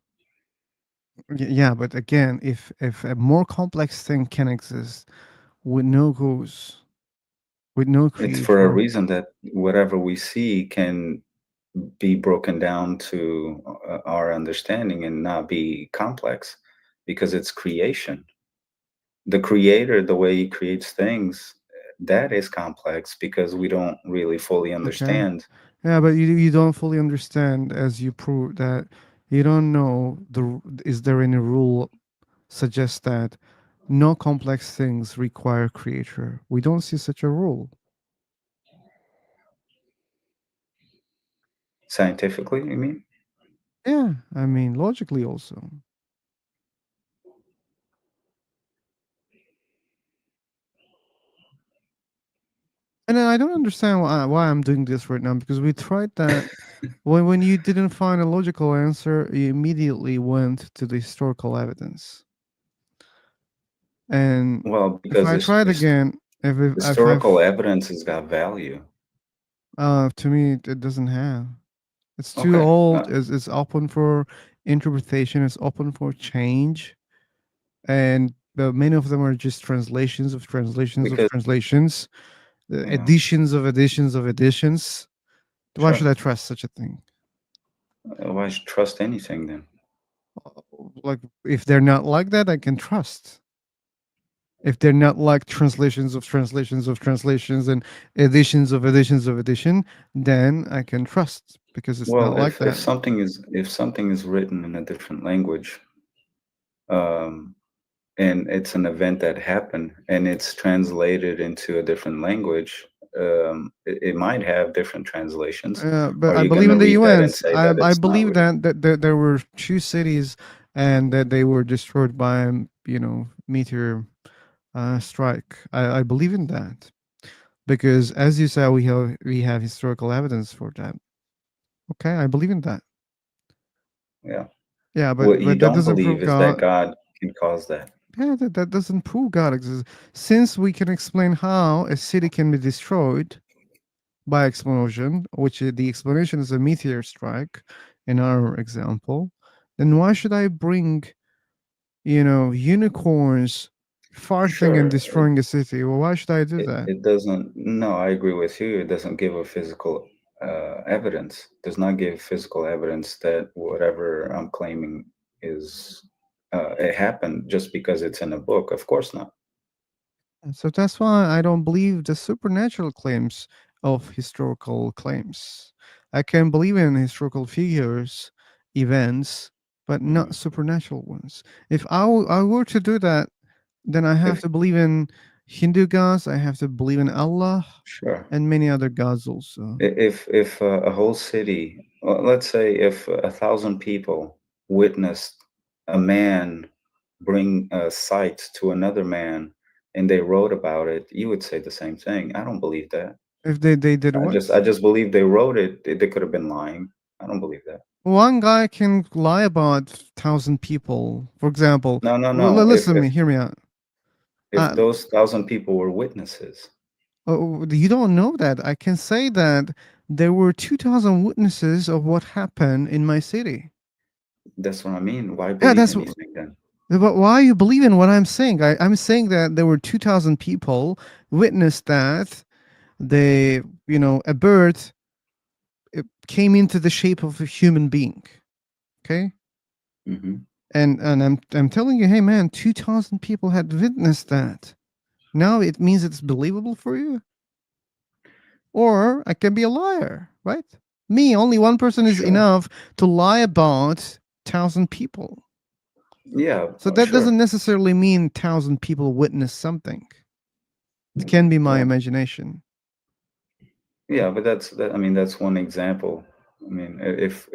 [SPEAKER 1] Yeah, but again, if a more complex thing can exist with no cause, with no
[SPEAKER 13] It's for a
[SPEAKER 1] creator,
[SPEAKER 13] reason that whatever we see can be broken down to our understanding and not be complex, because it's creation. The creator, the way he creates things, that is complex because we don't really fully
[SPEAKER 1] okay.
[SPEAKER 13] understand.
[SPEAKER 1] Yeah, but you don't fully understand, as you prove that you don't know is there any rule suggests that no complex things require creator? We don't see such a rule.
[SPEAKER 13] Scientifically, you mean?
[SPEAKER 1] Yeah, I mean logically also. And then I don't understand why I'm doing this right now, because we tried that when you didn't find a logical answer, you immediately went to the historical evidence. And
[SPEAKER 13] Well,
[SPEAKER 1] if
[SPEAKER 13] because
[SPEAKER 1] I tried again, if
[SPEAKER 13] historical
[SPEAKER 1] I've
[SPEAKER 13] evidence has got value.
[SPEAKER 1] to me it doesn't have. It's too
[SPEAKER 13] Okay.
[SPEAKER 1] old. It's open for interpretation. It's open for change, and many of them are just translations of translations of
[SPEAKER 13] Because
[SPEAKER 1] translations,
[SPEAKER 13] yeah,
[SPEAKER 1] editions of editions of editions. Why
[SPEAKER 13] sure.
[SPEAKER 1] should I trust such a thing?
[SPEAKER 13] Why should trust anything then?
[SPEAKER 1] Like, if they're not like that, I can trust. If they're not like translations of translations of translations and editions of editions of edition, then I can trust, because it's not
[SPEAKER 13] Well,
[SPEAKER 1] like
[SPEAKER 13] if
[SPEAKER 1] that.
[SPEAKER 13] something is written in a different language, and it's an event that happened and it's translated into a different language, it might have different translations.
[SPEAKER 1] But
[SPEAKER 13] Are
[SPEAKER 1] I
[SPEAKER 13] you
[SPEAKER 1] believe
[SPEAKER 13] going to
[SPEAKER 1] in the
[SPEAKER 13] read that and
[SPEAKER 1] UNs.
[SPEAKER 13] say
[SPEAKER 1] I
[SPEAKER 13] that it's not
[SPEAKER 1] believe
[SPEAKER 13] real?
[SPEAKER 1] that there were 2 cities and that they were destroyed by meteor strike. I believe in that, because as you said, we have historical evidence for that. Okay, I believe in that.
[SPEAKER 13] Yeah.
[SPEAKER 1] Yeah,
[SPEAKER 13] What you
[SPEAKER 1] but that
[SPEAKER 13] don't
[SPEAKER 1] doesn't prove
[SPEAKER 13] believe is that
[SPEAKER 1] God.
[SPEAKER 13] God can cause that.
[SPEAKER 1] Yeah, that doesn't prove God exists. Since we can explain how a city can be destroyed by explosion, which the explanation is a meteor strike in our example, then why should I bring, unicorns farting and
[SPEAKER 13] Sure.
[SPEAKER 1] destroying a city? Well, why should I do that?
[SPEAKER 13] It doesn't. No, I agree with you. It doesn't give a physical evidence. Does not give physical evidence that whatever I'm claiming is it happened just because it's in a book. Of course not.
[SPEAKER 1] And so that's why I don't believe the supernatural claims of historical claims. I can believe in historical figures, events, but not supernatural ones. If I were to do that, then I have
[SPEAKER 13] If
[SPEAKER 1] to believe in Hindu gods, I have to believe in Allah,
[SPEAKER 13] sure.
[SPEAKER 1] and many other gods also.
[SPEAKER 13] If a whole city, well, let's say if 1,000 people witnessed a man bring a sight to another man and they wrote about it, you would say the same thing. I don't believe that.
[SPEAKER 1] If they did what?
[SPEAKER 13] I just believe they wrote it. They could have been lying. I don't believe that.
[SPEAKER 1] One guy can lie about 1,000 people. For example,
[SPEAKER 13] No, no, no.
[SPEAKER 1] listen to me, hear me out.
[SPEAKER 13] If those 1,000 people were witnesses,
[SPEAKER 1] Oh, you don't know that. I can say that there were 2,000 witnesses of what happened in my city.
[SPEAKER 13] that's what I mean. Why
[SPEAKER 1] Yeah,
[SPEAKER 13] believe
[SPEAKER 1] that's
[SPEAKER 13] anything then?
[SPEAKER 1] but why you believe in what I'm saying? I'm saying that there were 2,000 people witnessed that they a bird it came into the shape of a human being. Okay. And I'm telling you, hey man, 2,000 people had witnessed that. Now it means it's believable for you. Or I can be a liar, right? Me, only one person is enough to lie about 1,000 people.
[SPEAKER 13] Yeah.
[SPEAKER 1] So that doesn't necessarily mean 1,000 people witness something. It can be my imagination.
[SPEAKER 13] Yeah, but that's one example. I mean, if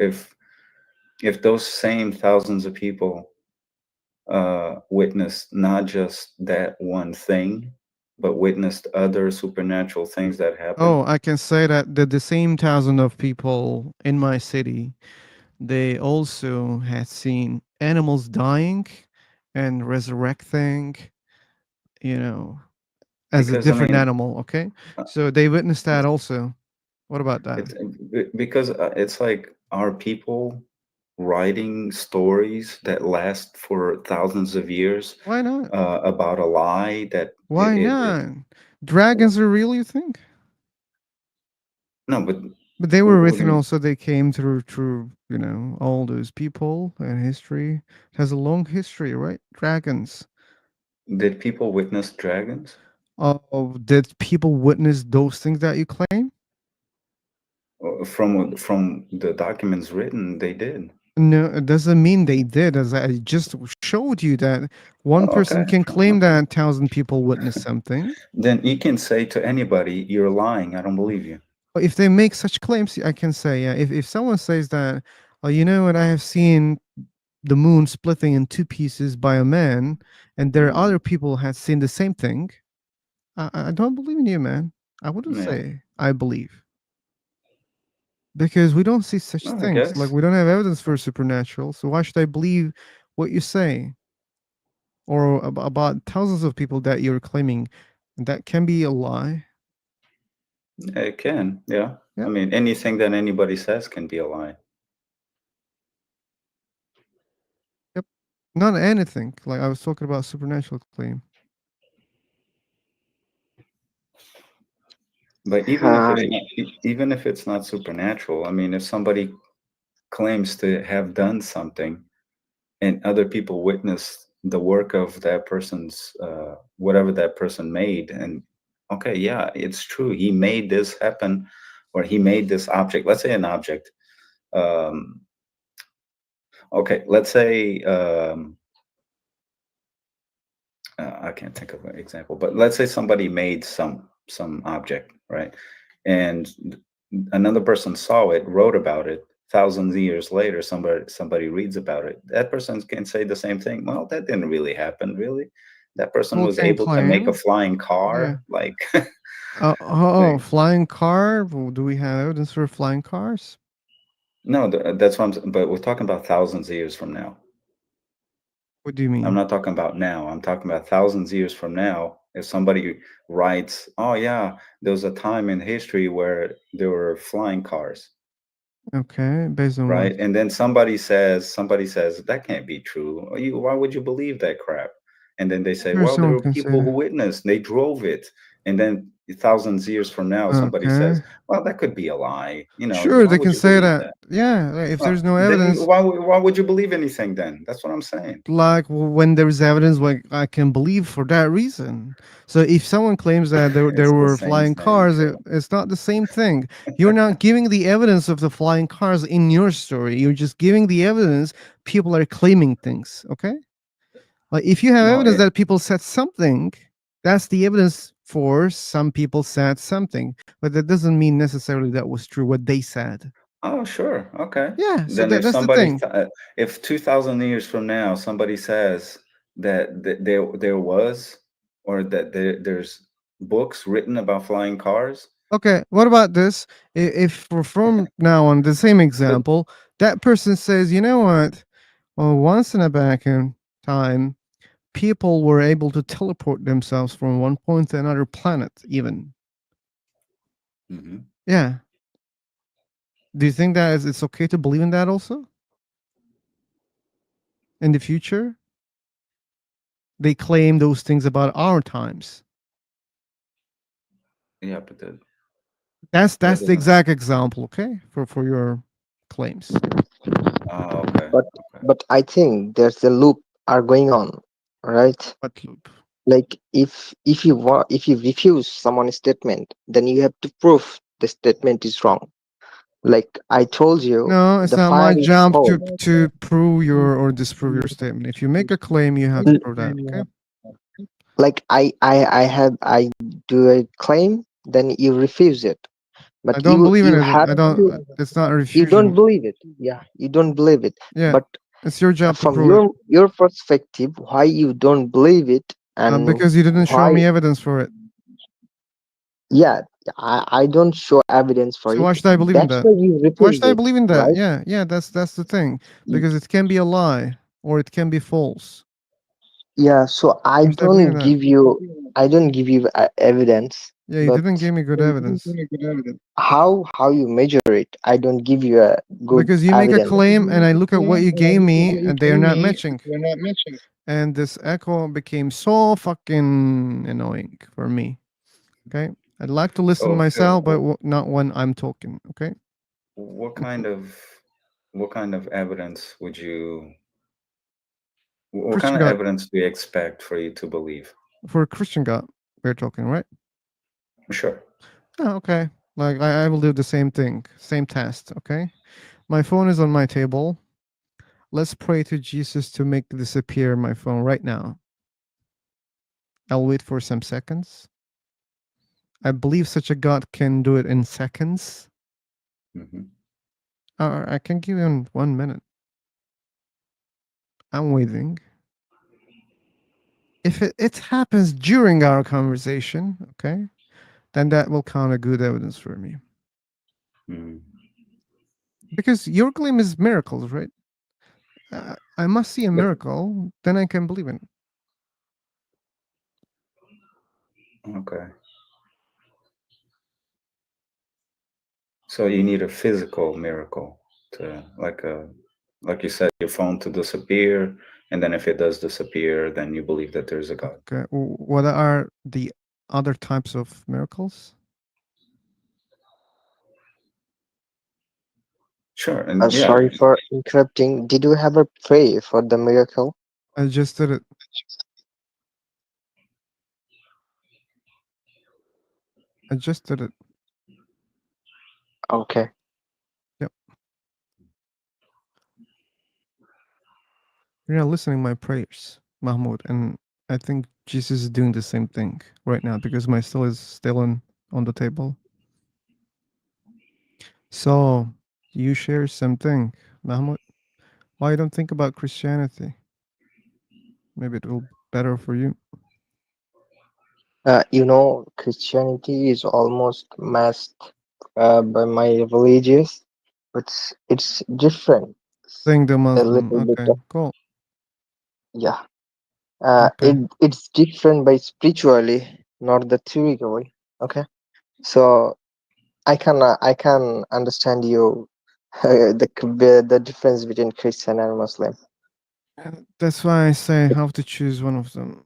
[SPEAKER 13] those same thousands of people witnessed not just that one thing, but witnessed other supernatural things that happen.
[SPEAKER 1] Oh, I can say that the same 1,000 of people in my city, they also had seen animals dying and resurrecting, as a different animal. Okay, so they witnessed that also. What about that?
[SPEAKER 13] Because it's like, are people writing stories that last for thousands of years?
[SPEAKER 1] Why not?
[SPEAKER 13] About a lie that.
[SPEAKER 1] Why not? Dragons are real, you think?
[SPEAKER 13] No, but
[SPEAKER 1] they were written also. They came through all those people and history. It has a long history, right? Dragons.
[SPEAKER 13] Did people witness dragons?
[SPEAKER 1] Oh, did people witness those things that you claim?
[SPEAKER 13] From the documents written, they did.
[SPEAKER 1] No, it doesn't mean they did. As I just showed you that one person can claim that 1,000 people witnessed something.
[SPEAKER 13] Then you can say to anybody, "You're lying. I don't believe you."
[SPEAKER 1] If they make such claims, I can say, yeah. If someone says that, oh, you know what, I have seen the moon splitting in two pieces by a man, and there are other people had seen the same thing, I don't believe in you, man. I wouldn't say I believe. Because we don't see such things. Like, we don't have evidence for supernatural, so why should I believe what you say? Or about thousands of people that you're claiming, that can be a lie.
[SPEAKER 13] It can, yeah. I mean, anything that anybody says can be a lie.
[SPEAKER 1] Yep. Not anything. Like, I was talking about supernatural claim.
[SPEAKER 13] But even if it's not supernatural, I mean, if somebody claims to have done something and other people witness the work of that person's whatever that person made, and okay, yeah, it's true, he made this happen, or he made this object. Let's say an object. Okay, let's say I can't think of an example, but let's say somebody made some object, right? And another person saw it, wrote about it. Thousands of years later, somebody reads about it. That person can say the same thing. Well, that didn't really happen, really. That person was able to make a flying car, like.
[SPEAKER 1] Flying car? Do we have evidence for flying cars?
[SPEAKER 13] No, that's what I'm. But we're talking about thousands of years from now.
[SPEAKER 1] What do you mean?
[SPEAKER 13] I'm not talking about now. I'm talking about thousands of years from now. If somebody writes, "Oh yeah, there was a time in history where there were flying cars."
[SPEAKER 1] Okay, based on
[SPEAKER 13] right,
[SPEAKER 1] what?
[SPEAKER 13] and then somebody says that can't be true. Why would you believe that crap? And then they say, well, there
[SPEAKER 1] someone
[SPEAKER 13] were
[SPEAKER 1] can say
[SPEAKER 13] people who
[SPEAKER 1] that.
[SPEAKER 13] witnessed, they drove it, and then thousands of years from now, somebody says,
[SPEAKER 1] Okay.
[SPEAKER 13] well, that could be a lie.
[SPEAKER 1] Sure,
[SPEAKER 13] why
[SPEAKER 1] they
[SPEAKER 13] would
[SPEAKER 1] can
[SPEAKER 13] you
[SPEAKER 1] say
[SPEAKER 13] believe
[SPEAKER 1] that. Yeah, if
[SPEAKER 13] Well,
[SPEAKER 1] there's no
[SPEAKER 13] then
[SPEAKER 1] evidence.
[SPEAKER 13] why would you believe anything then? That's what I'm saying.
[SPEAKER 1] Like, when there's evidence, like, I can believe for that reason. So if someone claims that there
[SPEAKER 13] It's the
[SPEAKER 1] were
[SPEAKER 13] same
[SPEAKER 1] flying
[SPEAKER 13] thing,
[SPEAKER 1] cars, it's not the same thing. You're not giving the evidence of the flying cars in your story. You're just giving the evidence people are claiming things. Okay. Like, if you have evidence that people said something, that's the evidence for some people said something, but that doesn't mean necessarily that was true what they said.
[SPEAKER 13] Oh, sure. Okay.
[SPEAKER 1] Yeah. So
[SPEAKER 13] Then if
[SPEAKER 1] that's the
[SPEAKER 13] somebody,
[SPEAKER 1] thing.
[SPEAKER 13] if 2,000 years from now, somebody says that there was, or that there's books written about flying cars.
[SPEAKER 1] Okay, what about this? If we're from now on the same example, that person says, you know what? Well, once in a back in time, people were able to teleport themselves from one point to another planet, even. Yeah. Do you think that it's okay to believe in that also? In the future? They claim those things about our times.
[SPEAKER 13] Yeah, but
[SPEAKER 1] That's the exact example, okay, for your claims.
[SPEAKER 13] Oh, okay.
[SPEAKER 18] But I think there's a loop are going on, right?
[SPEAKER 1] What loop?
[SPEAKER 18] Like if you refuse someone's statement, then you have to prove the statement is wrong. Like I told you,
[SPEAKER 1] No, it's
[SPEAKER 18] the
[SPEAKER 1] not
[SPEAKER 18] fire
[SPEAKER 1] my
[SPEAKER 18] is
[SPEAKER 1] job
[SPEAKER 18] cold.
[SPEAKER 1] to prove your or disprove your statement. If you make a claim, you have to prove that, okay?
[SPEAKER 18] Like I do a claim, then you refuse it. But
[SPEAKER 1] I don't believe in
[SPEAKER 18] you
[SPEAKER 1] it.
[SPEAKER 18] have
[SPEAKER 1] I don't.
[SPEAKER 18] to.
[SPEAKER 1] It's not a
[SPEAKER 18] You don't
[SPEAKER 1] refusion.
[SPEAKER 18] believe it. Yeah, you don't believe it.
[SPEAKER 1] Yeah,
[SPEAKER 18] But
[SPEAKER 1] it's your job to
[SPEAKER 18] from
[SPEAKER 1] prove it.
[SPEAKER 18] your perspective, why you don't believe it, and
[SPEAKER 1] Because you didn't show
[SPEAKER 18] why?
[SPEAKER 1] me evidence for it.
[SPEAKER 18] Yeah, I don't show evidence for
[SPEAKER 1] So
[SPEAKER 18] it.
[SPEAKER 1] why should I believe in
[SPEAKER 18] That's
[SPEAKER 1] that?
[SPEAKER 18] why you
[SPEAKER 1] Why
[SPEAKER 18] refuse
[SPEAKER 1] should I
[SPEAKER 18] it,
[SPEAKER 1] believe in that?
[SPEAKER 18] right?
[SPEAKER 1] Yeah, that's the thing. Because it can be a lie or it can be false.
[SPEAKER 18] Yeah, so I
[SPEAKER 1] Why should I believe in
[SPEAKER 18] don't
[SPEAKER 1] that?
[SPEAKER 18] give you evidence.
[SPEAKER 1] Yeah, you
[SPEAKER 18] But
[SPEAKER 1] didn't give me good evidence.
[SPEAKER 18] how you measure it? I don't give you a good
[SPEAKER 1] Because you make a
[SPEAKER 18] evidence.
[SPEAKER 1] claim and I look at what you gave me and they are not matching. And this echo became so fucking annoying for me. Okay, I'd like to listen
[SPEAKER 13] Oh, Phil,
[SPEAKER 1] myself, but not when I'm talking. Okay.
[SPEAKER 13] what kind of evidence would you? What
[SPEAKER 1] Christian
[SPEAKER 13] kind of
[SPEAKER 1] God,
[SPEAKER 13] evidence do you expect for you to believe?
[SPEAKER 1] for a Christian God, we're talking, right?
[SPEAKER 13] Sure.
[SPEAKER 1] Oh, okay. Like I will do the same thing, same test. Okay. My phone is on my table. Let's pray to Jesus to make disappear my phone right now. I'll wait for some seconds. I believe such a God can do it in seconds. Or I can give you in 1 minute. I'm waiting. If it happens during our conversation, okay, then that will count a good evidence for me. Because your claim is miracles, right? I must see a miracle, then I can believe in it.
[SPEAKER 13] Okay. So you need a physical miracle to, like you said, your phone to disappear, and then if it does disappear, then you believe that there's a God.
[SPEAKER 1] Okay. What are the other types of miracles?
[SPEAKER 13] Sure. And yeah.
[SPEAKER 18] Sorry for interrupting. Did you ever pray for the miracle?
[SPEAKER 1] I just did it. I just did it.
[SPEAKER 18] Okay.
[SPEAKER 1] Yep. You're not listening to my prayers, Mahmoud, and I think Jesus is doing the same thing right now because my soul is still on the table. So you share something, Mahmoud. Why you don't think about Christianity? Maybe it will be better for you.
[SPEAKER 18] Christianity is almost masked by my religious, but it's different.
[SPEAKER 1] Saying the
[SPEAKER 18] A
[SPEAKER 1] Muslim.
[SPEAKER 18] little bit.
[SPEAKER 1] Okay, cool.
[SPEAKER 18] Yeah.
[SPEAKER 1] Okay.
[SPEAKER 18] It's different by spiritually, not the theoretically. Okay. So I can understand you the difference between Christian and Muslim.
[SPEAKER 1] That's why I say how to choose one of them.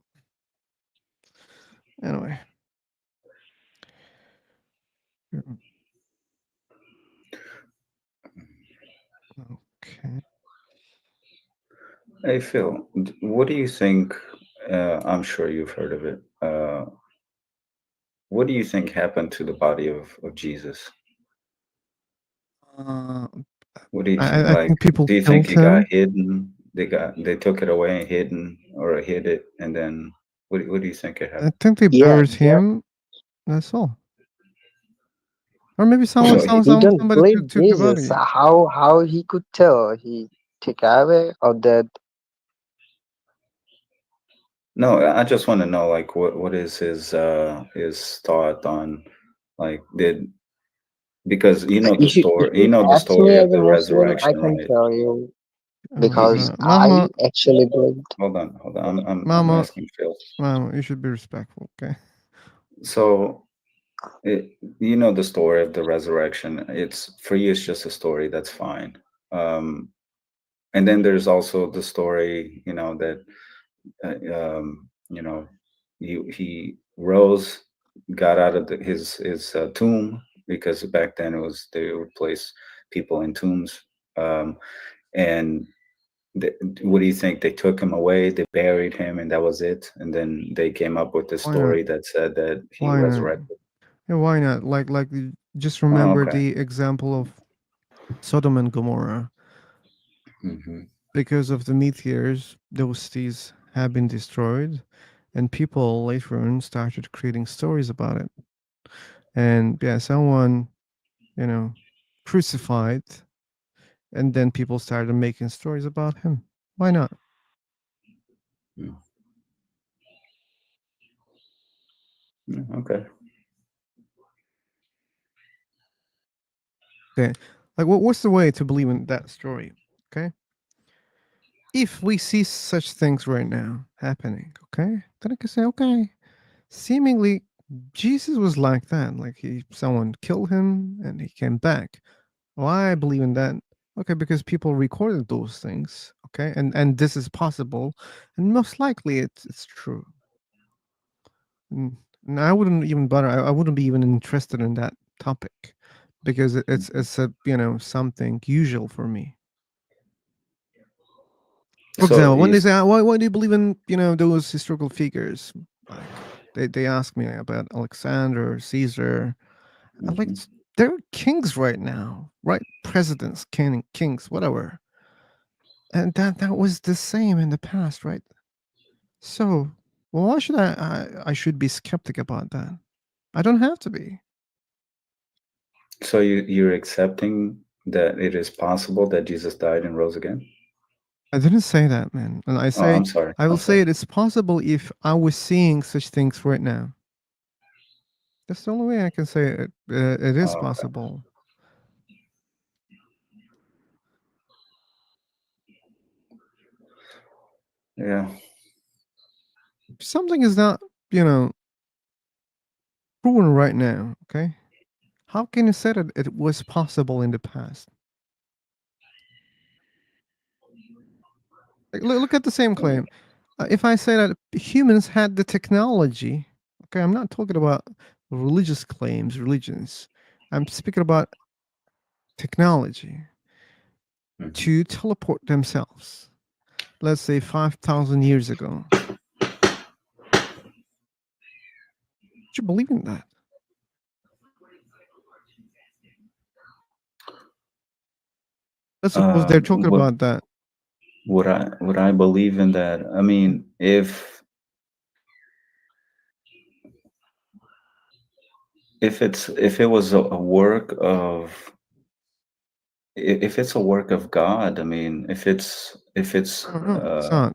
[SPEAKER 1] Anyway. Okay.
[SPEAKER 13] Hey Phil, what do you think? I'm sure you've heard of it. What do you think happened to the body of Jesus? What do you think?
[SPEAKER 1] I think people
[SPEAKER 13] do you think
[SPEAKER 1] killed
[SPEAKER 13] it got
[SPEAKER 1] him.
[SPEAKER 13] hidden? They took it away and hidden, or hid it, and then what do you think it
[SPEAKER 1] I
[SPEAKER 13] happened?
[SPEAKER 1] think they buried him. That's all. Or maybe
[SPEAKER 18] You don't
[SPEAKER 1] somebody
[SPEAKER 18] believe
[SPEAKER 1] took the
[SPEAKER 18] Jesus.
[SPEAKER 1] body.
[SPEAKER 18] How he could tell he take away or that?
[SPEAKER 13] No, I just want to know, like, what is his thought on, like, because
[SPEAKER 18] If you
[SPEAKER 13] the
[SPEAKER 18] ask me
[SPEAKER 13] story of
[SPEAKER 18] as a
[SPEAKER 13] the
[SPEAKER 18] Muslim, I
[SPEAKER 13] resurrection,
[SPEAKER 18] can
[SPEAKER 13] right?
[SPEAKER 18] tell you because I actually believed.
[SPEAKER 13] Hold on. I'm
[SPEAKER 1] Mama,
[SPEAKER 13] asking Phil.
[SPEAKER 1] Mama, you should be respectful, okay?
[SPEAKER 13] So, the story of the resurrection. It's for you. It's just a story. That's fine. And then there's also the story, that he rose, got out of his tomb, because back then it was they would place people in tombs. And what do you think? They took him away, they buried him, and that was it. And then they came up with the
[SPEAKER 1] Why not?
[SPEAKER 13] story that said that he
[SPEAKER 1] Why not?
[SPEAKER 13] resurrected.
[SPEAKER 1] Yeah, why not? Like just
[SPEAKER 13] Oh,
[SPEAKER 1] remember
[SPEAKER 13] okay.
[SPEAKER 1] the example of Sodom and Gomorrah. Because of the meteors, those cities have been destroyed, and people later on started creating stories about it. And yeah, someone, crucified, and then people started making stories about him. Why not?
[SPEAKER 13] Okay.
[SPEAKER 1] Okay, like what's the way to believe in that story? Okay, if we see such things right now happening, okay, then I can say, okay, seemingly Jesus was like that. Like someone killed him and he came back. Why I believe in that? Okay, because people recorded those things. Okay, and this is possible, and most likely it's true. And I wouldn't even bother. I wouldn't be even interested in that topic because it's a something usual for me. For example, when they say, why do you believe in those historical figures? Like they ask me about Alexander, Caesar. I'm like, they're kings right now, right? Presidents, kings, whatever. And that was the same in the past, right? So, well, why should I should be skeptic about that? I don't have to be.
[SPEAKER 13] So you're accepting that it is possible that Jesus died and rose again?
[SPEAKER 1] I didn't say that, man. And I say,
[SPEAKER 13] I'm sorry.
[SPEAKER 1] I will say it is possible if I was seeing such things right now. That's the only way I can say it. It is possible.
[SPEAKER 13] Yeah.
[SPEAKER 1] Something is not, proven right now. Okay, how can you say that it was possible in the past? Like, look at the same claim. If I say that humans had the technology, okay, I'm not talking about religious claims, religions. I'm speaking about technology to teleport themselves. Let's say 5,000 years ago. Do you believe in that? Let's suppose they're talking about that.
[SPEAKER 13] Would I believe in that? I mean, if it was a work of if it's a work of God, I mean, if it's
[SPEAKER 1] it's not.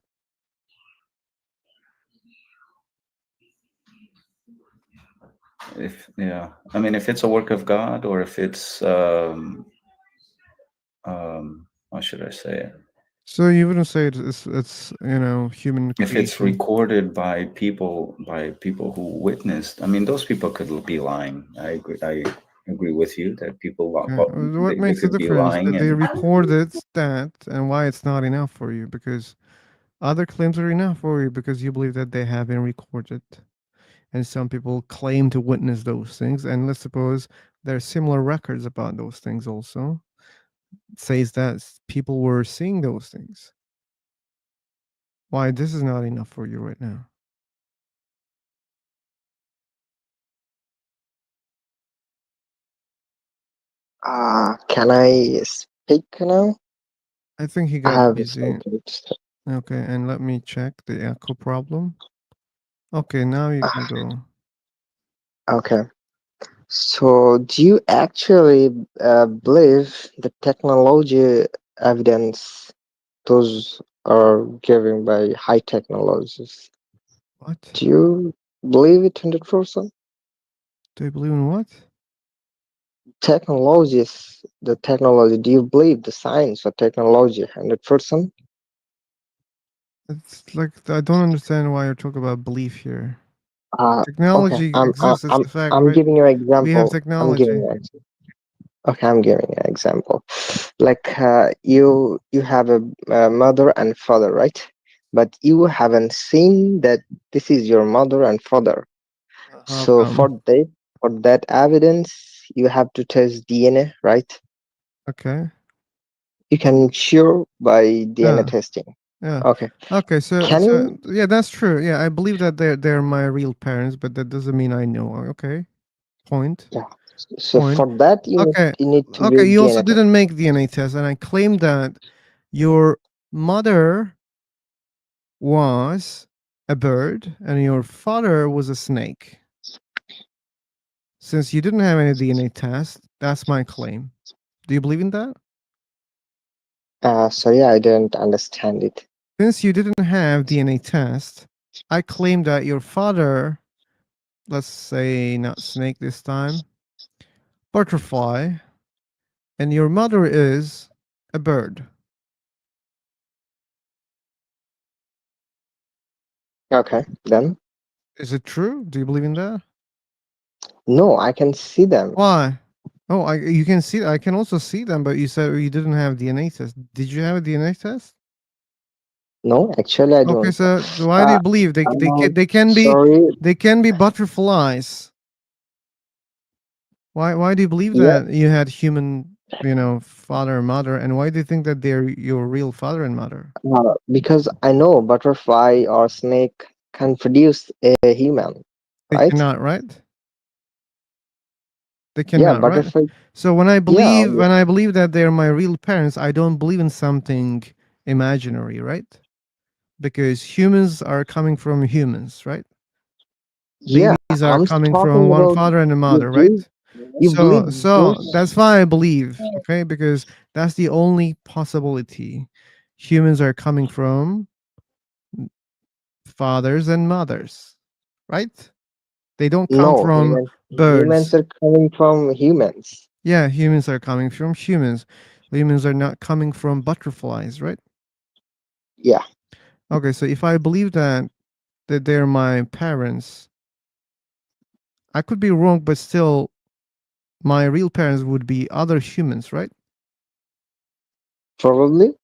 [SPEAKER 13] I mean, if it's a work of God, or if it's how should I say it?
[SPEAKER 1] So you wouldn't say it's human creation?
[SPEAKER 13] If it's recorded by people who witnessed, I mean, those people could be lying. I agree with you that people
[SPEAKER 1] what makes the difference that they recorded that and why it's not enough for you? Because other claims are enough for you because you believe that they have been recorded, and some people claim to witness those things. And let's suppose there are similar records about those things also. It says that people were seeing those things. Why this is not enough for you right now?
[SPEAKER 18] Can I speak now?
[SPEAKER 1] I think he
[SPEAKER 18] I
[SPEAKER 1] got
[SPEAKER 18] have
[SPEAKER 1] busy.
[SPEAKER 18] something to say.
[SPEAKER 1] Okay, and let me check the echo problem. Okay, now you can go.
[SPEAKER 18] Okay. So, do you actually believe the technology evidence those are given by high technologies?
[SPEAKER 1] What?
[SPEAKER 18] Do you believe it 100%?
[SPEAKER 1] Do you believe in what?
[SPEAKER 18] Technologies, the technology. Do you believe the science or technology 100%?
[SPEAKER 1] It's like I don't understand why you're talking about belief here.
[SPEAKER 18] Okay.
[SPEAKER 1] Technology exists. It's the fact,
[SPEAKER 18] I'm
[SPEAKER 1] right?
[SPEAKER 18] giving you an example.
[SPEAKER 1] We have technology.
[SPEAKER 18] Okay, I'm giving you an example. Like you have a mother and father, right? But you haven't seen that this is your mother and father. So for that evidence, you have to test DNA, right?
[SPEAKER 1] Okay.
[SPEAKER 18] You can sure by DNA testing.
[SPEAKER 1] Yeah.
[SPEAKER 18] Okay.
[SPEAKER 1] Okay. So
[SPEAKER 18] Can you?
[SPEAKER 1] yeah, that's true. Yeah, I believe that they're my real parents, but that doesn't mean I know. Okay. Point.
[SPEAKER 18] Yeah. So
[SPEAKER 1] Point.
[SPEAKER 18] for that,
[SPEAKER 1] Okay.
[SPEAKER 18] you need to
[SPEAKER 1] Okay.
[SPEAKER 18] do
[SPEAKER 1] You also
[SPEAKER 18] DNA test.
[SPEAKER 1] didn't make DNA test, and I claim that your mother was a bird and your father was a snake. Since you didn't have any DNA test, that's my claim. Do you believe in that?
[SPEAKER 18] Sorry, I didn't understand it.
[SPEAKER 1] Since you didn't have DNA test, I claim that your father, let's say not snake this time, butterfly, and your mother is a bird.
[SPEAKER 18] Okay, then.
[SPEAKER 1] Is it true? Do you believe in that?
[SPEAKER 18] No, I can see them.
[SPEAKER 1] Why? Oh, you can see. I can also see them, but you said you didn't have DNA test. Did you have a DNA test?
[SPEAKER 18] No, actually, I
[SPEAKER 1] Okay,
[SPEAKER 18] don't.
[SPEAKER 1] so why do you believe they can
[SPEAKER 18] sorry.
[SPEAKER 1] be butterflies? Why do you believe
[SPEAKER 18] Yeah.
[SPEAKER 1] that you had human, father and mother, and why do you think that they're your real father and mother?
[SPEAKER 18] Because I know butterfly or snake can produce a human,
[SPEAKER 1] They
[SPEAKER 18] right?
[SPEAKER 1] cannot, right? They
[SPEAKER 18] Yeah,
[SPEAKER 1] cannot, right?
[SPEAKER 18] butterfly.
[SPEAKER 1] So when I
[SPEAKER 18] Yeah,
[SPEAKER 1] believe that they're my real parents, I don't believe in something imaginary, right? Because humans are coming from humans, right?
[SPEAKER 18] yeah.
[SPEAKER 1] Babies are
[SPEAKER 18] I'm
[SPEAKER 1] coming from
[SPEAKER 18] talking
[SPEAKER 1] one
[SPEAKER 18] about
[SPEAKER 1] father and a
[SPEAKER 18] you
[SPEAKER 1] mother, right?
[SPEAKER 18] believe. You believe
[SPEAKER 1] So
[SPEAKER 18] those.
[SPEAKER 1] that's why I believe, okay? Because that's the only possibility. Humans are coming from fathers and mothers, right? They don't come
[SPEAKER 18] No,
[SPEAKER 1] from
[SPEAKER 18] humans
[SPEAKER 1] birds.
[SPEAKER 18] are coming from humans.
[SPEAKER 1] Yeah, humans are coming from humans. Humans are not coming from butterflies, right?
[SPEAKER 18] Yeah.
[SPEAKER 1] Okay, so if I believe that they're my parents, I could be wrong, but still my real parents would be other humans, right?
[SPEAKER 18] Probably.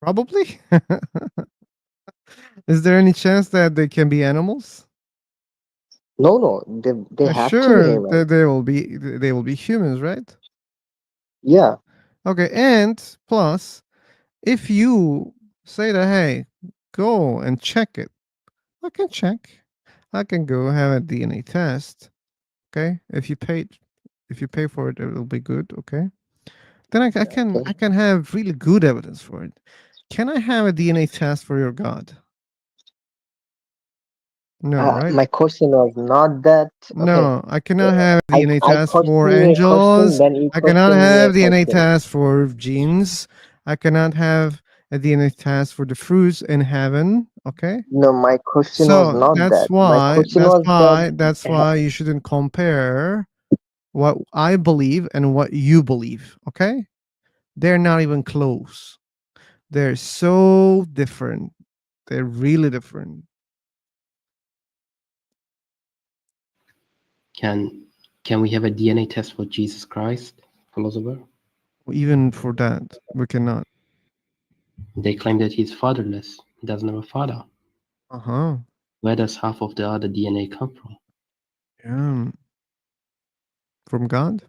[SPEAKER 1] Probably. Is there any chance that they can be animals?
[SPEAKER 18] No, they have to be
[SPEAKER 1] Sure,
[SPEAKER 18] humans.
[SPEAKER 1] they will be humans, right?
[SPEAKER 18] Yeah.
[SPEAKER 1] Okay, and plus, if you say that, hey, go and check it, I can check. I can go have a DNA test. Okay, if you pay for it, it will be good. Okay, then I can have really good evidence for it. Can I have a DNA test for your God? No, right?
[SPEAKER 18] My question was not that. Okay.
[SPEAKER 1] No, I cannot have a DNA
[SPEAKER 18] I
[SPEAKER 1] test
[SPEAKER 18] question
[SPEAKER 1] for
[SPEAKER 18] you a question,
[SPEAKER 1] angels.
[SPEAKER 18] then you
[SPEAKER 1] I cannot
[SPEAKER 18] question me a
[SPEAKER 1] have DNA
[SPEAKER 18] question.
[SPEAKER 1] test for genes. I cannot have a DNA test for the fruits in heaven. Okay.
[SPEAKER 18] No, my question was
[SPEAKER 1] So
[SPEAKER 18] not that. My question was that.
[SPEAKER 1] that's why you shouldn't compare what I believe and what you believe. Okay. They're not even close. They're so different. They're really different.
[SPEAKER 19] Can we have a DNA test for Jesus Christ, philosopher?
[SPEAKER 1] Even for that, we cannot.
[SPEAKER 19] They claim that he's fatherless. He doesn't have a father.
[SPEAKER 1] Uh-huh.
[SPEAKER 19] Where does half of the other DNA come from?
[SPEAKER 1] Yeah. From God?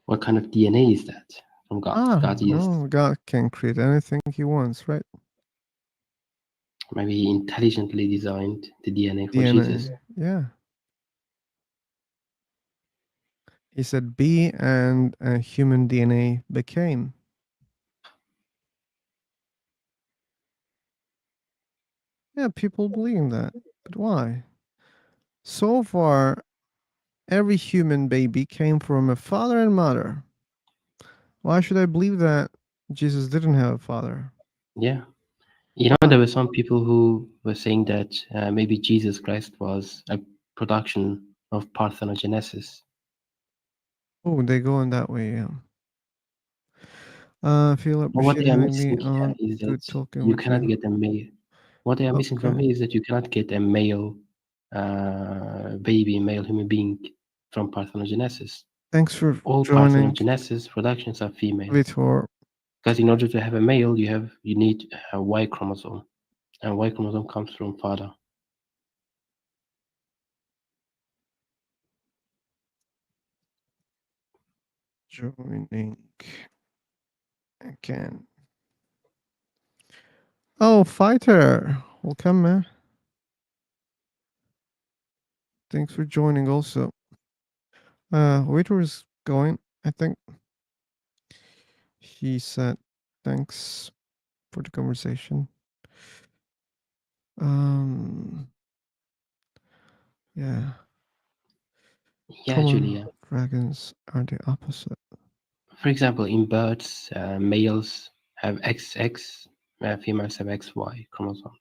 [SPEAKER 19] What kind of DNA is that from God? God is
[SPEAKER 1] no, God can create anything he wants, right?
[SPEAKER 19] maybe he intelligently designed the DNA for
[SPEAKER 1] DNA.
[SPEAKER 19] Jesus.
[SPEAKER 1] Yeah. He said be and human DNA became. Yeah, people believe in that. But why? So far, every human baby came from a father and mother. Why should I believe that Jesus didn't have a father?
[SPEAKER 19] Yeah. There were some people who were saying that maybe Jesus Christ was a production of parthenogenesis.
[SPEAKER 1] Oh, they go in that way, yeah. Feel
[SPEAKER 19] But what they are
[SPEAKER 1] appreciating
[SPEAKER 19] missing
[SPEAKER 1] me
[SPEAKER 19] here
[SPEAKER 1] on.
[SPEAKER 19] is
[SPEAKER 1] Good
[SPEAKER 19] that
[SPEAKER 1] talking
[SPEAKER 19] you
[SPEAKER 1] with
[SPEAKER 19] cannot
[SPEAKER 1] you.
[SPEAKER 19] get a male. What they are missing from
[SPEAKER 1] Okay.
[SPEAKER 19] here is that you cannot get a male baby, male human being from parthenogenesis.
[SPEAKER 1] Thanks for
[SPEAKER 19] All
[SPEAKER 1] joining.
[SPEAKER 19] parthenogenesis productions are females.
[SPEAKER 1] Vitor.
[SPEAKER 19] Because in order to have a male, you need a Y chromosome, and Y chromosome comes from father.
[SPEAKER 1] Joining again. Oh, Fighter. Welcome, man. Thanks for joining also. Waiter is going, I think. He said thanks for the conversation. Yeah.
[SPEAKER 19] Yeah,
[SPEAKER 1] Common
[SPEAKER 19] Julia.
[SPEAKER 1] dragons are the opposite.
[SPEAKER 19] For example, in birds, males have XX, females have XY chromosomes.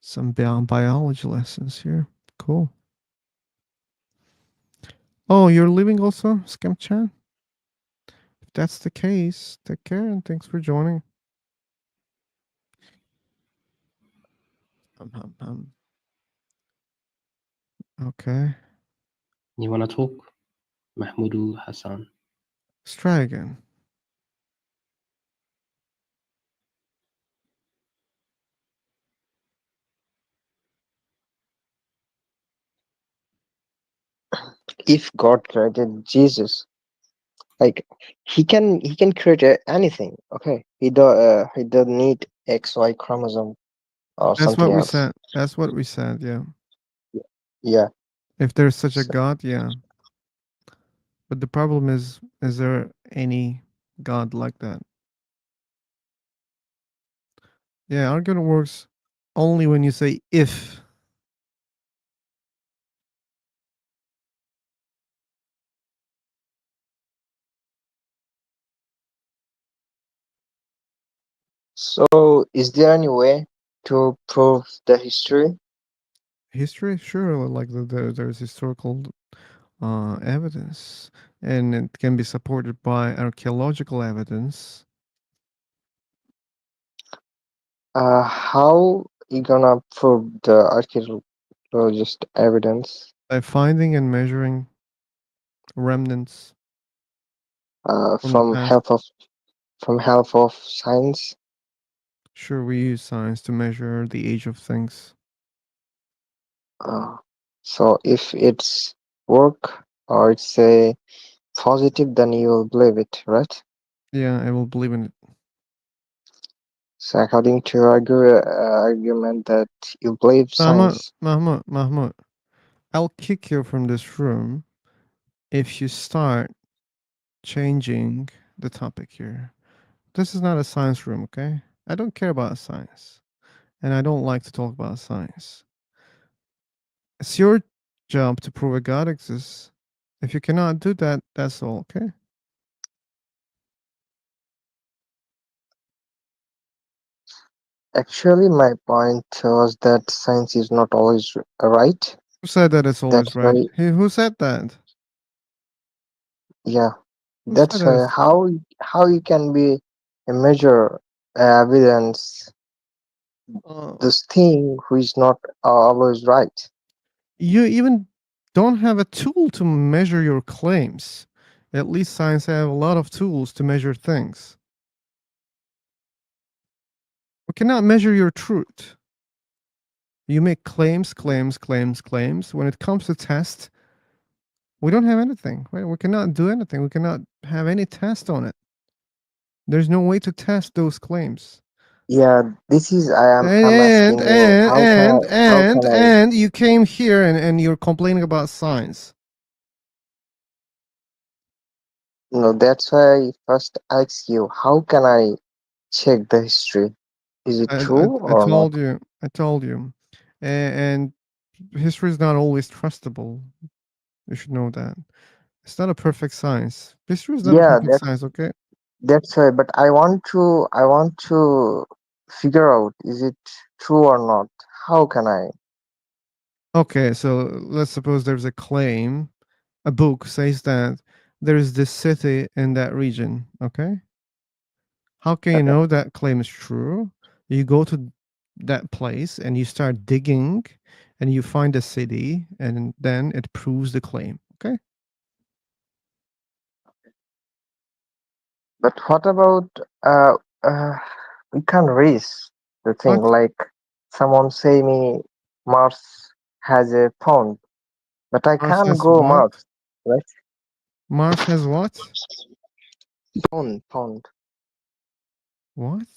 [SPEAKER 1] Some biology lessons here. Cool. Oh, you're leaving also, Scam-chan? If that's the case, take care and thanks for joining. Okay.
[SPEAKER 19] You wanna talk? Mahmoudou Hassan.
[SPEAKER 1] Let's try again.
[SPEAKER 18] If God created Jesus, like he can create anything. Okay, he doesn't need XY chromosome or
[SPEAKER 1] That's
[SPEAKER 18] something
[SPEAKER 1] what we
[SPEAKER 18] else.
[SPEAKER 1] said. That's what we said, yeah.
[SPEAKER 18] Yeah.
[SPEAKER 1] If there's such a
[SPEAKER 18] So,
[SPEAKER 1] God, yeah. But the problem is there any God like that? Yeah, argument works only when you say if.
[SPEAKER 18] so is there any way to prove the history?
[SPEAKER 1] History, sure, like there's historical evidence, and it can be supported by archaeological evidence.
[SPEAKER 18] How you gonna prove the archaeologist evidence?
[SPEAKER 1] By finding and measuring remnants from the
[SPEAKER 18] From
[SPEAKER 1] past.
[SPEAKER 18] help of science?
[SPEAKER 1] Sure, we use science to measure the age of things.
[SPEAKER 18] So if it's work or it's a positive, then you will believe it, right?
[SPEAKER 1] Yeah, I will believe in it.
[SPEAKER 18] So according to your argument that you believe science.
[SPEAKER 1] Mahmoud, I'll kick you from this room if you start changing the topic here. This is not a science room, okay? I don't care about science, and I don't like to talk about science. It's your job to prove a God exists. If you cannot do that, that's all, okay?
[SPEAKER 18] Actually, my point was that science is not always right.
[SPEAKER 1] Who said that it's always
[SPEAKER 18] That's
[SPEAKER 1] right?
[SPEAKER 18] why,
[SPEAKER 1] Who said that?
[SPEAKER 18] yeah,
[SPEAKER 1] Who said
[SPEAKER 18] that's
[SPEAKER 1] that?
[SPEAKER 18] why how you can be a measure evidence this thing who is not always right.
[SPEAKER 1] You even don't have a tool to measure your claims. At least science have a lot of tools to measure things. We cannot measure your truth. You make claims. When it comes to test, we don't have anything. Right? We cannot do anything. We cannot have any test on it. There's no way to test those claims.
[SPEAKER 18] Yeah, this is I'm asking you how can I
[SPEAKER 1] And you came here and you're complaining about science.
[SPEAKER 18] no, that's why I first asked you how can I check the history? Is it true
[SPEAKER 1] I
[SPEAKER 18] or not?
[SPEAKER 1] told you. And history is not always trustable. You should know that. It's not a perfect science. History is not a
[SPEAKER 18] Yeah,
[SPEAKER 1] perfect science, okay?
[SPEAKER 18] that's why. But I want to figure out is it true or not? How can I?
[SPEAKER 1] Okay, so let's suppose there's a claim. A book says that there's this city in that region, okay? How can you know that claim is true? You go to that place and you start digging and you find a city and then it proves the claim, okay?
[SPEAKER 18] But what about uh we can't raise the thing
[SPEAKER 1] What?
[SPEAKER 18] like someone say me Mars has a pond. But I
[SPEAKER 1] Mars
[SPEAKER 18] can't
[SPEAKER 1] has
[SPEAKER 18] go
[SPEAKER 1] what?
[SPEAKER 18] Mars, right?
[SPEAKER 1] Mars has what?
[SPEAKER 18] Pound.
[SPEAKER 1] What?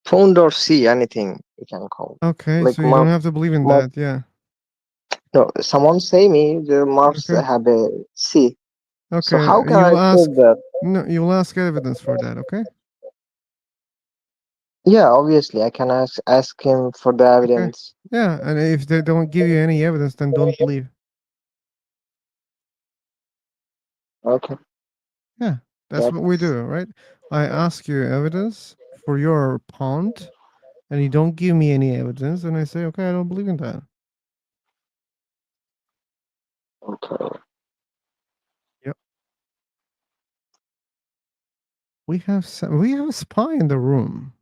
[SPEAKER 18] Pound or sea, anything you can call.
[SPEAKER 1] Okay,
[SPEAKER 18] Like
[SPEAKER 1] so you don't have to believe in
[SPEAKER 18] Mars.
[SPEAKER 1] that, yeah.
[SPEAKER 18] No, someone say me the Mars
[SPEAKER 1] Okay.
[SPEAKER 18] have a sea. So
[SPEAKER 1] Okay,
[SPEAKER 18] how can I
[SPEAKER 1] you'll ask.
[SPEAKER 18] prove that?
[SPEAKER 1] No, you'll ask evidence for that. Okay.
[SPEAKER 18] Yeah, obviously I can ask him for the
[SPEAKER 1] Okay.
[SPEAKER 18] evidence.
[SPEAKER 1] Yeah, and if they don't give you any evidence, then don't believe.
[SPEAKER 18] Okay.
[SPEAKER 1] Yeah, that's what we do, right? I ask you evidence for your pond, and you don't give me any evidence, and I say, okay, I don't believe in that.
[SPEAKER 18] Okay.
[SPEAKER 1] Yep. We have a spy in the room.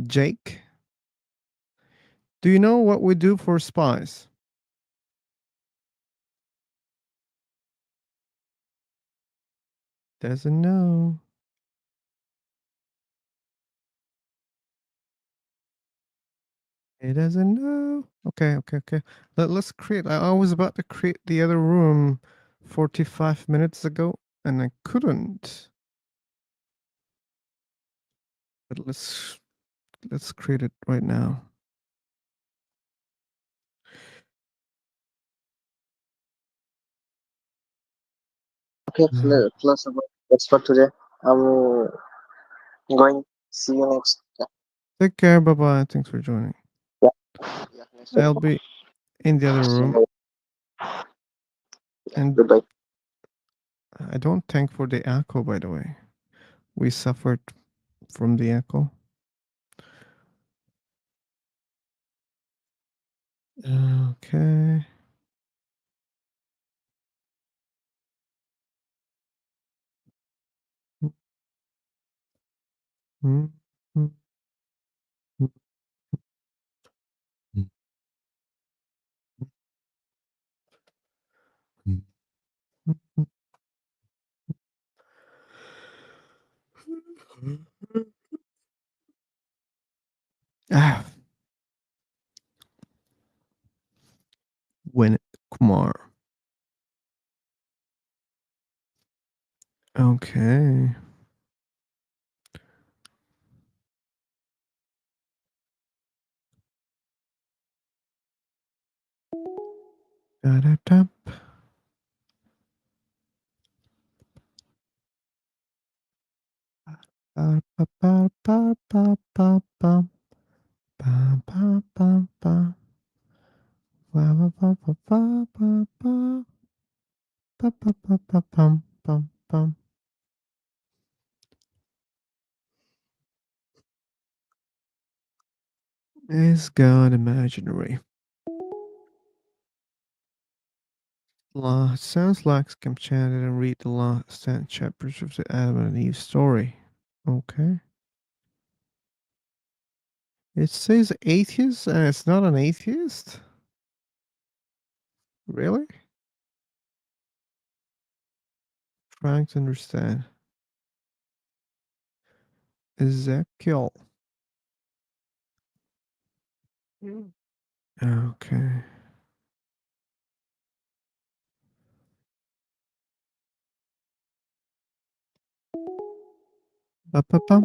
[SPEAKER 1] Jake, do you know what we do for spies? Doesn't know. He doesn't know. Okay. Let's create. I was about to create the other room 45 minutes ago, and I couldn't. But let's create it right now.
[SPEAKER 18] Okay, plus that's for today. I'm going. See you next.
[SPEAKER 1] Take care. Bye bye. Thanks for joining.
[SPEAKER 18] Yeah.
[SPEAKER 1] I'll be in the other room. And
[SPEAKER 18] goodbye.
[SPEAKER 1] I don't thank for the echo, by the way. We suffered from the echo. Okay. Ah. When Kumar. Okay. Da-da-da. Is God imaginary? Sounds like Scam chatted and read the last 10 chapters of the Adam and Eve story. Okay. It says atheist and it's not an atheist? Really? Trying to understand. Ezekiel. Okay. Ba-ba-bum.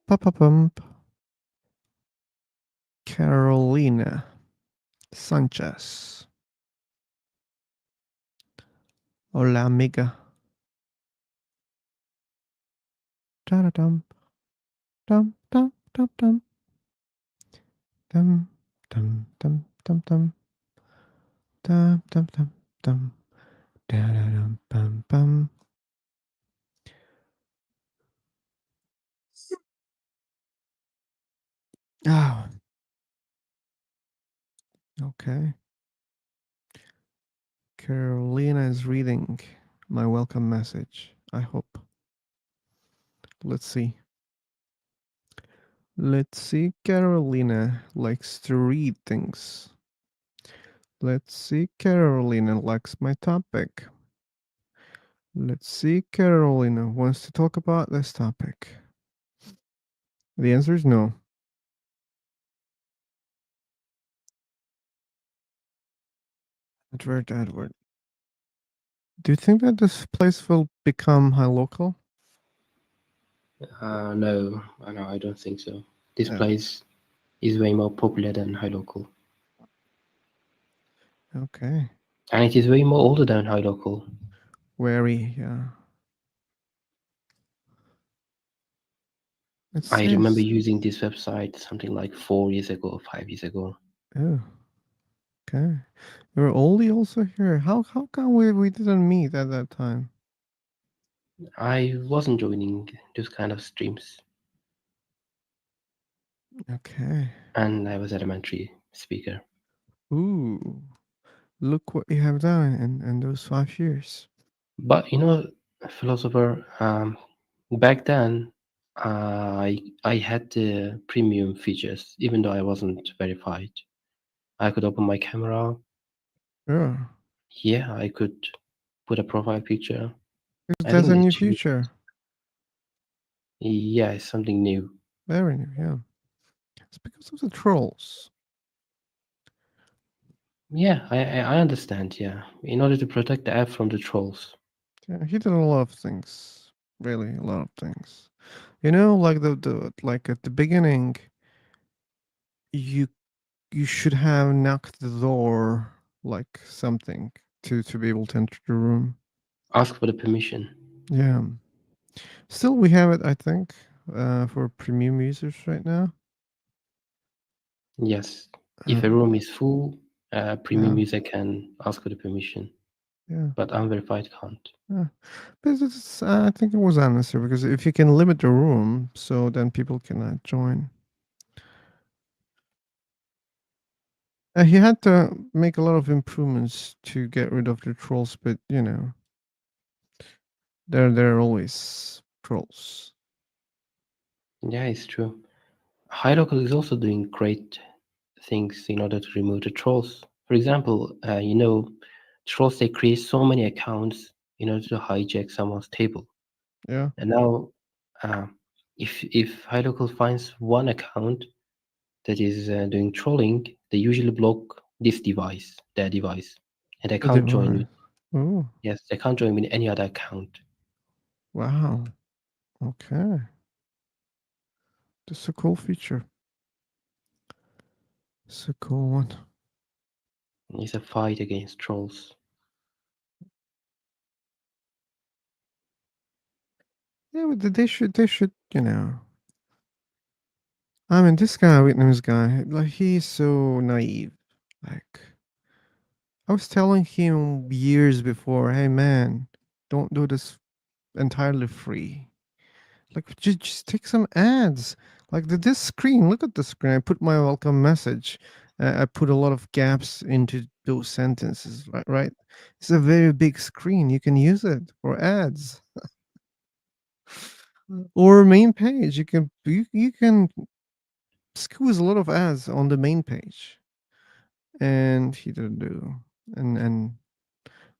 [SPEAKER 1] Ba-ba-bum. Carolina Sanchez. Hola, amiga. Da-da-dum. Dum, dum, dum, dum. Dum, dum, dum, dum, dum. Dum, dum, dum, dum. Da-da-dum, bum, bum. Oh. Okay. Carolina is reading my welcome message. I hope. Let's see. Let's see. Carolina likes to read things. Let's see. Carolina likes my topic. Let's see. Carolina wants to talk about this topic. The answer is no. Edward. Do you think that this place will become high local?
[SPEAKER 19] No, I don't think so. This
[SPEAKER 1] No.
[SPEAKER 19] place is way more popular than High Local.
[SPEAKER 1] Okay.
[SPEAKER 19] And it is way more older than High Local.
[SPEAKER 1] Very, yeah.
[SPEAKER 19] I remember using this website something like 4 years ago, 5 years ago.
[SPEAKER 1] Oh. Okay. You're oldie also here. How come we didn't meet at that time?
[SPEAKER 19] I wasn't joining those kind of streams.
[SPEAKER 1] Okay.
[SPEAKER 19] And I was elementary speaker.
[SPEAKER 1] Ooh. Look what you have done in those 5 years.
[SPEAKER 19] But philosopher, back then I had the premium features, even though I wasn't verified. I could open my camera.
[SPEAKER 1] Yeah.
[SPEAKER 19] Yeah, I could put a profile picture.
[SPEAKER 1] That's a new feature.
[SPEAKER 19] Yeah, it's something new.
[SPEAKER 1] Very new, yeah. It's because of the trolls.
[SPEAKER 19] Yeah, I understand. Yeah, in order to protect the app from the trolls.
[SPEAKER 1] Yeah, he did a lot of things. Really, a lot of things. Like like at the beginning, you should have knocked the door, like something, to be able to enter the room.
[SPEAKER 19] Ask for the permission.
[SPEAKER 1] Yeah. Still, we have it, I think, for premium users right now.
[SPEAKER 19] Yes. If a room is full, premium user can ask for the permission.
[SPEAKER 1] Yeah.
[SPEAKER 19] But unverified can't.
[SPEAKER 1] Yeah. But I think it was unnecessary, because if you can limit the room, so then people cannot join. He had to make a lot of improvements to get rid of the trolls, but there are always trolls.
[SPEAKER 19] Yeah, it's true. HiLocal is also doing great things in order to remove the trolls. For example, trolls, they create so many accounts in order to hijack someone's table.
[SPEAKER 1] Yeah.
[SPEAKER 19] And now, if HiLocal finds one account that is doing trolling, they usually block this device, their device, and they can't join with.
[SPEAKER 1] Oh.
[SPEAKER 19] Yes, they can't join with any other account.
[SPEAKER 1] Wow. Okay. That's a cool feature. It's a cool one.
[SPEAKER 19] It's a fight against trolls.
[SPEAKER 1] Yeah, but they should, I mean, this guy, Vietnamese guy, like, he's so naive. Like, I was telling him years before, hey man, don't do this entirely free. Like, just take some ads. Like this screen, look at the screen. I put my welcome message. I put a lot of gaps into those sentences, right? It's a very big screen. You can use it for ads. Or main page. You can squeeze a lot of ads on the main page. And he didn't do. And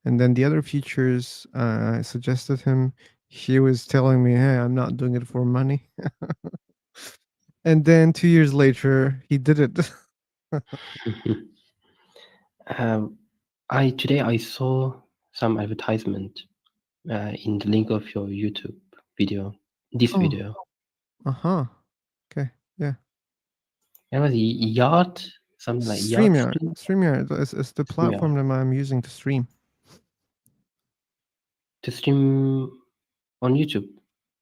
[SPEAKER 1] then the other features I suggested him, he was telling me, hey, I'm not doing it for money. And then 2 years later, he did it.
[SPEAKER 19] Today I saw some advertisement in the link of your YouTube video. This video.
[SPEAKER 1] Uh-huh. Okay. Yeah.
[SPEAKER 19] It was Yacht, something like
[SPEAKER 1] StreamYard.
[SPEAKER 19] Yacht.
[SPEAKER 1] StreamYard is the platform that I'm using to stream.
[SPEAKER 19] To stream on YouTube?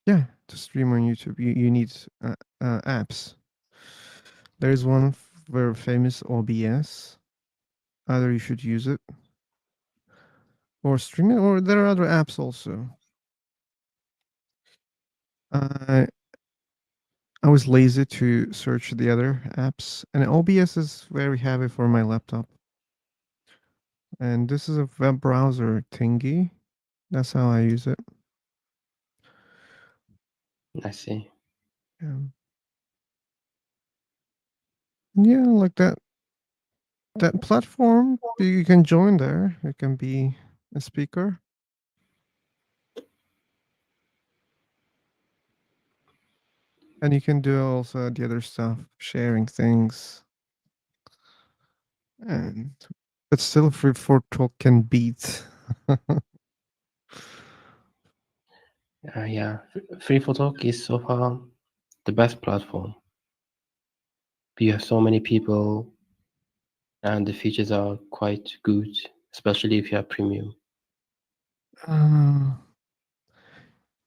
[SPEAKER 1] Yeah, to stream on YouTube, you need apps. There's one very famous, OBS. Either you should use it or stream it, or there are other apps also. I was lazy to search the other apps, and OBS is very heavy for my laptop. And this is a web browser thingy. That's how I use it.
[SPEAKER 19] I see.
[SPEAKER 1] Yeah. Yeah, like that platform, you can join there. You can be a speaker. And you can do also the other stuff, sharing things. And But still, Free for Talk can beat.
[SPEAKER 19] Yeah, Free for Talk is so far the best platform. You have so many people, and the features are quite good, especially if you have premium.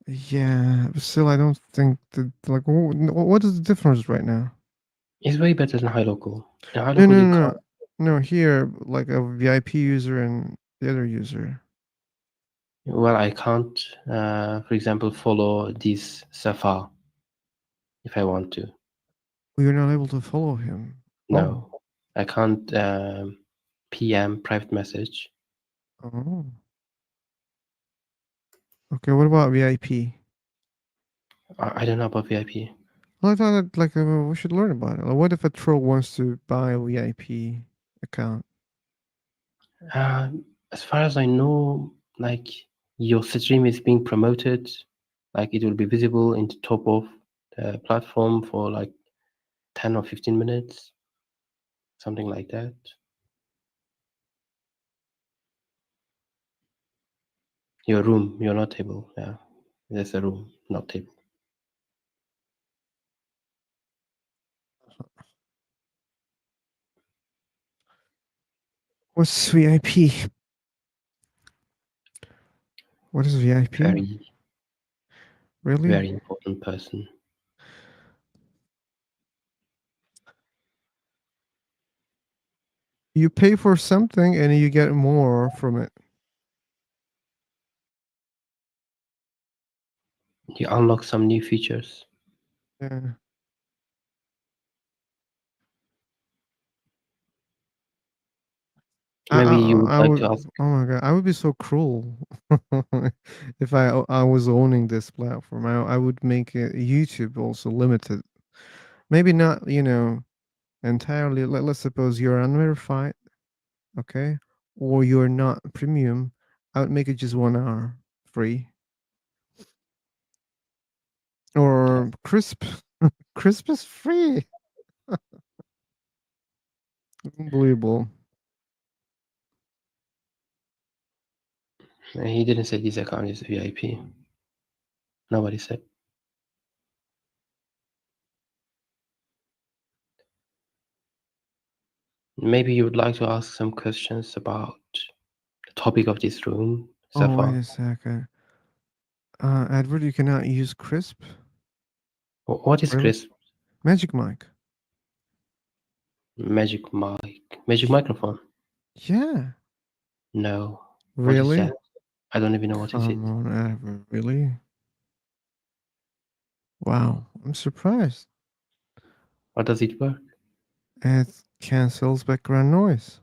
[SPEAKER 1] Yeah, but still, I don't think that. Like, what is the difference right now?
[SPEAKER 19] It's way better than HiLocal. In
[SPEAKER 1] No,
[SPEAKER 19] HiLocal,
[SPEAKER 1] no,
[SPEAKER 19] you
[SPEAKER 1] no,
[SPEAKER 19] can't.
[SPEAKER 1] no. Here, like a VIP user and the other user.
[SPEAKER 19] Well, I can't, for example, follow this Safar if I want to.
[SPEAKER 1] You're not able to follow him.
[SPEAKER 19] No, I can't PM private message.
[SPEAKER 1] Oh. Okay, what about VIP?
[SPEAKER 19] I don't know about VIP.
[SPEAKER 1] Well, I thought that like we should learn about it. Like, what if a troll wants to buy a VIP account?
[SPEAKER 19] As far as I know, like your stream is being promoted, like it will be visible in the top of the platform for like 10 or 15 minutes, something like that. Your room, you're not table. Yeah, there's a room, not table.
[SPEAKER 1] What's VIP? What is VIP?
[SPEAKER 19] Very,
[SPEAKER 1] really
[SPEAKER 19] very important person.
[SPEAKER 1] You pay for something and you get more from it.
[SPEAKER 19] You unlock some new features.
[SPEAKER 1] Yeah.
[SPEAKER 19] Maybe you would
[SPEAKER 1] I
[SPEAKER 19] like
[SPEAKER 1] would.
[SPEAKER 19] to ask.
[SPEAKER 1] Oh my god, I would be so cruel if I was owning this platform. I would make it YouTube also limited. Maybe not, entirely. Let's suppose you're unverified, okay, or you're not premium. I would make it just 1 hour free or crisp. Crisp is free. Unbelievable.
[SPEAKER 19] He didn't say this account is VIP. Nobody said. Maybe you would like to ask some questions about the topic of this room so
[SPEAKER 1] Oh, wait
[SPEAKER 19] far.
[SPEAKER 1] a second. Edward, you cannot use Crisp.
[SPEAKER 19] What is
[SPEAKER 1] Really?
[SPEAKER 19] Crisp?
[SPEAKER 1] Magic Mic.
[SPEAKER 19] Magic mic. Magic microphone.
[SPEAKER 1] Yeah.
[SPEAKER 19] No.
[SPEAKER 1] Really?
[SPEAKER 19] What is that? I don't even know what is it.
[SPEAKER 1] Come on, Edward. Really? Wow. I'm surprised.
[SPEAKER 19] How does it work?
[SPEAKER 1] It cancels background noise.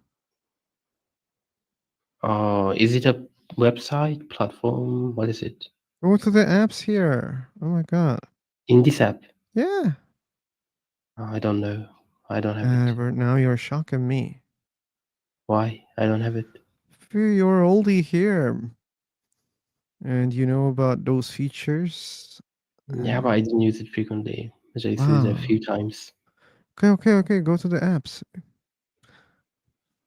[SPEAKER 19] Oh, is it a website, platform? What is it?
[SPEAKER 1] Go to the apps here. Oh my god.
[SPEAKER 19] In this app?
[SPEAKER 1] Yeah.
[SPEAKER 19] I don't know. I don't have it.
[SPEAKER 1] Edward, now you're shocking me.
[SPEAKER 19] Why? I don't have it.
[SPEAKER 1] You're oldie here. And you know about those features?
[SPEAKER 19] Yeah, but I didn't use it frequently. I just used it a few times.
[SPEAKER 1] Okay. Go to the apps.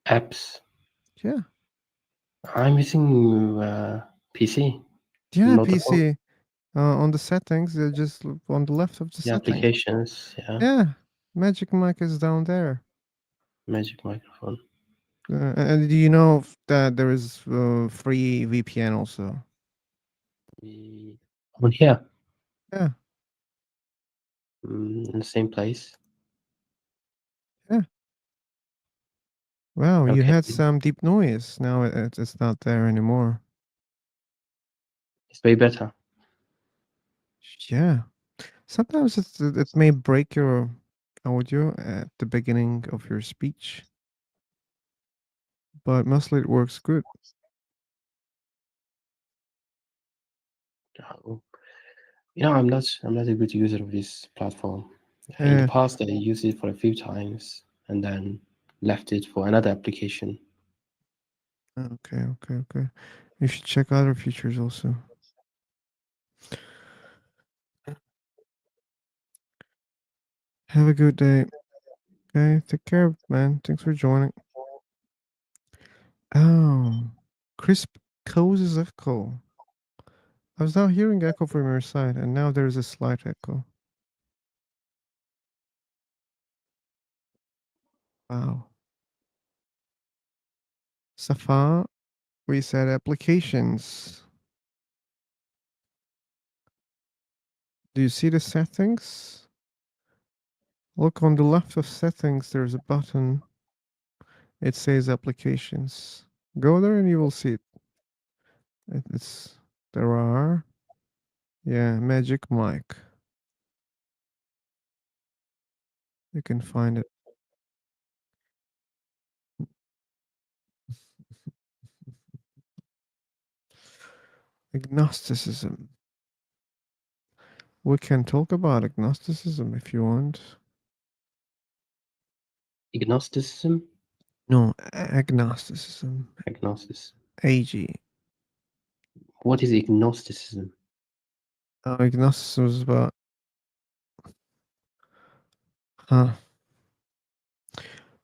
[SPEAKER 19] Apps?
[SPEAKER 1] Yeah.
[SPEAKER 19] I'm using PC.
[SPEAKER 1] Yeah,
[SPEAKER 19] not the phone.
[SPEAKER 1] PC. On the settings, just on the left of the
[SPEAKER 19] The
[SPEAKER 1] settings.
[SPEAKER 19] applications, yeah.
[SPEAKER 1] Yeah. Magic Mic is down there.
[SPEAKER 19] Magic microphone.
[SPEAKER 1] And do you know that there is free VPN also?
[SPEAKER 19] On here?
[SPEAKER 1] Yeah.
[SPEAKER 19] In the same place.
[SPEAKER 1] Yeah. Wow, you
[SPEAKER 19] Okay.
[SPEAKER 1] had some deep noise. Now it's not there anymore.
[SPEAKER 19] It's way better.
[SPEAKER 1] Yeah. Sometimes it may break your audio at the beginning of your speech, but mostly it works good.
[SPEAKER 19] I'm not a good user of this platform. In the past, I used it for a few times and then left it for another application.
[SPEAKER 1] Okay. You should check other features also. Have a good day. Okay, take care, man. Thanks for joining. Oh, crisp causes echo. I was now hearing echo from your side, and now there's a slight echo. Wow. Safa, we said applications. Do you see the settings? Look on the left of settings, there's a button. It says applications. Go there and you will see it. There are, yeah, Magic Mic. You can find it. Agnosticism. We can talk about agnosticism if you want.
[SPEAKER 19] Agnosticism?
[SPEAKER 1] No, agnosticism.
[SPEAKER 19] Agnosticism.
[SPEAKER 1] AG.
[SPEAKER 19] What is agnosticism?
[SPEAKER 1] Agnosticism is about. Huh.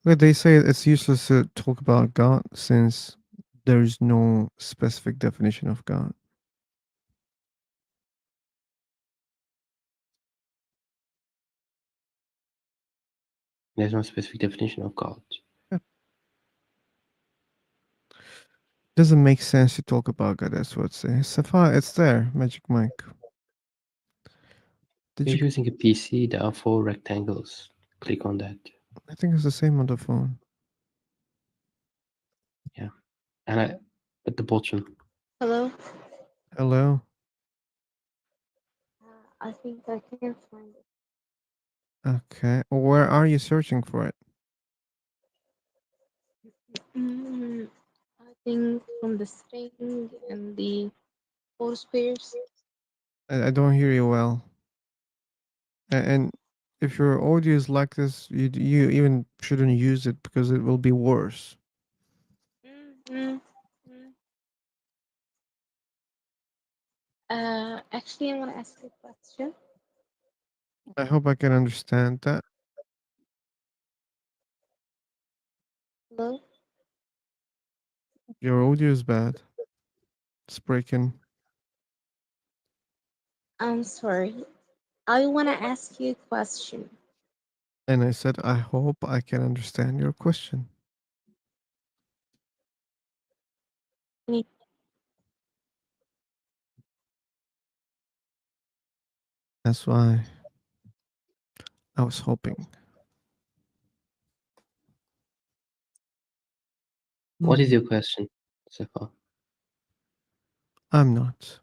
[SPEAKER 1] Well, they say it's useless to talk about God since there is no specific definition of God.
[SPEAKER 19] There's no specific definition of God.
[SPEAKER 1] Doesn't make sense to talk about God. That's what it says. Safa, it's there. Magic Mic.
[SPEAKER 19] You're using a PC. There are 4 rectangles. Click on that.
[SPEAKER 1] I think it's the same on the phone.
[SPEAKER 19] Yeah, and at the bottom.
[SPEAKER 17] Hello.
[SPEAKER 1] Hello.
[SPEAKER 17] I think I can't find it.
[SPEAKER 1] Okay. Where are you searching for it?
[SPEAKER 17] I think from the string and the 4 squares.
[SPEAKER 1] I don't hear you well. And if your audio is like this, you even shouldn't use it because it will be worse.
[SPEAKER 17] Actually, I want to ask you a question.
[SPEAKER 1] I hope I can understand that.
[SPEAKER 17] Hello.
[SPEAKER 1] Your audio is bad. It's breaking.
[SPEAKER 17] I'm sorry. I want to ask you a question.
[SPEAKER 1] And I said, I hope I can understand your question. That's why I was hoping.
[SPEAKER 19] What is your question, Safa?
[SPEAKER 1] I'm not.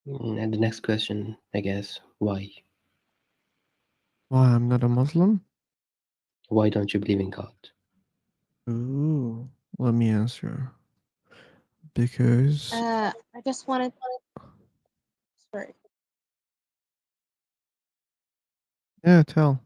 [SPEAKER 19] And the next question, I guess, why?
[SPEAKER 1] Why I'm not a Muslim?
[SPEAKER 19] Why don't you believe in God?
[SPEAKER 1] Ooh, let me answer. Because
[SPEAKER 17] I just wanted. Sorry.
[SPEAKER 1] yeah, tell.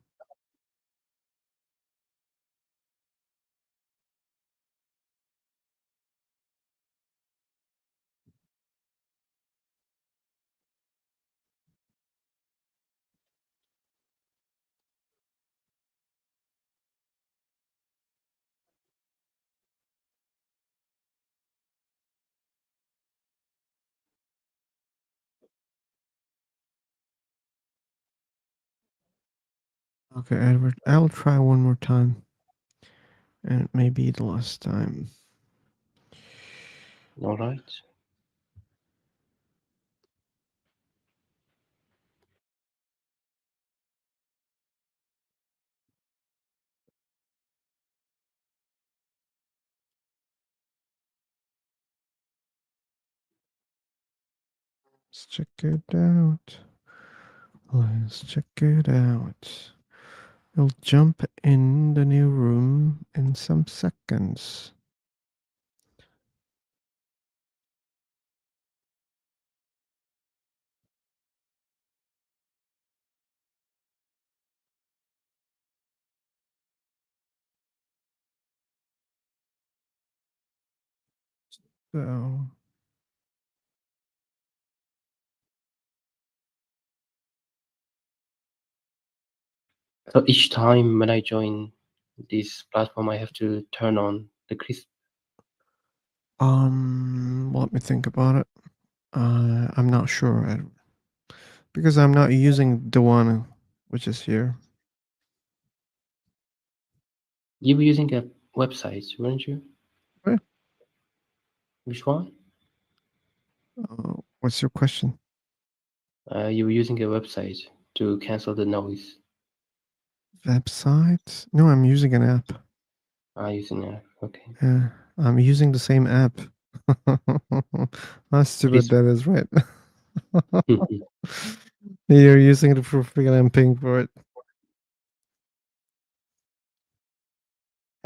[SPEAKER 1] Okay, Edward, I'll try one more time. And it may be the last time.
[SPEAKER 19] All right.
[SPEAKER 1] Let's check it out. Let's check it out. We'll jump in the new room in some seconds. So
[SPEAKER 19] So each time when I join this platform, I have to turn on the crisp.
[SPEAKER 1] let me think about it. I'm not sure because I'm not using the one which is here.
[SPEAKER 19] You were using a website, weren't you?
[SPEAKER 1] Right.
[SPEAKER 19] Which one?
[SPEAKER 1] What's your question?
[SPEAKER 19] You were using a website to cancel the noise.
[SPEAKER 1] Website? No, I'm using an app.
[SPEAKER 19] Using an app. Okay.
[SPEAKER 1] Yeah, I'm using the same app. How stupid that is, right? You're using it for free and I'm paying for it.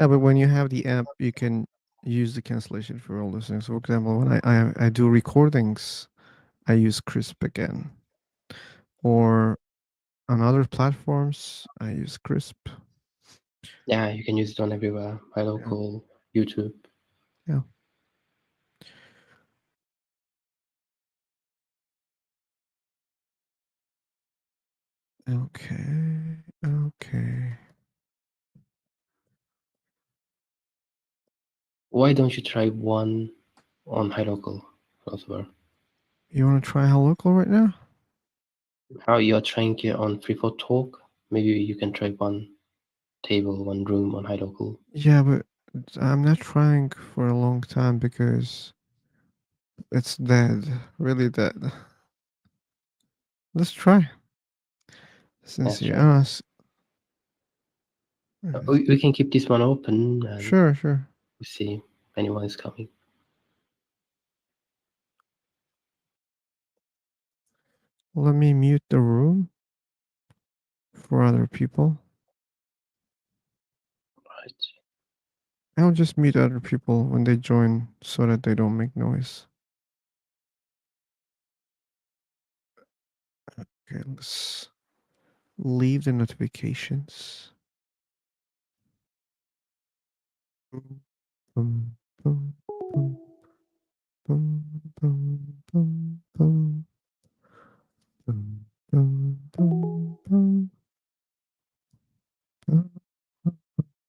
[SPEAKER 1] Yeah, but when you have the app, you can use the cancellation for all those things. For example, when I do recordings, I use Crisp again. Or on other platforms, I use Crisp.
[SPEAKER 19] Yeah, you can use it on everywhere. My local YouTube.
[SPEAKER 1] Yeah. Okay.
[SPEAKER 19] Why don't you try one on HiLocal, Philosopher?
[SPEAKER 1] You want to try HiLocal right now?
[SPEAKER 19] How you're trying it on FreeFlow Talk? Maybe you can try one table, one room on HiLocal.
[SPEAKER 1] Yeah, but I'm not trying for a long time because it's dead, really dead. Let's try. Since you asked.
[SPEAKER 19] We can keep this one open. And
[SPEAKER 1] Sure.
[SPEAKER 19] we'll see if anyone is coming.
[SPEAKER 1] Let me mute the room for other people.
[SPEAKER 19] Right.
[SPEAKER 1] I'll just mute other people when they join so that they don't make noise. Okay, let's leave the notifications. Boom, boom, boom, boom, boom, boom, boom, boom, boom, boom, boom,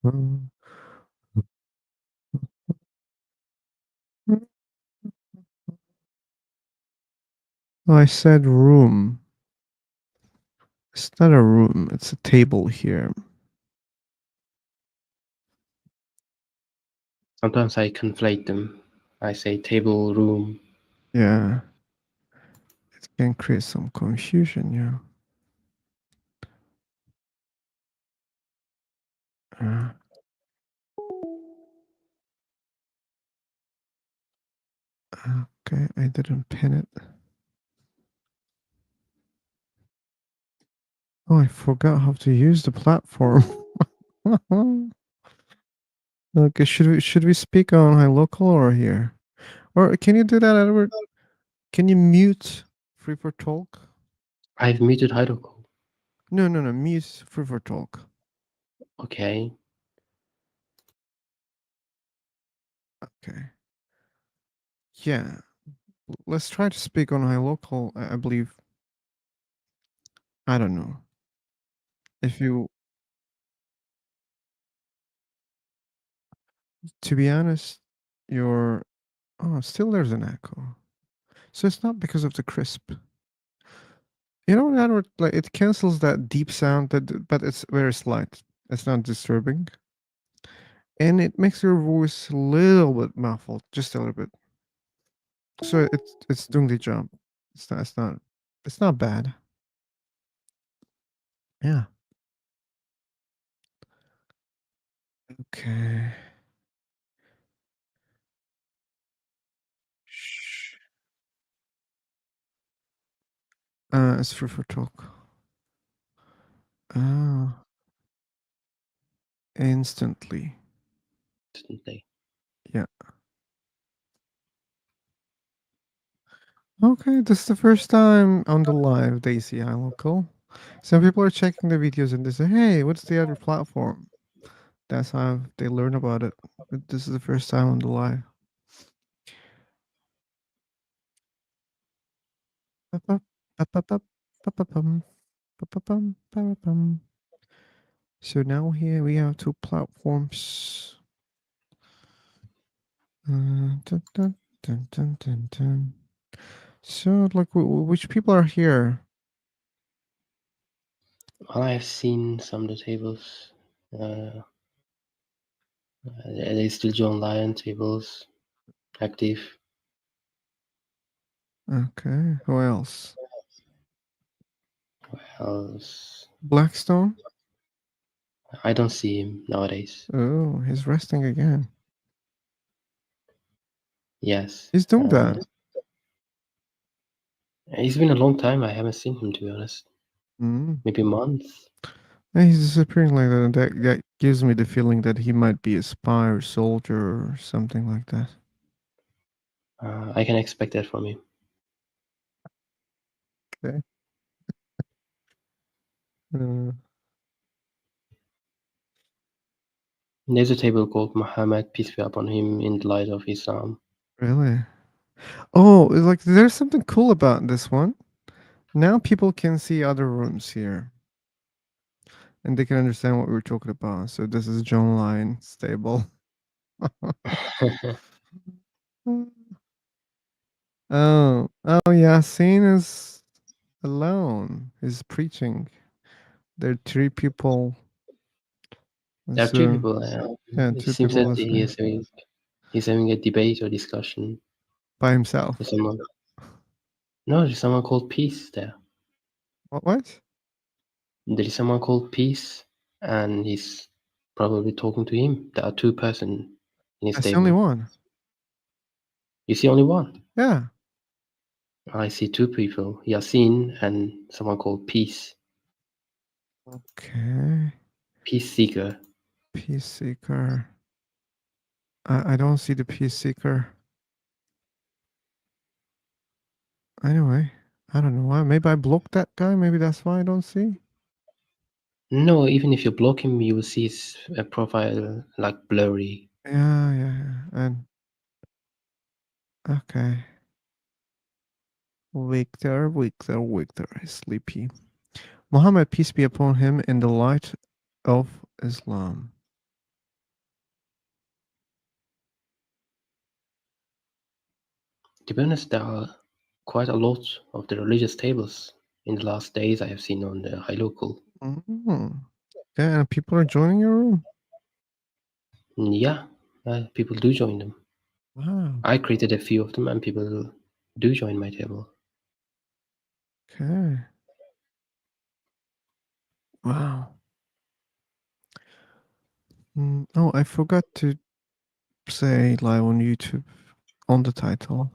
[SPEAKER 1] boom. Oh, I said room. It's not a room, it's a table here.
[SPEAKER 19] Sometimes I conflate them. I say table, room.
[SPEAKER 1] Yeah. It can create some confusion, yeah. Okay, I didn't pin it. Oh, I forgot how to use the platform. Okay, should we speak on HiLocal or here? Or can you do that, Edward? Can you mute Free for Talk?
[SPEAKER 19] I've muted HiLocal.
[SPEAKER 1] No, mute Free for Talk.
[SPEAKER 19] Okay.
[SPEAKER 1] Okay. Yeah. Let's try to speak on HiLocal, I believe. I don't know. If you... To be honest, you're... Oh, still there's an echo. So it's not because of the crisp. You know, Edward, like it cancels that deep sound, but it's very slight. It's not disturbing. And it makes your voice a little bit muffled, just a little bit. So it's doing the job. It's not bad. Yeah. Okay. It's Free for Talk. Instantly. Yeah. Okay, this is the first time on the live they see HiLocal. Some people are checking the videos and they say, "Hey, what's the other platform?" That's how they learn about it. But this is the first time on the live. So now here we have two platforms. Dun, dun, dun, dun, dun, dun. So, like, which people are here?
[SPEAKER 19] Well, I've seen some of the tables. There's still John Lyon tables active.
[SPEAKER 1] Okay, who else?
[SPEAKER 19] Who else?
[SPEAKER 1] Blackstone?
[SPEAKER 19] I don't see him nowadays.
[SPEAKER 1] Oh, he's resting again.
[SPEAKER 19] Yes.
[SPEAKER 1] He's doing that.
[SPEAKER 19] It's been a long time. I haven't seen him, to be honest.
[SPEAKER 1] Mm.
[SPEAKER 19] Maybe a month.
[SPEAKER 1] And he's disappearing like that. That gives me the feeling that he might be a spy or soldier or something like that.
[SPEAKER 19] I can expect that from him.
[SPEAKER 1] Okay.
[SPEAKER 19] There's a table called Muhammad, peace be upon him, in the light of Islam.
[SPEAKER 1] Really? Oh, like there's something cool about this one. Now people can see other rooms here. And they can understand what we're talking about. So this is John Line stable. Oh, Yasin is alone. He's preaching. There are three people.
[SPEAKER 19] There are two
[SPEAKER 1] So,
[SPEAKER 19] people.
[SPEAKER 1] yeah,
[SPEAKER 19] It
[SPEAKER 1] two
[SPEAKER 19] seems
[SPEAKER 1] people
[SPEAKER 19] that
[SPEAKER 1] listening
[SPEAKER 19] he's having a debate or discussion
[SPEAKER 1] by himself.
[SPEAKER 19] with someone. No, there's someone called Peace there.
[SPEAKER 1] What?
[SPEAKER 19] There is someone called Peace, and he's probably talking to him. There are two persons in his
[SPEAKER 1] That's the
[SPEAKER 19] table.
[SPEAKER 1] only one.
[SPEAKER 19] You see only one?
[SPEAKER 1] Yeah.
[SPEAKER 19] I see two people, Yasin and someone called Peace.
[SPEAKER 1] Okay.
[SPEAKER 19] Peace Seeker.
[SPEAKER 1] Peace Seeker. I don't see the Peace Seeker. Anyway, I don't know why. Maybe I blocked that guy. Maybe that's why I don't see.
[SPEAKER 19] No, even if you block him, you will see his profile like blurry.
[SPEAKER 1] Yeah. And okay. Victor is sleepy. Muhammad, peace be upon him, in the light of Islam.
[SPEAKER 19] To be honest, there are quite a lot of the religious tables in the last days I have seen on the High Local.
[SPEAKER 1] Yeah, and people are joining your room.
[SPEAKER 19] Yeah, people do join them.
[SPEAKER 1] Wow.
[SPEAKER 19] I created a few of them, and people do join my table.
[SPEAKER 1] Okay. Wow. Oh, I forgot to say live on YouTube on the title.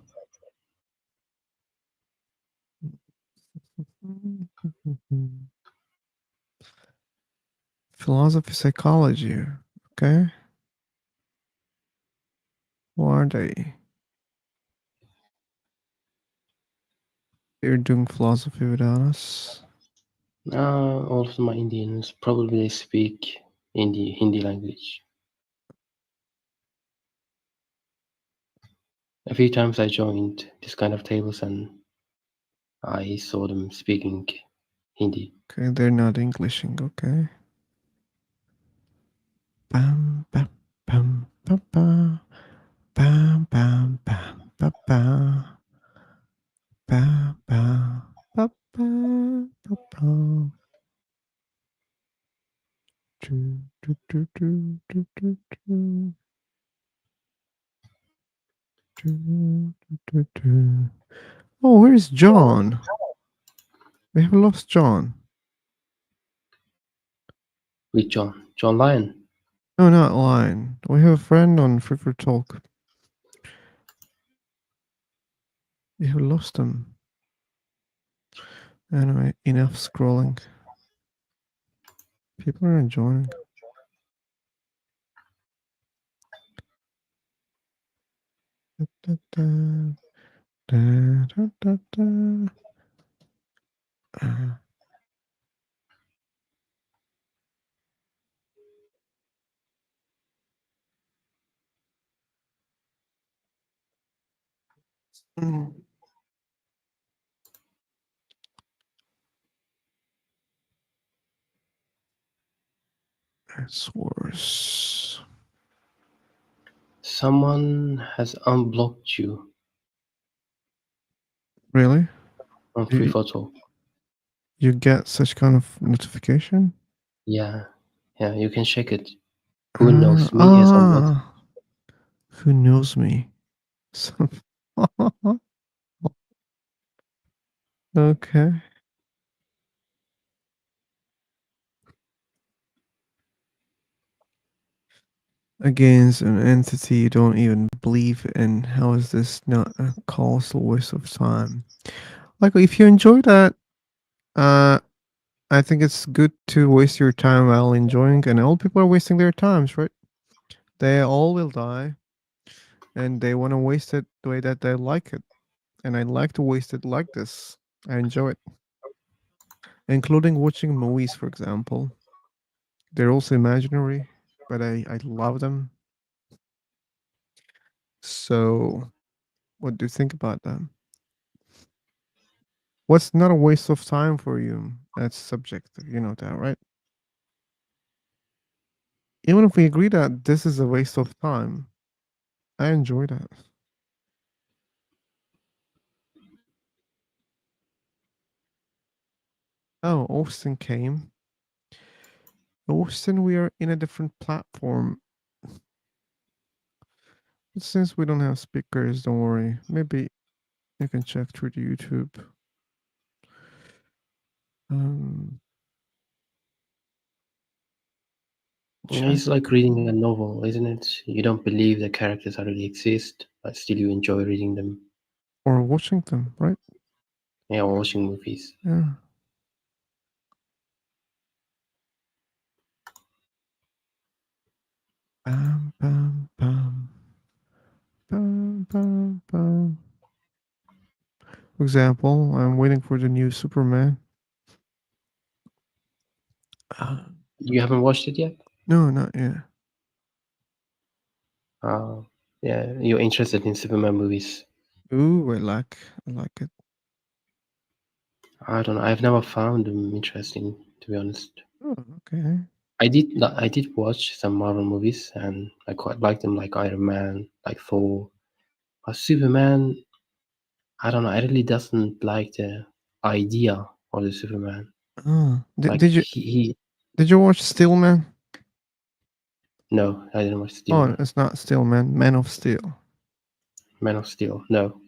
[SPEAKER 1] Philosophy, psychology. Okay. Who are they? They're doing philosophy without us.
[SPEAKER 19] All of them are Indians. Probably they speak Hindi language. A few times I joined this kind of tables and I saw them speaking Hindi.
[SPEAKER 1] Okay, they're not Englishing, okay. Bam, bam, bam, bam, bam. Bam, bam, bam, bam, bam. Bam, bam, bam, bam, bam, bam. Do, do, do, do, do, do, do. Do, do, do. Oh, where's John? We have lost John.
[SPEAKER 19] With John? John Lyon?
[SPEAKER 1] No, not Line. We have a friend on Free for Talk. We have lost him. Anyway, enough scrolling. People are enjoying. Da, da, da, da, da, da. Source.
[SPEAKER 19] Someone has unblocked you
[SPEAKER 1] Really?
[SPEAKER 19] on Free Photo.
[SPEAKER 1] You get such kind of notification?
[SPEAKER 19] Yeah, you can check it. Who knows me has unblocked.
[SPEAKER 1] Who knows me? Okay. Against an entity you don't even believe in. How is this not a colossal waste of time? Like, if you enjoy that, I think it's good to waste your time while enjoying, and all people are wasting their times, right? They all will die, and they want to waste it the way that they like it. And I like to waste it like this. I enjoy it. Including watching movies, for example. They're also imaginary, but I love them. So, what do you think about that? What's not a waste of time for you? That's subjective, you know that, right? Even if we agree that this is a waste of time, I enjoy that. Oh, Austin came. Austin, we are in a different platform. Since we don't have speakers, don't worry. Maybe you can check through the YouTube.
[SPEAKER 19] It's like reading a novel, isn't it? You don't believe the characters already exist, but still you enjoy reading them.
[SPEAKER 1] Or watching them, right?
[SPEAKER 19] Yeah, or watching movies.
[SPEAKER 1] Yeah. Bam, bam, bam. Bam, bam, bam. For example, I'm waiting for the new Superman.
[SPEAKER 19] You haven't watched it yet?
[SPEAKER 1] No, not yet.
[SPEAKER 19] Yeah, you're interested in Superman movies.
[SPEAKER 1] Ooh, I like it.
[SPEAKER 19] I don't know. I've never found them interesting, to be honest.
[SPEAKER 1] Oh, okay.
[SPEAKER 19] I did watch some Marvel movies, and I quite liked them, like Iron Man, like Thor. But Superman, I don't know. I really doesn't like the idea of the Superman. Like,
[SPEAKER 1] Did you watch Steelman?
[SPEAKER 19] No, I didn't watch Steel.
[SPEAKER 1] Oh, it's not Steelman. Man of Steel.
[SPEAKER 19] Man of Steel. No.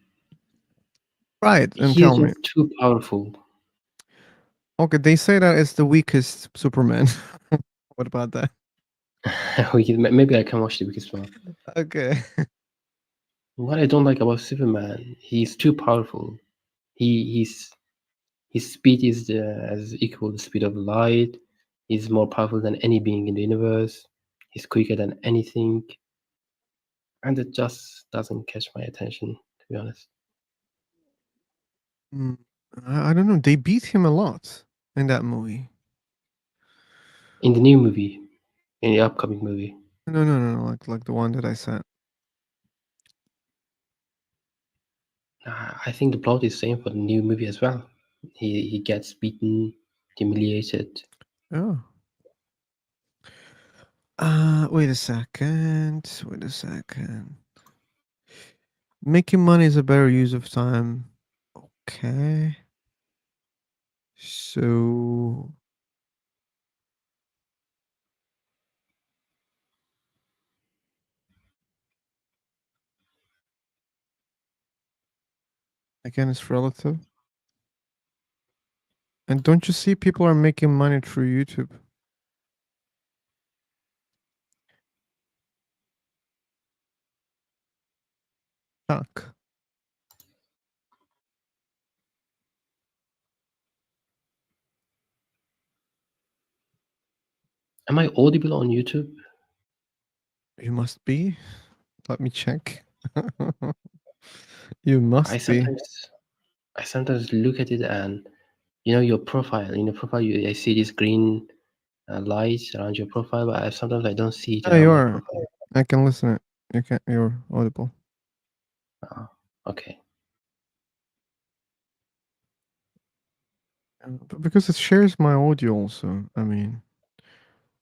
[SPEAKER 1] Right, and
[SPEAKER 19] He's
[SPEAKER 1] tell me.
[SPEAKER 19] just too powerful.
[SPEAKER 1] Okay, they say that it's the weakest Superman. What about that?
[SPEAKER 19] Maybe I can watch the biggest one.
[SPEAKER 1] Okay.
[SPEAKER 19] What I don't like about Superman, he's too powerful. His speed is as equal the speed of light. He's more powerful than any being in the universe. He's quicker than anything, and it just doesn't catch my attention, to be honest.
[SPEAKER 1] I don't know. They beat him a lot in that movie.
[SPEAKER 19] In the new movie, in the upcoming movie.
[SPEAKER 1] No. Like the one that I sent.
[SPEAKER 19] I think the plot is same for the new movie as well. He gets beaten, humiliated.
[SPEAKER 1] Oh. Wait a second. Making money is a better use of time. Okay. So again, it's relative. And don't you see people are making money through YouTube? Fuck.
[SPEAKER 19] Am I audible on YouTube?
[SPEAKER 1] You must be. Let me check. You must be.
[SPEAKER 19] I sometimes look at it and, your profile. In your profile, I see this green lights around your profile, but sometimes I don't see it
[SPEAKER 1] Yeah,
[SPEAKER 19] around
[SPEAKER 1] you
[SPEAKER 19] my
[SPEAKER 1] are.
[SPEAKER 19] profile.
[SPEAKER 1] I can listen it. You're audible.
[SPEAKER 19] Okay.
[SPEAKER 1] Because it shares my audio also. I mean,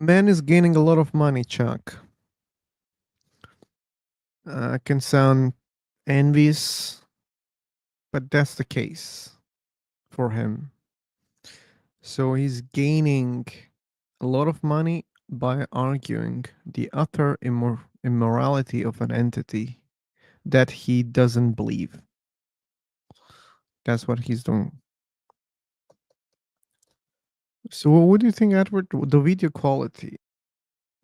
[SPEAKER 1] Man is gaining a lot of money, Chuck. Can sound envious, but that's the case for him. So he's gaining a lot of money by arguing the utter immorality of an entity that he doesn't believe. That's what he's doing. So what do you think, Edward? The video quality,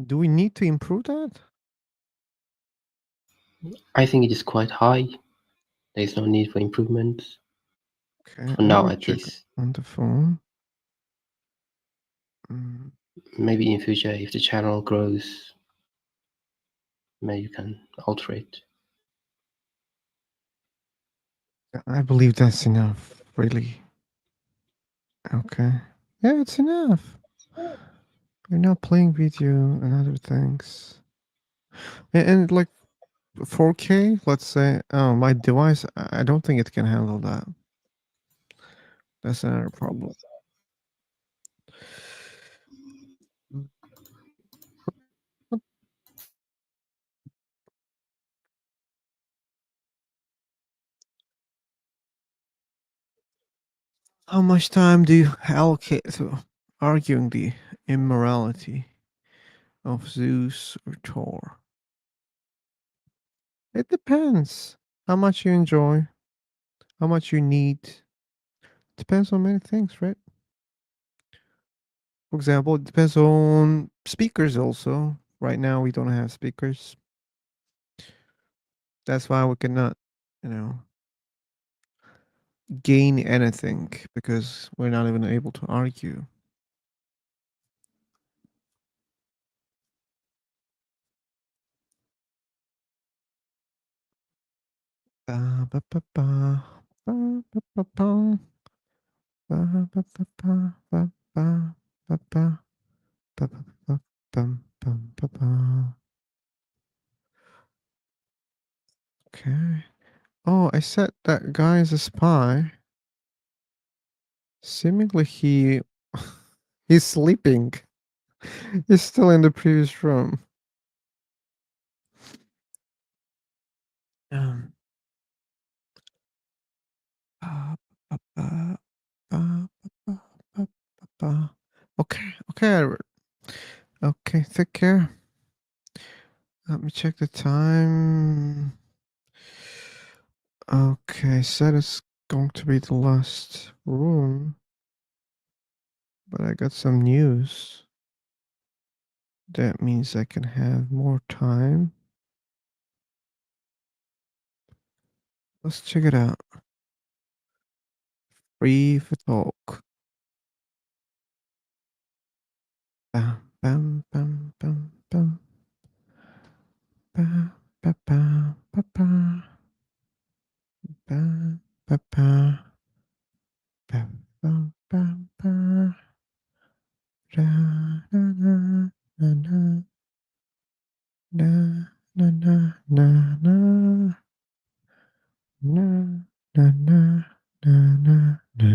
[SPEAKER 1] do we need to improve that?
[SPEAKER 19] I think it is quite high. There is no need for improvement.
[SPEAKER 1] Okay,
[SPEAKER 19] For
[SPEAKER 1] let
[SPEAKER 19] now,
[SPEAKER 1] me
[SPEAKER 19] at
[SPEAKER 1] check
[SPEAKER 19] least.
[SPEAKER 1] on the phone.
[SPEAKER 19] Maybe in future, if the channel grows, maybe you can alter it.
[SPEAKER 1] I believe that's enough, really. Okay. Yeah, it's enough. You're not playing video and other things. And like 4K, let's say, oh, my device, I don't think it can handle that. That's another problem. How much time do you allocate to arguing the immorality of Zeus or Thor? It depends how much you enjoy, how much you need. Depends on many things, right? For example, it depends on speakers also. Right now, we don't have speakers. That's why we cannot, gain anything because we're not even able to argue. Ba, ba, ba, ba. Ba, ba, ba, ba. Ba, ba, ba, ba, ba, ba, ba, ba. Ba, ba, ba, bum, bum, ba, ba. Okay. Oh, I said that guy is a spy. Seemingly he's sleeping. He's still in the previous room. Um. Ba, ba, ba, ba, ba, ba, ba, ba. Okay, Edward. Okay, take care. Let me check the time. Okay, said it's going to be the last room. But I got some news. That means I can have more time. Let's check it out. Free for talk. Bam, bam, bam, bam, bam. Ba, ba, ba, ba, ba. Ba, ba, ba. Ba, ba, ba, ba. Da, na, na, na, na. Na, na, na, na, na. Na, na, na, na, na, na.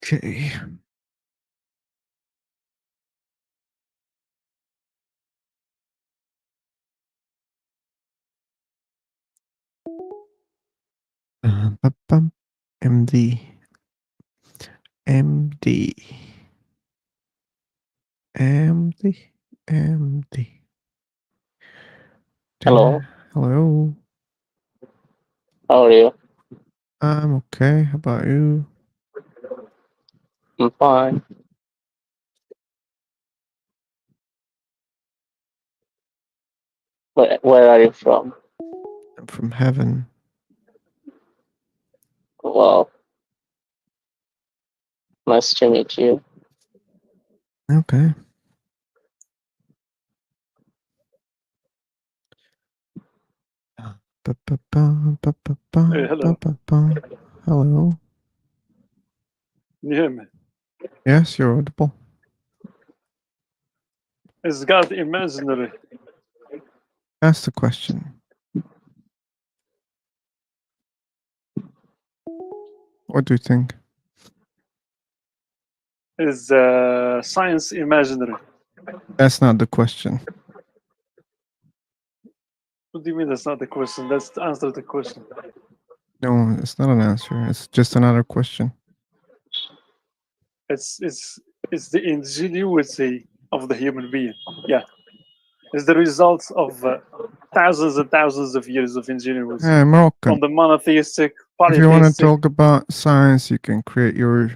[SPEAKER 1] Okay. Ba-bum. MD. MD. MD. MD.
[SPEAKER 20] Hello.
[SPEAKER 1] Hello.
[SPEAKER 20] How are you?
[SPEAKER 1] I'm okay. How about you?
[SPEAKER 20] I'm fine. Where are you from?
[SPEAKER 1] I'm from heaven.
[SPEAKER 20] Wow. Nice to meet you.
[SPEAKER 1] Okay.
[SPEAKER 21] Hey, hello.
[SPEAKER 1] Hello.
[SPEAKER 21] Can you hear me?
[SPEAKER 1] Yes, you're audible.
[SPEAKER 21] Is God imaginary?
[SPEAKER 1] Ask the question. What do you think?
[SPEAKER 21] Is science imaginary?
[SPEAKER 1] That's not the question.
[SPEAKER 21] What do you mean that's not the question? That's the answer to the question.
[SPEAKER 1] No, it's not an answer. It's just another question.
[SPEAKER 21] It's the ingenuity of the human being. Yeah, it's the result of thousands and thousands of years of ingenuity
[SPEAKER 1] Hey, Moroccan.
[SPEAKER 21] from the monotheistic,
[SPEAKER 1] If you want to
[SPEAKER 21] polytheistic.
[SPEAKER 1] talk about science, you can create your.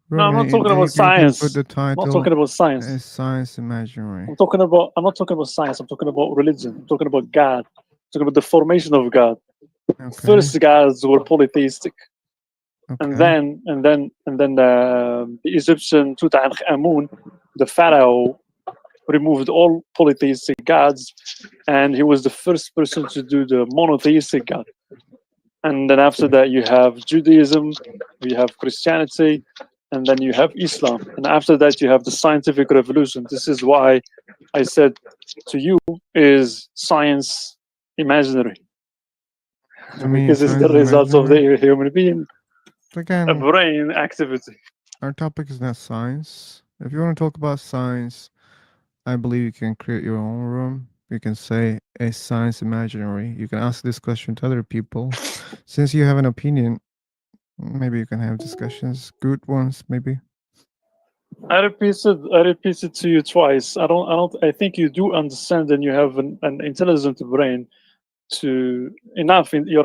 [SPEAKER 21] No, I'm not
[SPEAKER 1] you-
[SPEAKER 21] talking
[SPEAKER 1] you
[SPEAKER 21] about
[SPEAKER 1] can
[SPEAKER 21] science.
[SPEAKER 1] Put the
[SPEAKER 21] I'm
[SPEAKER 1] title.
[SPEAKER 21] not talking about science.
[SPEAKER 1] Is science imaginary?
[SPEAKER 21] I'm not talking about science. I'm talking about religion. I'm talking about God. I'm talking about the formation of God. First gods were polytheistic, and then the Egyptian Tutankhamun, the pharaoh, removed all polytheistic gods, and he was the first person to do the monotheistic God. And then after that, you have Judaism, you have Christianity, and then you have Islam. And after that, you have the scientific revolution. This is why I said to you, is science imaginary?
[SPEAKER 1] I mean,
[SPEAKER 21] Because it's the
[SPEAKER 1] science
[SPEAKER 21] result of the
[SPEAKER 1] imaginary?
[SPEAKER 21] human being,
[SPEAKER 1] Again,
[SPEAKER 21] a brain activity.
[SPEAKER 1] our topic is not science. If you want to talk about science, I believe you can create your own room. You can say, is science imaginary? You can ask this question to other people. Since you have an opinion, maybe you can have discussions, good ones, maybe.
[SPEAKER 21] I repeated to you twice. I think you do understand, and you have an intelligent brain you're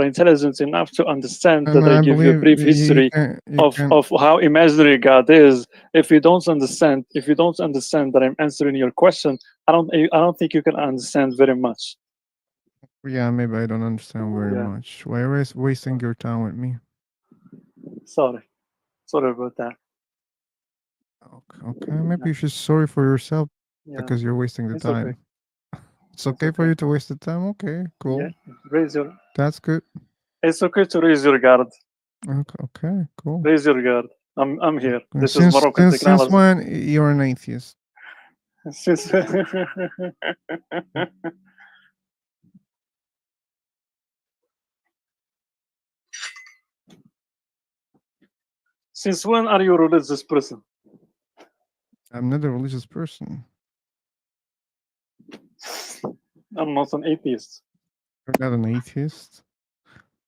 [SPEAKER 21] intelligent enough to understand
[SPEAKER 1] And
[SPEAKER 21] that I
[SPEAKER 1] I
[SPEAKER 21] give you a
[SPEAKER 1] believe
[SPEAKER 21] brief
[SPEAKER 1] you
[SPEAKER 21] history
[SPEAKER 1] can
[SPEAKER 21] of how imaginary God is. If you don't understand that I'm answering your question, I don't think you can understand very much.
[SPEAKER 1] Yeah, maybe I don't understand very
[SPEAKER 21] Yeah.
[SPEAKER 1] much. Why are you wasting your time with me?
[SPEAKER 21] Sorry about that.
[SPEAKER 1] Okay, maybe you should sorry for yourself
[SPEAKER 21] Yeah.
[SPEAKER 1] because you're wasting the
[SPEAKER 21] It's
[SPEAKER 1] time.
[SPEAKER 21] okay.
[SPEAKER 1] It's okay for you to waste the time. Okay, cool.
[SPEAKER 21] Yeah, raise your.
[SPEAKER 1] That's good.
[SPEAKER 21] It's okay to raise your guard.
[SPEAKER 1] Okay, cool.
[SPEAKER 21] Raise your guard. I'm here. This is
[SPEAKER 1] Since
[SPEAKER 21] Moroccan
[SPEAKER 1] since
[SPEAKER 21] technology.
[SPEAKER 1] when you're an atheist?
[SPEAKER 21] Since Since when are you a religious person?
[SPEAKER 1] I'm not a religious person.
[SPEAKER 21] I'm not an atheist.
[SPEAKER 1] You're not an atheist.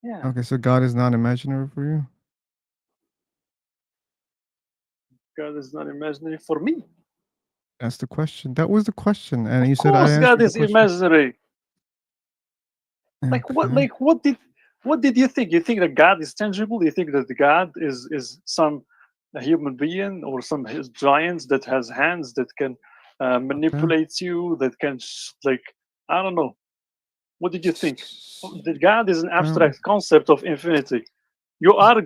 [SPEAKER 21] Yeah.
[SPEAKER 1] Okay, so God is not imaginary for you.
[SPEAKER 21] God is not imaginary for me.
[SPEAKER 1] That's the question. That was the question, and you
[SPEAKER 21] Of
[SPEAKER 1] said I
[SPEAKER 21] course,
[SPEAKER 1] answered
[SPEAKER 21] God
[SPEAKER 1] the
[SPEAKER 21] is
[SPEAKER 1] question.
[SPEAKER 21] imaginary. Like what?
[SPEAKER 1] Okay.
[SPEAKER 21] Like what did you think? You think that God is tangible? You think that God is some a human being or some giants that has hands that can manipulate you? That can I don't know. What did you think? That God is an abstract concept of infinity. You are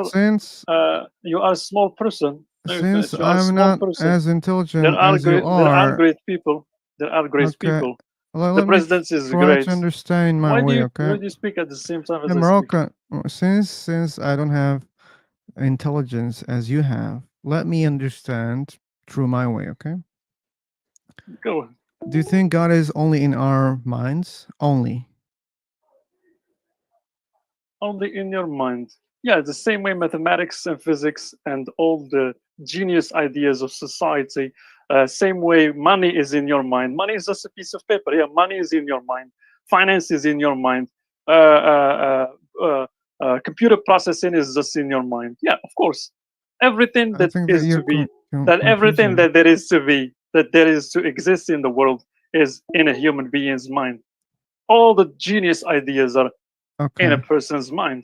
[SPEAKER 1] Since
[SPEAKER 21] a small person. No offense,
[SPEAKER 1] since
[SPEAKER 21] you are a
[SPEAKER 1] I'm
[SPEAKER 21] small
[SPEAKER 1] not
[SPEAKER 21] person.
[SPEAKER 1] as intelligent as you
[SPEAKER 21] There are
[SPEAKER 1] are,
[SPEAKER 21] great people. There are great
[SPEAKER 1] okay.
[SPEAKER 21] people.
[SPEAKER 1] Well,
[SPEAKER 21] The
[SPEAKER 1] let me
[SPEAKER 21] president is
[SPEAKER 1] try
[SPEAKER 21] great.
[SPEAKER 1] to understand my way, okay?
[SPEAKER 21] Why do you speak at the same time as
[SPEAKER 1] Hey,
[SPEAKER 21] I speak?
[SPEAKER 1] Morocco, since I don't have intelligence as you have, let me understand through my way, okay?
[SPEAKER 21] Go.
[SPEAKER 1] Do you think God is only in our minds? Only.
[SPEAKER 21] Only in your mind. Yeah, the same way mathematics and physics and all the genius ideas of society, same way money is in your mind. Money is just a piece of paper. Yeah, money is in your mind. Finance is in your mind. Computer processing is just in your mind. Yeah, of course. Everything
[SPEAKER 1] I
[SPEAKER 21] that
[SPEAKER 1] think that
[SPEAKER 21] is
[SPEAKER 1] you're
[SPEAKER 21] to be,
[SPEAKER 1] confusing.
[SPEAKER 21] everything that there is to be, that there is to exist in the world is in a human being's mind. All the genius ideas are in a
[SPEAKER 1] Okay.
[SPEAKER 21] person's mind.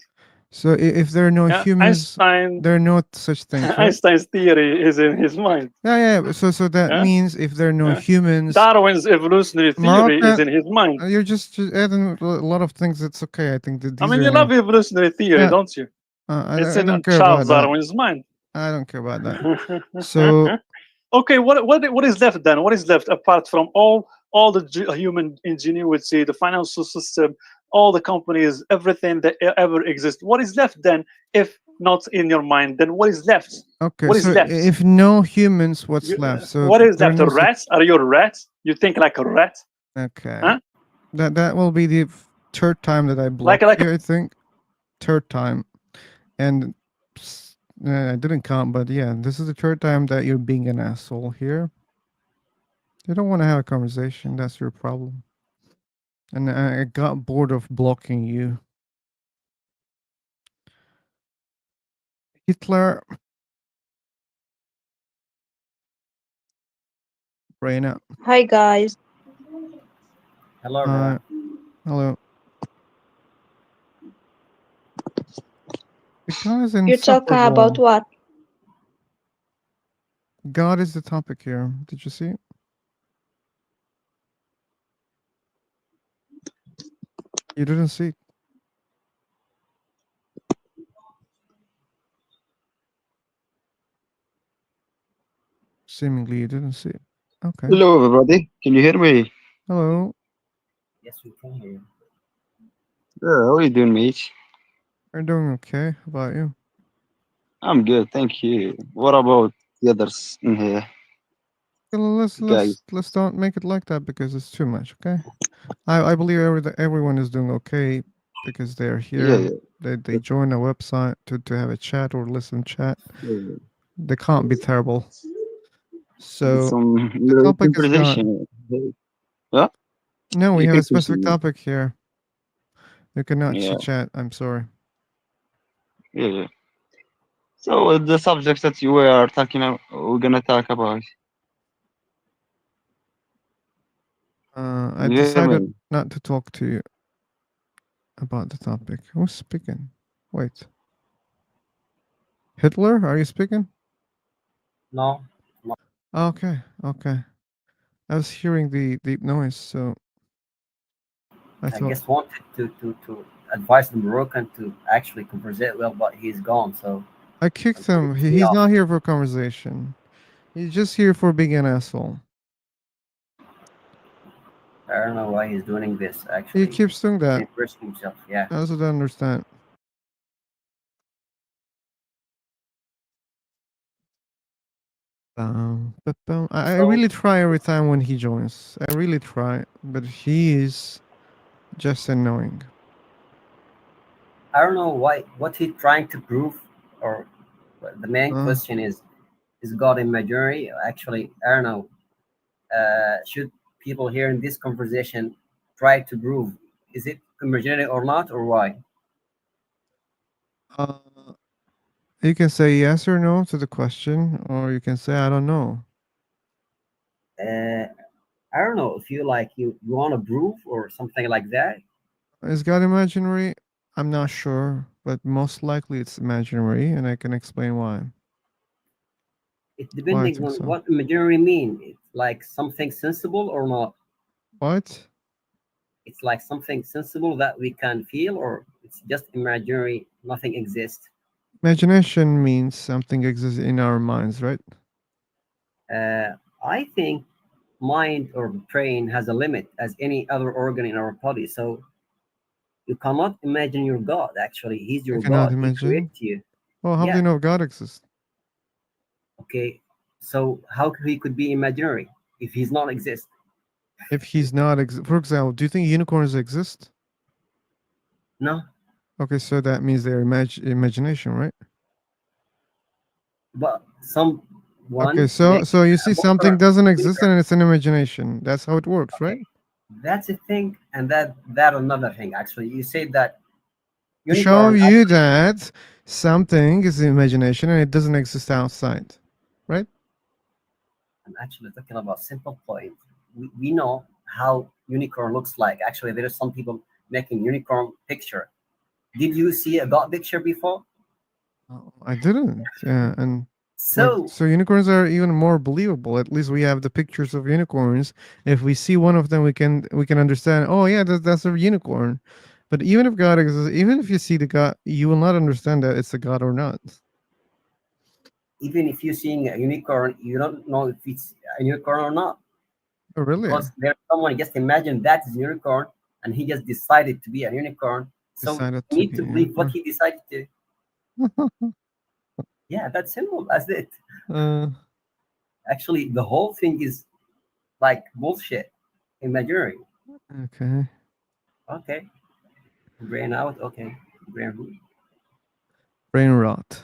[SPEAKER 1] So if there are no
[SPEAKER 21] Yeah,
[SPEAKER 1] humans,
[SPEAKER 21] Einstein,
[SPEAKER 1] there are no such things, right?
[SPEAKER 21] Einstein's theory is in his mind.
[SPEAKER 1] Yeah. So that
[SPEAKER 21] Yeah?
[SPEAKER 1] means if there are no
[SPEAKER 21] Yeah.
[SPEAKER 1] humans,
[SPEAKER 21] Darwin's evolutionary theory is in his mind.
[SPEAKER 1] You're just adding a lot of things. It's okay. I think that
[SPEAKER 21] I
[SPEAKER 1] these
[SPEAKER 21] mean,
[SPEAKER 1] are
[SPEAKER 21] you love evolutionary theory,
[SPEAKER 1] Yeah.
[SPEAKER 21] don't you? It's
[SPEAKER 1] I
[SPEAKER 21] in
[SPEAKER 1] don't care
[SPEAKER 21] Charles
[SPEAKER 1] about that.
[SPEAKER 21] Darwin's mind.
[SPEAKER 1] I don't care about that. So
[SPEAKER 21] Okay, what is left then? What is left apart from all the human ingenuity, the financial system, all the companies, everything that ever exists? What is left then, if not in your mind? Then what is left?
[SPEAKER 1] okay,
[SPEAKER 21] What is
[SPEAKER 1] so
[SPEAKER 21] left?
[SPEAKER 1] if no humans, what's left? So
[SPEAKER 21] What is
[SPEAKER 1] there are
[SPEAKER 21] left?
[SPEAKER 1] no
[SPEAKER 21] A rat? Are you a rat? You think like a rat?
[SPEAKER 1] Okay.
[SPEAKER 21] Huh?
[SPEAKER 1] That will be the third time that I blocked
[SPEAKER 21] Like
[SPEAKER 1] you. I think third time, and I didn't count, but yeah, this is the third time that you're being an asshole here. You don't want to have a conversation. That's your problem. And I got bored of blocking you. Hitler. Reina.
[SPEAKER 3] Hi guys.
[SPEAKER 22] Hello,
[SPEAKER 1] Hello. God is
[SPEAKER 3] You're talking about
[SPEAKER 1] insufferable.
[SPEAKER 3] what?
[SPEAKER 1] God is the topic here. Did you see it? You didn't see it. Seemingly you didn't see it. Okay.
[SPEAKER 23] Hello, everybody. Can you hear me?
[SPEAKER 1] Hello.
[SPEAKER 22] Yes, we can hear you.
[SPEAKER 23] Yeah, how are you doing, mate?
[SPEAKER 1] I'm doing okay. How about you?
[SPEAKER 23] I'm good, thank you. What about the others in here?
[SPEAKER 1] Well,
[SPEAKER 23] Guys.
[SPEAKER 1] let's don't make it like that because it's too much. Okay. I believe everyone is doing okay because they're here.
[SPEAKER 23] Yeah.
[SPEAKER 1] They join a website to have a chat or listen chat.
[SPEAKER 23] Yeah.
[SPEAKER 1] They can't be terrible. So
[SPEAKER 23] Some
[SPEAKER 1] the topic is God.
[SPEAKER 23] conversation. Yeah?
[SPEAKER 1] No, we
[SPEAKER 23] You
[SPEAKER 1] have
[SPEAKER 23] can
[SPEAKER 1] a specific
[SPEAKER 23] continue.
[SPEAKER 1] topic here. You cannot
[SPEAKER 23] Yeah.
[SPEAKER 1] chit chat. I'm sorry.
[SPEAKER 23] Yeah. So the subjects that you were talking about, we're gonna talk about.
[SPEAKER 1] I
[SPEAKER 23] You hear
[SPEAKER 1] decided
[SPEAKER 23] me?
[SPEAKER 1] not to talk to you about the topic. Who's speaking? Wait. Hitler? Are you speaking?
[SPEAKER 22] No.
[SPEAKER 1] Okay. Okay. I was hearing the deep noise, so I
[SPEAKER 22] I
[SPEAKER 1] thought.
[SPEAKER 22] guess wanted to advise the Moroccan to actually conversate well, but he's gone. So
[SPEAKER 1] I kicked him. He's not here for conversation. He's just here for being an asshole.
[SPEAKER 22] I don't know why he's doing this.
[SPEAKER 1] He
[SPEAKER 22] Actually,
[SPEAKER 1] keeps doing that.
[SPEAKER 22] impressing himself. Yeah.
[SPEAKER 1] I also don't understand. I really try every time when he joins. I really try, but he is just annoying.
[SPEAKER 22] I don't know why. What he's trying to prove, or the main question is God imaginary? Actually, I don't know. Should people here in this conversation try to prove is it imaginary or not, or why?
[SPEAKER 1] You can say yes or no to the question, or you can say I don't know.
[SPEAKER 22] I don't know if you like you want to prove or something like that.
[SPEAKER 1] Is God imaginary? I'm not sure, but most likely it's imaginary, and I can explain why.
[SPEAKER 22] It's depending on what imaginary mean. It's like something sensible or not.
[SPEAKER 1] What?
[SPEAKER 22] It's like something sensible that we can feel, or it's just imaginary, nothing exists.
[SPEAKER 1] Imagination means something exists in our minds, right?
[SPEAKER 22] I think mind or brain has a limit as any other organ in our body. So you cannot imagine your God. Actually, he's your
[SPEAKER 1] You cannot
[SPEAKER 22] God. He
[SPEAKER 1] imagine.
[SPEAKER 22] created you.
[SPEAKER 1] Well, how do you know God exists?
[SPEAKER 22] Okay, so how he could be imaginary if he's not exist?
[SPEAKER 1] If he's not, for example, do you think unicorns exist?
[SPEAKER 22] No.
[SPEAKER 1] Okay, so that means they're imagination, right?
[SPEAKER 22] But some
[SPEAKER 1] Okay, so you see something doesn't exist and it's an imagination. That's how it works, right?
[SPEAKER 22] That's a thing, and that another thing. Actually, you said that
[SPEAKER 1] To show you that something is imagination and it doesn't exist outside, right?
[SPEAKER 22] I'm actually talking about simple point. We know how unicorn looks like. Actually, there are some people making unicorn picture. Did you see a God picture before?
[SPEAKER 1] I didn't. Yeah, and
[SPEAKER 22] so
[SPEAKER 1] unicorns are even more believable. At least we have the pictures of unicorns. If we see one of them, we can understand. Oh yeah, that's a unicorn. But even if God exists, even if you see the God, you will not understand that it's a God or not.
[SPEAKER 22] Even if you're seeing a unicorn, you don't know if it's a unicorn or not.
[SPEAKER 1] Oh really?
[SPEAKER 22] Because there's someone just imagine that is a unicorn, and he just decided to be a unicorn. So you need to believe what he decided to. Yeah, that's simple. That's it. Actually, the whole thing is like bullshit, imaginary.
[SPEAKER 1] Okay.
[SPEAKER 22] Okay. Brain out. Okay. Brain root.
[SPEAKER 1] Brain rot.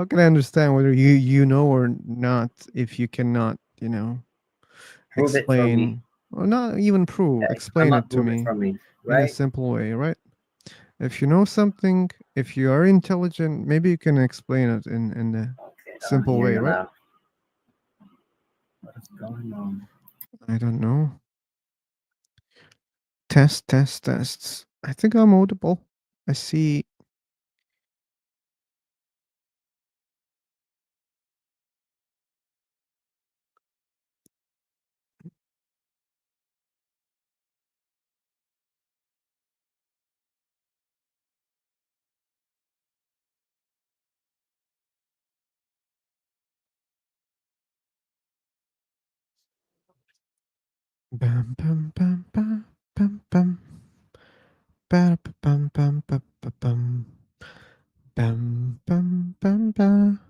[SPEAKER 1] How can I understand whether you know or not if you cannot,
[SPEAKER 22] Prove it for me.
[SPEAKER 1] explain or not even prove,
[SPEAKER 22] Yeah,
[SPEAKER 1] explain it to
[SPEAKER 22] prove it
[SPEAKER 1] me
[SPEAKER 22] for me,
[SPEAKER 1] in a
[SPEAKER 22] right?
[SPEAKER 1] simple way, right? If you know something, if you are intelligent, maybe you can explain it in a
[SPEAKER 22] Okay,
[SPEAKER 1] simple
[SPEAKER 22] hear
[SPEAKER 1] way,
[SPEAKER 22] you
[SPEAKER 1] right?
[SPEAKER 22] now. What is going on?
[SPEAKER 1] I don't know. Tests. I think I'm audible. I see. Bam bam bam bam bam bam. Bam bam bam bam bam. Bam bam bam bam.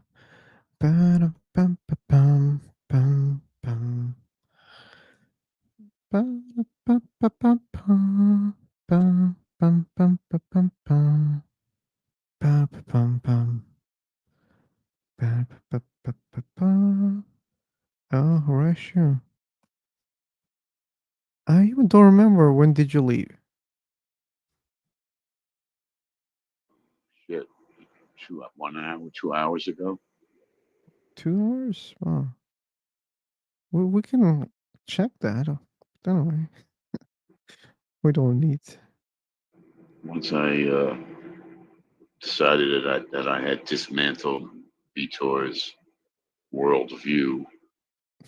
[SPEAKER 1] Bam bam bam bam bam. Bam bam bam bam bam. Bam bam bam bam bam. Bam bam bam. Bam bam bam bam. Oh, Horatio. I even don't remember when did you leave.
[SPEAKER 10] Shit, 2 hours ago.
[SPEAKER 1] 2 hours? Wow. We can check that. Anyway, we don't need.
[SPEAKER 10] Once I decided that I had dismantled Vitor's worldview,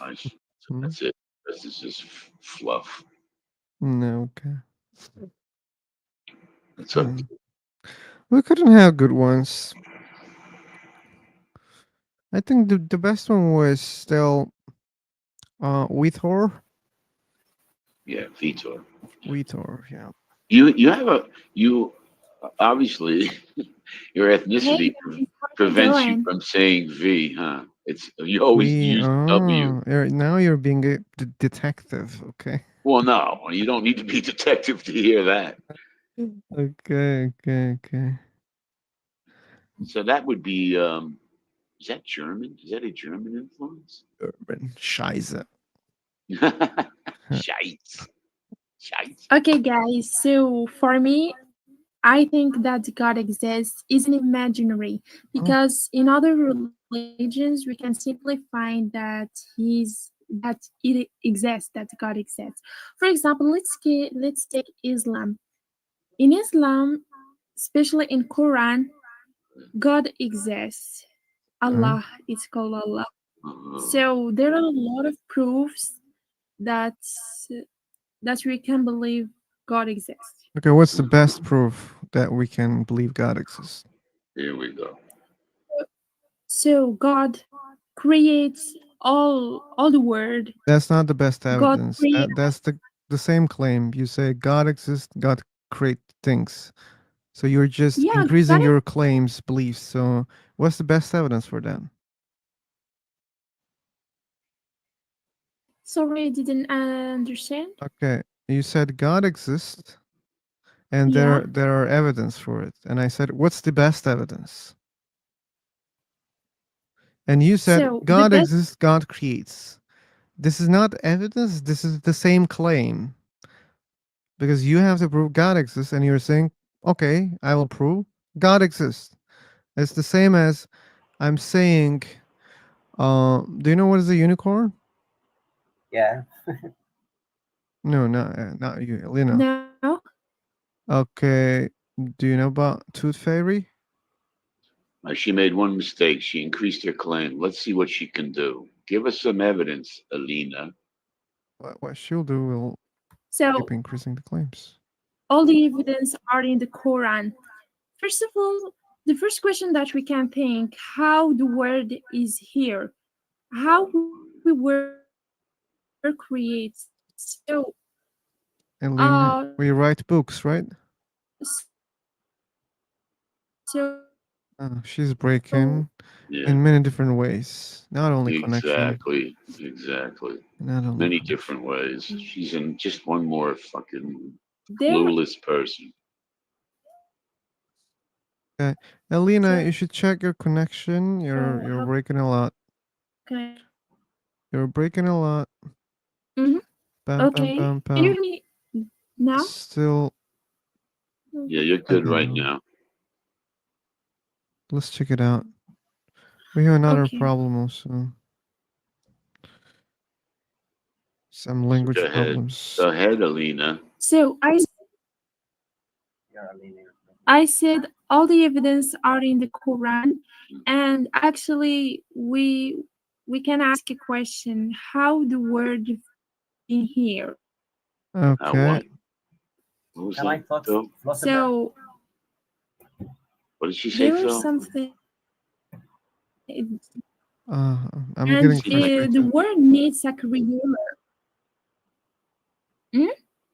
[SPEAKER 10] that's it. This is just fluff.
[SPEAKER 1] No, okay.
[SPEAKER 10] It's up.
[SPEAKER 1] We couldn't have good ones. I think the best one was still Vitor.
[SPEAKER 10] Yeah, Vitor.
[SPEAKER 1] Vitor, yeah.
[SPEAKER 10] You obviously your ethnicity prevents you from saying V, huh? You always use W.
[SPEAKER 1] Now you're being a detective, okay?
[SPEAKER 10] Well, no, you don't need to be a detective to hear that.
[SPEAKER 1] Okay.
[SPEAKER 10] So that would be is that German? Is that a German influence?
[SPEAKER 1] German Scheiße.
[SPEAKER 10] Scheiße.
[SPEAKER 16] Okay, guys. So for me, I think that God exists isn't imaginary because in other religions we can simply find that it exists, that God exists. For example, let's take Islam. In Islam, especially in Quran, God exists. Allah is called Allah. So there are a lot of proofs that we can believe God exists.
[SPEAKER 1] Okay, what's the best proof that we can believe God exists?
[SPEAKER 10] Here we go.
[SPEAKER 16] So God creates all the world.
[SPEAKER 1] That's not the best evidence.
[SPEAKER 16] creates
[SPEAKER 1] That's the same claim. You say God exists, God create things. So you're just increasing your claims, beliefs. So what's the best evidence for that?
[SPEAKER 16] Sorry, I didn't understand.
[SPEAKER 1] Okay, you said God exists, and
[SPEAKER 16] Yeah.
[SPEAKER 1] there are evidence for it. And I said, what's the best evidence? And you said
[SPEAKER 16] So, the
[SPEAKER 1] God
[SPEAKER 16] best-
[SPEAKER 1] exists, God creates. This is not evidence. This is the same claim. Because you have to prove God exists, and you're saying, okay, I will prove God exists. It's the same as I'm saying, do you know what is a unicorn?
[SPEAKER 22] Yeah.
[SPEAKER 1] No, not you, Lena.
[SPEAKER 16] No.
[SPEAKER 1] Okay, do you know about Tooth Fairy?
[SPEAKER 10] She made one mistake. She increased her claim. Let's see what she can do. Give us some evidence, Alina.
[SPEAKER 1] What she'll do will
[SPEAKER 16] So
[SPEAKER 1] keep increasing the claims.
[SPEAKER 16] all the evidence are in the Quran. First of all, the first question that we can think, how the world is here, how we were created. So
[SPEAKER 1] Alina, we write books, right?
[SPEAKER 16] So
[SPEAKER 1] She's breaking in many different ways, not only connection.
[SPEAKER 10] Exactly.
[SPEAKER 1] Not only
[SPEAKER 10] Many different ways. She's in just one more fucking
[SPEAKER 16] There-
[SPEAKER 10] clueless person.
[SPEAKER 1] Okay, Alina, you should check your connection. You're
[SPEAKER 16] how
[SPEAKER 1] breaking a lot.
[SPEAKER 16] can I?
[SPEAKER 1] You're breaking a lot.
[SPEAKER 16] Mm-hmm.
[SPEAKER 1] Bam,
[SPEAKER 16] Okay.
[SPEAKER 1] bam, bam,
[SPEAKER 16] Can you
[SPEAKER 1] bam.
[SPEAKER 16] hear me now?
[SPEAKER 1] Still,
[SPEAKER 10] Yeah, you're good right now.
[SPEAKER 1] let's check it out. We have another
[SPEAKER 16] Okay.
[SPEAKER 1] problem also. Some language
[SPEAKER 10] Go ahead.
[SPEAKER 1] problems.
[SPEAKER 10] Go ahead, Alina.
[SPEAKER 16] So I said all the evidence are in the Quran, and actually we can ask a question: how the word in here?
[SPEAKER 1] Okay.
[SPEAKER 10] What was
[SPEAKER 22] Can I
[SPEAKER 10] that,
[SPEAKER 22] talk,
[SPEAKER 10] Phil?
[SPEAKER 22] philosopher?
[SPEAKER 16] So
[SPEAKER 10] What did she say,
[SPEAKER 16] there is
[SPEAKER 10] Phil?
[SPEAKER 16] something,
[SPEAKER 1] I'm
[SPEAKER 16] and
[SPEAKER 1] getting frustrated.
[SPEAKER 16] the word needs a grammar.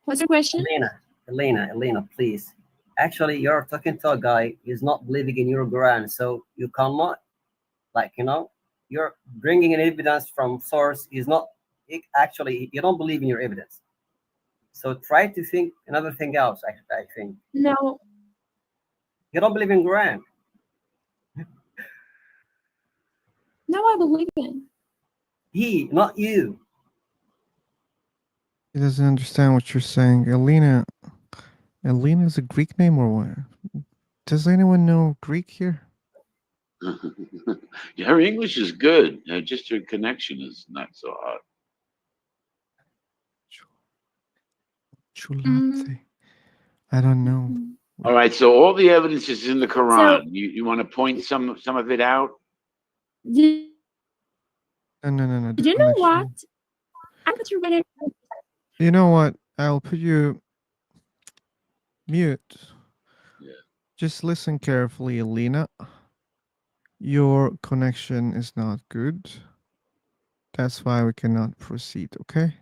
[SPEAKER 16] What's the question?
[SPEAKER 22] Elena, please. Actually, you're talking to a guy who's not believing in your Quran, so you cannot, you're bringing an evidence from source. Actually, you don't believe in your evidence. So try to think another thing else. I think
[SPEAKER 16] No.
[SPEAKER 22] you don't believe in Quran.
[SPEAKER 16] No, I believe in.
[SPEAKER 22] He, not you.
[SPEAKER 1] He doesn't understand what you're saying. Alina is a Greek name or what? Does anyone know Greek here?
[SPEAKER 10] Her English is good. Just her connection is not so hot.
[SPEAKER 1] Chulate. I don't know.
[SPEAKER 10] All right, so all the evidence is in the Quran. You want to point some of it out?
[SPEAKER 1] No.
[SPEAKER 16] Did you know what? I got you ready.
[SPEAKER 1] You know what? I'll put you mute.
[SPEAKER 10] Yeah.
[SPEAKER 1] Just listen carefully, Alina. Your connection is not good. That's why we cannot proceed, okay?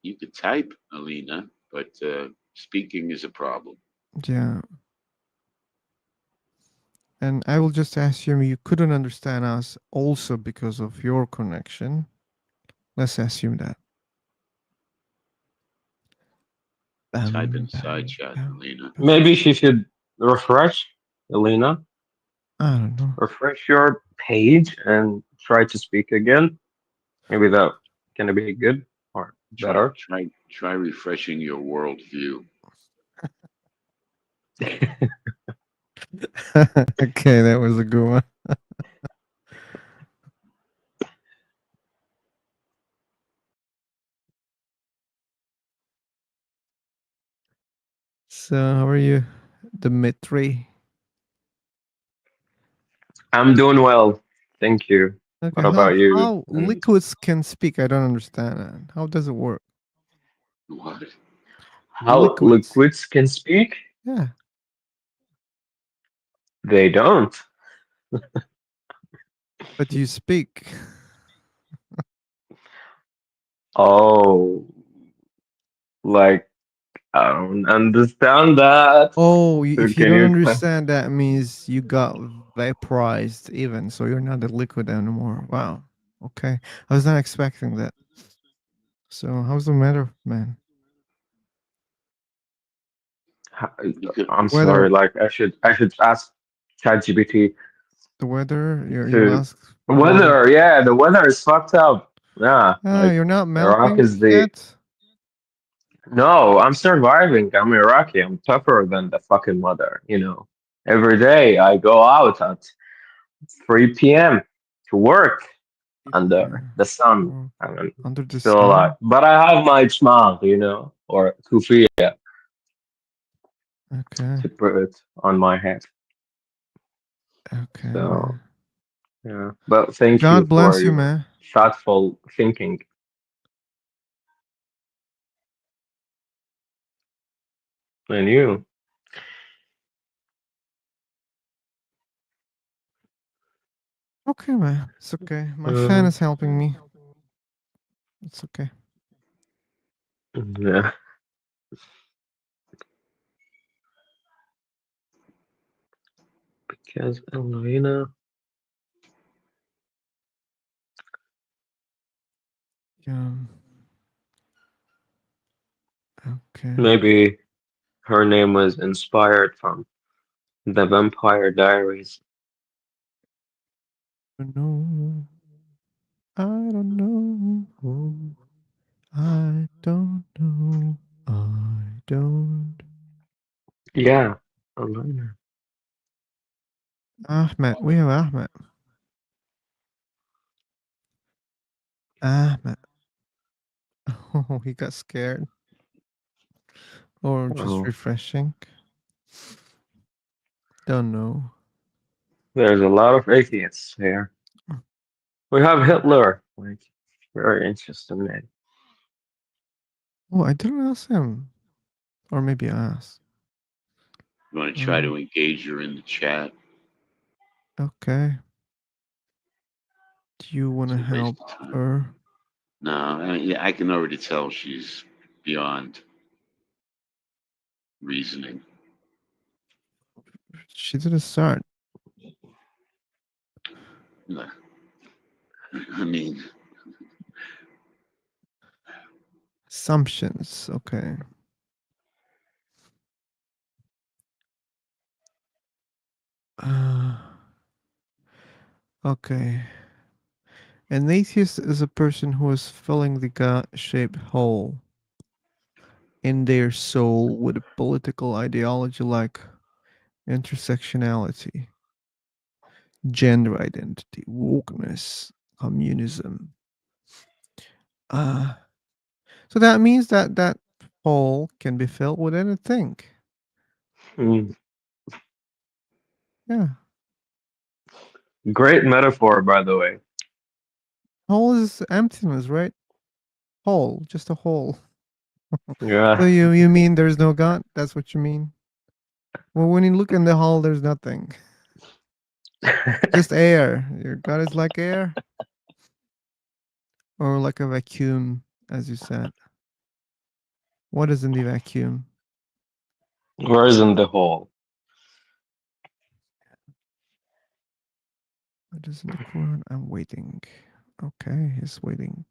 [SPEAKER 10] You could type, Alina, but speaking is a problem.
[SPEAKER 1] Yeah. And I will just assume you couldn't understand us also because of your connection. Let's assume that.
[SPEAKER 10] Type inside chat, Alina.
[SPEAKER 2] Maybe she should refresh, Elena.
[SPEAKER 1] I don't know.
[SPEAKER 2] Refresh your page and try to speak again. Maybe that can be good or better.
[SPEAKER 10] Try refreshing your worldview.
[SPEAKER 1] Okay, that was a good one. So, how are you, Dimitri?
[SPEAKER 2] I'm doing well, thank you.
[SPEAKER 1] Okay,
[SPEAKER 2] What about you?
[SPEAKER 1] how liquids can speak? I don't understand that. How does it work?
[SPEAKER 10] What?
[SPEAKER 2] How liquids can speak?
[SPEAKER 1] Yeah.
[SPEAKER 2] They don't.
[SPEAKER 1] But you speak.
[SPEAKER 2] Oh, like I don't understand that.
[SPEAKER 1] Oh,
[SPEAKER 2] So
[SPEAKER 1] if you
[SPEAKER 2] can
[SPEAKER 1] don't
[SPEAKER 2] you
[SPEAKER 1] understand, that means you got vaporized even, so you're not a liquid anymore. Wow. Okay. I was not expecting that. So how's the matter, man?
[SPEAKER 2] I'm sorry, like I should ask ChatGPT.
[SPEAKER 1] The weather? You
[SPEAKER 2] To
[SPEAKER 1] ask
[SPEAKER 2] weather, yeah, the weather is fucked up. Yeah. Like,
[SPEAKER 1] you're not
[SPEAKER 2] Iraq
[SPEAKER 1] melting
[SPEAKER 2] is the
[SPEAKER 1] yet?
[SPEAKER 2] No, I'm surviving. I'm Iraqi. I'm tougher than the fucking weather, you know. Every day I go out at 3 p.m. to work under the sun. I'm
[SPEAKER 1] Under the
[SPEAKER 2] still alive.
[SPEAKER 1] sun?
[SPEAKER 2] But I have my chmag, you know, or kufiya
[SPEAKER 1] Okay.
[SPEAKER 2] to put it on my head.
[SPEAKER 1] Okay.
[SPEAKER 2] So, yeah. But thank you
[SPEAKER 1] God bless
[SPEAKER 2] for
[SPEAKER 1] you,
[SPEAKER 2] your
[SPEAKER 1] man.
[SPEAKER 2] thoughtful thinking. And you.
[SPEAKER 1] Okay, man. It's okay. My fan is helping me. It's okay.
[SPEAKER 2] Yeah. Because Elena.
[SPEAKER 1] Yeah. Okay.
[SPEAKER 2] Maybe her name was inspired from The Vampire Diaries.
[SPEAKER 1] No, I don't know. I don't know. I don't.
[SPEAKER 2] Yeah, Alana.
[SPEAKER 1] Ahmed, we have Ahmed. Ahmed. Oh, he got scared. Or just
[SPEAKER 2] Oh,
[SPEAKER 1] refreshing. Don't know.
[SPEAKER 2] there's a lot of atheists here. We have Hitler. Like, very interesting man.
[SPEAKER 1] Oh, I didn't ask him. Or maybe I asked.
[SPEAKER 10] You want to try to engage her in the chat?
[SPEAKER 1] Okay. Do you want to
[SPEAKER 10] It's a waste
[SPEAKER 1] help
[SPEAKER 10] of time.
[SPEAKER 1] her?
[SPEAKER 10] No, I mean, I can already tell she's beyond reasoning.
[SPEAKER 1] She didn't start.
[SPEAKER 10] No. I mean,
[SPEAKER 1] Assumptions. Okay. Okay. An atheist is a person who is filling the God-shaped hole in their soul with a political ideology like intersectionality, gender identity, wokeness, communism. So that means that that hole can be filled with anything.
[SPEAKER 2] Mm.
[SPEAKER 1] Yeah.
[SPEAKER 2] Great metaphor, by the way.
[SPEAKER 1] Hole is emptiness, right? Hole, just a hole.
[SPEAKER 2] Yeah.
[SPEAKER 1] So you mean there's no God? That's what you mean? Well, when you look in the hole, there's nothing. Just air. Your God is like air? Or like a vacuum, as you said. What is in the vacuum?
[SPEAKER 2] Where is in the hole?
[SPEAKER 1] What is in the corner? I'm waiting. Okay, he's waiting.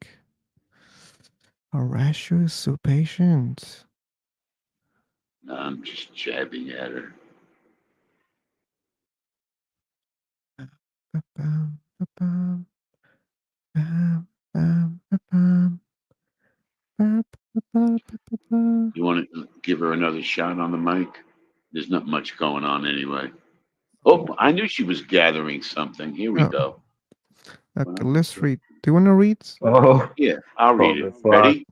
[SPEAKER 1] Horatio is so patient.
[SPEAKER 10] no, I'm just jabbing at her.
[SPEAKER 1] Ba-bam, ba-bam, bam, bam, ba-bam, ba-ba-ba-ba-ba.
[SPEAKER 10] You want to give her another shot on the mic? There's not much going on anyway. Oh, I knew she was gathering something. Here we
[SPEAKER 1] Oh,
[SPEAKER 10] go.
[SPEAKER 1] okay, let's read. Do you want to read?
[SPEAKER 2] Oh,
[SPEAKER 10] Yeah, I'll read it.
[SPEAKER 2] fuck.
[SPEAKER 10] Ready?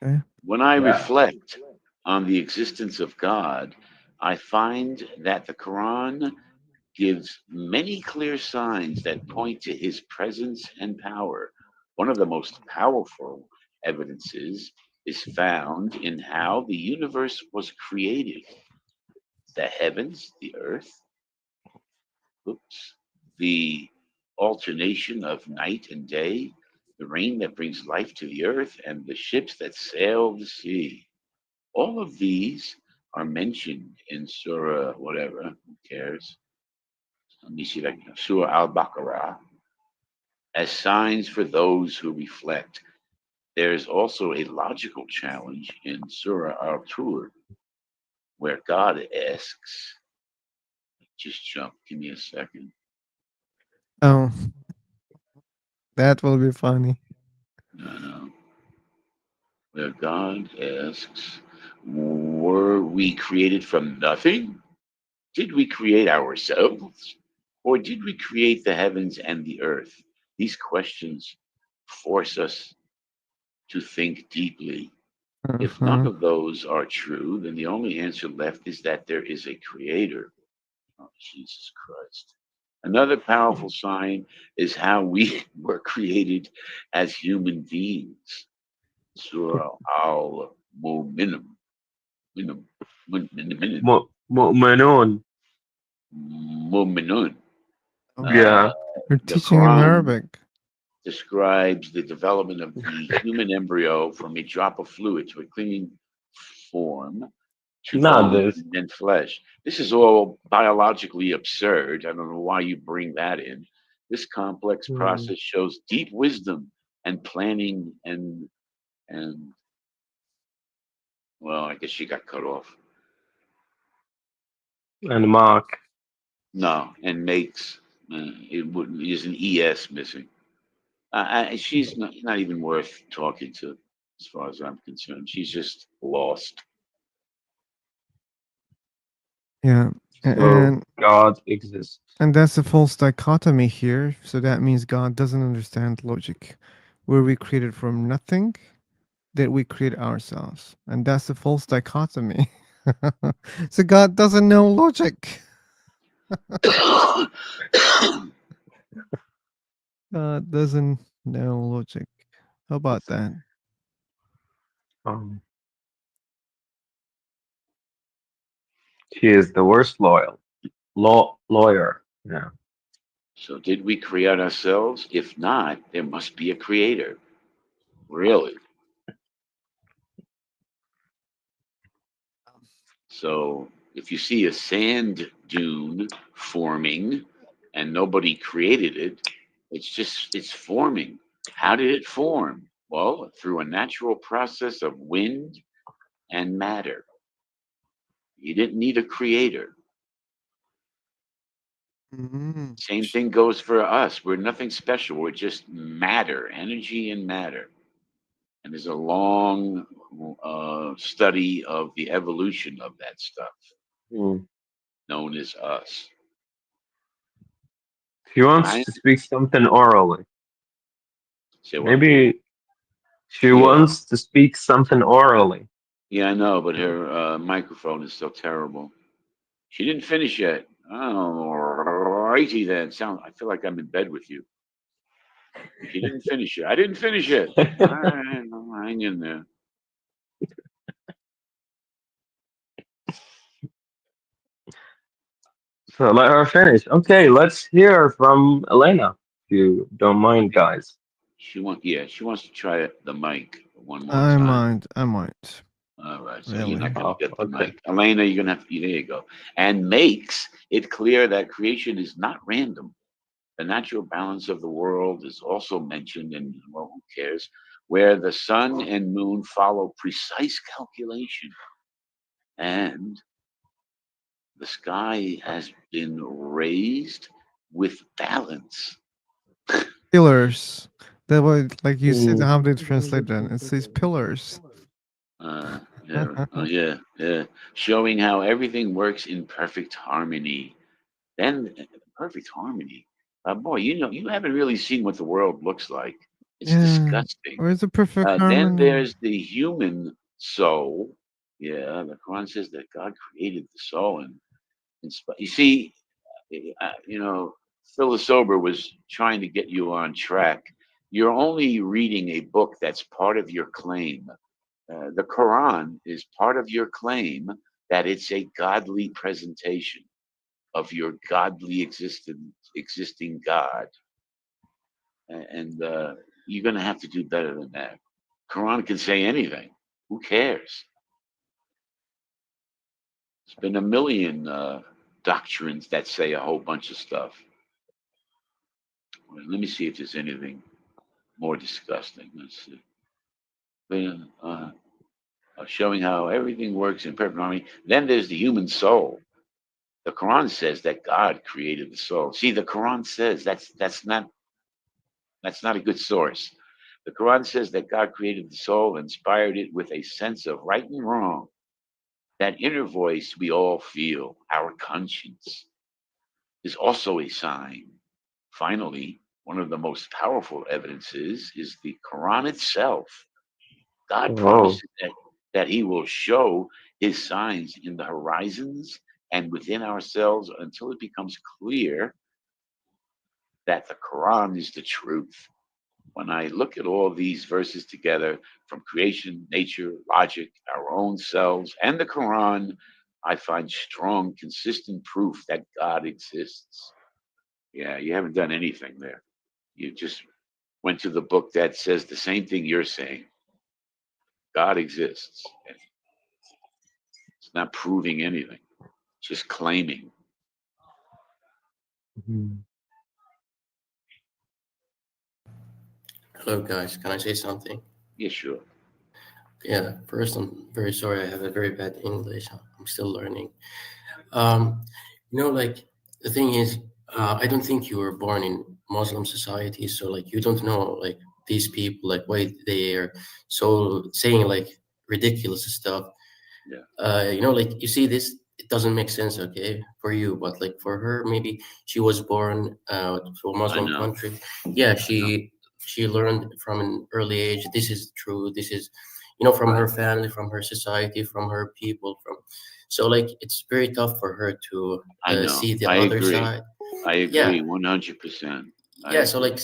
[SPEAKER 1] Okay.
[SPEAKER 10] When I
[SPEAKER 2] Yeah.
[SPEAKER 10] reflect on the existence of God, I find that the Quran gives many clear signs that point to his presence and power. One of the most powerful evidences is found in how the universe was created. The heavens, the earth, the alternation of night and day, the rain that brings life to the earth, and the ships that sail the sea. All of these are mentioned in Surah, whatever, who cares? Let me see, like Surah Al Baqarah, as signs for those who reflect. There's also a logical challenge in Surah Al Tur, where God asks, just jump, give me a second.
[SPEAKER 1] Oh, that will be funny.
[SPEAKER 10] No. Where God asks, were we created from nothing? Did we create ourselves? Or did we create the heavens and the earth? These questions force us to think deeply. If none of those are true, then the only answer left is that there is a creator. Oh, Jesus Christ. Another powerful sign is how we were created as human beings. Surah Al Mu'minun.
[SPEAKER 2] Mu'minun.
[SPEAKER 10] Mu'minun.
[SPEAKER 2] Yeah.
[SPEAKER 1] You're
[SPEAKER 10] The
[SPEAKER 1] teaching him
[SPEAKER 10] Quran
[SPEAKER 1] Arabic.
[SPEAKER 10] describes the development of the human embryo from a drop of fluid to a clinging form to
[SPEAKER 2] Not
[SPEAKER 10] bone
[SPEAKER 2] this.
[SPEAKER 10] and then flesh. This is all biologically absurd. I don't know why you bring that in. This complex process shows deep wisdom and planning and well, I guess she got cut off.
[SPEAKER 2] And mock.
[SPEAKER 10] No, and makes. Is an es missing. She's not even worth talking to, as far as I'm concerned. She's just lost.
[SPEAKER 1] Yeah.
[SPEAKER 2] So
[SPEAKER 1] And
[SPEAKER 2] God exists.
[SPEAKER 1] and that's a false dichotomy here. So that means God doesn't understand logic. Were we created from nothing? That we create ourselves. And that's a false dichotomy. So God doesn't know logic. God doesn't know logic. How about that?
[SPEAKER 2] She is the worst lawyer. Yeah.
[SPEAKER 10] So did we create ourselves? If not, there must be a creator. Really? So if you see a sand dune forming and nobody created it, it's forming. How did it form? Well, through a natural process of wind and matter. You didn't need a creator. Same thing goes for us. We're nothing special. We're just matter, energy and matter. And there's a long study of the evolution of that stuff, known as us.
[SPEAKER 2] She wants to speak something orally.
[SPEAKER 10] Say what?
[SPEAKER 2] Maybe she
[SPEAKER 10] Yeah.
[SPEAKER 2] wants to speak something orally.
[SPEAKER 10] Yeah, I know, but her microphone is so terrible. She didn't finish yet. Oh, righty then. I feel like I'm in bed with you. She didn't finish it. I didn't finish it. All right, hang in there.
[SPEAKER 2] So let her finish. Okay, let's hear from Elena, if you don't mind, guys.
[SPEAKER 10] She wants to try the mic one more
[SPEAKER 1] I
[SPEAKER 10] time.
[SPEAKER 1] might.
[SPEAKER 10] All right, so
[SPEAKER 1] Really?
[SPEAKER 10] you're not going to get the mic. Elena, you're going to have to, there you go. And makes it clear that creation is not random. The natural balance of the world is also mentioned in, well, who cares, where the sun and moon follow precise calculation. And the sky has been raised with balance.
[SPEAKER 1] Pillars. That way, like you said, how they translate that? It says pillars.
[SPEAKER 10] Yeah. Showing how everything works in perfect harmony. Then perfect harmony. Boy, you haven't really seen what the world looks like. It's disgusting.
[SPEAKER 1] Where's the perfect
[SPEAKER 10] Then
[SPEAKER 1] harmony?
[SPEAKER 10] there's the human soul. Yeah, the Quran says that God created the soul, and you see, Phyllis Sober was trying to get you on track. You're only reading a book that's part of your claim. The Quran is part of your claim that it's a godly presentation of your godly existing God. And you're going to have to do better than that. Quran can say anything. Who cares? There's been a million doctrines that say a whole bunch of stuff. Well, let me see if there's anything more disgusting. Let's see. Showing how everything works in perfect harmony. Then there's the human soul. The Quran says that God created the soul. See, the Quran says that's not a good source. The Quran says that God created the soul, inspired it with a sense of right and wrong. That inner voice we all feel, our conscience, is also a sign. Finally, one of the most powerful evidences is the Quran itself. God promises that he will show his signs in the horizons and within ourselves until it becomes clear that the Quran is the truth. When I look at all these verses together, from creation, nature, logic, our own selves, and the Quran, I find strong, consistent proof that God exists. Yeah, you haven't done anything there. You just went to the book that says the same thing you're saying. God exists. It's not proving anything, it's just claiming.
[SPEAKER 19] Hello, guys. Can I say something?
[SPEAKER 10] Yeah, sure.
[SPEAKER 19] Yeah, first, I'm very sorry. I have a very bad English. I'm still learning.
[SPEAKER 3] You know, like the thing is, I don't think you were born in Muslim society, so like you don't know like these people, like why they are so saying like ridiculous stuff.
[SPEAKER 10] Yeah.
[SPEAKER 3] You know, like you see this, it doesn't make sense, okay, for you, but like for her, maybe she was born to a Muslim
[SPEAKER 10] know.
[SPEAKER 3] country. Yeah, she learned from an early age. This is true. This is, you know, from her family, from her society, from her people, from. So like it's very tough for her to
[SPEAKER 10] I know.
[SPEAKER 3] see the
[SPEAKER 10] I
[SPEAKER 3] other
[SPEAKER 10] agree.
[SPEAKER 3] side.
[SPEAKER 10] I
[SPEAKER 3] Yeah.
[SPEAKER 10] agree 100%.
[SPEAKER 3] Yeah, so like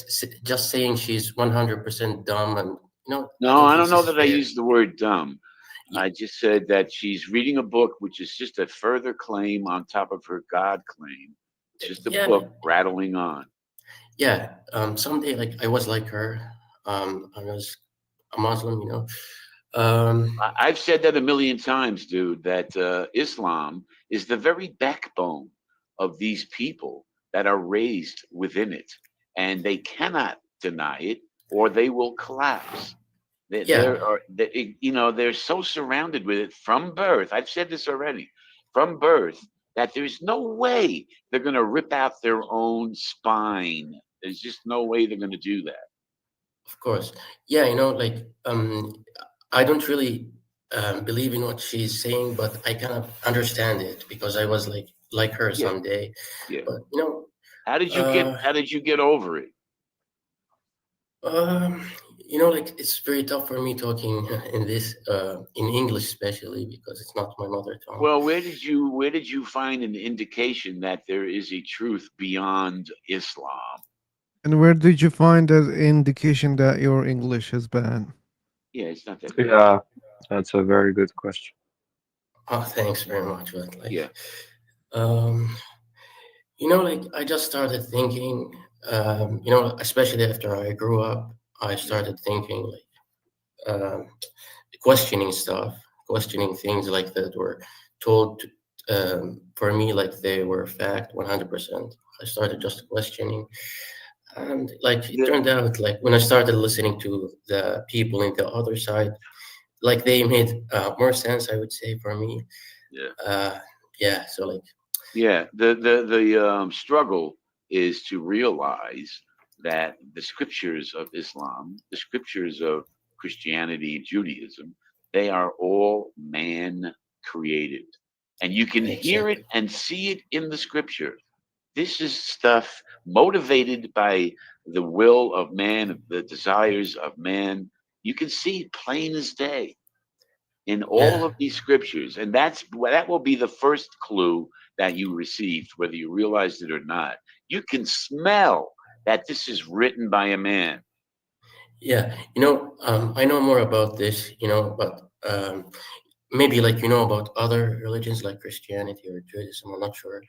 [SPEAKER 3] just saying she's 100% dumb, and you know,
[SPEAKER 10] No, I
[SPEAKER 3] think
[SPEAKER 10] don't know
[SPEAKER 3] this is
[SPEAKER 10] that I
[SPEAKER 3] fair.
[SPEAKER 10] used the word dumb. I just said that she's reading a book, which is just a further claim on top of her God claim. It's just a
[SPEAKER 3] Yeah.
[SPEAKER 10] book rattling on.
[SPEAKER 3] Yeah, someday like I was like her. I was a Muslim, you know.
[SPEAKER 10] I've said that a million times, dude, that Islam is the very backbone of these people that are raised within it, and they cannot deny it or they will collapse. You know, they're so surrounded with it from birth. I've said this already, from birth, that there's no way they're going to rip out their own spine. There's just no way they're going to do that.
[SPEAKER 3] Of course. Yeah, you know, like I don't really believe in what she's saying, but I kind of understand it because I was like her someday.
[SPEAKER 10] Yeah.
[SPEAKER 3] But you know,
[SPEAKER 10] How did you get over it?
[SPEAKER 3] You know, like it's very tough for me talking in this in English, especially because it's not my mother tongue.
[SPEAKER 10] Well, where did you find an indication that there is a truth beyond Islam?
[SPEAKER 1] And where did you find an indication that your English is bad?
[SPEAKER 10] Yeah, it's not that bad.
[SPEAKER 2] Yeah, that's a very good question.
[SPEAKER 3] Oh, thanks very much. But like,
[SPEAKER 10] yeah.
[SPEAKER 3] You know, like I just started thinking, you know, especially after I grew up, I started thinking like questioning stuff, questioning things like that were told for me like they were fact 100%. I started just questioning. And like it turned out, like when I started listening to the people in the other side, like they made more sense, I would say, for me.
[SPEAKER 10] Yeah.
[SPEAKER 3] Yeah. So like.
[SPEAKER 10] Yeah. The struggle is to realize that the scriptures of Islam, the scriptures of Christianity, Judaism, they are all man created, and you can hear it and see it in the scripture. This is stuff motivated by the will of man, the desires of man. You can see it plain as day in all of these scriptures. And that will be the first clue that you received, whether you realized it or not. You can smell that this is written by a man.
[SPEAKER 3] Yeah, you know, I know more about this, you know, but maybe like you know about other religions like Christianity or Judaism, I'm not sure.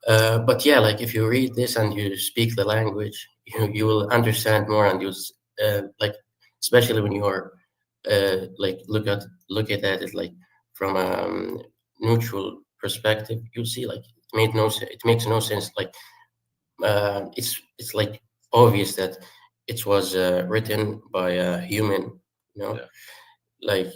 [SPEAKER 3] But yeah, like if you read this and you speak the language, you will understand more, and you'll like, especially when you are like look at it like from a neutral perspective, you'll see like it makes no sense. Like it's like obvious that it was written by a human, you know, like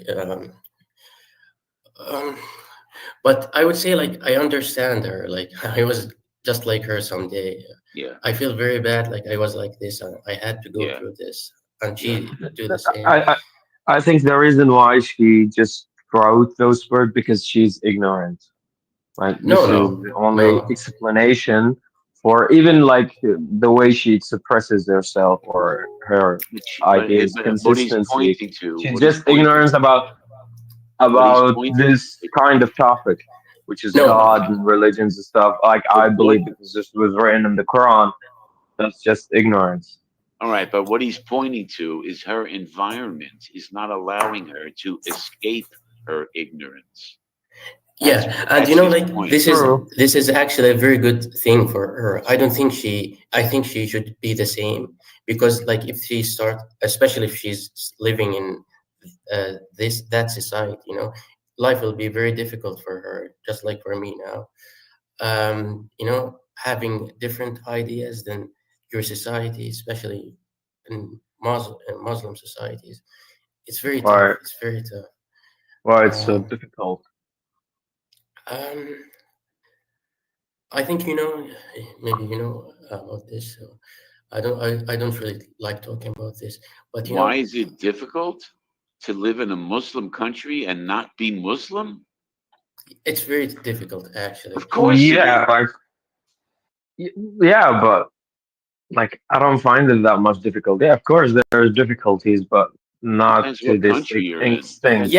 [SPEAKER 3] but I would say like I understand her. Like I was just like her someday.
[SPEAKER 10] Yeah.
[SPEAKER 3] I feel very bad. Like I was like this, and I had to go through this, and she do the same.
[SPEAKER 2] I think the reason why she just wrote those words because she's ignorant. Like this is the only explanation for even like the way she expresses herself or her ideas, consistency. She's just ignorant about this kind of topic, which is God and religions and stuff. Like I believe because this was written in the Quran. That's just ignorance.
[SPEAKER 10] All right, but what he's pointing to is her environment is not allowing her to escape her ignorance.
[SPEAKER 3] Yeah, and you know, like this is actually a very good thing for her. I think she should be the same, because like if she start, especially if she's living in that society, you know, life will be very difficult for her, just like for me now. You know, having different ideas than your society, especially in Muslim societies, it's very tough. It's very tough.
[SPEAKER 2] Why it's so difficult?
[SPEAKER 3] I think maybe about this. So I don't really like talking about this, but
[SPEAKER 10] Why is it difficult to live in a Muslim country and not be Muslim?
[SPEAKER 3] it's very difficult actually.
[SPEAKER 10] Of course,
[SPEAKER 2] Yeah, like yeah, but like I don't find it that much difficult. Yeah, of course there's difficulties, but not
[SPEAKER 10] Depends
[SPEAKER 2] to
[SPEAKER 10] what
[SPEAKER 2] this
[SPEAKER 10] country you're in.
[SPEAKER 2] extent.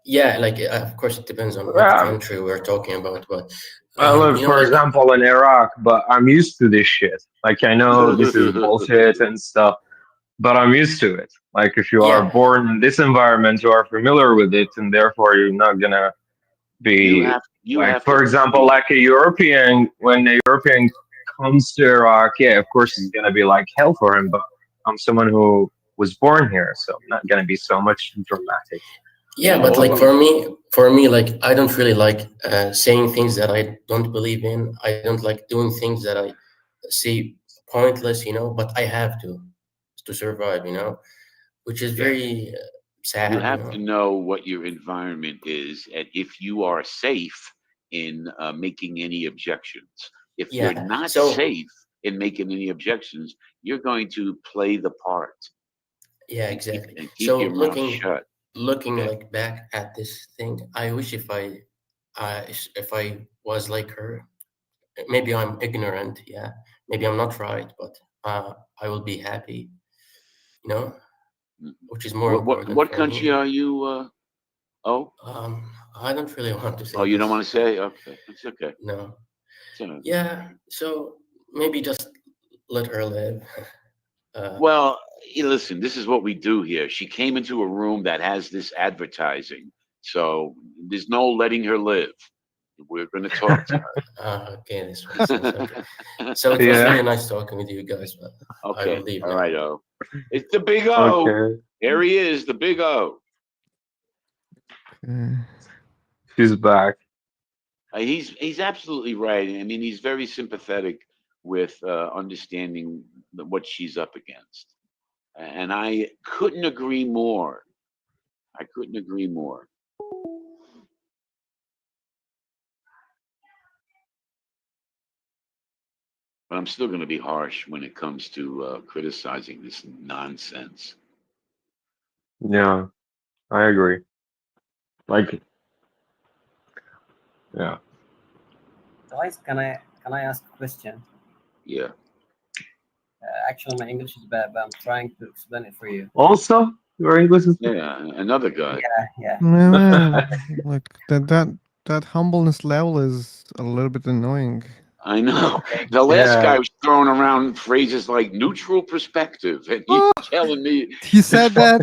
[SPEAKER 3] Yeah, like of course it depends on what
[SPEAKER 2] Yeah.
[SPEAKER 3] country we're talking about, but
[SPEAKER 2] Look, for example, in Iraq, but I'm used to this shit. Like I know this is bullshit and stuff, but I'm used to it. Like if you are born in this environment, you are familiar with it, and therefore you're not gonna be
[SPEAKER 10] you
[SPEAKER 2] like,
[SPEAKER 10] have
[SPEAKER 2] for
[SPEAKER 10] to
[SPEAKER 2] example, like a European. When a European comes to Iraq, yeah, of course it's gonna be like hell for him. But I'm someone who was born here, so I'm not gonna be so much dramatic.
[SPEAKER 3] Yeah, but like for me, like I don't really like saying things that I don't believe in. I don't like doing things that I see pointless, but I have to survive, which is very sad.
[SPEAKER 10] You have to know what your environment is, and if you are safe in making any objections. If
[SPEAKER 3] Yeah,
[SPEAKER 10] you're not
[SPEAKER 3] so-
[SPEAKER 10] safe in making any objections, you're going to play the part.
[SPEAKER 3] Yeah, exactly.
[SPEAKER 10] And keep
[SPEAKER 3] So
[SPEAKER 10] your mouth shut.
[SPEAKER 3] looking like back at this thing, I wish if I was like her. Maybe I'm ignorant, yeah. Maybe I'm not right, but I will be happy, which is more important.
[SPEAKER 10] What
[SPEAKER 3] for
[SPEAKER 10] country
[SPEAKER 3] me.
[SPEAKER 10] are you?
[SPEAKER 3] I don't really want to say.
[SPEAKER 10] Oh, you don't
[SPEAKER 3] this.
[SPEAKER 10] want to say? Okay, it's okay.
[SPEAKER 3] No.
[SPEAKER 10] It's all right.
[SPEAKER 3] Yeah. So maybe just let her live.
[SPEAKER 10] Well, listen, this is what we do here. She came into a room that has this advertising, so there's no letting her live. We're going to talk to her.
[SPEAKER 3] Okay, this makes sense. Okay. So it was really nice talking with you guys. But I
[SPEAKER 10] Okay,
[SPEAKER 3] will leave
[SPEAKER 10] all
[SPEAKER 3] now.
[SPEAKER 10] right, O. It's the big O.
[SPEAKER 2] Okay.
[SPEAKER 10] There he is, the big O.
[SPEAKER 2] She's back.
[SPEAKER 10] He's absolutely right. I mean, he's very sympathetic with understanding what she's up against, and I couldn't agree more. I couldn't agree more. But I'm still going to be harsh when it comes to criticizing this nonsense.
[SPEAKER 2] Yeah, I agree. Like, yeah.
[SPEAKER 22] Guys, can I ask a question?
[SPEAKER 10] Yeah.
[SPEAKER 22] Actually, my English is bad, but I'm trying to explain it for you.
[SPEAKER 2] Also, your English is
[SPEAKER 10] Yeah, another guy.
[SPEAKER 22] Yeah.
[SPEAKER 1] Man, like that humbleness level is a little bit annoying.
[SPEAKER 10] I know. The last guy was throwing around phrases like neutral perspective, and he's telling me
[SPEAKER 1] He said that.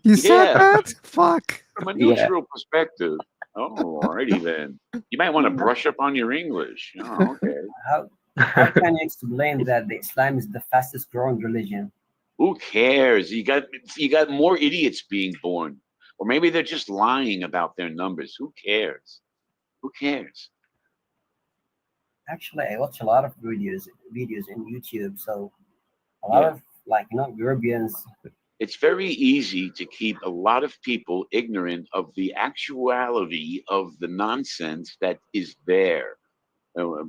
[SPEAKER 1] You said
[SPEAKER 10] Yeah.
[SPEAKER 1] that. Fuck.
[SPEAKER 10] From a neutral perspective. Oh, alrighty then. You might want to brush up on your English. Oh, okay.
[SPEAKER 22] How can you explain that the Islam is the fastest growing religion?
[SPEAKER 10] Who cares? You got more idiots being born, or maybe they're just lying about their numbers. Who cares? Who cares?
[SPEAKER 22] Actually, I watch a lot of videos in YouTube, so a lot of Europeans.
[SPEAKER 10] It's very easy to keep a lot of people ignorant of the actuality of the nonsense that is there.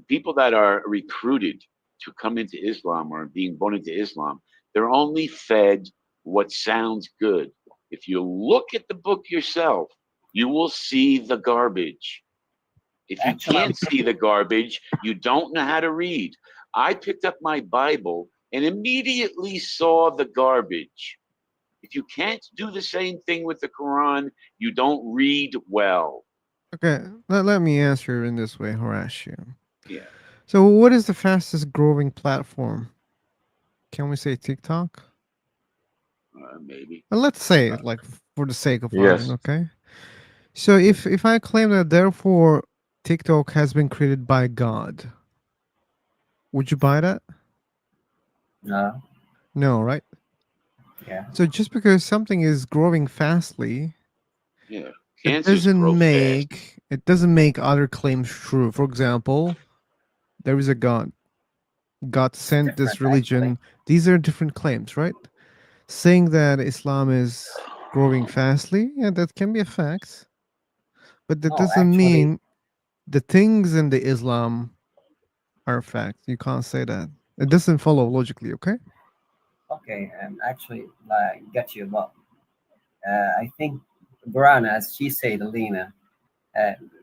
[SPEAKER 10] People that are recruited to come into Islam or being born into Islam, they're only fed what sounds good. If you look at the book yourself, you will see the garbage. If you can't see the garbage, you don't know how to read. I picked up my Bible and immediately saw the garbage. If you can't do the same thing with the Quran, you don't read well.
[SPEAKER 1] Okay, let me answer in this way, Horatio.
[SPEAKER 10] Yeah.
[SPEAKER 1] So, what is the fastest growing platform? Can we say TikTok?
[SPEAKER 10] Maybe.
[SPEAKER 1] Let's say it, like for the sake of
[SPEAKER 2] Yes.
[SPEAKER 1] argument, okay? So, if I claim that therefore TikTok has been created by God, would you buy that?
[SPEAKER 22] No.
[SPEAKER 1] No, right?
[SPEAKER 22] Yeah.
[SPEAKER 1] So just because something is growing fastly,
[SPEAKER 10] Yeah.
[SPEAKER 1] it
[SPEAKER 10] Cancers grow
[SPEAKER 1] doesn't make other claims true. For example, there is a God. God sent this religion. These are different claims, right? Saying that Islam is growing fastly, yeah, that can be a fact. But that
[SPEAKER 22] No,
[SPEAKER 1] doesn't
[SPEAKER 22] actually-
[SPEAKER 1] mean the things in the Islam are facts. You can't say that. It doesn't follow logically. Okay.
[SPEAKER 22] Okay, actually, like, get you, but I think Quran, as she said, Alina,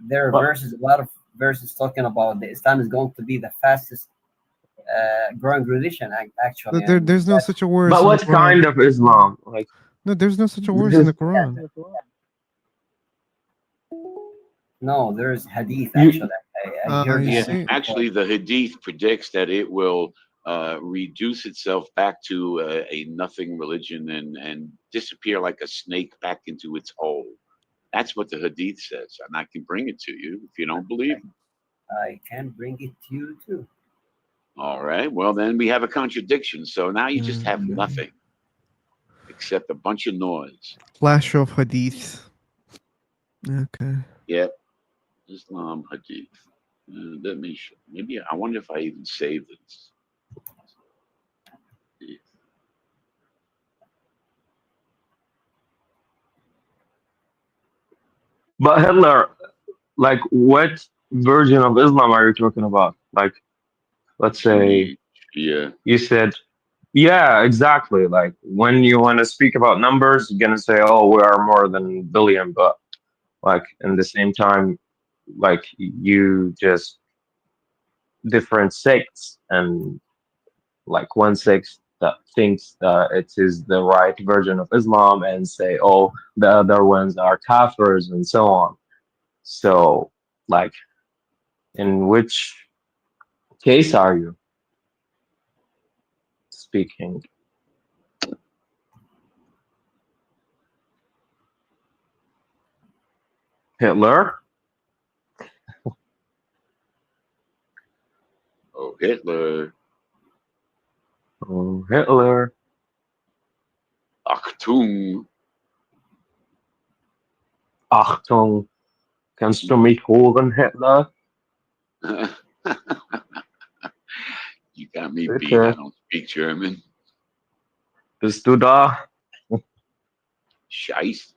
[SPEAKER 22] there are verses, a lot of verses talking about the Islam is going to be the fastest growing religion, actually.
[SPEAKER 1] There's no such a word.
[SPEAKER 2] But what kind of Islam? Like,
[SPEAKER 1] no, there's no such a word in the Quran.
[SPEAKER 22] No, there's hadith, actually. I heard
[SPEAKER 10] Yeah, actually, the hadith predicts that it will reduce itself back to a nothing religion and disappear like a snake back into its hole. That's what the hadith says, and I can bring it to you if you don't believe me.
[SPEAKER 22] I can bring it to you too.
[SPEAKER 10] All right. Well, then we have a contradiction. So now you just have nothing except a bunch of noise.
[SPEAKER 1] Flash of hadith. Okay.
[SPEAKER 10] Yep. Islam hadith. Let me show. Maybe I wonder if I even saved this.
[SPEAKER 2] but Hitler, like, what version of Islam are you talking about? Like, let's say,
[SPEAKER 10] yeah,
[SPEAKER 2] you said, yeah, exactly. Like, when you want to speak about numbers, you're gonna say, oh, we are more than a billion, but like, in the same time, like, you just different sects, and like one sect that thinks that it is the right version of Islam and say, oh, the other ones are kafirs and so on. So, like, in which case are you speaking? Hitler?
[SPEAKER 10] Oh, Hitler.
[SPEAKER 2] Oh, Hitler.
[SPEAKER 10] Achtung.
[SPEAKER 2] Achtung. Kannst du mich hören, Hitler?
[SPEAKER 10] You got me beat. I don't speak German.
[SPEAKER 2] Bist du da?
[SPEAKER 10] Scheiß.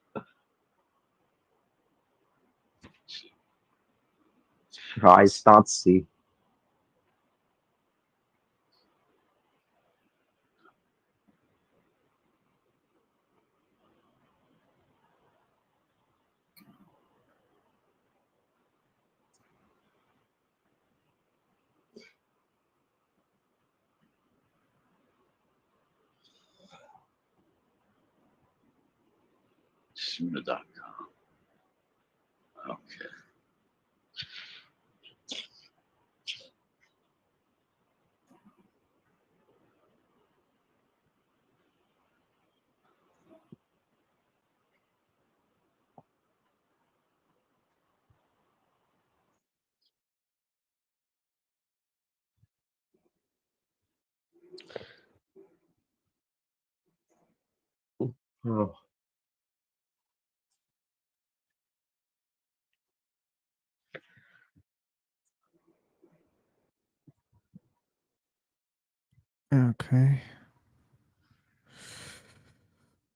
[SPEAKER 2] Scheiß Nazi.
[SPEAKER 10] Suna.com. Okay.
[SPEAKER 2] Oh.
[SPEAKER 1] Okay.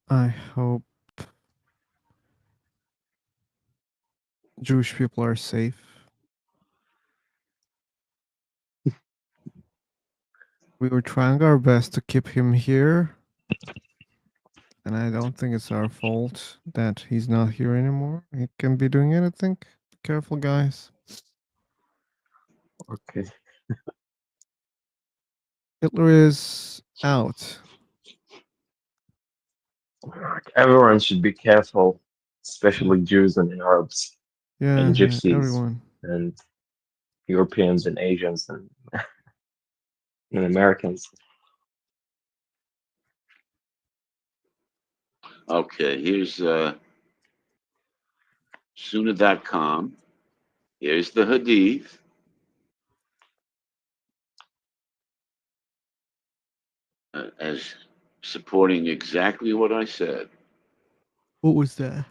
[SPEAKER 1] I hope Jewish people are safe. We were trying our best to keep him here, and I don't think it's our fault that he's not here anymore. He can be doing anything. Be careful, guys.
[SPEAKER 2] Okay.
[SPEAKER 1] Hitler is out.
[SPEAKER 2] Everyone should be careful, especially Jews and Arabs
[SPEAKER 1] Yeah,
[SPEAKER 2] and Gypsies
[SPEAKER 1] everyone.
[SPEAKER 2] and Europeans and Asians and, and Americans.
[SPEAKER 10] Okay, here's Sunnah.com. Here's the Hadith. As supporting exactly what I said,
[SPEAKER 1] What was that?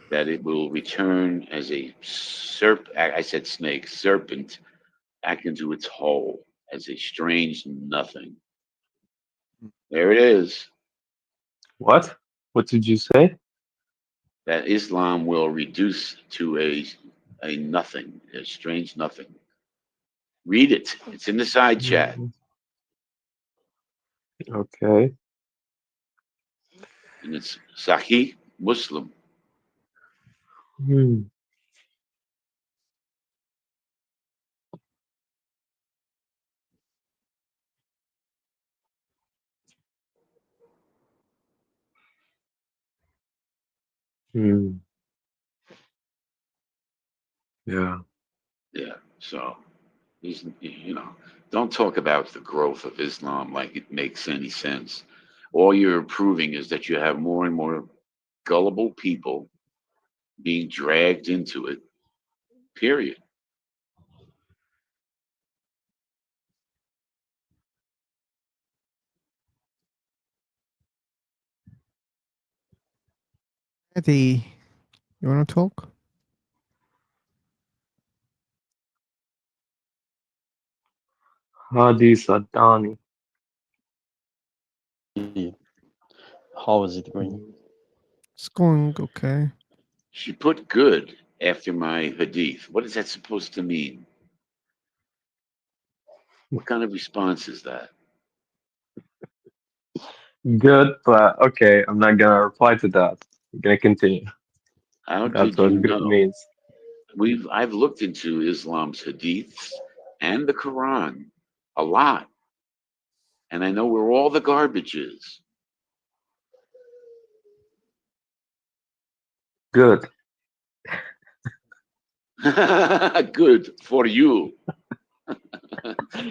[SPEAKER 10] that it will return as a I said snake, serpent, back into its hole as a strange nothing. There it is.
[SPEAKER 2] What? What did you say?
[SPEAKER 10] That Islam will reduce to a nothing, a strange nothing. Read it. It's in the side chat.
[SPEAKER 2] Okay.
[SPEAKER 10] And it's Sahih Muslim.
[SPEAKER 2] Hmm. Hmm. Yeah.
[SPEAKER 10] Yeah. So he's, don't talk about the growth of Islam like it makes any sense. All you're proving is that you have more and more gullible people being dragged into it. Period.
[SPEAKER 1] Eddie, you want to talk?
[SPEAKER 2] Hadi Sadani.
[SPEAKER 4] How is it going?
[SPEAKER 1] It's going okay.
[SPEAKER 10] She put good after my hadith. What is that supposed to mean? What kind of response is that?
[SPEAKER 2] Good, but okay, I'm not gonna reply to that. I'm gonna continue.
[SPEAKER 10] How
[SPEAKER 2] That's
[SPEAKER 10] did you
[SPEAKER 2] what good
[SPEAKER 10] know?
[SPEAKER 2] means.
[SPEAKER 10] I've looked into Islam's hadiths and the Quran a lot, and I know where all the garbage is.
[SPEAKER 2] Good.
[SPEAKER 10] Good for you.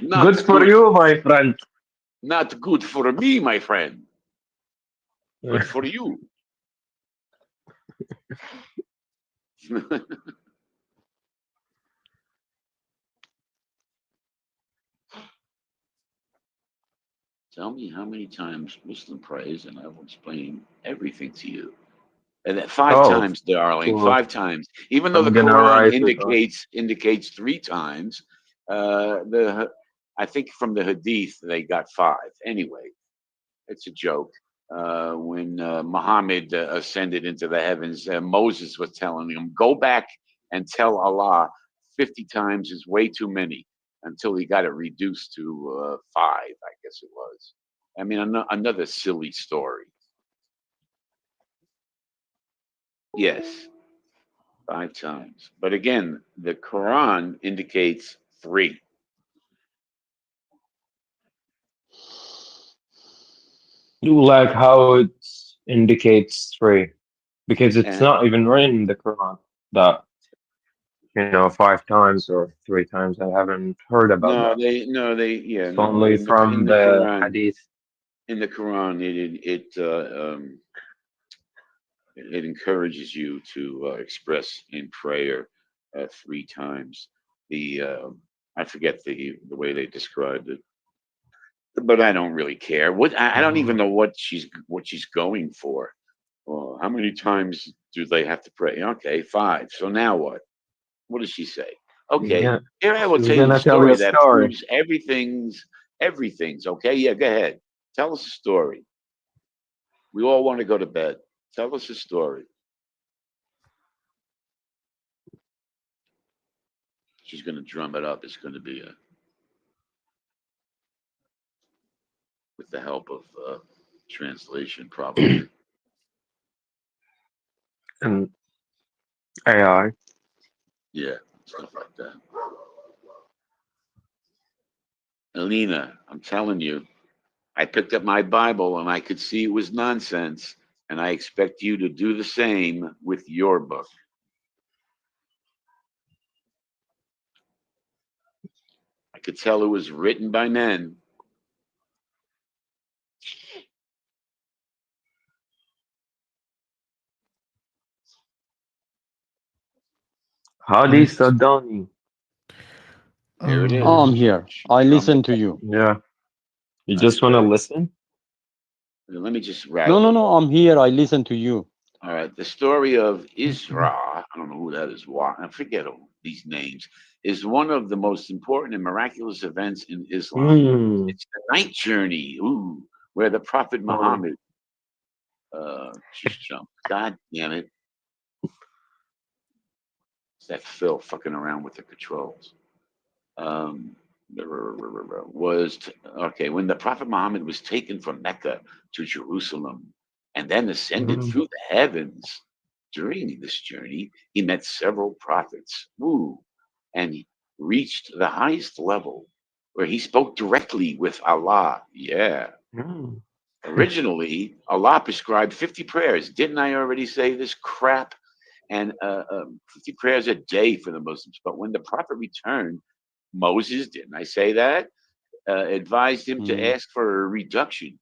[SPEAKER 10] Not
[SPEAKER 2] Good for you, my friend.
[SPEAKER 10] Not good for me, my friend. Good for you. Tell me how many times Muslim prays, and I will explain everything to you. And that 5
[SPEAKER 2] Oh,
[SPEAKER 10] times, darling,
[SPEAKER 2] cool.
[SPEAKER 10] 5 times. Even though
[SPEAKER 2] I'm
[SPEAKER 10] the
[SPEAKER 2] gonna
[SPEAKER 10] Quran
[SPEAKER 2] write it down.
[SPEAKER 10] indicates 3 times, I think from the Hadith they got 5. Anyway, it's a joke. When Muhammad ascended into the heavens, Moses was telling him, "Go back and tell Allah 50 times is way too many," until he got it reduced to 5, I guess it was. I mean, another silly story. Yes, 5 times. But again, the Quran indicates 3.
[SPEAKER 2] You like how it indicates 3, because it's
[SPEAKER 10] And
[SPEAKER 2] not even written in the Quran that 5 times or 3 times. I haven't heard about that.
[SPEAKER 10] yeah,
[SPEAKER 2] It's
[SPEAKER 10] no.
[SPEAKER 2] only
[SPEAKER 10] In
[SPEAKER 2] from
[SPEAKER 10] the
[SPEAKER 2] the
[SPEAKER 10] Quran,
[SPEAKER 2] Hadith.
[SPEAKER 10] it encourages you to express in prayer 3 times. I forget the way they described it, but I don't really care. I don't even know what she's going for. Well, how many times do they have to pray? Okay, 5. So now what? What does she say? Okay,
[SPEAKER 2] Yeah,
[SPEAKER 10] here I will
[SPEAKER 2] she's
[SPEAKER 10] tell you a
[SPEAKER 2] gonna tell you
[SPEAKER 10] story
[SPEAKER 2] a
[SPEAKER 10] that
[SPEAKER 2] story.
[SPEAKER 10] proves everything's okay. Yeah, go ahead. Tell us a story. We all want to go to bed. Tell us a story. She's going to drum it up. It's going to be with the help of translation, probably.
[SPEAKER 2] And AI.
[SPEAKER 10] Yeah, stuff like that. Alina, I'm telling you, I picked up my Bible and I could see it was nonsense, and I expect you to do the same with your book. I could tell it was written by men.
[SPEAKER 2] Hadi Sadani.
[SPEAKER 10] Here it is.
[SPEAKER 4] I'm here. I listen to you.
[SPEAKER 2] Yeah. You just want to listen?
[SPEAKER 10] Let me just
[SPEAKER 4] No,
[SPEAKER 10] rattle
[SPEAKER 4] no,
[SPEAKER 10] it.
[SPEAKER 4] no. I'm here. I listen to you.
[SPEAKER 10] All right. The story of Isra, I don't know who that is. I forget these names, is one of the most important and miraculous events in Islam. It's the night journey, where the Prophet Muhammad just jumped. God damn it. It's that Phil fucking around with the controls. okay, when the Prophet Muhammad was taken from Mecca to Jerusalem and then ascended through the heavens. During this journey, he met several prophets, and he reached the highest level where he spoke directly with Allah. Yeah. Originally, Allah prescribed 50 prayers. Didn't I already say this crap? And 50 prayers a day for the Muslims. But when the Prophet returned, Moses, didn't I say that? Advised him to ask for a reduction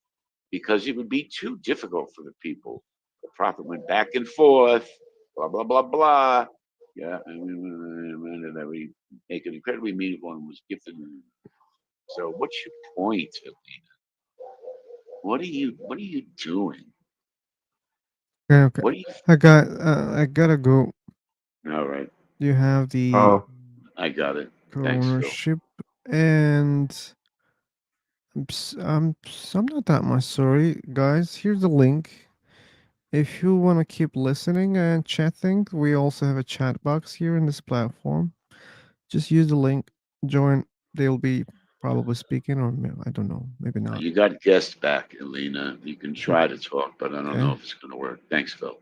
[SPEAKER 10] because it would be too difficult for the people. The Prophet went back and forth, blah, blah, blah, blah. Yeah, and that we make it incredibly meaningful and was gifted. So what's your point, Alina? What are you doing?
[SPEAKER 1] Okay.
[SPEAKER 10] What are you
[SPEAKER 1] I gotta go.
[SPEAKER 10] all right.
[SPEAKER 1] You have the
[SPEAKER 10] I got it. Thanks, Phil.
[SPEAKER 1] ownership, and I'm not that much sorry, guys. Here's the link. If you want to keep listening and chatting, we also have a chat box here in this platform. Just use the link, join. They'll be probably speaking, or I don't know, maybe not.
[SPEAKER 10] You got guests back, Alina. You can try to talk, but I don't
[SPEAKER 1] Okay.
[SPEAKER 10] know if it's going to work. Thanks, Phil.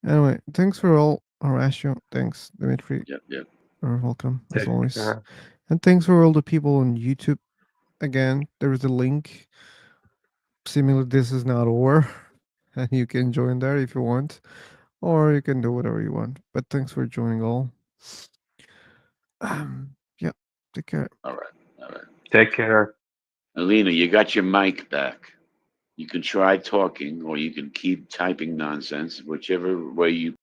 [SPEAKER 1] Anyway, thanks for all, Horatio. Thanks, Dimitri.
[SPEAKER 10] Yep.
[SPEAKER 1] You're welcome, as
[SPEAKER 2] Take
[SPEAKER 1] always.
[SPEAKER 2] care.
[SPEAKER 1] And thanks for all the people on YouTube. Again, there is a link. Similar, this is not over. And you can join there if you want. Or you can do whatever you want. But thanks for joining all. Yeah, take care.
[SPEAKER 10] All right.
[SPEAKER 2] Take care.
[SPEAKER 10] Alina, you got your mic back. You can try talking or you can keep typing nonsense, whichever way you